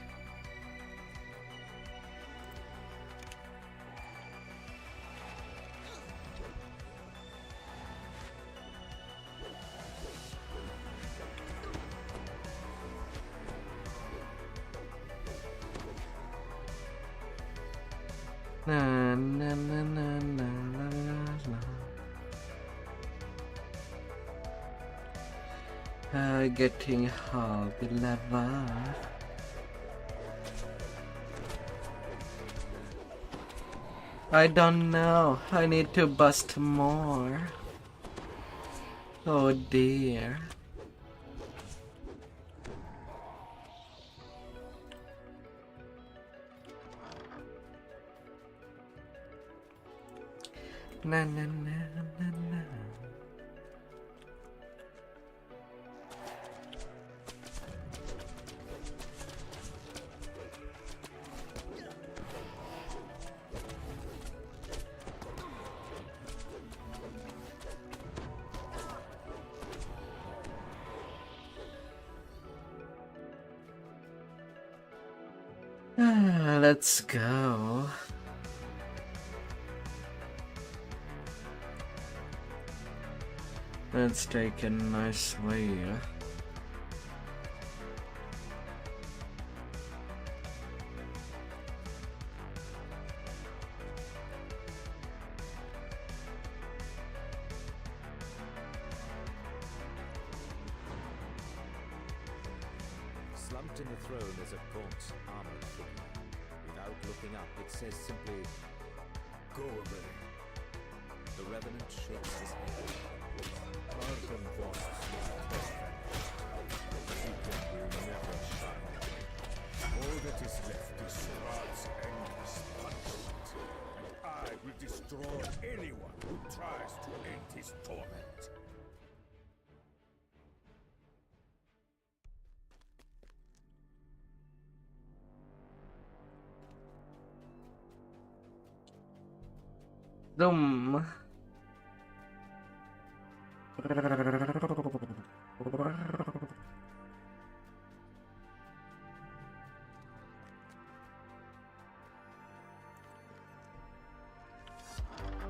Na, na, na, na, na, na, na. Getting hog level. I don't know. I need to bust more. Oh dear. Na na na na na. Let's go. Let's take a nice way. Slumped in the throne is a gaunt, armored figure. Without looking up, it says simply, "Go away." The Revenant shakes his head. Arkham Vost's test that is left is Rod's endless punishment. And I will destroy anyone who tries to end his torment. Dum.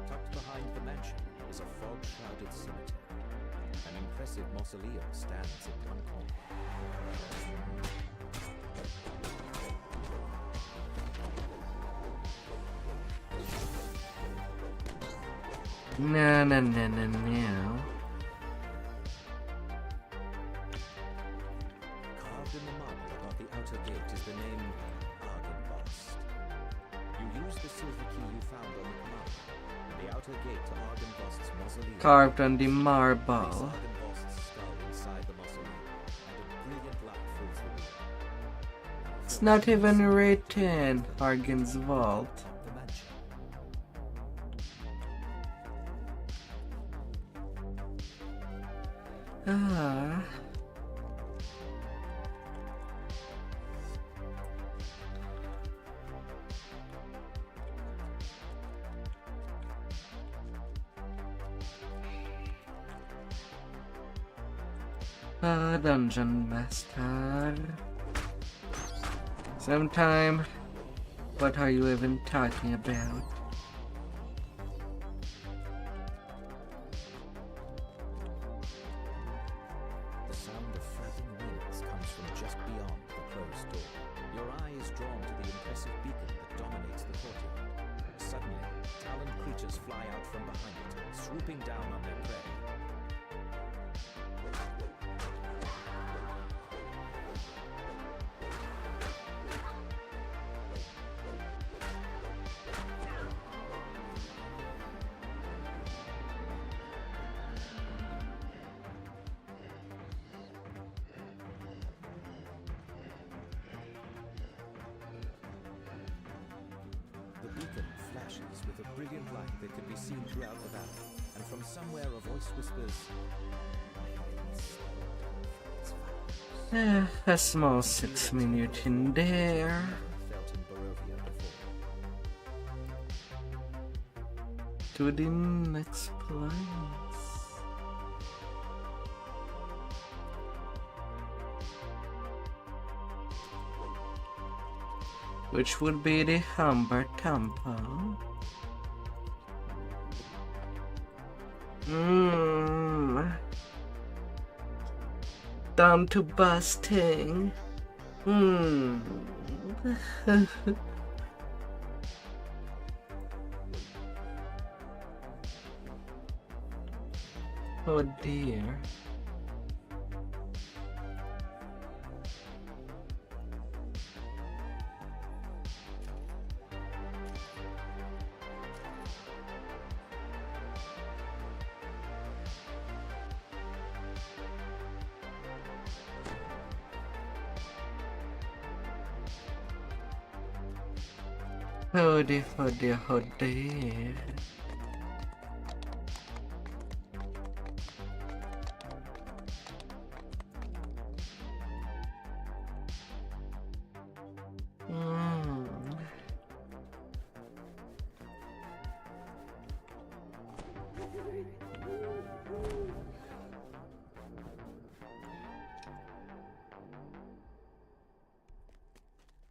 Tucked behind the mansion is a fog-shrouded cemetery. An impressive mausoleum stands in one corner. No, no, no, no, no. Carved in the marble above the outer gate is the name Argynvost. You use the silver key you found on the command, and the outer gate to Argynvost's mausoleum. Carved on the Place marble. Argynvost's skull inside the mausoleum, and a brilliant light fills the room. It's not even written. Argyn's vault. The mansion. Ah. Dungeon Master. Sometime. What are you even talking about? The sound of flapping wings comes from just beyond the closed door. Your eye is drawn to the impressive beacon that dominates the courtyard. Suddenly, taloned creatures fly out from behind it, swooping down on their prey. The beacon flashes with a brilliant light that can be seen throughout the valley, and from somewhere a voice whispers, A small 6-minute in there. felt in Barovia before. To the next place. Which would be the Humber Temple. Down to busting. Oh dear. Oh dear, oh dear, oh dear.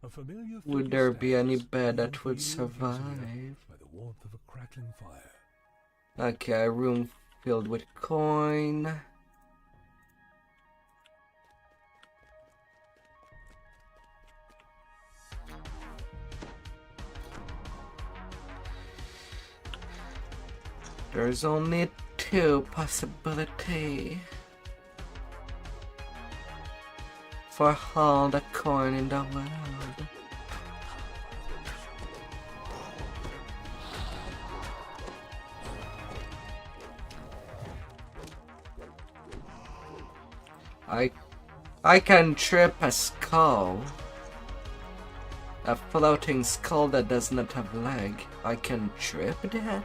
A familiar Would figure there be any stands bed beyond that would the field of survive? Israel by the warmth of a crackling fire. Okay, a room filled with coin. There's only two possibilities for all the coin in the world. I can trip a skull. A floating skull that does not have leg. I can trip that?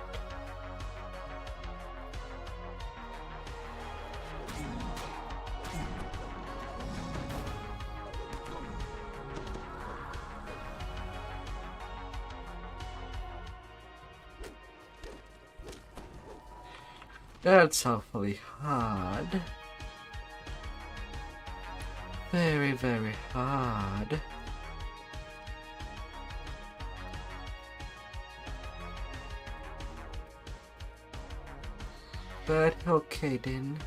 That's awfully hard. Very, very hard. But okay then.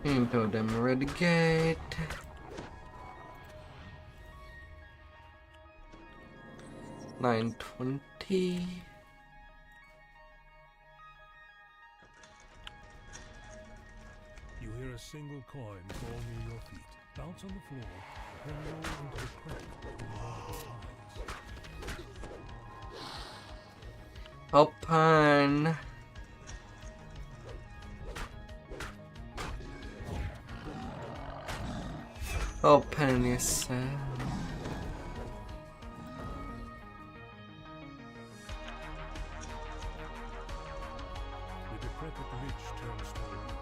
Into them red gate. $9.20. You hear a single coin fall near your feet, bounce on the floor, then roll into a crack between the tiles. Open. Open yourself. The decrepit lich turns toward you.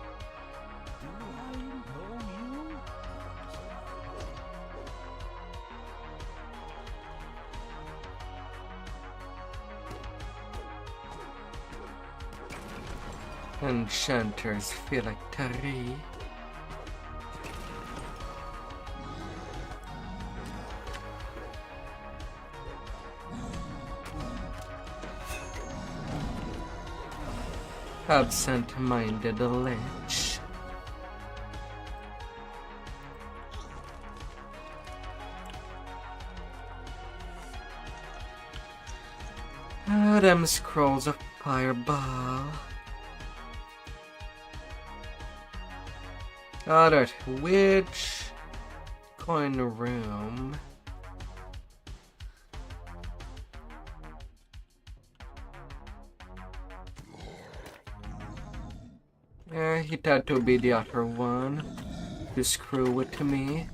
Do I know you? Enchanters feel like Tari. Absent-minded lich. Them scrolls of fireball. Alright, which coin room? It had to be the other one to screw with me.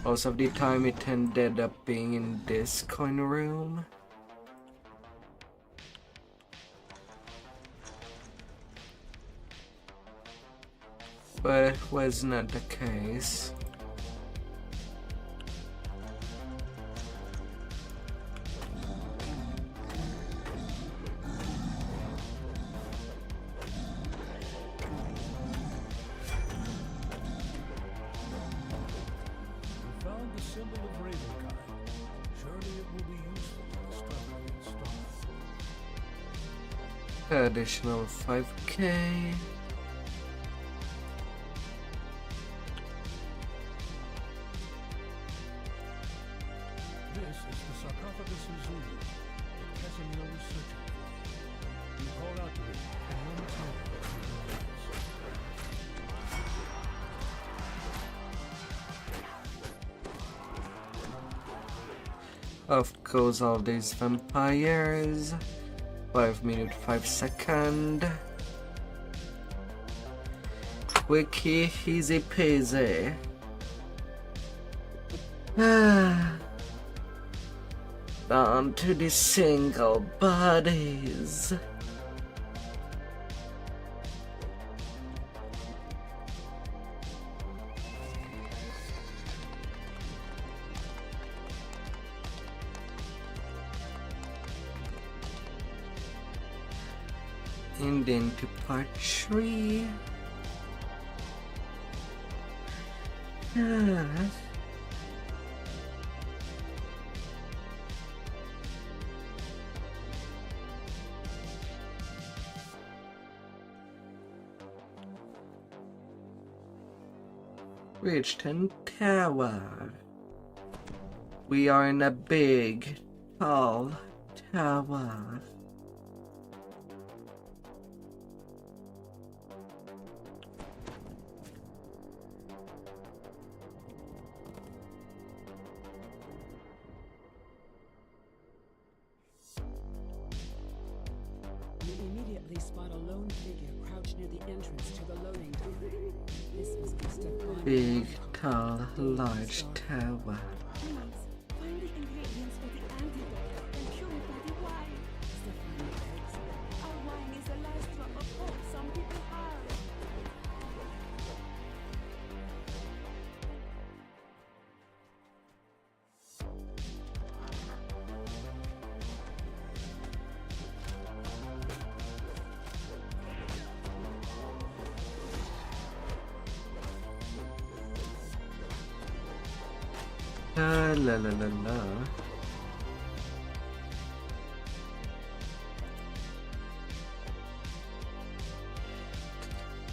Most of the time it ended up being in this coin room. But it was not the case. Additional 5k. This is the sarcophagus of Zulu that Casimir was searching for. You call out to him and momentarily Off goes all these vampires. 5 minutes 5 seconds. Quickie, easy peasy. On to the single bodies. And into part 3. Reach 10 tower. We are in a big, tall tower. You immediately spot a lone figure crouched near the entrance to the loading dock. This was Mr. Big, tall, large tower. Please, find the ingredients for the antidote and purify the wine. Stefani begs. Our wine is the last drop of hope some people have. La la la la.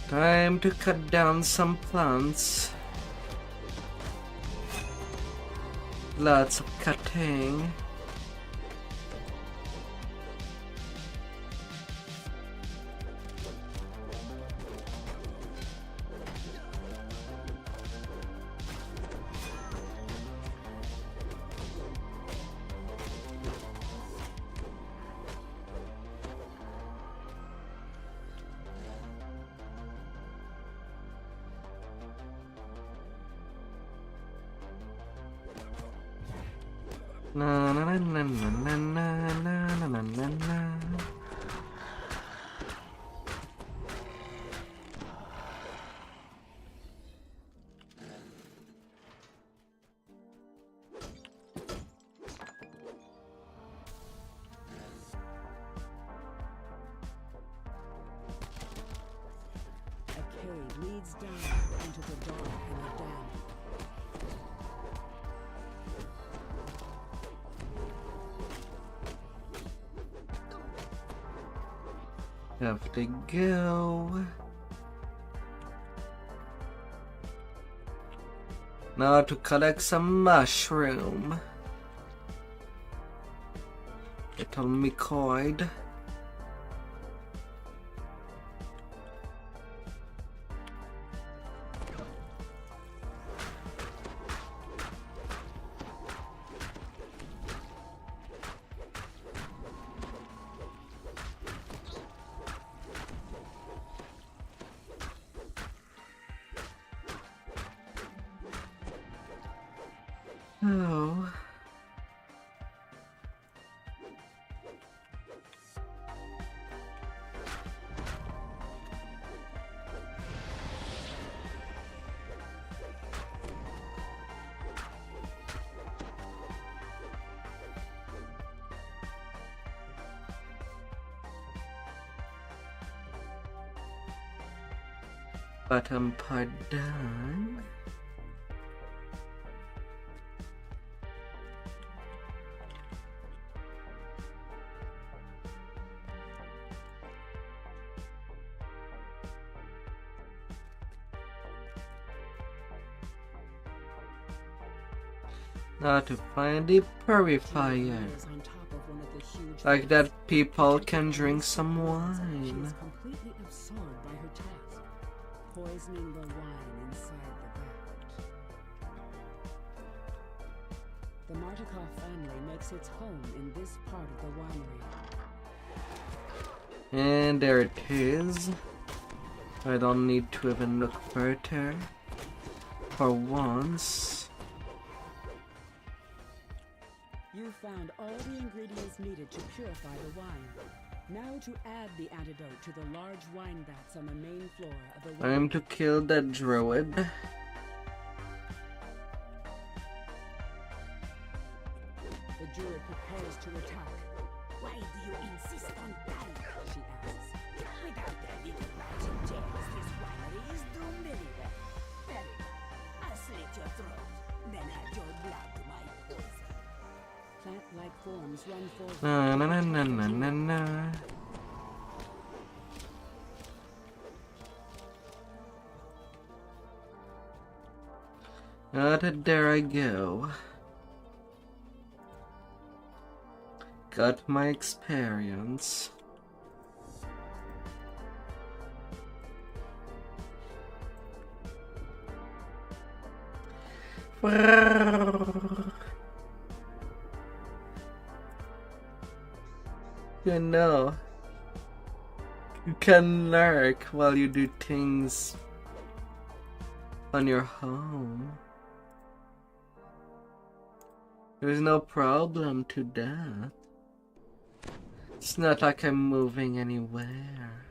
Time to cut down some plants. Lots of cutting. Na na na na na na na na na na. A cave leads down into the dark and the damp. Have to go. Now to collect some mushroom. Little mycoid. Oh. Bottom part done. Now to find the purifier. Is on top of one of the huge Like that vats. people can drink some She wine. is completely absorbed by her task, poisoning the wine inside the vat. The Martikov family makes its home in this part of the winery. And there it is. I don't need to even look further. For once. You found all the ingredients needed to purify the wine. Now to add the antidote to the large wine vats on the main floor of the Time to kill the druid. The druid prepares to attack. Why do you insist on that? She asks. Without that little rat in jails, this winery is doomed anyway. Very well. I'll slit your throat, then add your blood to my poison. Plant-like forms run forward. Na na na na na na na. There I go. Got my experience. You know, you can lurk while you do things on your home. There's no problem to that. It's not like I'm moving anywhere.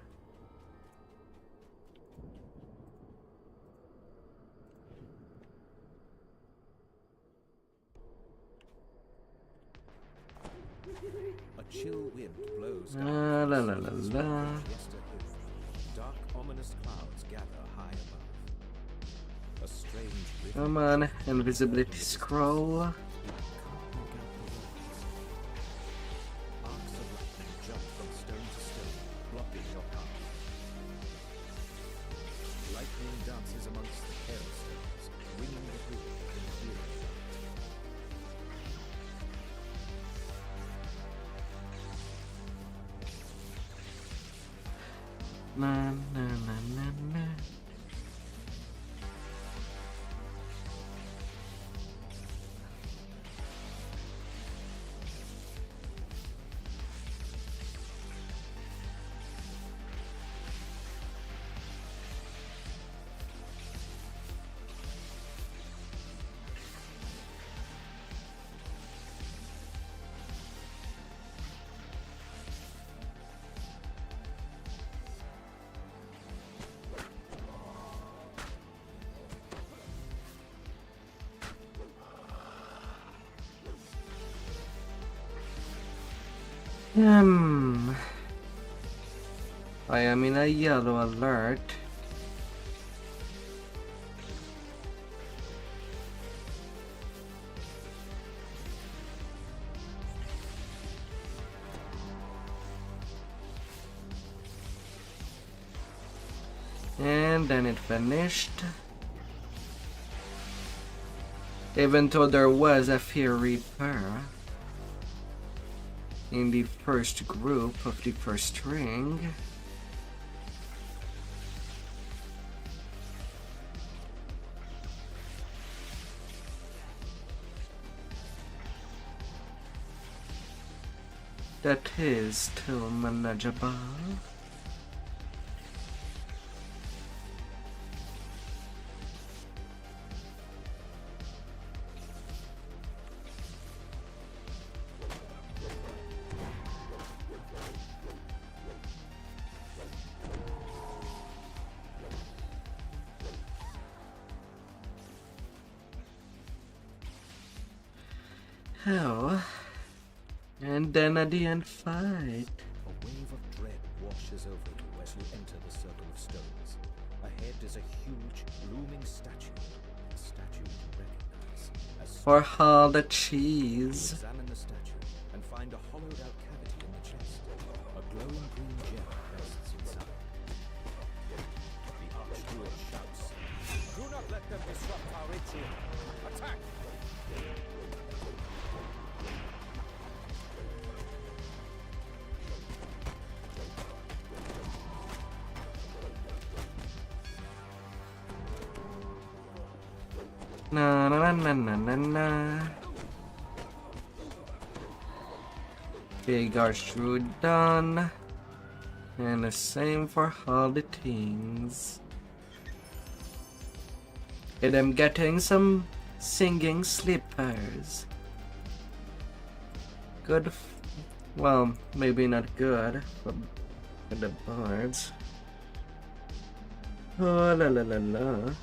A chill wind blows La down la from la the la slopes la. of Fiesta Hill. Dark, ominous clouds gather high above. A strange rhythm Come on, invisibility scroll. arcs of lightning jump from stone to stone, blocking your path. Lightning dances amongst the hailstones, ringing the hill in eerie light. Na na na na na. I am in a yellow alert. And then it finished. Even though there was a Fear Reaper in the first group of the first ring. That is still manageable. Hell. And then at the end fight. A wave of dread washes over you as you enter the circle of stones. Ahead is a huge, looming statue. A statue you recognize as For all the cheese. examine the statue and find a hollowed out cavity in the chest. A glowing green gem rests inside. The archdruid shouts, "Do not let them disrupt our ritual! Attack!" Na na na na na na. Big archroot done. And the same for all the things. And I'm getting some singing slippers. Good. Well, maybe not good for the birds. Oh la la la la.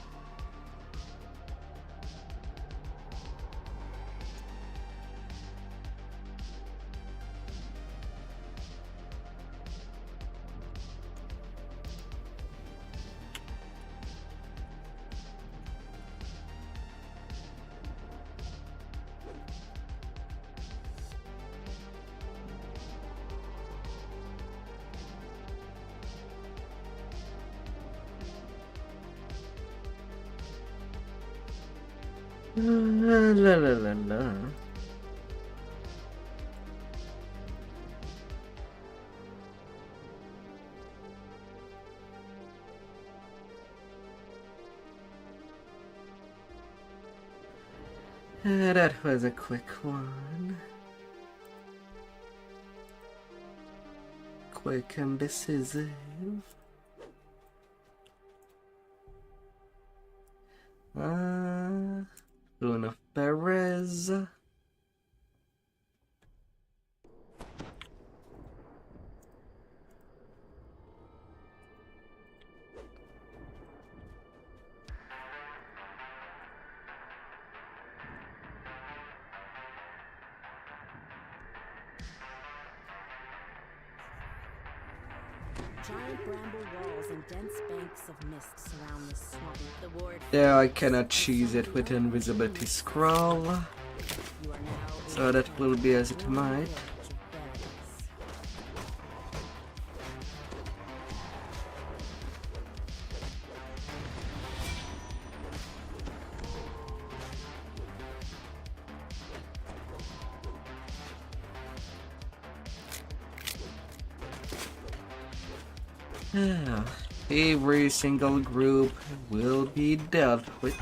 La la la la. That was a quick one. Quick and decisive. Luna Perez. Giant bramble walls and dense banks of mist surround this swamp. The ward There, I cannot cheese it with invisibility scroll, you are now so that will be as it might. Every single group will be dealt with.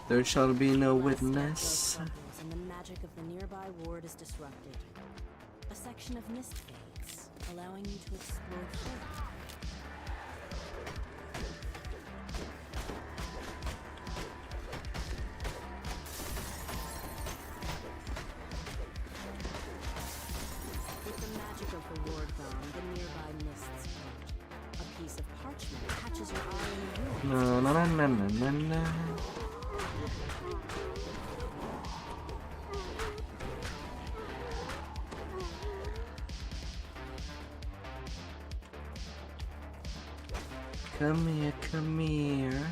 There shall be no witness. And the magic of the nearby ward is disrupted. A section of mist fades, allowing you to explore further. With the magic of the ward gone, the nearby mists part. A piece of parchment catches your eye in the room. Na na na na na na. Come here, come here.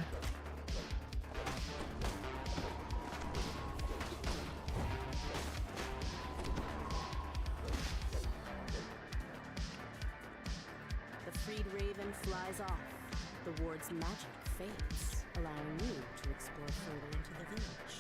The freed raven flies off. The ward's magic fades, allowing you to explore further into the village.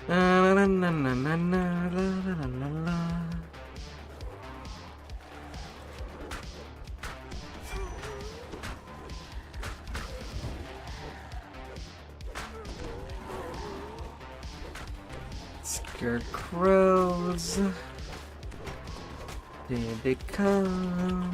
Na na na na na na la la la la. Scarecrows. Here they come.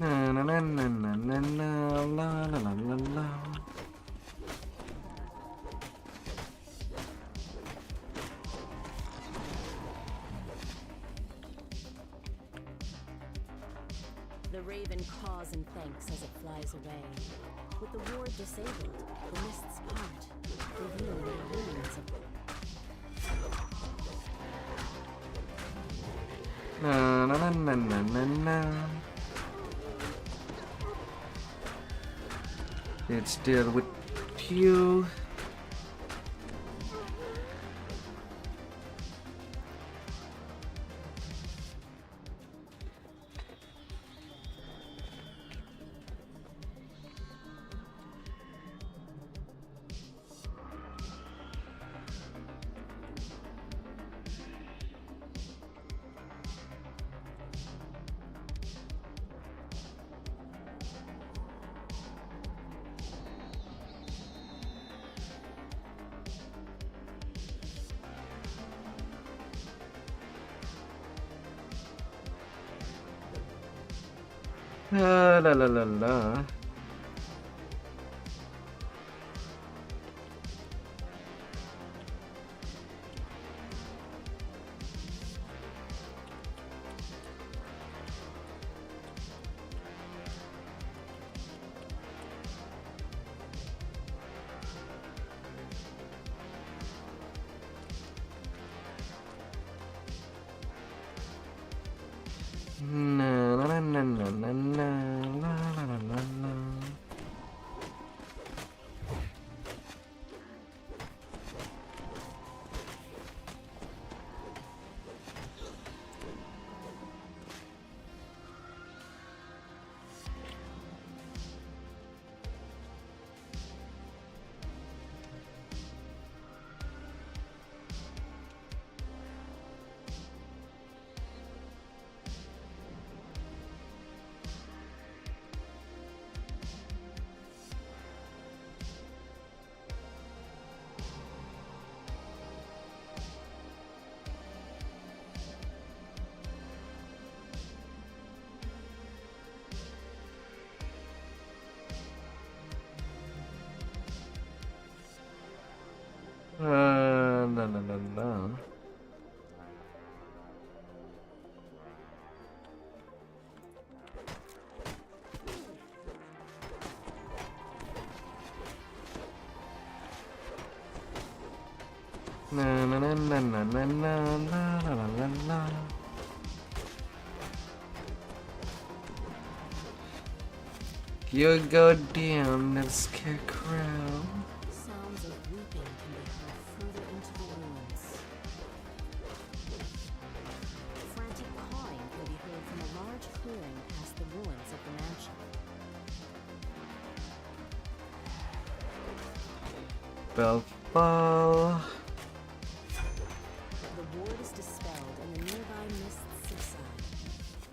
Na na na na na na na la la la la la. The raven caws and thanks as it flies away. With the ward disabled, the mists part, revealing the ruins of Na na na na na na na. Let's deal with you. La la la la la. Na na na na na na la la la la la. La la la la. Na na na na na na na la la la la la. You go down, the scarecrow. sounds of weeping can be heard further into the ruins. Frantic cawing can be heard from a large clearing past the ruins of the mansion. Bell. The ward is dispelled and the nearby mists subside.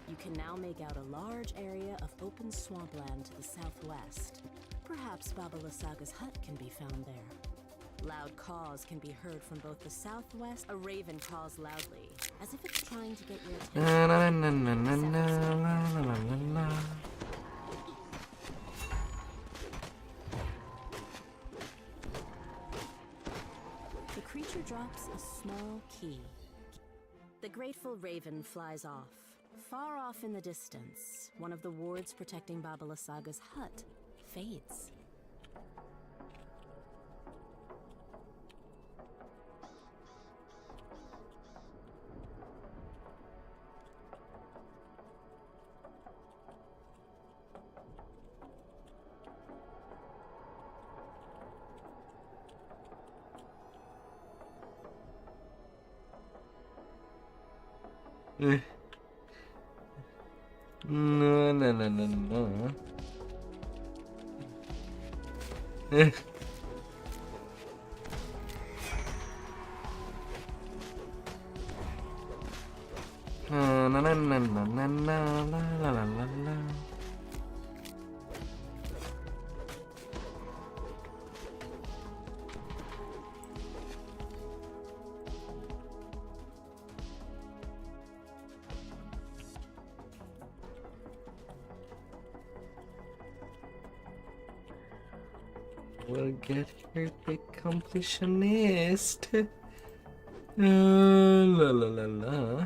You can now make out a large area of open swampland to the southwest. Perhaps Baba Lasaga's hut can be found there. Loud caws can be heard from both the southwest. A raven caws loudly, as if it's trying to get your attention. Na na na na na na la la la la. The creature drops a small key. The grateful raven flies off. Far off in the distance, one of the wards protecting Baba Lasaga's hut fades. No, no, no, no, no. Na na na na na na na la la la la. We'll get here, big completionist. La la la la.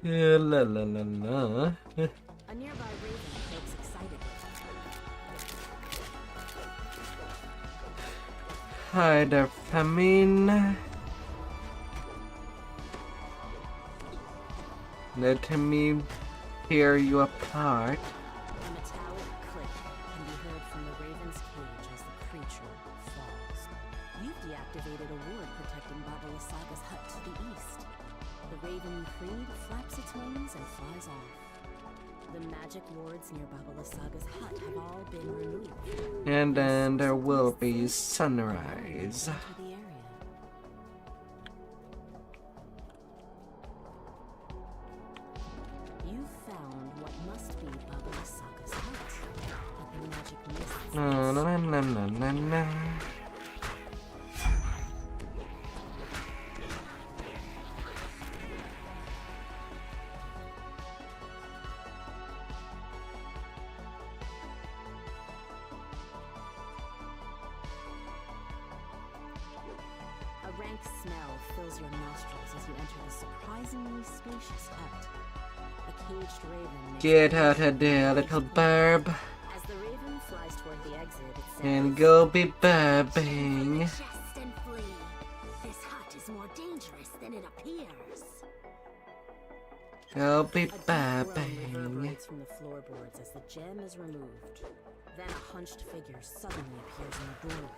La la la la. A nearby raven croaks excitedly. Hi there, famine. Let me tear you apart. A metallic click can be heard from the raven's cage as the creature falls. You've deactivated a ward protecting Baba Lasaga's hut to the east. The raven you freed flaps its wings and flies off. The magic wards near Baba Lasaga's hut have all been removed. And then there will be sunrise. Enter the area. You've found what must be Baba Lasaga's hut, but the magic mists. Na na na na na na. A rank smell fills your nostrils as you enter the surprisingly spacious hut. A caged raven makes Get out of there, little burb, As the raven flies toward the exit, it says, and go be burbing. Chest and flee. This hut is more dangerous than it appears. Go be A deep groan burbing. reverberates from the floorboards as the gem is removed. Then a hunched figure suddenly appears in the doorway.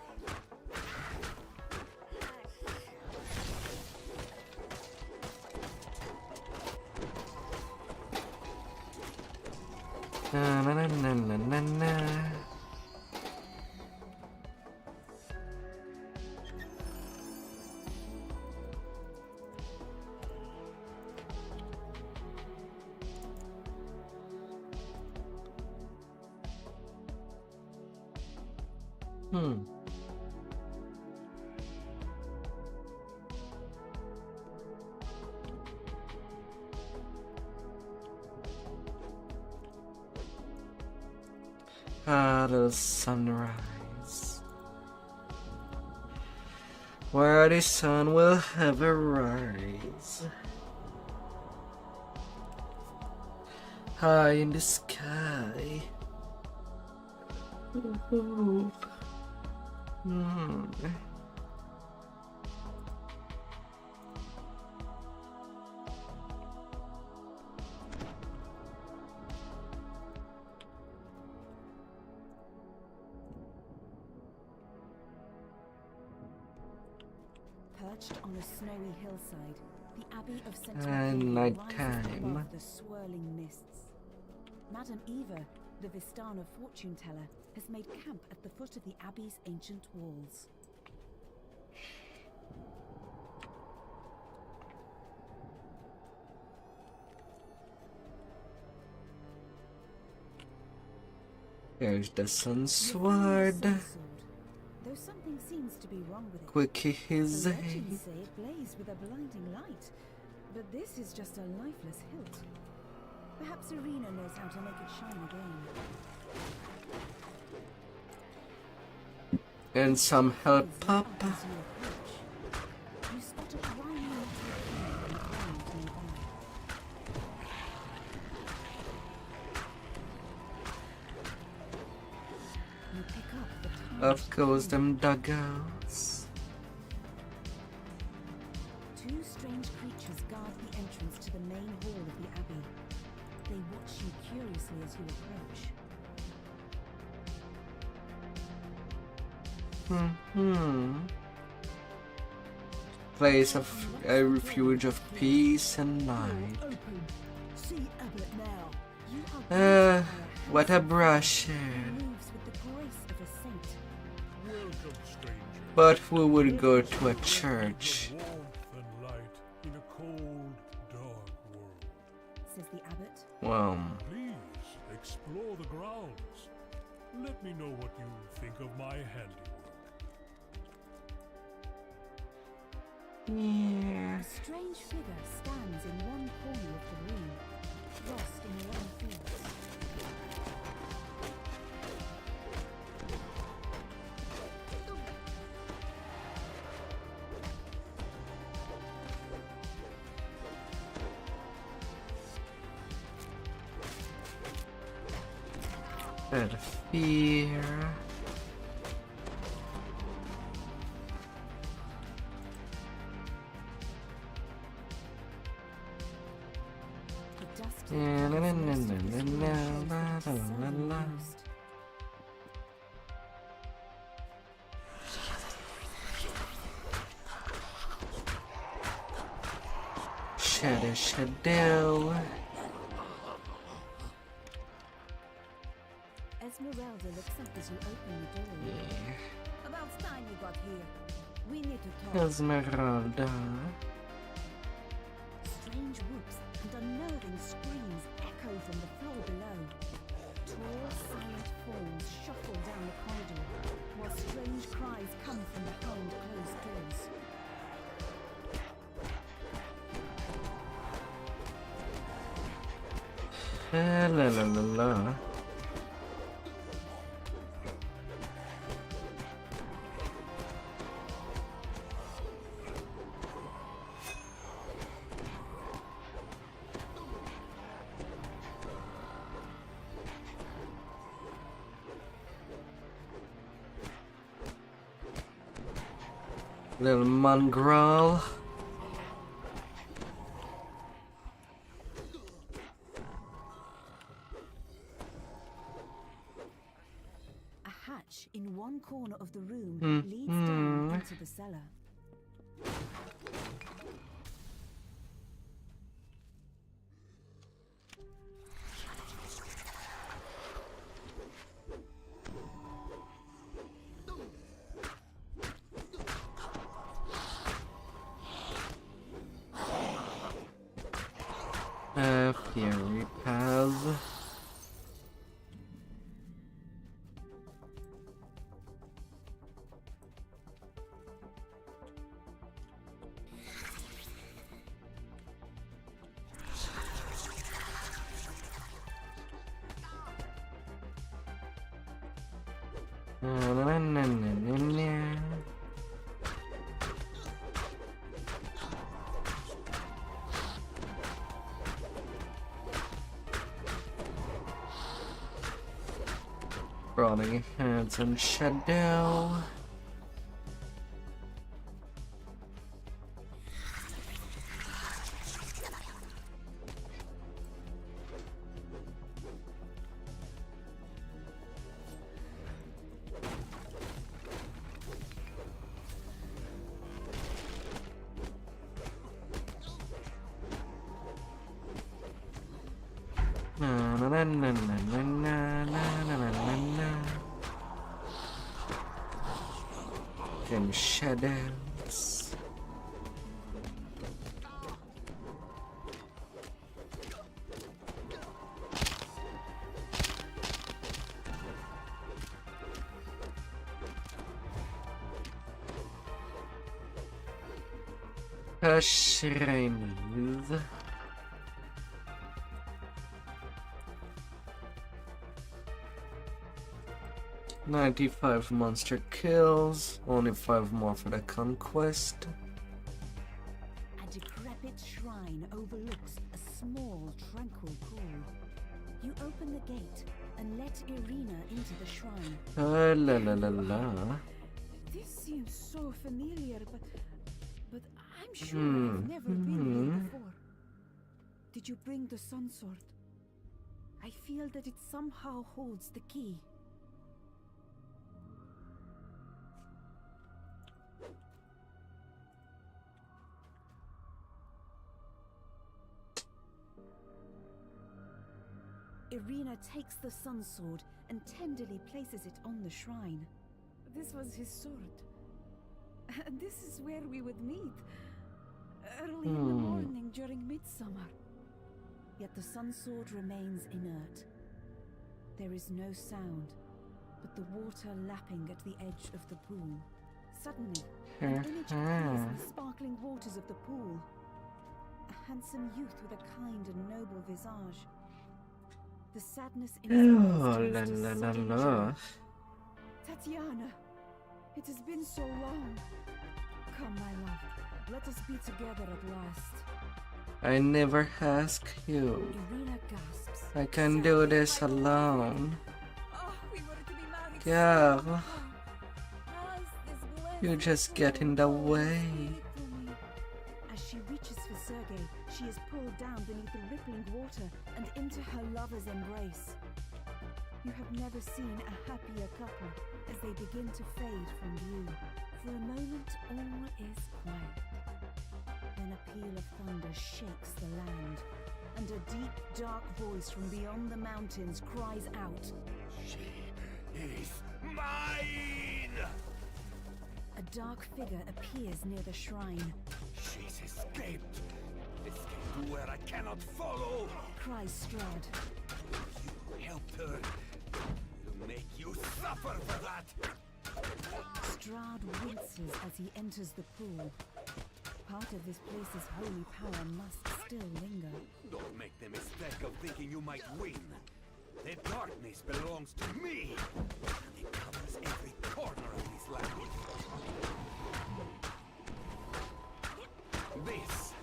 Na na na na na na na. The sunrise, where the sun will ever rise, high in the sky. Perched on a snowy hillside, the Abbey of St. And rises nighttime. above the swirling mists. Madame Eva, the Vistana fortune teller, has made camp at the foot of the Abbey's ancient walls. There's the sun The sword. sun sword. Though something seems to be wrong with it. Quick his The legends say it blazed with a blinding light, but this is just a lifeless hilt. Perhaps Irina knows how to make it shine again. and some help up. As you approach, you spot a grimy metal cane on the ground nearby. You pick up the tiny Of course, them duggouts. Two strange creatures guard the entrance to the main hall of the Abbey. They watch you curiously as you approach. Place of a refuge of peace and light. Open. See Abbot now. You are What a brush. moves with the grace of a saint. Welcome, stranger. But we would go to a church. Warmth and light in a cold, dark world. Says the abbot. Well, Please explore the grounds. Let me know what you think of my handiwork. yeah. A strange figure stands in one corner of the room, lost in the own fields. Head fear. The dust Yeah, la, la, la, covers most of this la, room la, shows that la, it's la, seldom la. used. Shadow. Esmeralda looks up as you open the door. Yeah. About time you got here. We need to talk. Esmeralda. Strange whoops and unnerving screams echo from the floor below. Tall, silent forms shuffle down the corridor, while strange cries come from behind closed doors. La la la la. Little mongrel. A hatch in one corner of the room Hmm. leads down into the cellar. Fury path. Na, na, na, na, na, na. Running hands and shadow. Na na na na na na na na na na na. And shadows. A shrine. 95 monster kills, only 5 more for the conquest. A decrepit shrine overlooks a small, tranquil pool. You open the gate and let Irina into the shrine. La la la la. This seems so familiar, but I'm sure I've never been here before. Did you bring the sun sword? I feel that it somehow holds the key. Irina takes the sun sword and tenderly places it on the shrine. This was his sword. And this is where we would meet. Early in the morning during midsummer. Yet the sun sword remains inert. There is no sound, but the water lapping at the edge of the pool. Suddenly, an image appears in the sparkling waters of the pool. A handsome youth with a kind and noble visage. The sadness in his eyes turns to sudden joy. Tatiana, it has been so long. Come, my love, let us be together at last. I never ask you. Irina gasps. I can do this alone. Oh, Yeah. You just get in the way. As she reaches for Sergei, she is pulled down beneath the rippling water and into her lover's embrace. You have never seen a happier couple as they begin to fade from view. For a moment, all is quiet. Then a peal of thunder shakes the land, and a deep, dark voice from beyond the mountains cries out, She is mine! A dark figure appears near the shrine. She's escaped! Escaped to where I cannot follow! Cries Strahd. You helped her. It'll make you suffer for that! Strahd winces as he enters the pool. Part of this place's holy power must still linger. Don't make the mistake of thinking you might win. The darkness belongs to me, and it covers every corner of this land. This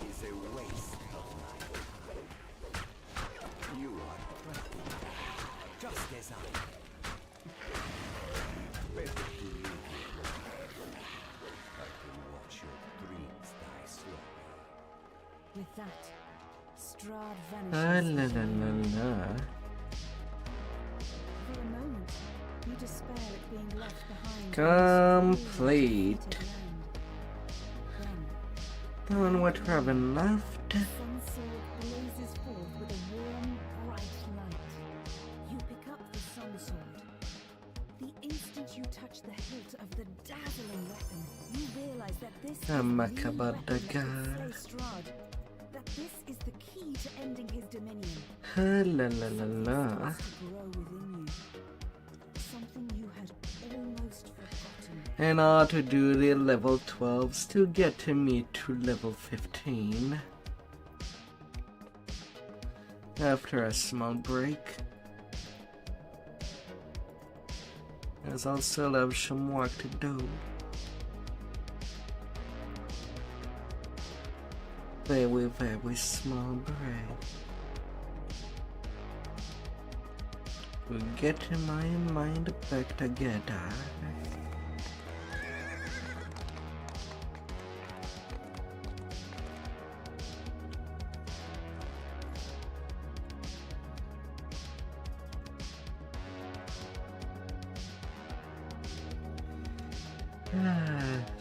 is a waste of my time. You are pretty, just as I am. Better to leave you. I can watch your dreams die slowly. With that, Strahd Ah, vanishes. la la la la. For a moment, you despair at being left behind. Complete. On what we haven't left. The sun sword blazes forth with a warm, bright light. You pick up the sun sword. The instant you touch the hilt of the dazzling weapon, you realize that this is the weapon that will slay Strahd. That this is the key to ending his dominion. Ah, la la la la. To grow within you. Something you had almost forgotten. And how to do the level 12s to get me to level 15. After a small break. As I still have some work to do. Very small break. To get my mind back together.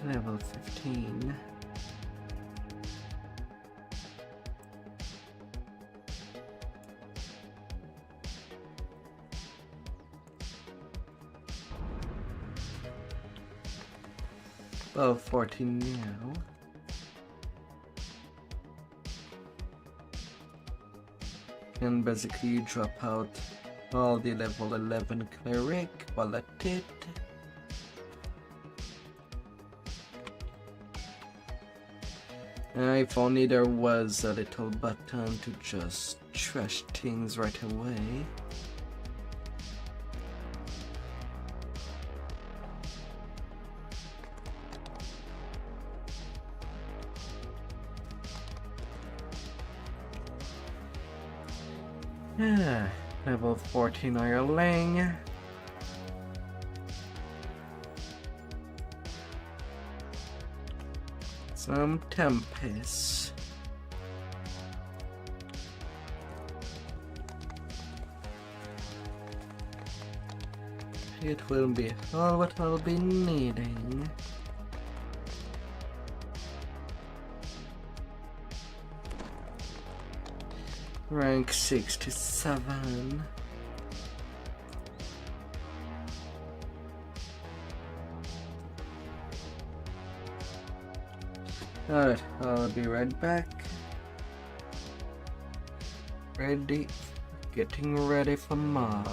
Level 15. Well, 14 now. And basically you drop out all the level 11 cleric while at it. If only there was a little button to just trash things right away. Level 14 Ireling. Some Tempest. It will be all what I'll be needing. Rank 67. Alright, I'll be right back. Ready. Getting ready for more.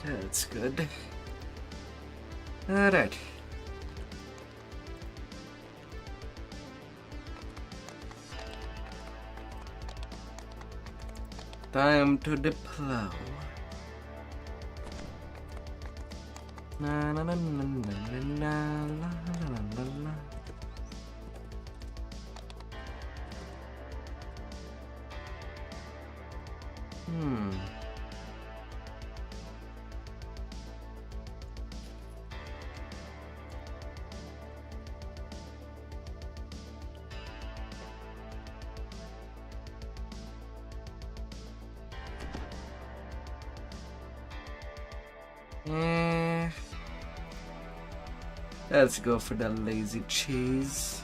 That's good. Alright. Time to deploy. Na na na na na na na la la la. Let's go for the lazy cheese.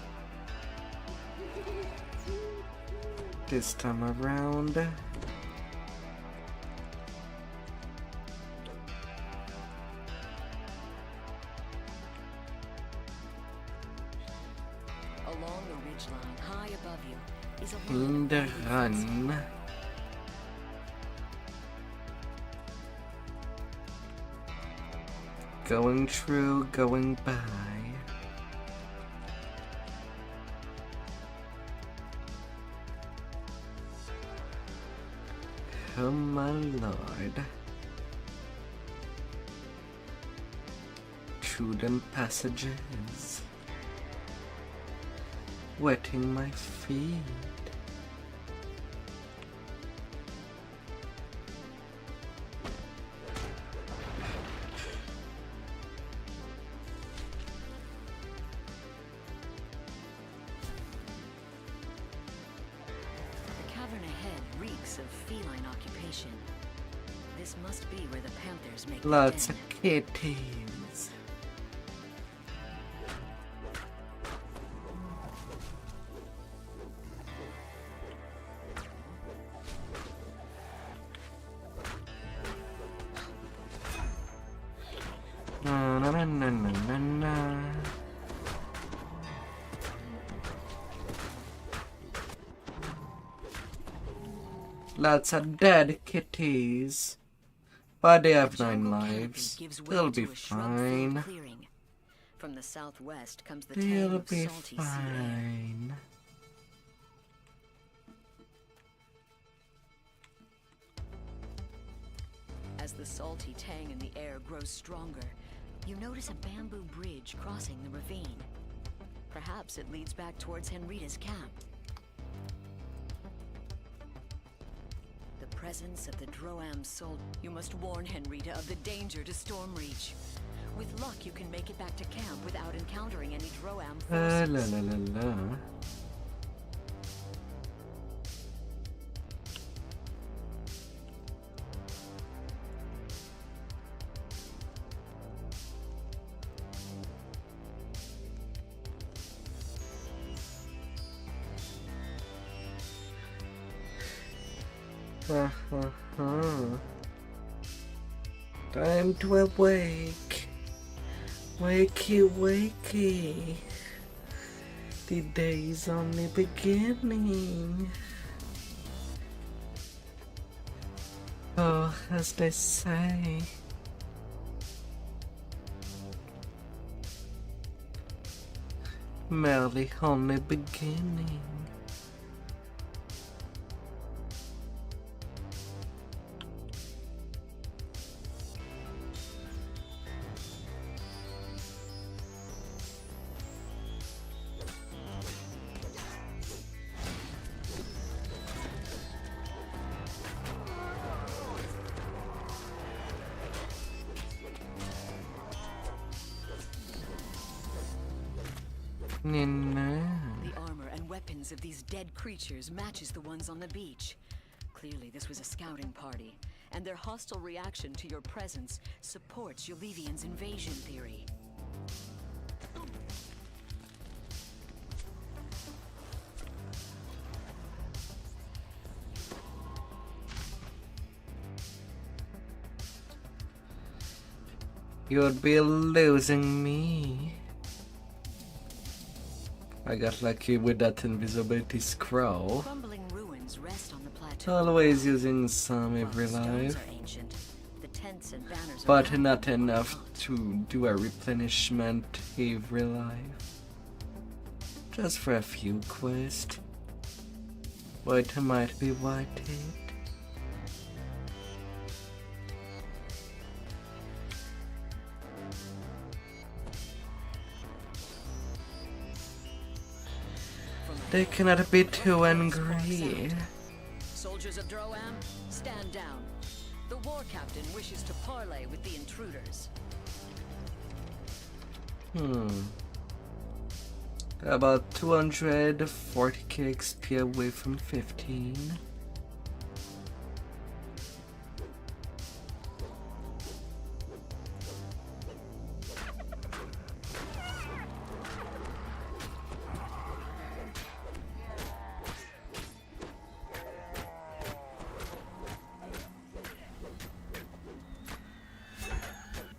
This time around. Along the ridgeline, high above you, is a In the run. Going through, going by. Oh my lord. Through them passages. Wetting my feet. This must be where the panthers make Lots their of den. kitties. Na na na na na na na. Lots of dead kitties. But they have 9 lives. They'll be fine. From the southwest comes the They'll tang of be salty sea air. fine. As the salty tang in the air grows stronger, you notice a bamboo bridge crossing the ravine. Perhaps it leads back towards Henrita's camp. The presence of the Droam soul. You must warn Henrita of the danger to Stormreach. With luck, you can make it back to camp without encountering any Droam forces. La la la la. Time to awake. Wakey, wakey. The day's only beginning. Oh, as they say. Merely only beginning. The armor and weapons of these dead creatures matches the ones on the beach. Clearly this was a scouting party, and their hostile reaction to your presence supports Yulivian's invasion theory. You'd be losing me. I got lucky with that invisibility scroll. Crumbling ruins rest on the plateau. Always using some every Stones life. are ancient. The tents and banners But are not enough to do a replenishment every life. Just for a few quests. But it might be worth it. They cannot be too angry. Soldiers of Droam, stand down. The war captain wishes to parley with the intruders. About 240k XP away from 15.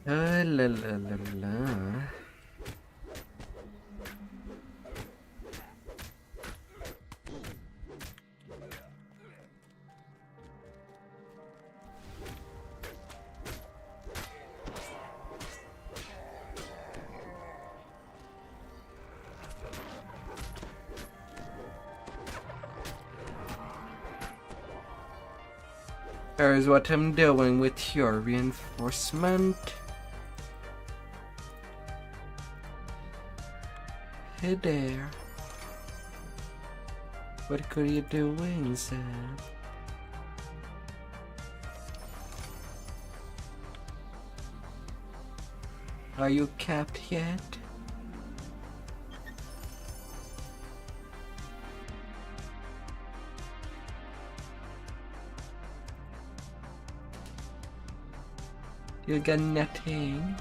La la la la. Here's what I'm doing with your reinforcement. Hey there. What could you doing, Zeb? Are you capped yet? You got nothing?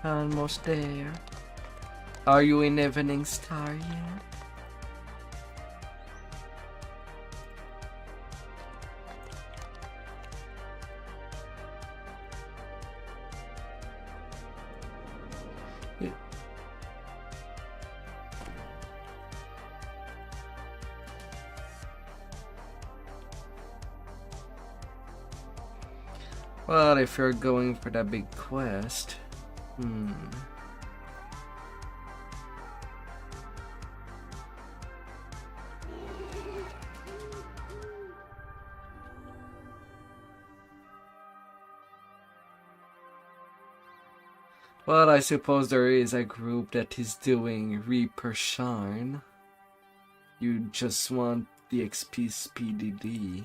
Almost there. Are you in Evening Star yet? Well, if you're going for that big quest, well, I suppose there is a group that is doing Reaper Shine. You just want the XP speedily.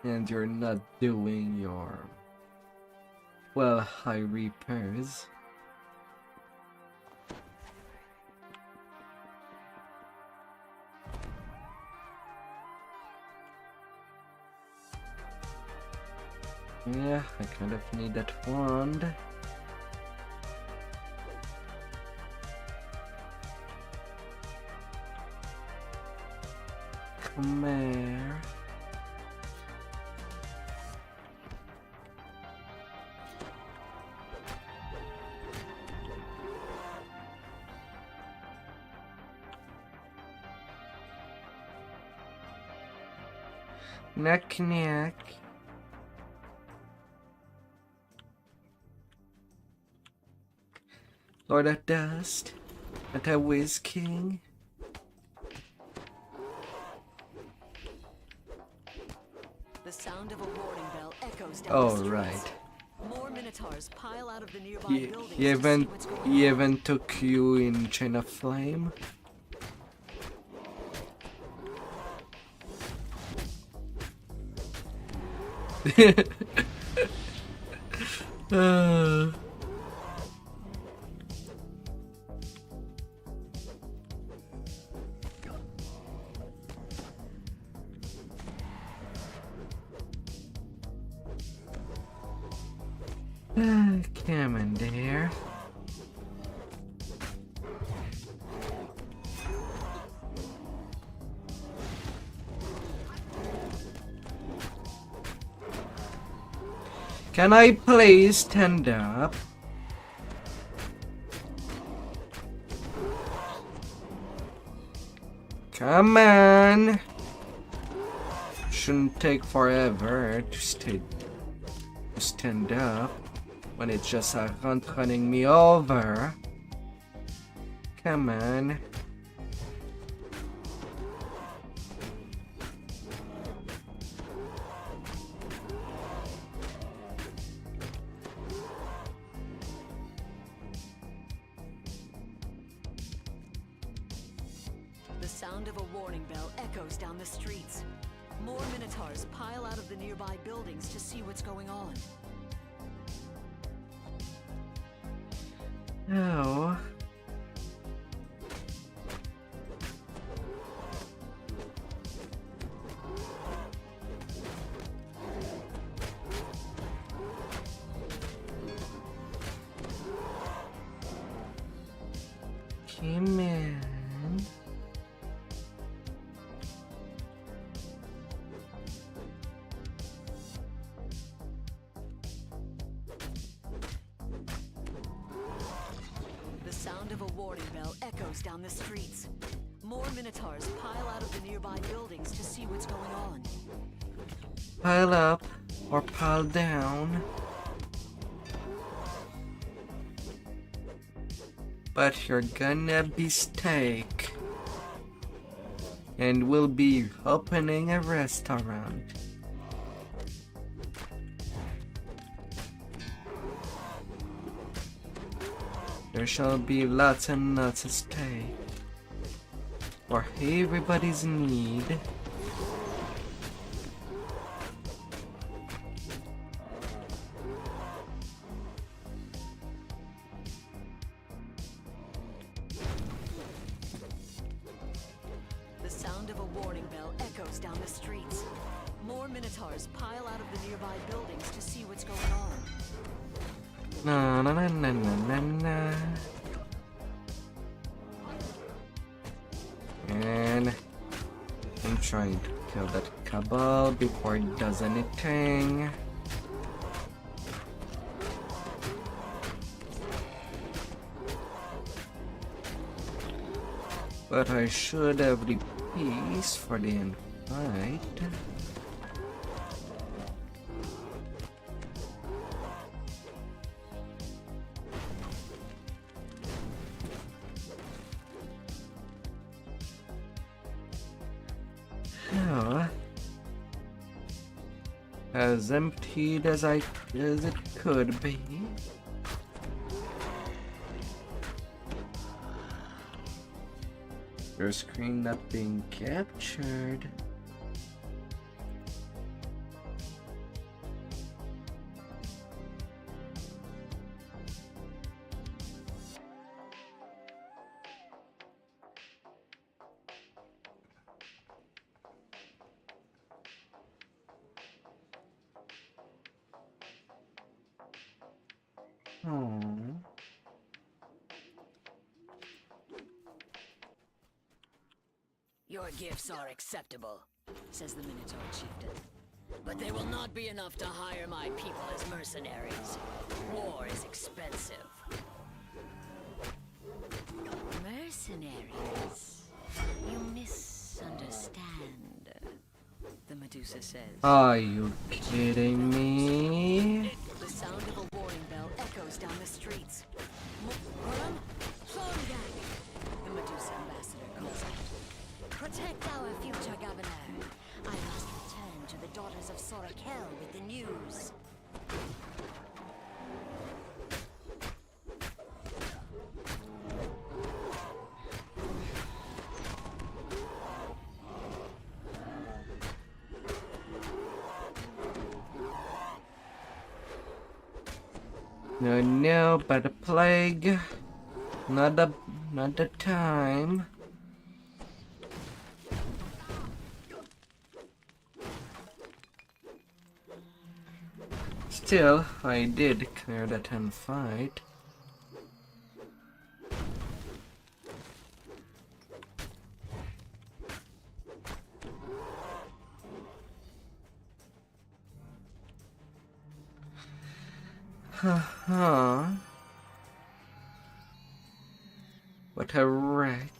And you're not doing your, well, high repairs. Yeah, I kind of need that wand. Come here. Knack knack. Lord of Dust. At a Whiz King. The sound of a warning bell echoes down Oh, the streets. right. More minotaurs pile out of the nearby He buildings. even took you in Chain of Flame. Come in there. Can I please stand up? Come on! Shouldn't take forever to stand up when it's just a hunt running me over. Come on. The sound of a warning bell echoes down the streets. More minotaurs pile out of the nearby buildings to see what's going on. Oh. Come in. The sound of a warning bell echoes down the streets. More minotaurs pile out of the nearby buildings to see what's going on. Pile up or pile down. But you're gonna be steak. And we'll be opening a restaurant. There shall be lots and lots of steak for everybody's need. The sound of a warning bell echoes down the streets. More minotaurs pile out of the nearby buildings to see what's going on. Na na na na na na na. And I'm trying to kill that cabal before it does anything. But I should have the piece for the invite. Oh. As emptied as it could be. Your screen not being captured. Oh. Your gifts are acceptable, says the Minotaur chieftain. But they will not be enough to hire my people as mercenaries. War is expensive. Mercenaries? You misunderstand, the Medusa says. Are you kidding me? The sound of a warning bell echoes down the streets. The Medusa ambassador calls out. Protect our future governor. I must return to the daughters of Austrakear with the news. No, no, but a plague. Not the time. Still, I did clear that end fight. Haha. What a wreck.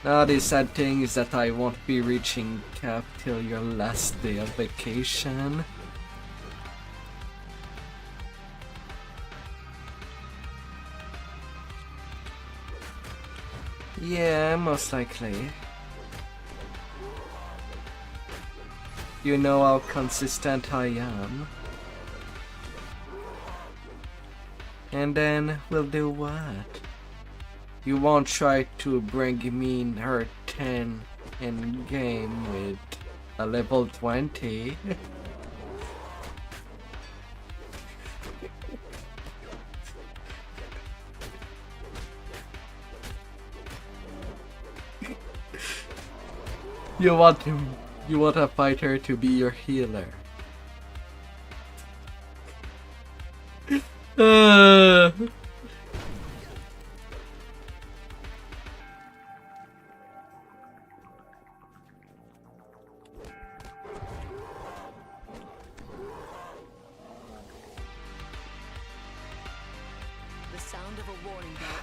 Now the sad thing is that I won't be reaching cap till your last day of vacation. Yeah, most likely. You know how consistent I am. And then we'll do what? You won't try to bring me in her 10 in game with a level 20. You want a fighter to be your healer.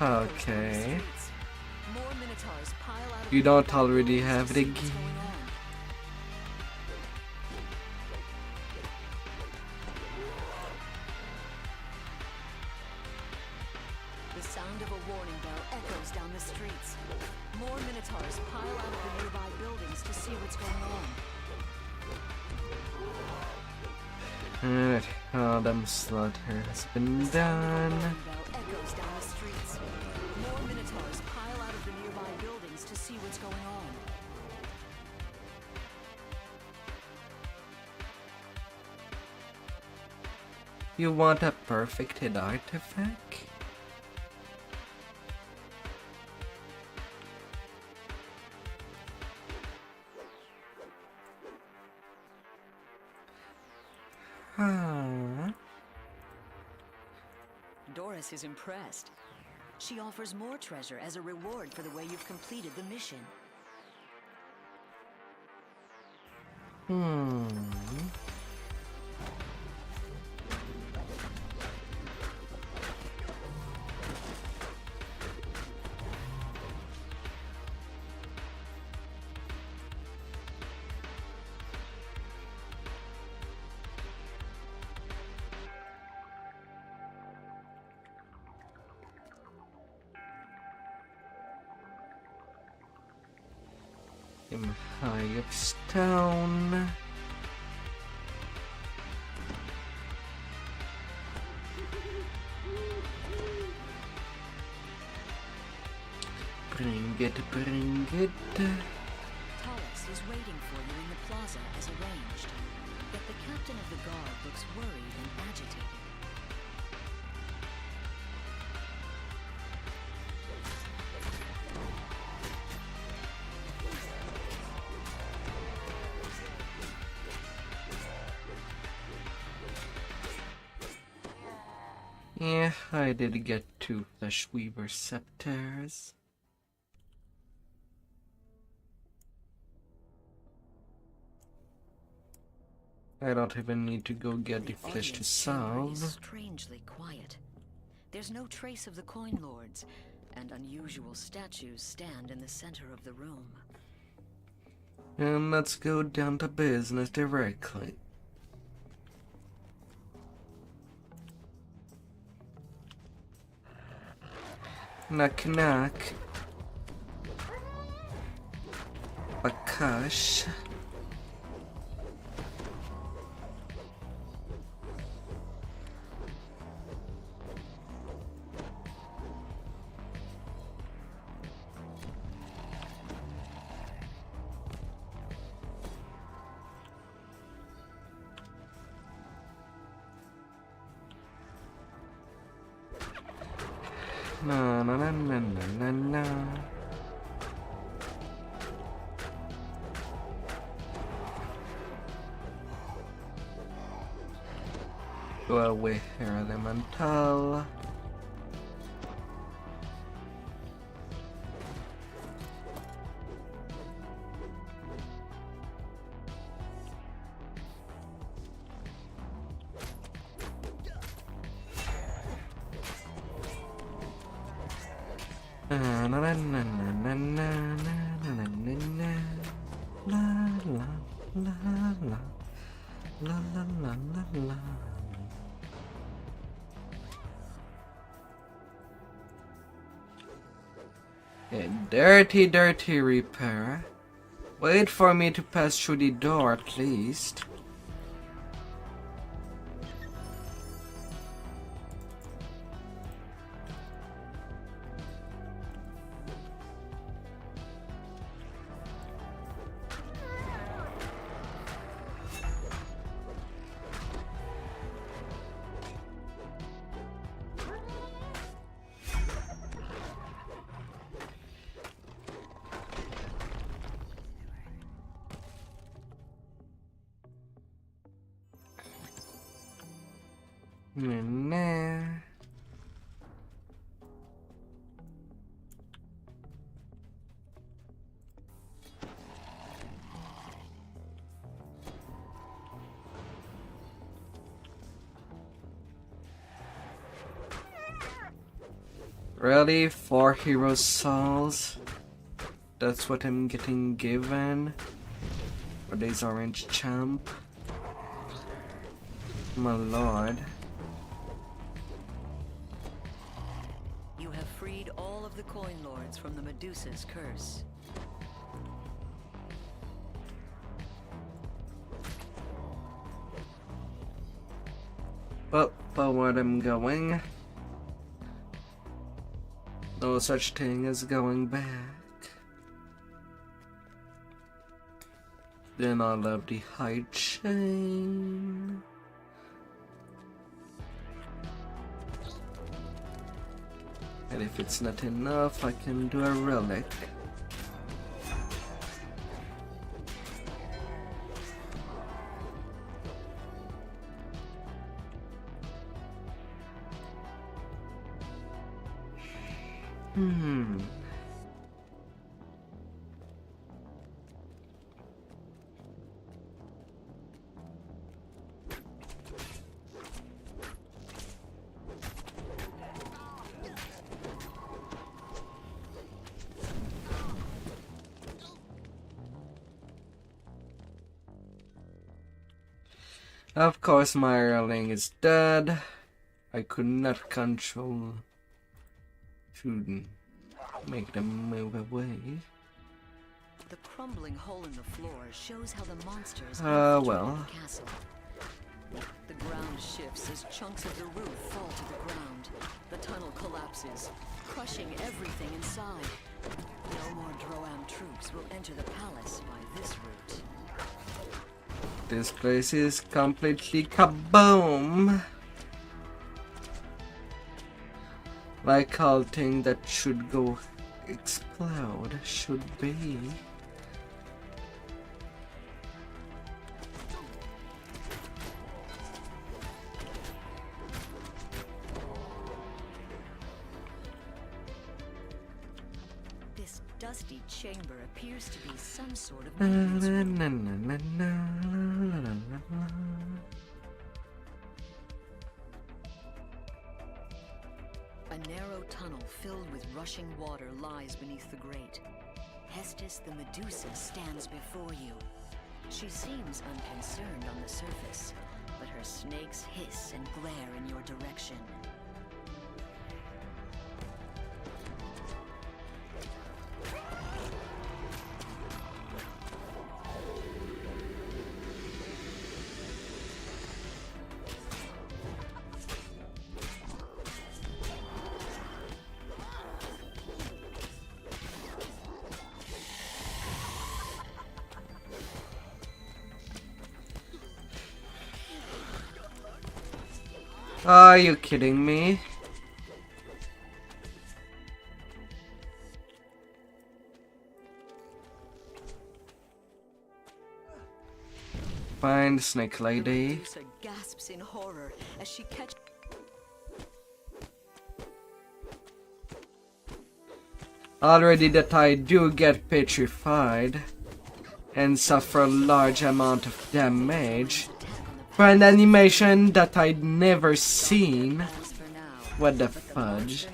Okay. You don't already have the gear. The sound of a warning bell echoes down the streets. More minotaurs pile out of the nearby buildings to see what's going on. Alright, oh, them slaughter has been done. Echoes down the streets. More minotaurs pile out of the nearby buildings to see what's going on. You want a perfected artifact? Doris is impressed. She offers more treasure as a reward for the way you've completed the mission. High of stone. Bring it, bring it. Taurus is waiting for you in the plaza as arranged. But the captain of the guard looks worried and agitated. Yeah, I did get 2 Flesh Weaver scepters. I don't even need to go get the flesh to solve. Strangely quiet. There's no trace of the coin lords, and unusual statues stand in the center of the room. And let's go down to business directly. Knock knock. Bakash. Na na na na na na na. Go away here, elemental. Na na na na na na na na na na. La la la la la la la la la. A dirty, dirty repair. Wait for me to pass through the door at least. Nah. Really? 4 hero souls? That's what I'm getting given? For this orange champ? My lord. You have freed all of the coin lords from the Medusa's curse. Well, forward I'm going. No such thing as going back. Then I'll have the high chain. And if it's not enough, I can do a relic. Of course, my Erling is dead. I could not control to make them move away. The crumbling hole in the floor shows how the monsters well. the castle. The ground shifts as chunks of the roof fall to the ground. The tunnel collapses, crushing everything inside. No more Droam troops will enter the palace by this route. This place is completely kaboom! Like all thing that should go explode should be. This dusty chamber appears to be some sort of Na, maintenance na, room. na, na, na, na, na, na, na. A narrow tunnel filled with rushing water lies beneath the grate. Hestis the Medusa stands before you. She seems unconcerned on the surface, but her snakes hiss and glare in your direction. Are you kidding me? find Snake Lady. Medusa gasps in horror as she catches. Already that I do get petrified and suffer a large amount of damage for an animation that I'd never seen. What the fudge?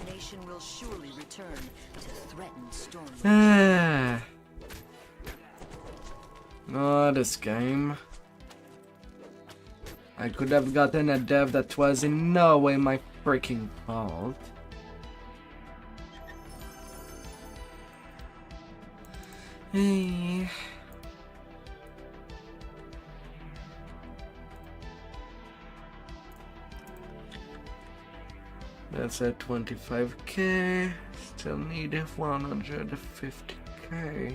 Oh, this game. I could have gotten a dev that was in no way my freaking fault. Hey. That's at 25k. Still need 150k.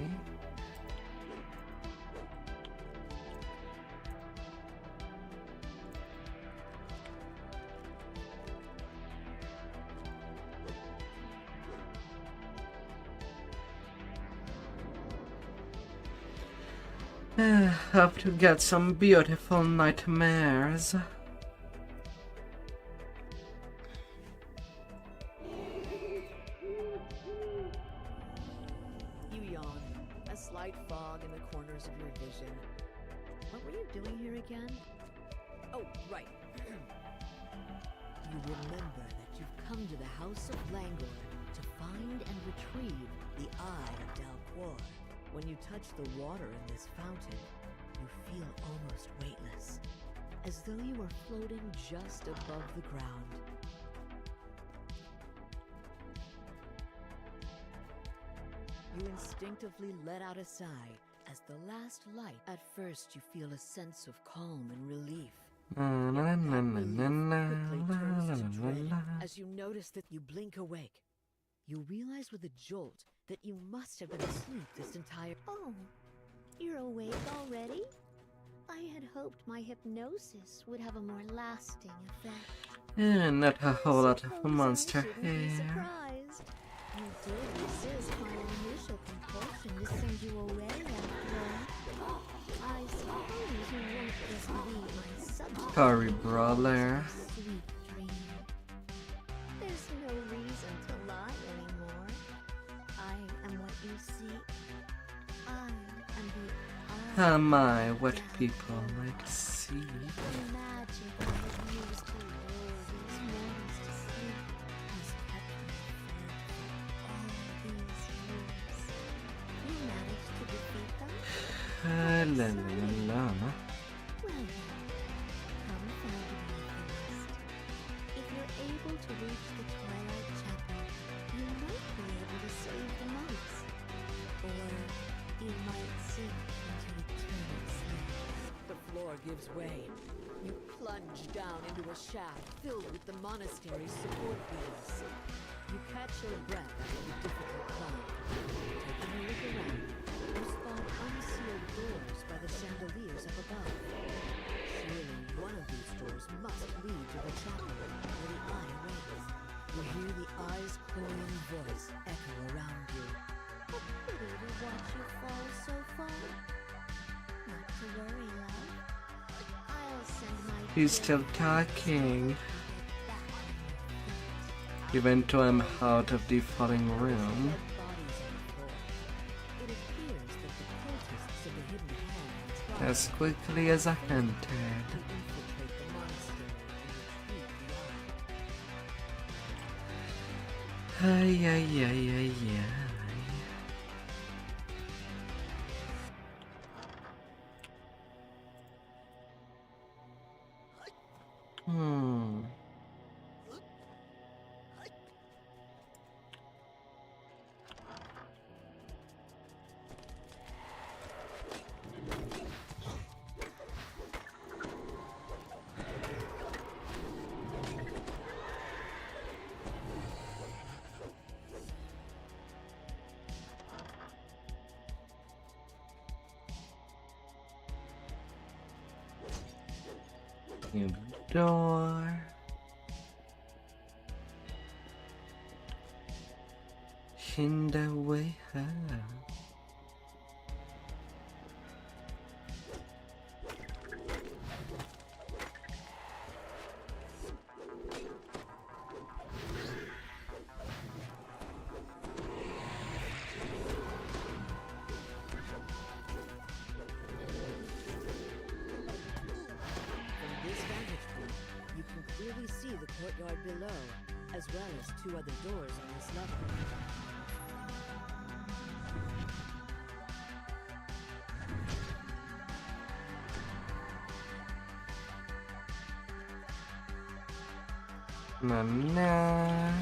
Have to get some beautiful nightmares. You yawn. A slight fog in the corners of your vision. What were you doing here again? Oh, right. You remember that you've come to the House of Langor to find and retrieve the Eye of Dalquor. When you touch the water in this fountain, you feel almost weightless, as though you were floating just above the ground. You instinctively let out a sigh as the last light. At first, you feel a sense of calm and relief. As you notice that you blink awake, you realize with a jolt that you must have been asleep this entire... Oh, you're awake already? I had hoped my hypnosis would have a more lasting effect. Yeah, not a whole lot of monster Be here. surprised. You did resist my initial compulsion to send you away after all. I suppose you won't just leave my subject. Curry brawler. Sweet dream. There's no reason to lie anymore. I am what you see. I am the eye. Am I what people like to see? The magic I have used to lull these mortals to sleep has kept me fed all these years. You managed to defeat them? La la la la. Well then, come find me first. If you're able to reach the Twilight Chapel, you might be able to save the monks. Or you might sink into eternal sleep. The floor gives way. You plunge down into a shaft filled with the monastery's support beams. You catch your breath after the difficult climb. Taking a look around, you spot unsealed doors by the chandeliers up above. Surely one of these doors must lead to the chapel where the eye awaits. You hear the eye's cloying voice echo around you. How pretty to watch you fall so far. Not to worry, love. I'll send my... He's still talking. Even though I'm out of the falling room. It appears that the cultists of the Hidden Hand tried As quickly as I entered. to infiltrate the monastery and retrieve the eye. Ay, ay, ay, ay, ay. New door. In the way the courtyard below, as well as 2 other doors on this level. Mana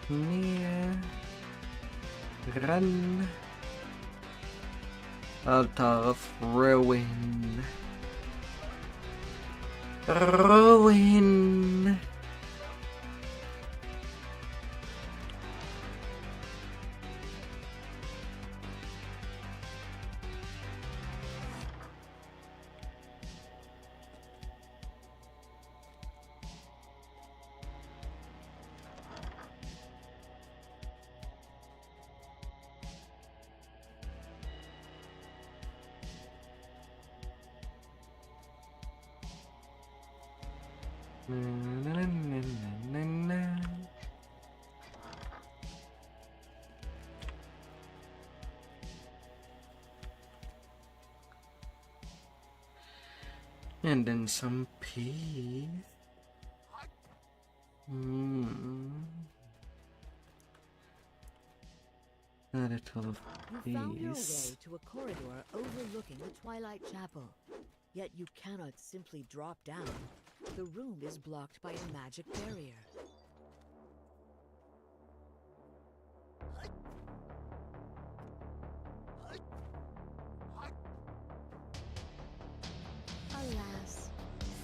near run out of ruin. Ruin. And then some pee. A little of You found your way peace. to a corridor overlooking the Twilight Chapel. Yet you cannot simply drop down. The room is blocked by a magic barrier. Alas,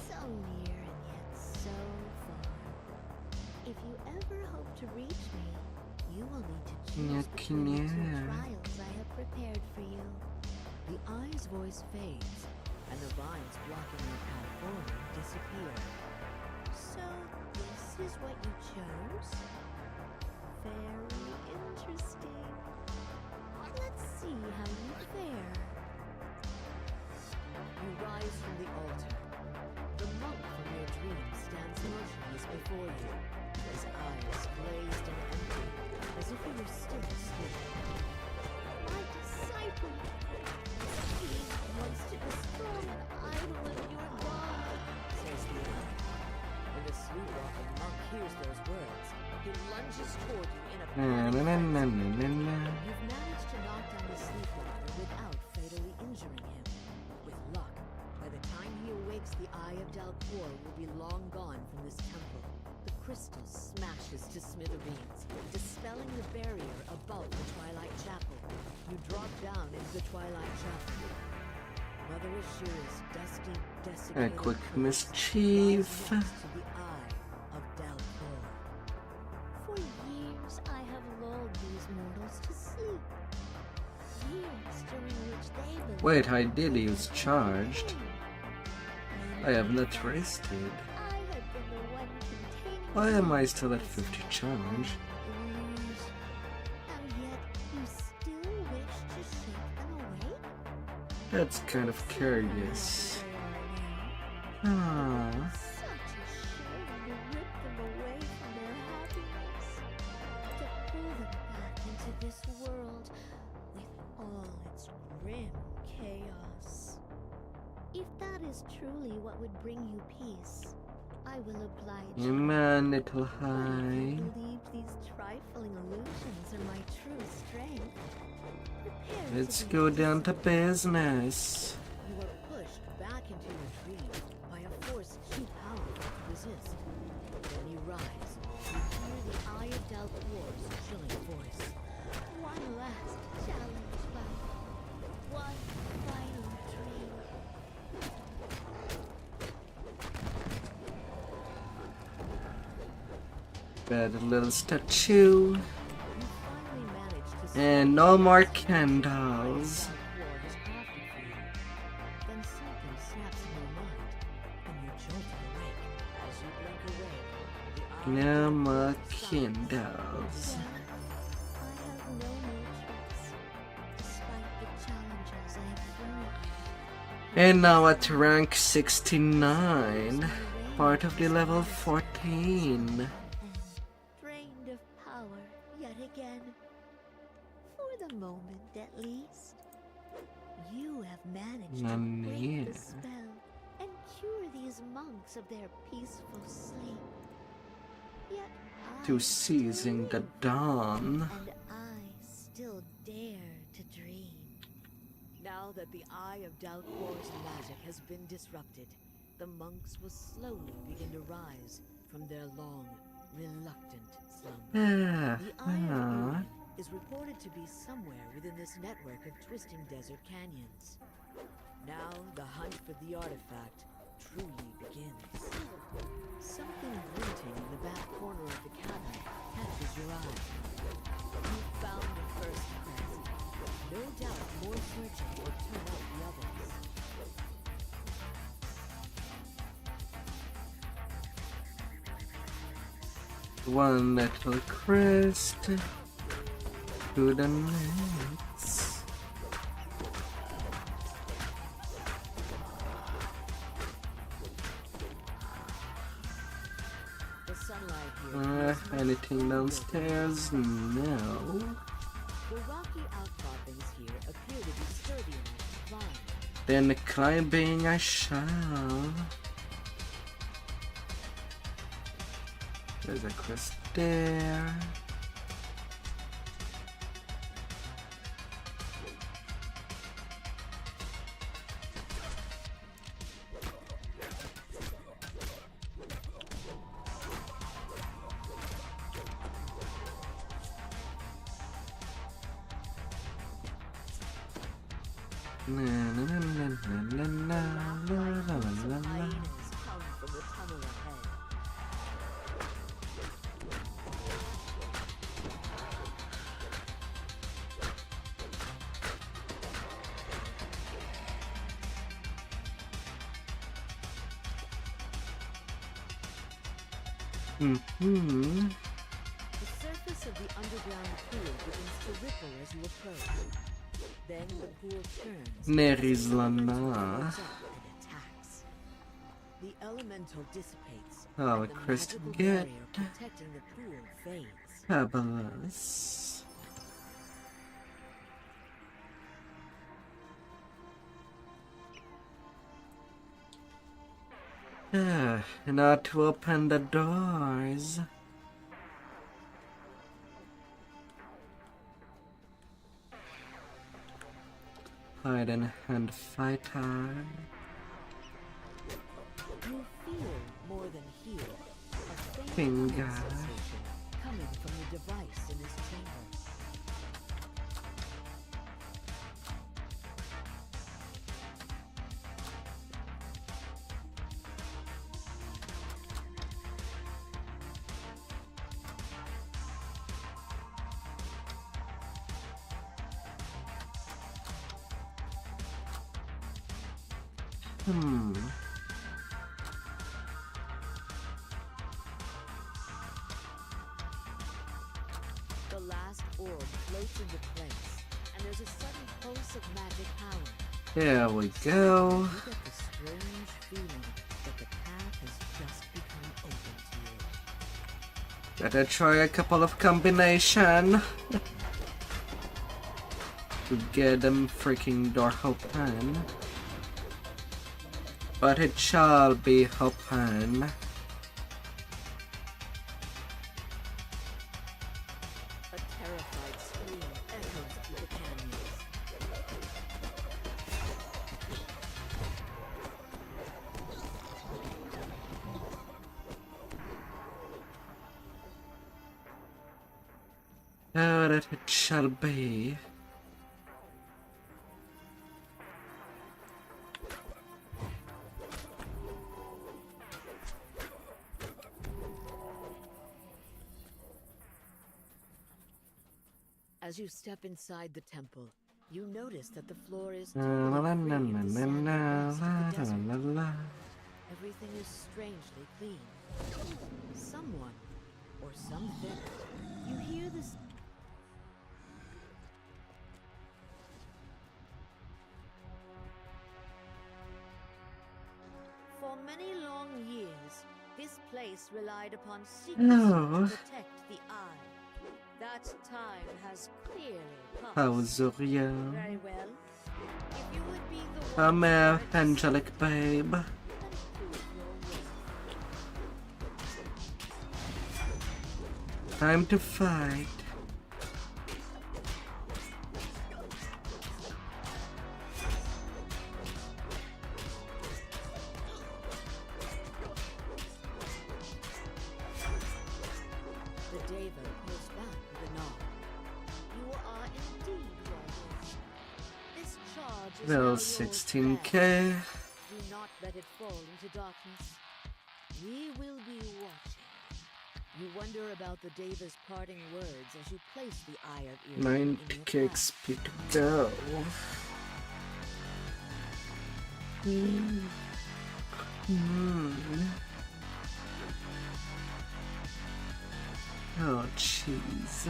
so near and yet so far. If you ever hope to reach me, you will need to choose between the 2 trials I have prepared for you. The eye's voice fades, and the vines blocking your path forward disappear. So, this is what you chose? Very interesting. Let's see how you fare. You rise from the altar. The monk from your dream stands motionless before you, his eyes glazed and empty, as if he were still asleep. My disciple! He wants to destroy an idol of your god! Says the eye. When the sleepwalking monk hears those words, he lunges toward you in a panic frenzy. You've managed to knock down the sleepwalker without fatally injuring him. With luck, by the time he awakes, the Eye of Dalcor will be long gone from this temple. The crystal smashes to smithereens, dispelling the barrier above the Twilight Chapel. You drop down into the Twilight Chapel. Mother Ashura's dusty, A desiccated quick corpse mischief. lies next to the Eye of Dalcor. For years I have lulled these mortals to sleep. Years during which they believed Wait, I did use charged. I have not rested. I had been the one containing Why am I still at 50 charge? illusions. And yet you still wish to shake them away? That's kind of curious. Ah. Such a shame to rip them away from their happiness. To pull them back into this world with all its grim chaos. If that is truly what would bring you peace, I will oblige you. Come on, little But if high. you believe these trifling illusions are my true strength, prepare Let's to be go down to disappointed. business. You are pushed back into your dream by a force too powerful to resist. Then you rise. You hear the Eye of Dalcor's chilling voice. One last challenge left. One final dream. Bad little statue. And no more candles. Then something snaps in your mind, and you're jolted awake. As you blink awake, the Eye No more of candles. I have no more tricks, despite the challenges I have thrown. And now at rank 69. Part of the level 14. Drained of power yet again. For the moment, at least. You have managed to break Yeah. the spell and cure the these monks of their peaceful sleep. Yet To seizing the dawn. and I still dare to dream. Now that the Eye of Dalcor's magic has been disrupted, the monks will slowly begin to rise from their long, reluctant slumber. The Eye of Urian is reported to be somewhere within this network of twisting desert canyons. Now the hunt for the artifact truly begins. Something glinting in the back corner of the cavern catches your eye. You found the first quest. No doubt more searching will turn up the others. One little crest to the next. The sunlight here Anything downstairs? No. The rocky outcroppings here appear to be sturdy enough to climb. Then climbing I shall. There's a crest there. Na, na, na, na, na, na, na, la, la, la, la. Come from the tunnel ahead. Mm-hmm. The surface of the underground pool begins to ripple as you approach. Then the pool turns. Nerizlana. The elemental dissipates. Oh, a and the crystal magical get. barrier protecting the pool fades. Fabulous. Not to open the doors. Hide and hand fighter. You feel more than hear a faint Finger. sensation coming from the device in this chamber. The last orb floats into place, and there's a sudden pulse of magic power. There we go. You get the strange feeling that the path has just become open to you. Gotta try a couple of combination to get them freaking door open. But it shall be open. A terrified scream echoes through the canyons. Oh, that it shall be. As you step inside the temple, you notice that the floor is La totally la free la of the la sand la waste of la the desert. la la la. Everything is strangely clean. Someone, or something, you hear this. For many long years, this place relied upon secrecy No. to protect the eye. That time has clearly passed. How's Uriel? Very well. If you would be the I'm one a to angelic babe. prove your Time to fight. The Deva pulls back with a nod. You are indeed royal. This charge is now Well, yours 16k. back. Do not let it fall into darkness. We will be watching. You wonder about the Deva's parting words as you place the Eye of Ear in your 90k path. XP to go. Oh, jeez.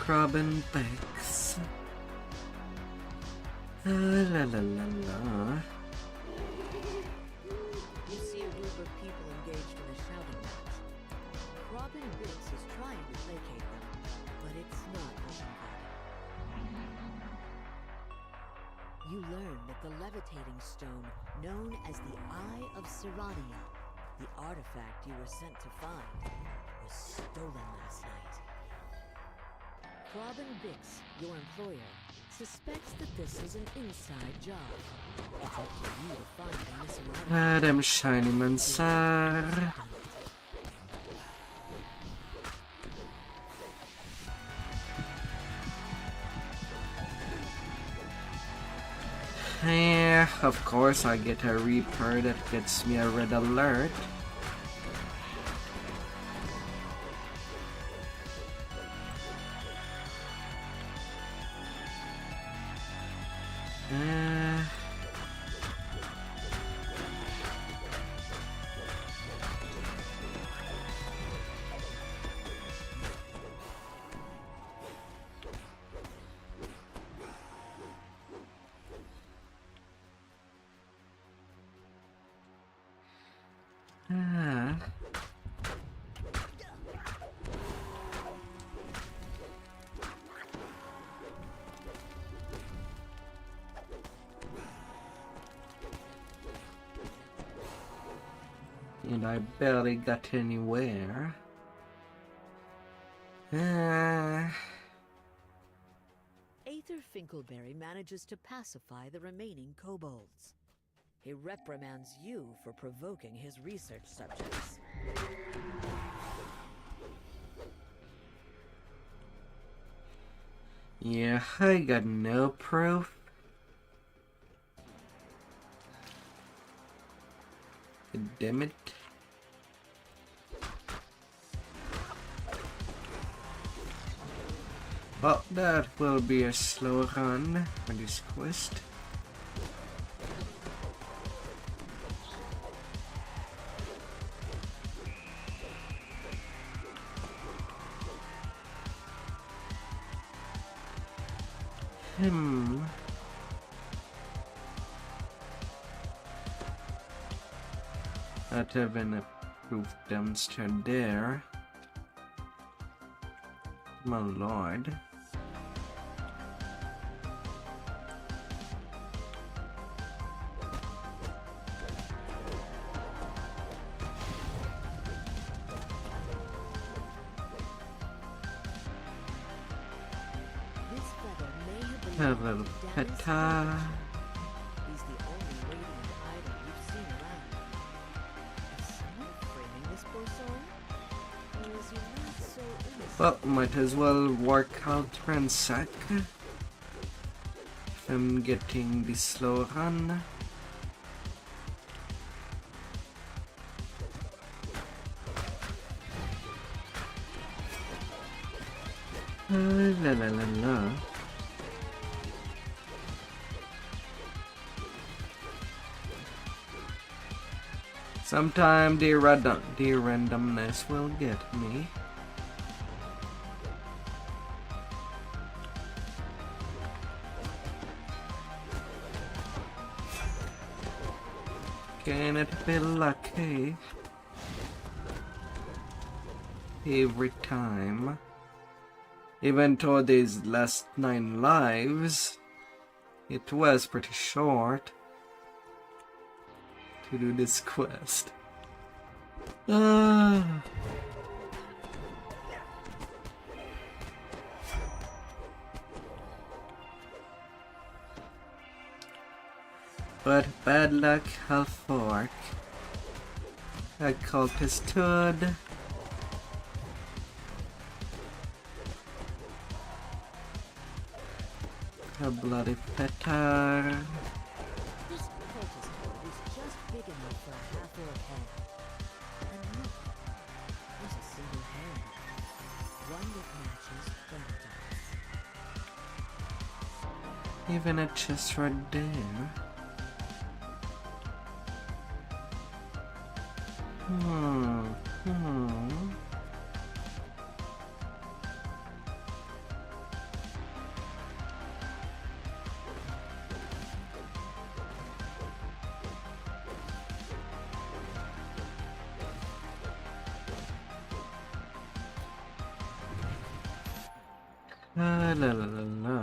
Robin Banks. La la la la. You see a group of people engaged in a shouting match. Robin Bix is trying to placate them, but it's not looking good. You learn that the levitating stone, known as the Eye of Serrania, the artifact you were sent to find, was stolen last night. Robin Bix, your employer, suspects that this is an inside job. It's up to you to find the missing artifact. Adam Shiny Mansar. Yeah, of course I get a Reaper that gets me a red alert. And I barely got anywhere. Aether Finkelberry manages to pacify the remaining kobolds. He reprimands you for provoking his research subjects. Yeah, I got no proof. Damn it. Well, that will be a slow run for this quest. Not having a proof dumpster there. My lord. This feather may have A belonged little to Dennis peta. He's the only radiant item you've seen around. Is someone framing this poor soul? Or is he not so innocent? Well, might as well work out ransack. I'm getting the slow run. La la la la. Sometime the randomness will get me. Can it be lucky? every time. Even though these last 9 lives, it was pretty short to do this quest. But bad luck, Half-orc. A cultist stood. A bloody petar. This cultist horde is just big enough for a half-orc head. And look, there's a single hand. One that matches Bernadotte's. Even a chest right there. La la la la.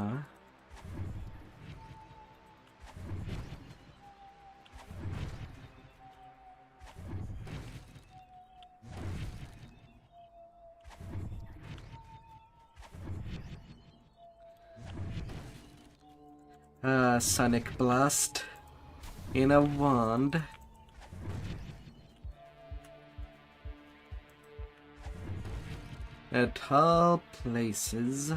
Sonic Blast in a wand. At all places.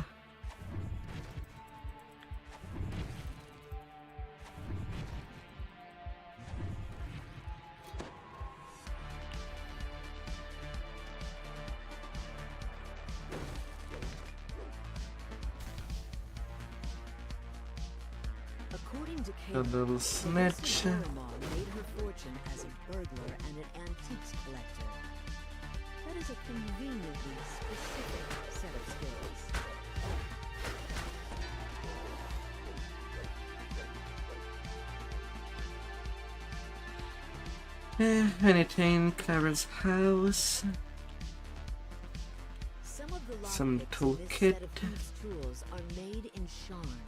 A little snitch. Made her fortune as a burglar and an antiques collector. That is a conveniently specific set of skills. Anything, Clara's house. Some toolkit. Tools are made in Sharn.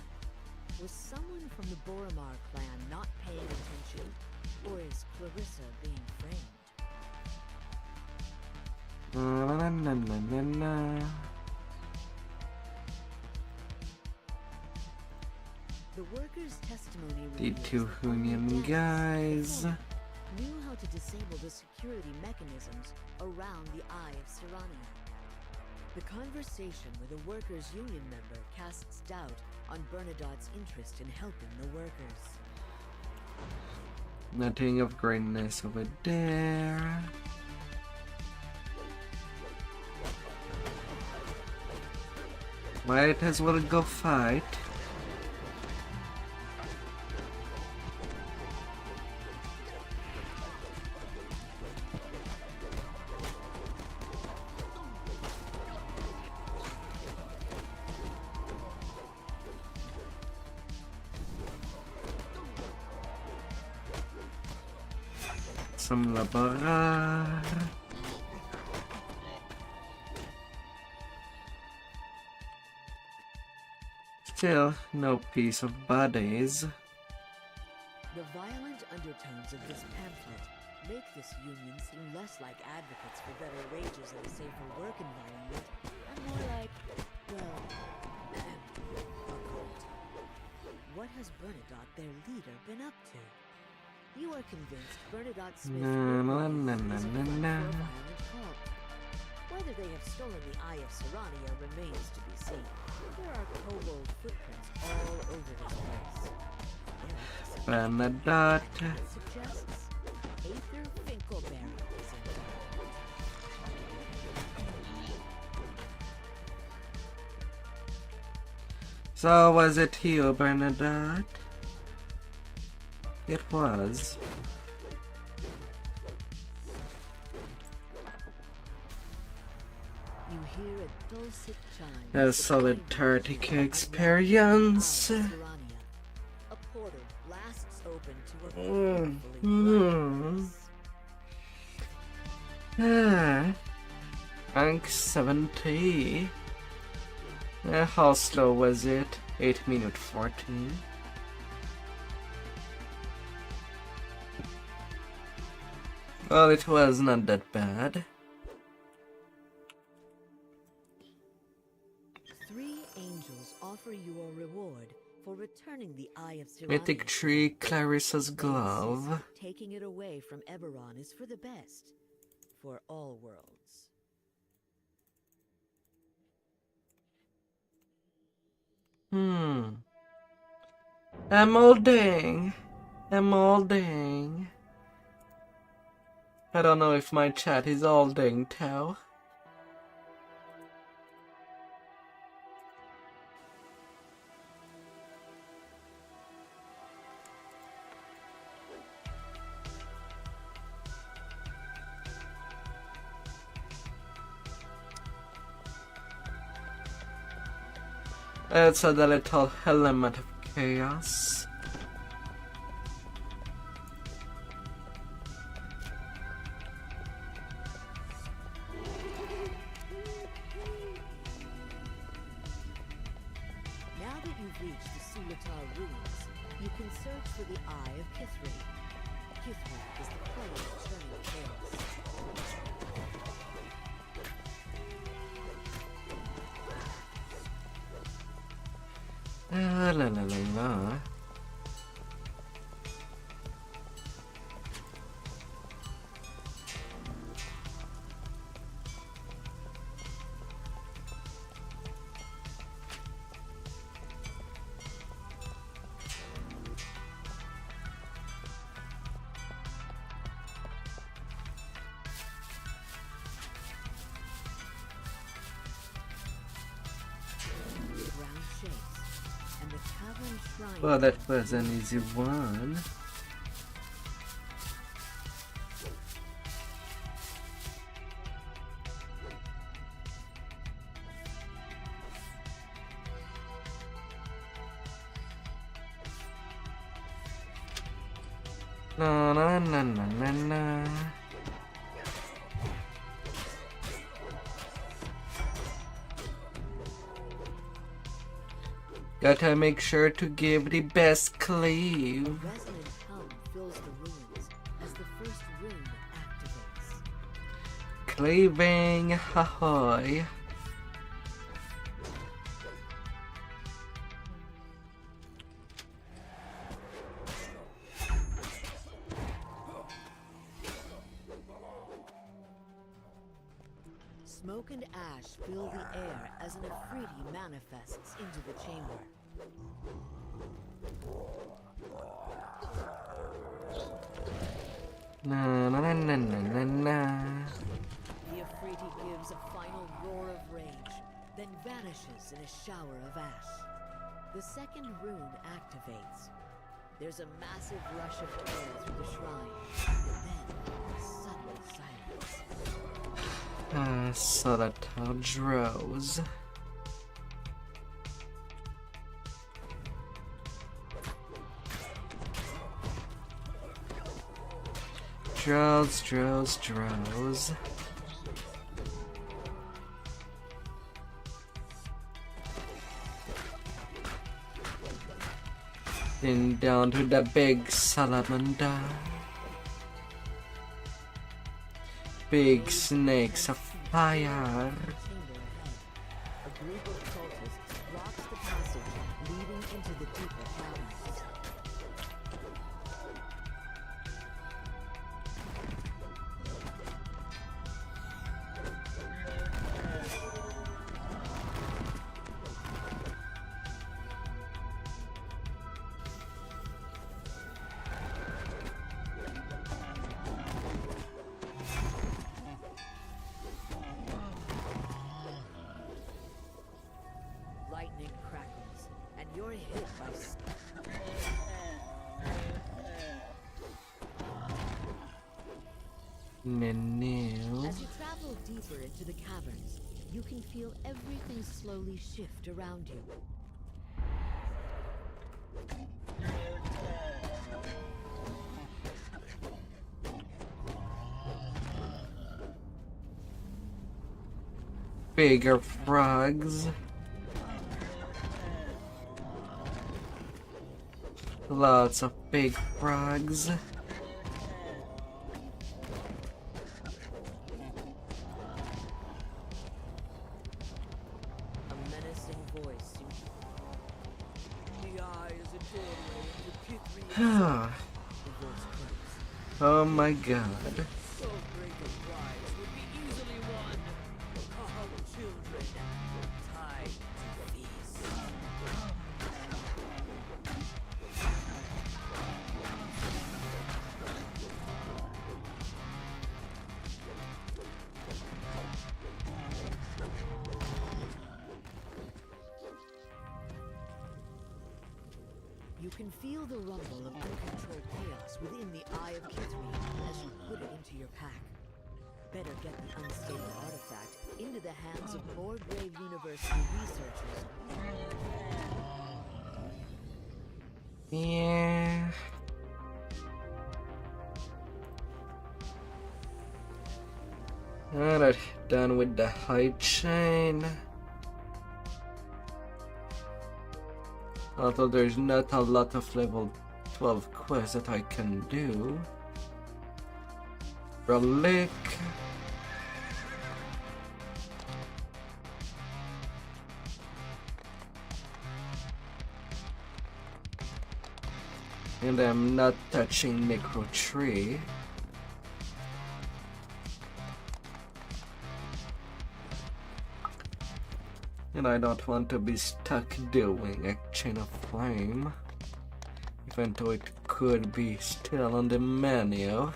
Was someone from the Boromar clan not paying attention, or is Clarissa being framed? The workers' testimony The two Hunian guys. Knew how to disable the security mechanisms around the Eye of Serania. The conversation with a workers' union member casts doubt on Bernadotte's interest in helping the workers. Nothing of greatness over there. Might as well go fight. Some laborar. Still, no piece of bodies. The violent undertones of this pamphlet make this union seem less like advocates for better wages and a safer work environment, and more like, well, a cult. What has Bernadotte, their leader, been up to? You are convinced Bernadotte Smith is a violent cult. Whether they have stolen the Eye of Serania remains to be seen. There are kobold footprints all over this place. Bernadotte. Suggests Aether Finkelberry is involved. So was it you, Bernadotte? It was. You hear a dulcet chime. A solid 30k experience. A portal blasts open to a Rank 70. How slow was it? 8 minute 14. Well, it was not that bad. 3 angels offer you a reward for returning the Eye of Cyrano. Mythic Tree, Clarissa's Glove. Taking it away from Eberron is for the best, for all worlds. Emeralding. Emeralding. I don't know if my chat is holding too. It's a little element of chaos. Now that you've reached the Sulatar ruins, you can search for the Eye of Kithrin. Kithrin is the plane of turning chaos. La la la la. Well, that was an easy one. Na na na na na na. Gotta make sure to give the best cleave. A resonant hum fills the ruins as the first rune activates. Cleaving, ahoy. Smoke and ash fill the air as an Afridi manifests into the chamber. Na na na na na na. The Afridi gives a final roar of rage, then vanishes in a shower of ash. The second rune activates. There's a massive rush of air through the shrine, and then a sudden silence. So that Drows. Drows. Then down to the big salamander. Big snakes of fire. A group of cultists blocks the passage leading into the deeper caverns. Lightning crackles, and you're hit by Nenu. As you travel deeper into the caverns, you can feel everything slowly shift around you. bigger frogs. Lots of big frogs. A menacing voice. The eye is a doorway into Kithri itself. The voice croaks. Oh my god. So great a prize would be easily won. Come, children, time to feast. You can feel the rumble of uncontrolled chaos within the Eye of Kithri as you put it into your pack. Better get the unstable artifact into the hands of Morgrave University researchers. Yeah. Alright, done with the high chain. Although there's not a lot of level 12 quests that I can do. Relic. And I'm not touching Necro Tree. And I don't want to be stuck doing a chain of flame, even though it could be still on the menu.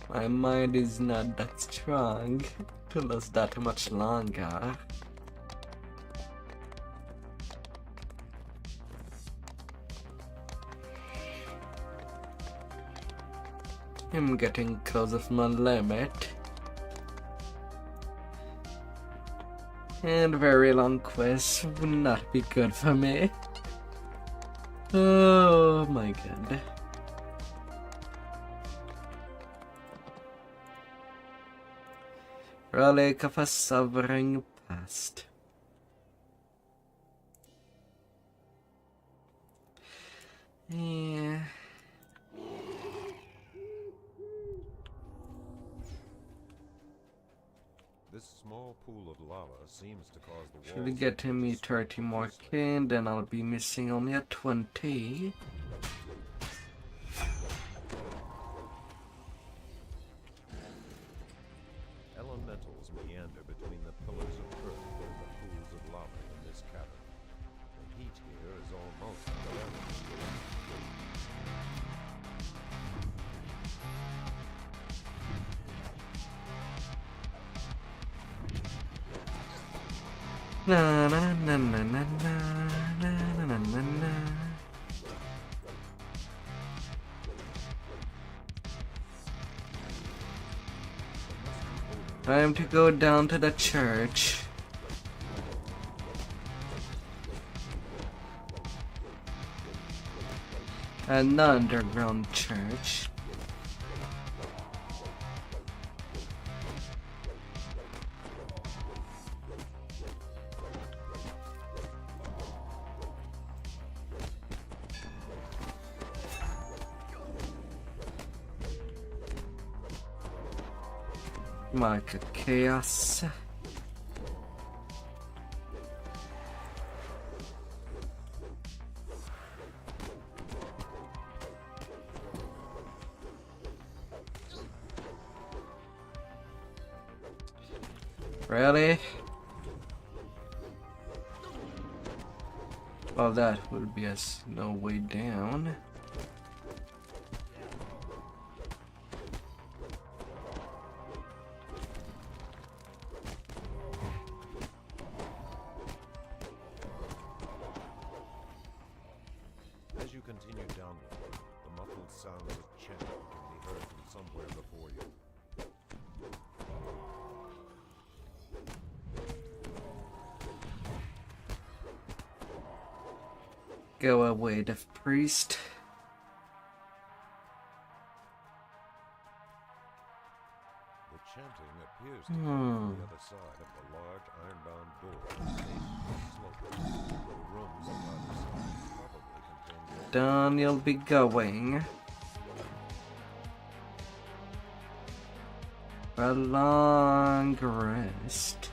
My mind is not that strong to last that much longer. I'm getting close to my limit. And very long quests would not be good for me. Oh my god. Relic of a Sovereign Past. Yeah. This small pool of lava seems to cause the Should walls get me 30 more kin, then I'll be missing only a 20. Elementals meander between the pillars of earth and the pools of lava in this cavern. The heat here is almost unbearable. Na na na na na na na na na na. Time to go down to the church. An underground church. Mark of Chaos. Really? Well, that would be a no way down. As you continue downward, the muffled sounds of chanting can be heard from somewhere before you. Go away, the priest. The chanting appears to come from the other side of the large ironbound door facing the slope. The rooms on either side probably contain Down you'll be going. For a long rest.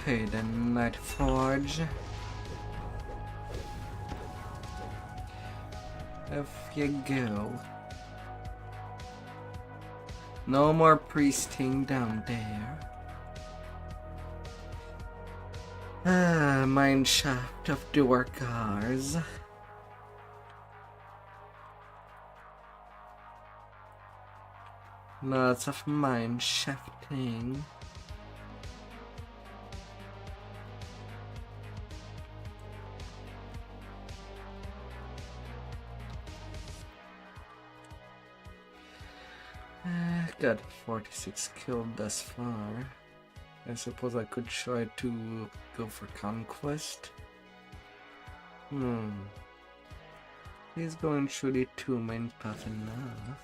Okay, the Night Forge. Off you go. No more priesting down there. Mine shaft of Duerkars. Lots of mine shafting. Got 46 killed thus far. I suppose I could try to go for conquest. He's going through the 2 main path enough.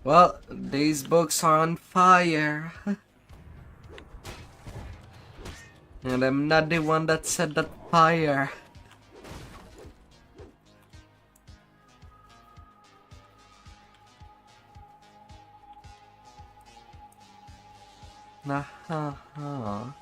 Well, these books are on fire. And I'm not the one that set that fire. Nah, ha, ha.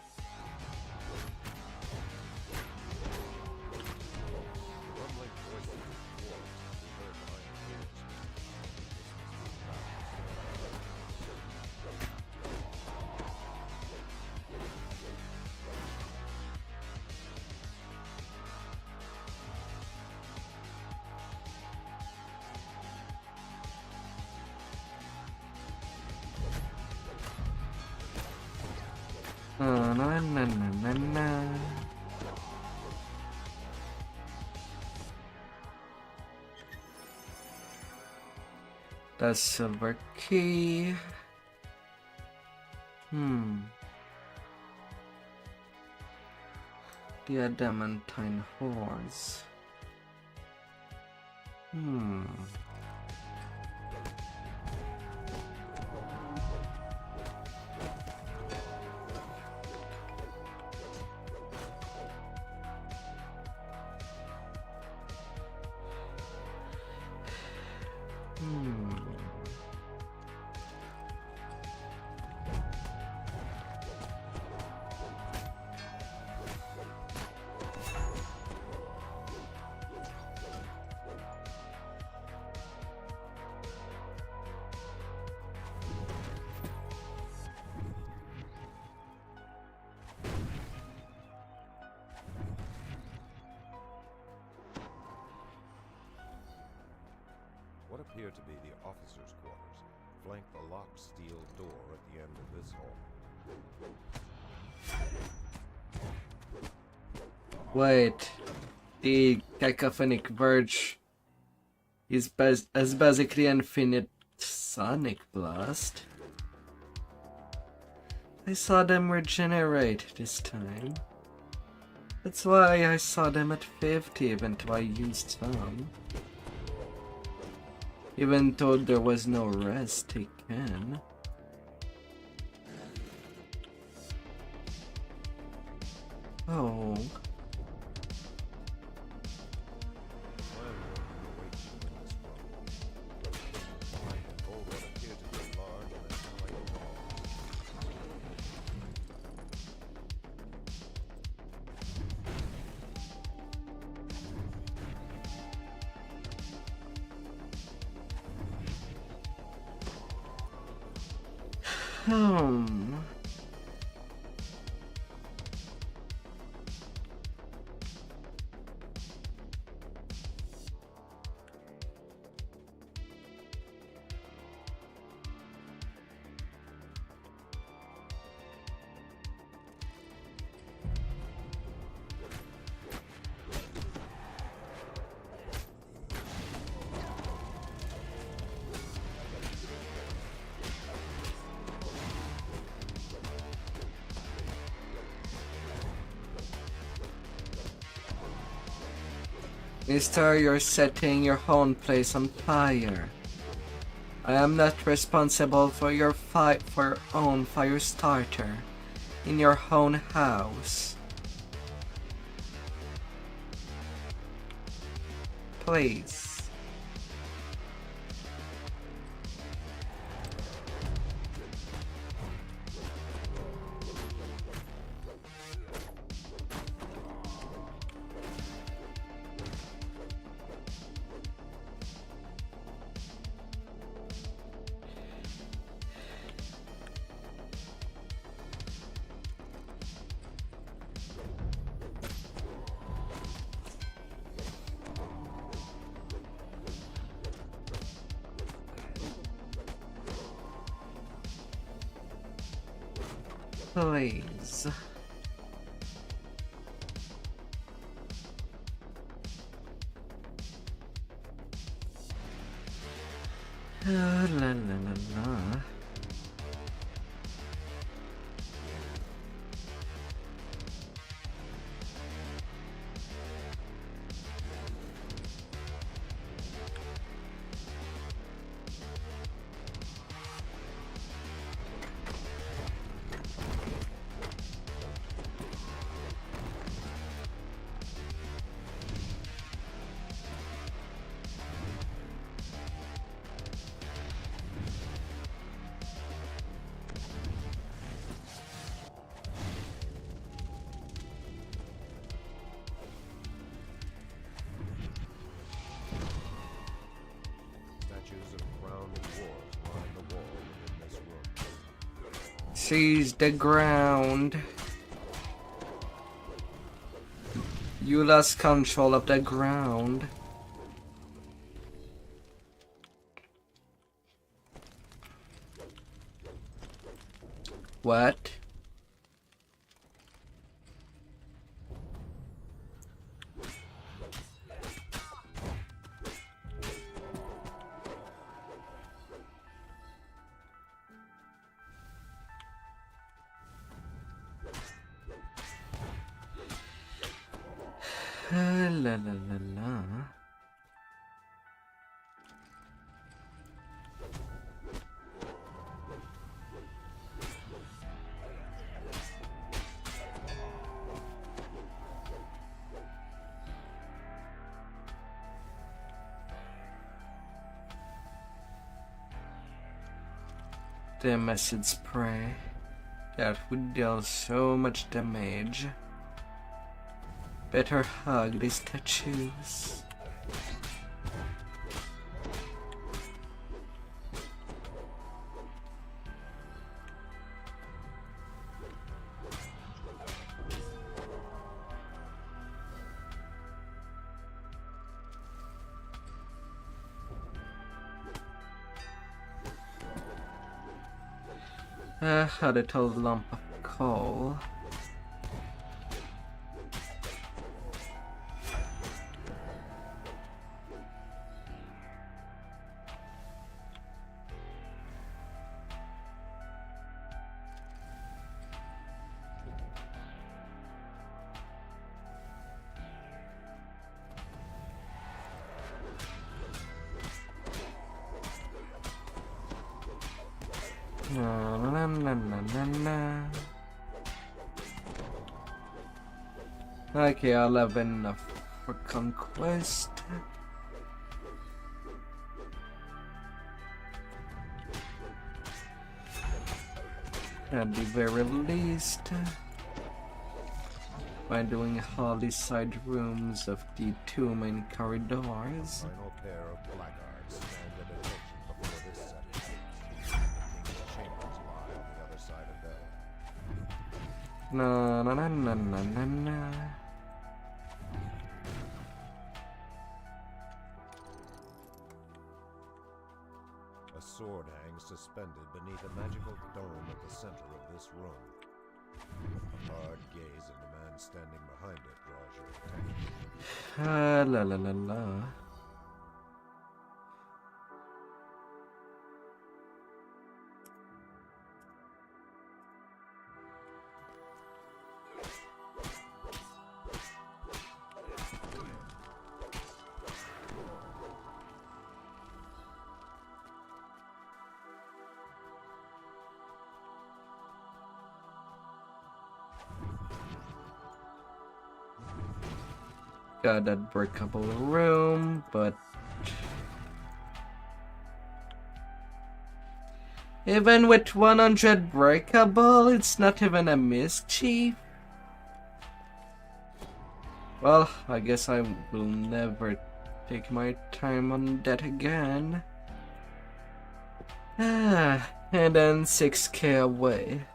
The silver key. The adamantine horse. What appear to be the officers' quarters flank the locked steel door at the end of this hall. Wait, the cacophonic verge is basically infinite sonic blast. I saw them regenerate this time. That's why I saw them at 50 even though I used some. Even though there was no rest taken. Oh. Mister, you're setting your own place on fire. I am not responsible for your own fire starter in your own house. Please. Please. La la la la. Seize the ground. You lost control of the ground. What? La la la la. The message spray that would deal so much damage. Better hug these statues. A little lump of coal. Na na na na na na. Okay, I'll have enough for conquest. At the very least, by doing all the side rooms of the 2 main corridors. Final pair of blackguards stand at attention before this setting. The king's chambers lie on the other side of Bell. Na na na na na na na. A sword hangs suspended beneath a magical dome at the center of this room. A hard gaze of the man standing behind it draws your attention. La la la la. Got that breakable room, but even with 100 breakable, it's not even a mischief. Well, I guess I will never take my time on that again. And then 6k away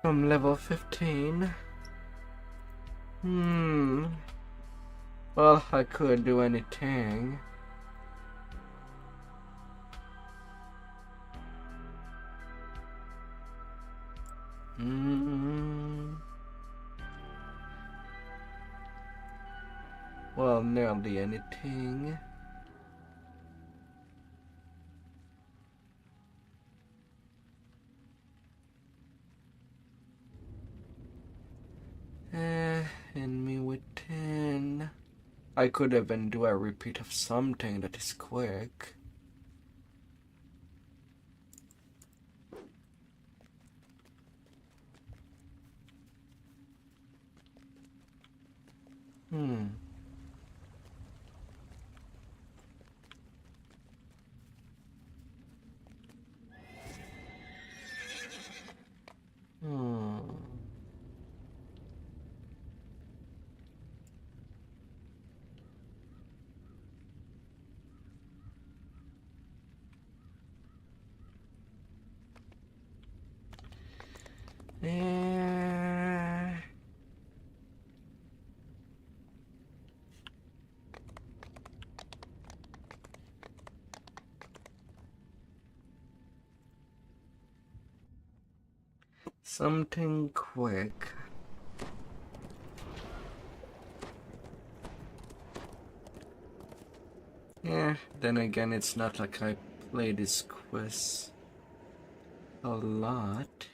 from level 15. Well, I could do anything. Well, nearly anything. And me with 10. I could even do a repeat of something that is quick. Something quick. Yeah, then again, it's not like I play this quest a lot.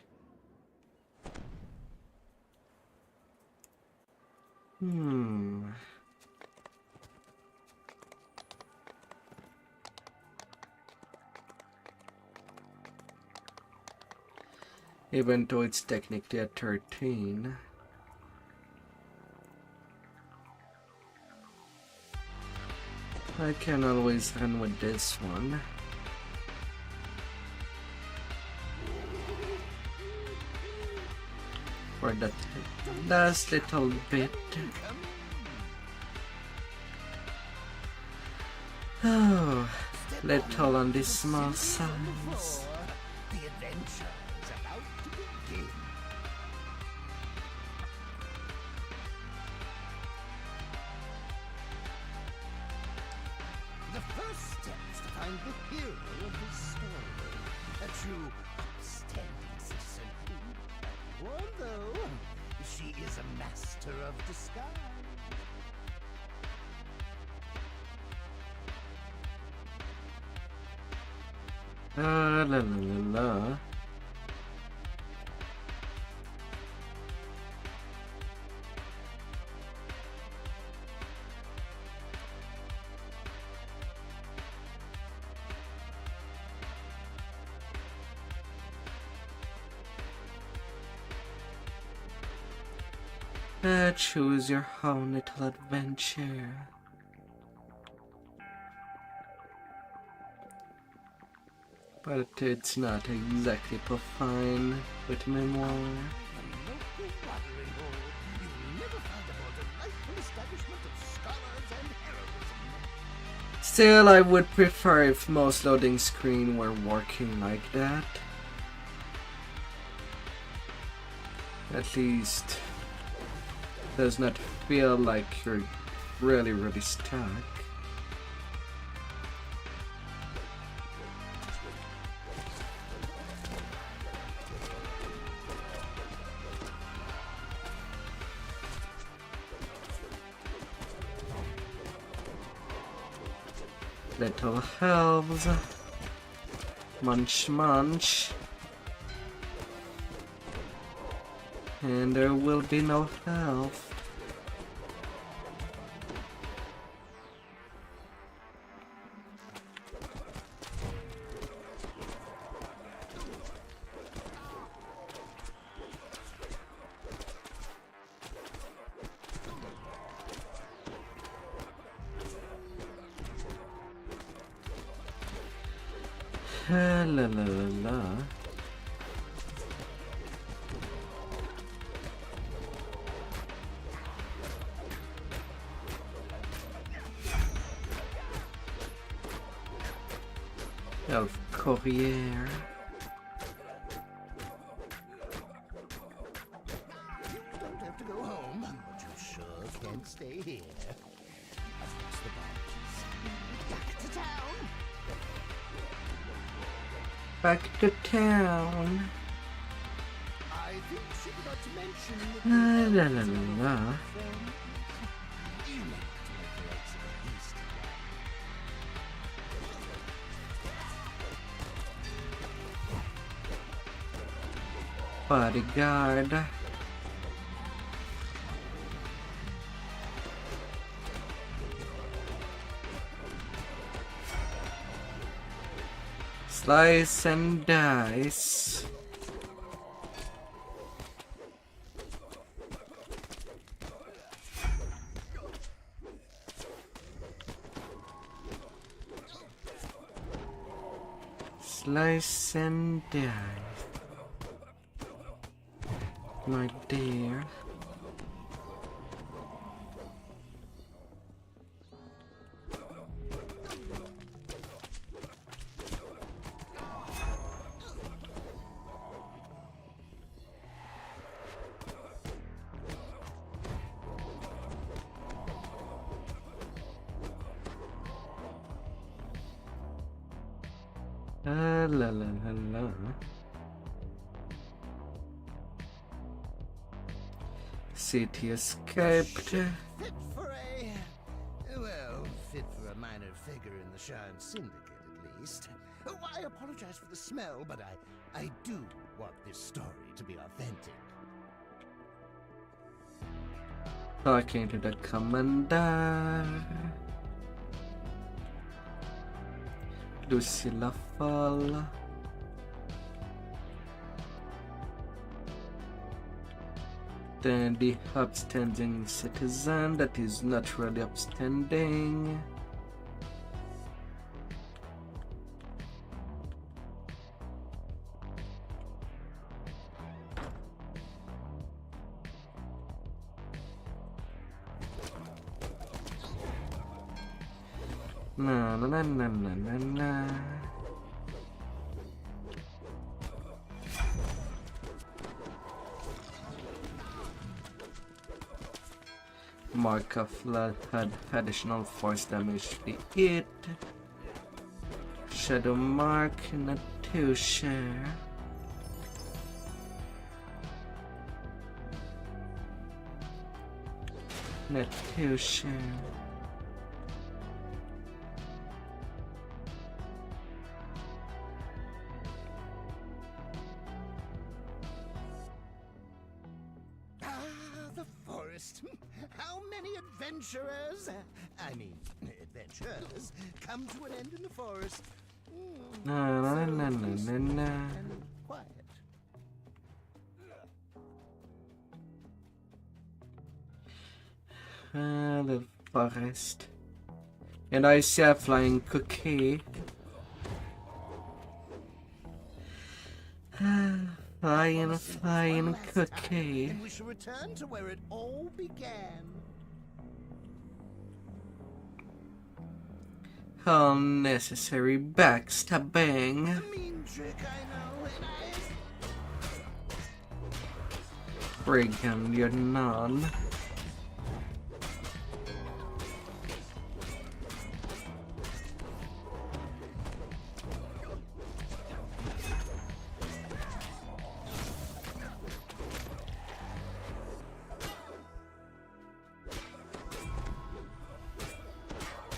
Even though it's technically a 13. I can always run with this one. For that last little bit. Oh, little on this small size. The adventure is about to begin. The first step is to find the hero of this story. A true upstanding citizen. Although she is a master of disguise. La la la la. Choose your own little adventure. But it's not exactly profane with memoir. Still, I would prefer if most loading screen were working like that. At least does not feel like you're really stuck. Little elves, munch munch, and there will be no health. La la la la. Elf Courier. Don't have to go home, but you sure can't stay here. Across the boundaries. Back to town. Back to town. I think she forgot to mention that La la la la la. you know to make the likes of the east. Bodyguard. Slice and dice. Slice and dice. My dear. La la la la. City escaped. Fit for a... well, fit for a minor figure in the Shan Syndicate, at least. Oh, I apologize for the smell, but I do want this story to be authentic. Talking to the commander. Lucilla Fall. Then the upstanding citizen that is not really upstanding. Na na na na na na na. Mark of had additional force damage to the hit. Shadow Mark, not too sure. Not too sure. How many adventurers, adventures, come to an end in the forest? Na na na na na na. And quiet. The forest. And I see a flying cookie. Flying cookie. And we shall return to where it all began. Unnecessary backstabbing. Mean trick, I know, and Brigand, you're none.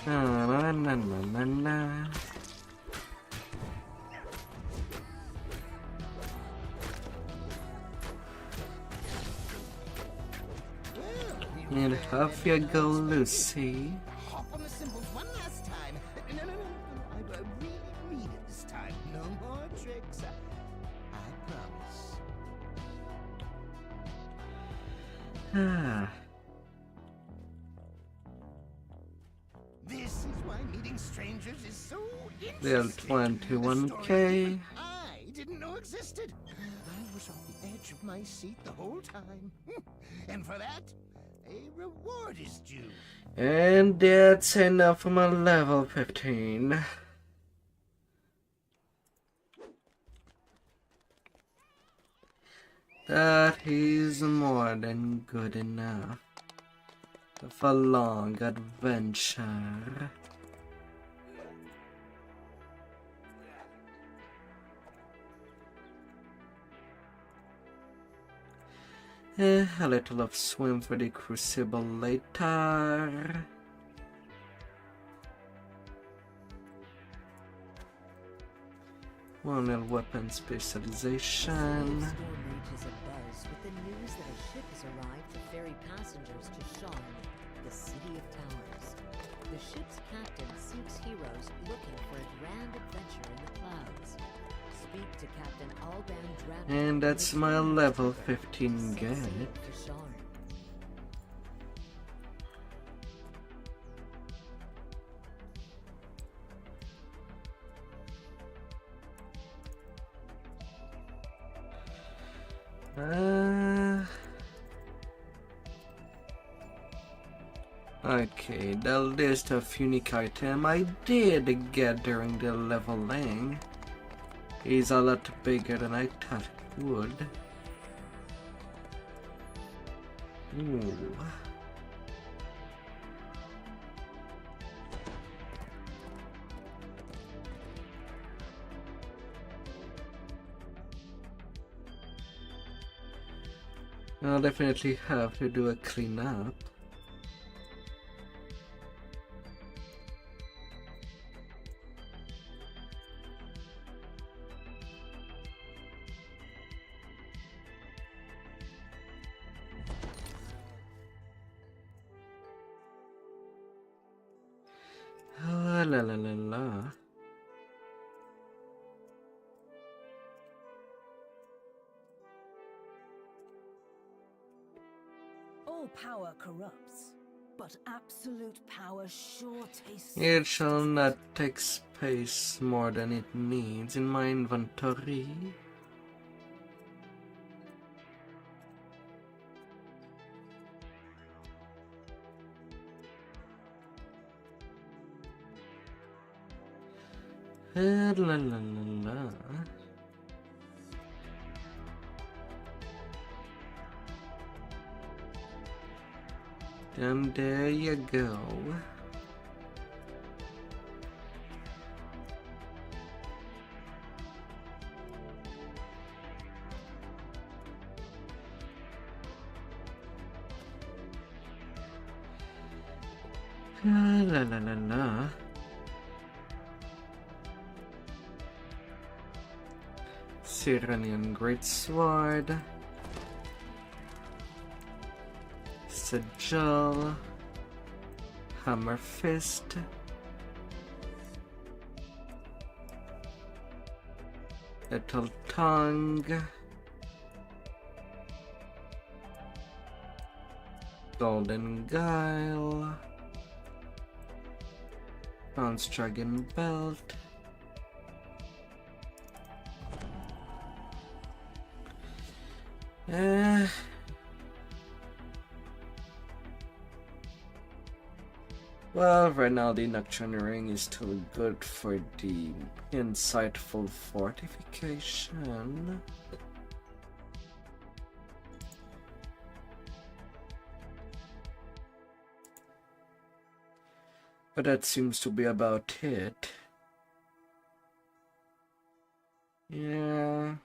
Na, na, na, na, na. And off you go, Lucy. hop on the cymbals one last time. No, I really mean it this time. No more tricks. I promise. This is why meeting strangers is so interesting. They'll 21k. I didn't know existed. I was on the edge of my seat the whole time. And for that, a reward is due. And that's enough for my level 15. That is more than good enough for a long adventure. A little of swim for the crucible later. One little weapon specialization. The storm reaches a buzz with the news that a ship has arrived to ferry passengers to Sharn, the city of towers. The ship's captain seeks heroes looking for a grand adventure in the clouds. Speak to Captain Alban Dragon. And that's my level 15 get. To Sharn. Okay, the list of unique item I did get during the leveling is a lot bigger than I thought it would. Ooh. I'll definitely have to do a cleanup. Oh, la la la la. All power corrupts, but absolute power sure tastes. It shall not take space more than it needs in my inventory. La la la la. And there you go. La la la la. Sirenian Greatsword. Sigil. Hammer Fist. Little Tongue. Golden Guile. Bronze Dragon Belt. Well, right now the Nocturne Ring is still good for the insightful fortification. But that seems to be about it. Yeah.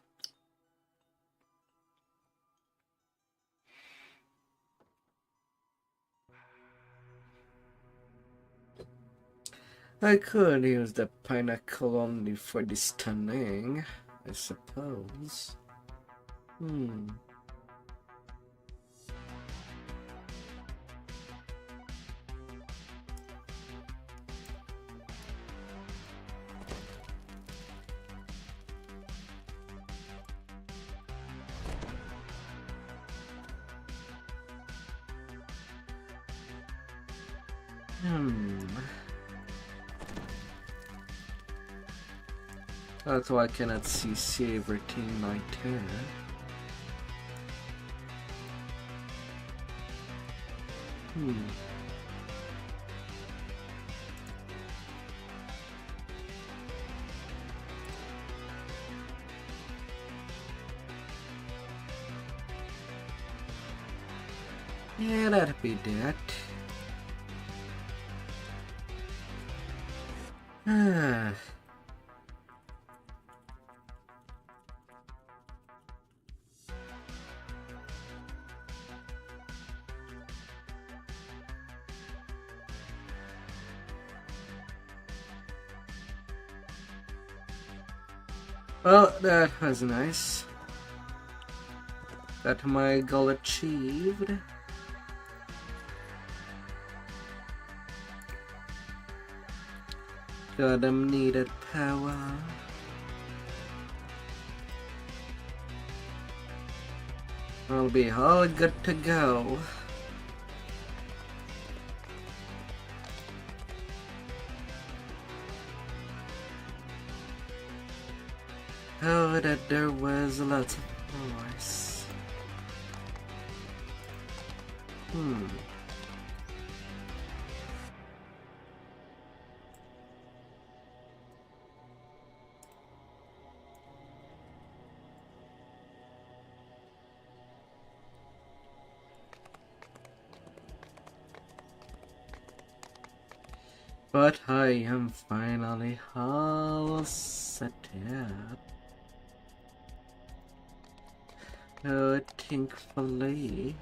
I could use the Pinnacle only for the stunning, I suppose. That's why I cannot see everything like that. Yeah, that'd be that. Well, that was nice. Got my goal achieved. Got them needed power. I'll be all good to go. Oh, that there was lots of force. But I am finally all set up. Oh, thankfully.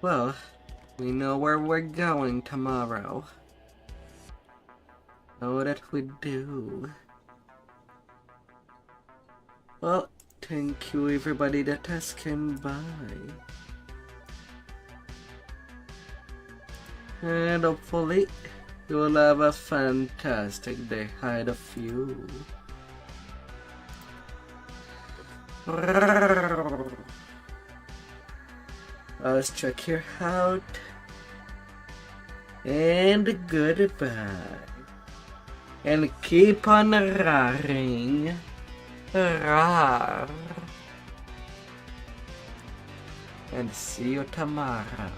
Well, we know where we're going tomorrow. Oh, that we do. Well, thank you everybody that has come by. And hopefully, you will have a fantastic day ahead of you. Let's check here out. And goodbye. And keep on roaring. Roar. And see you tomorrow.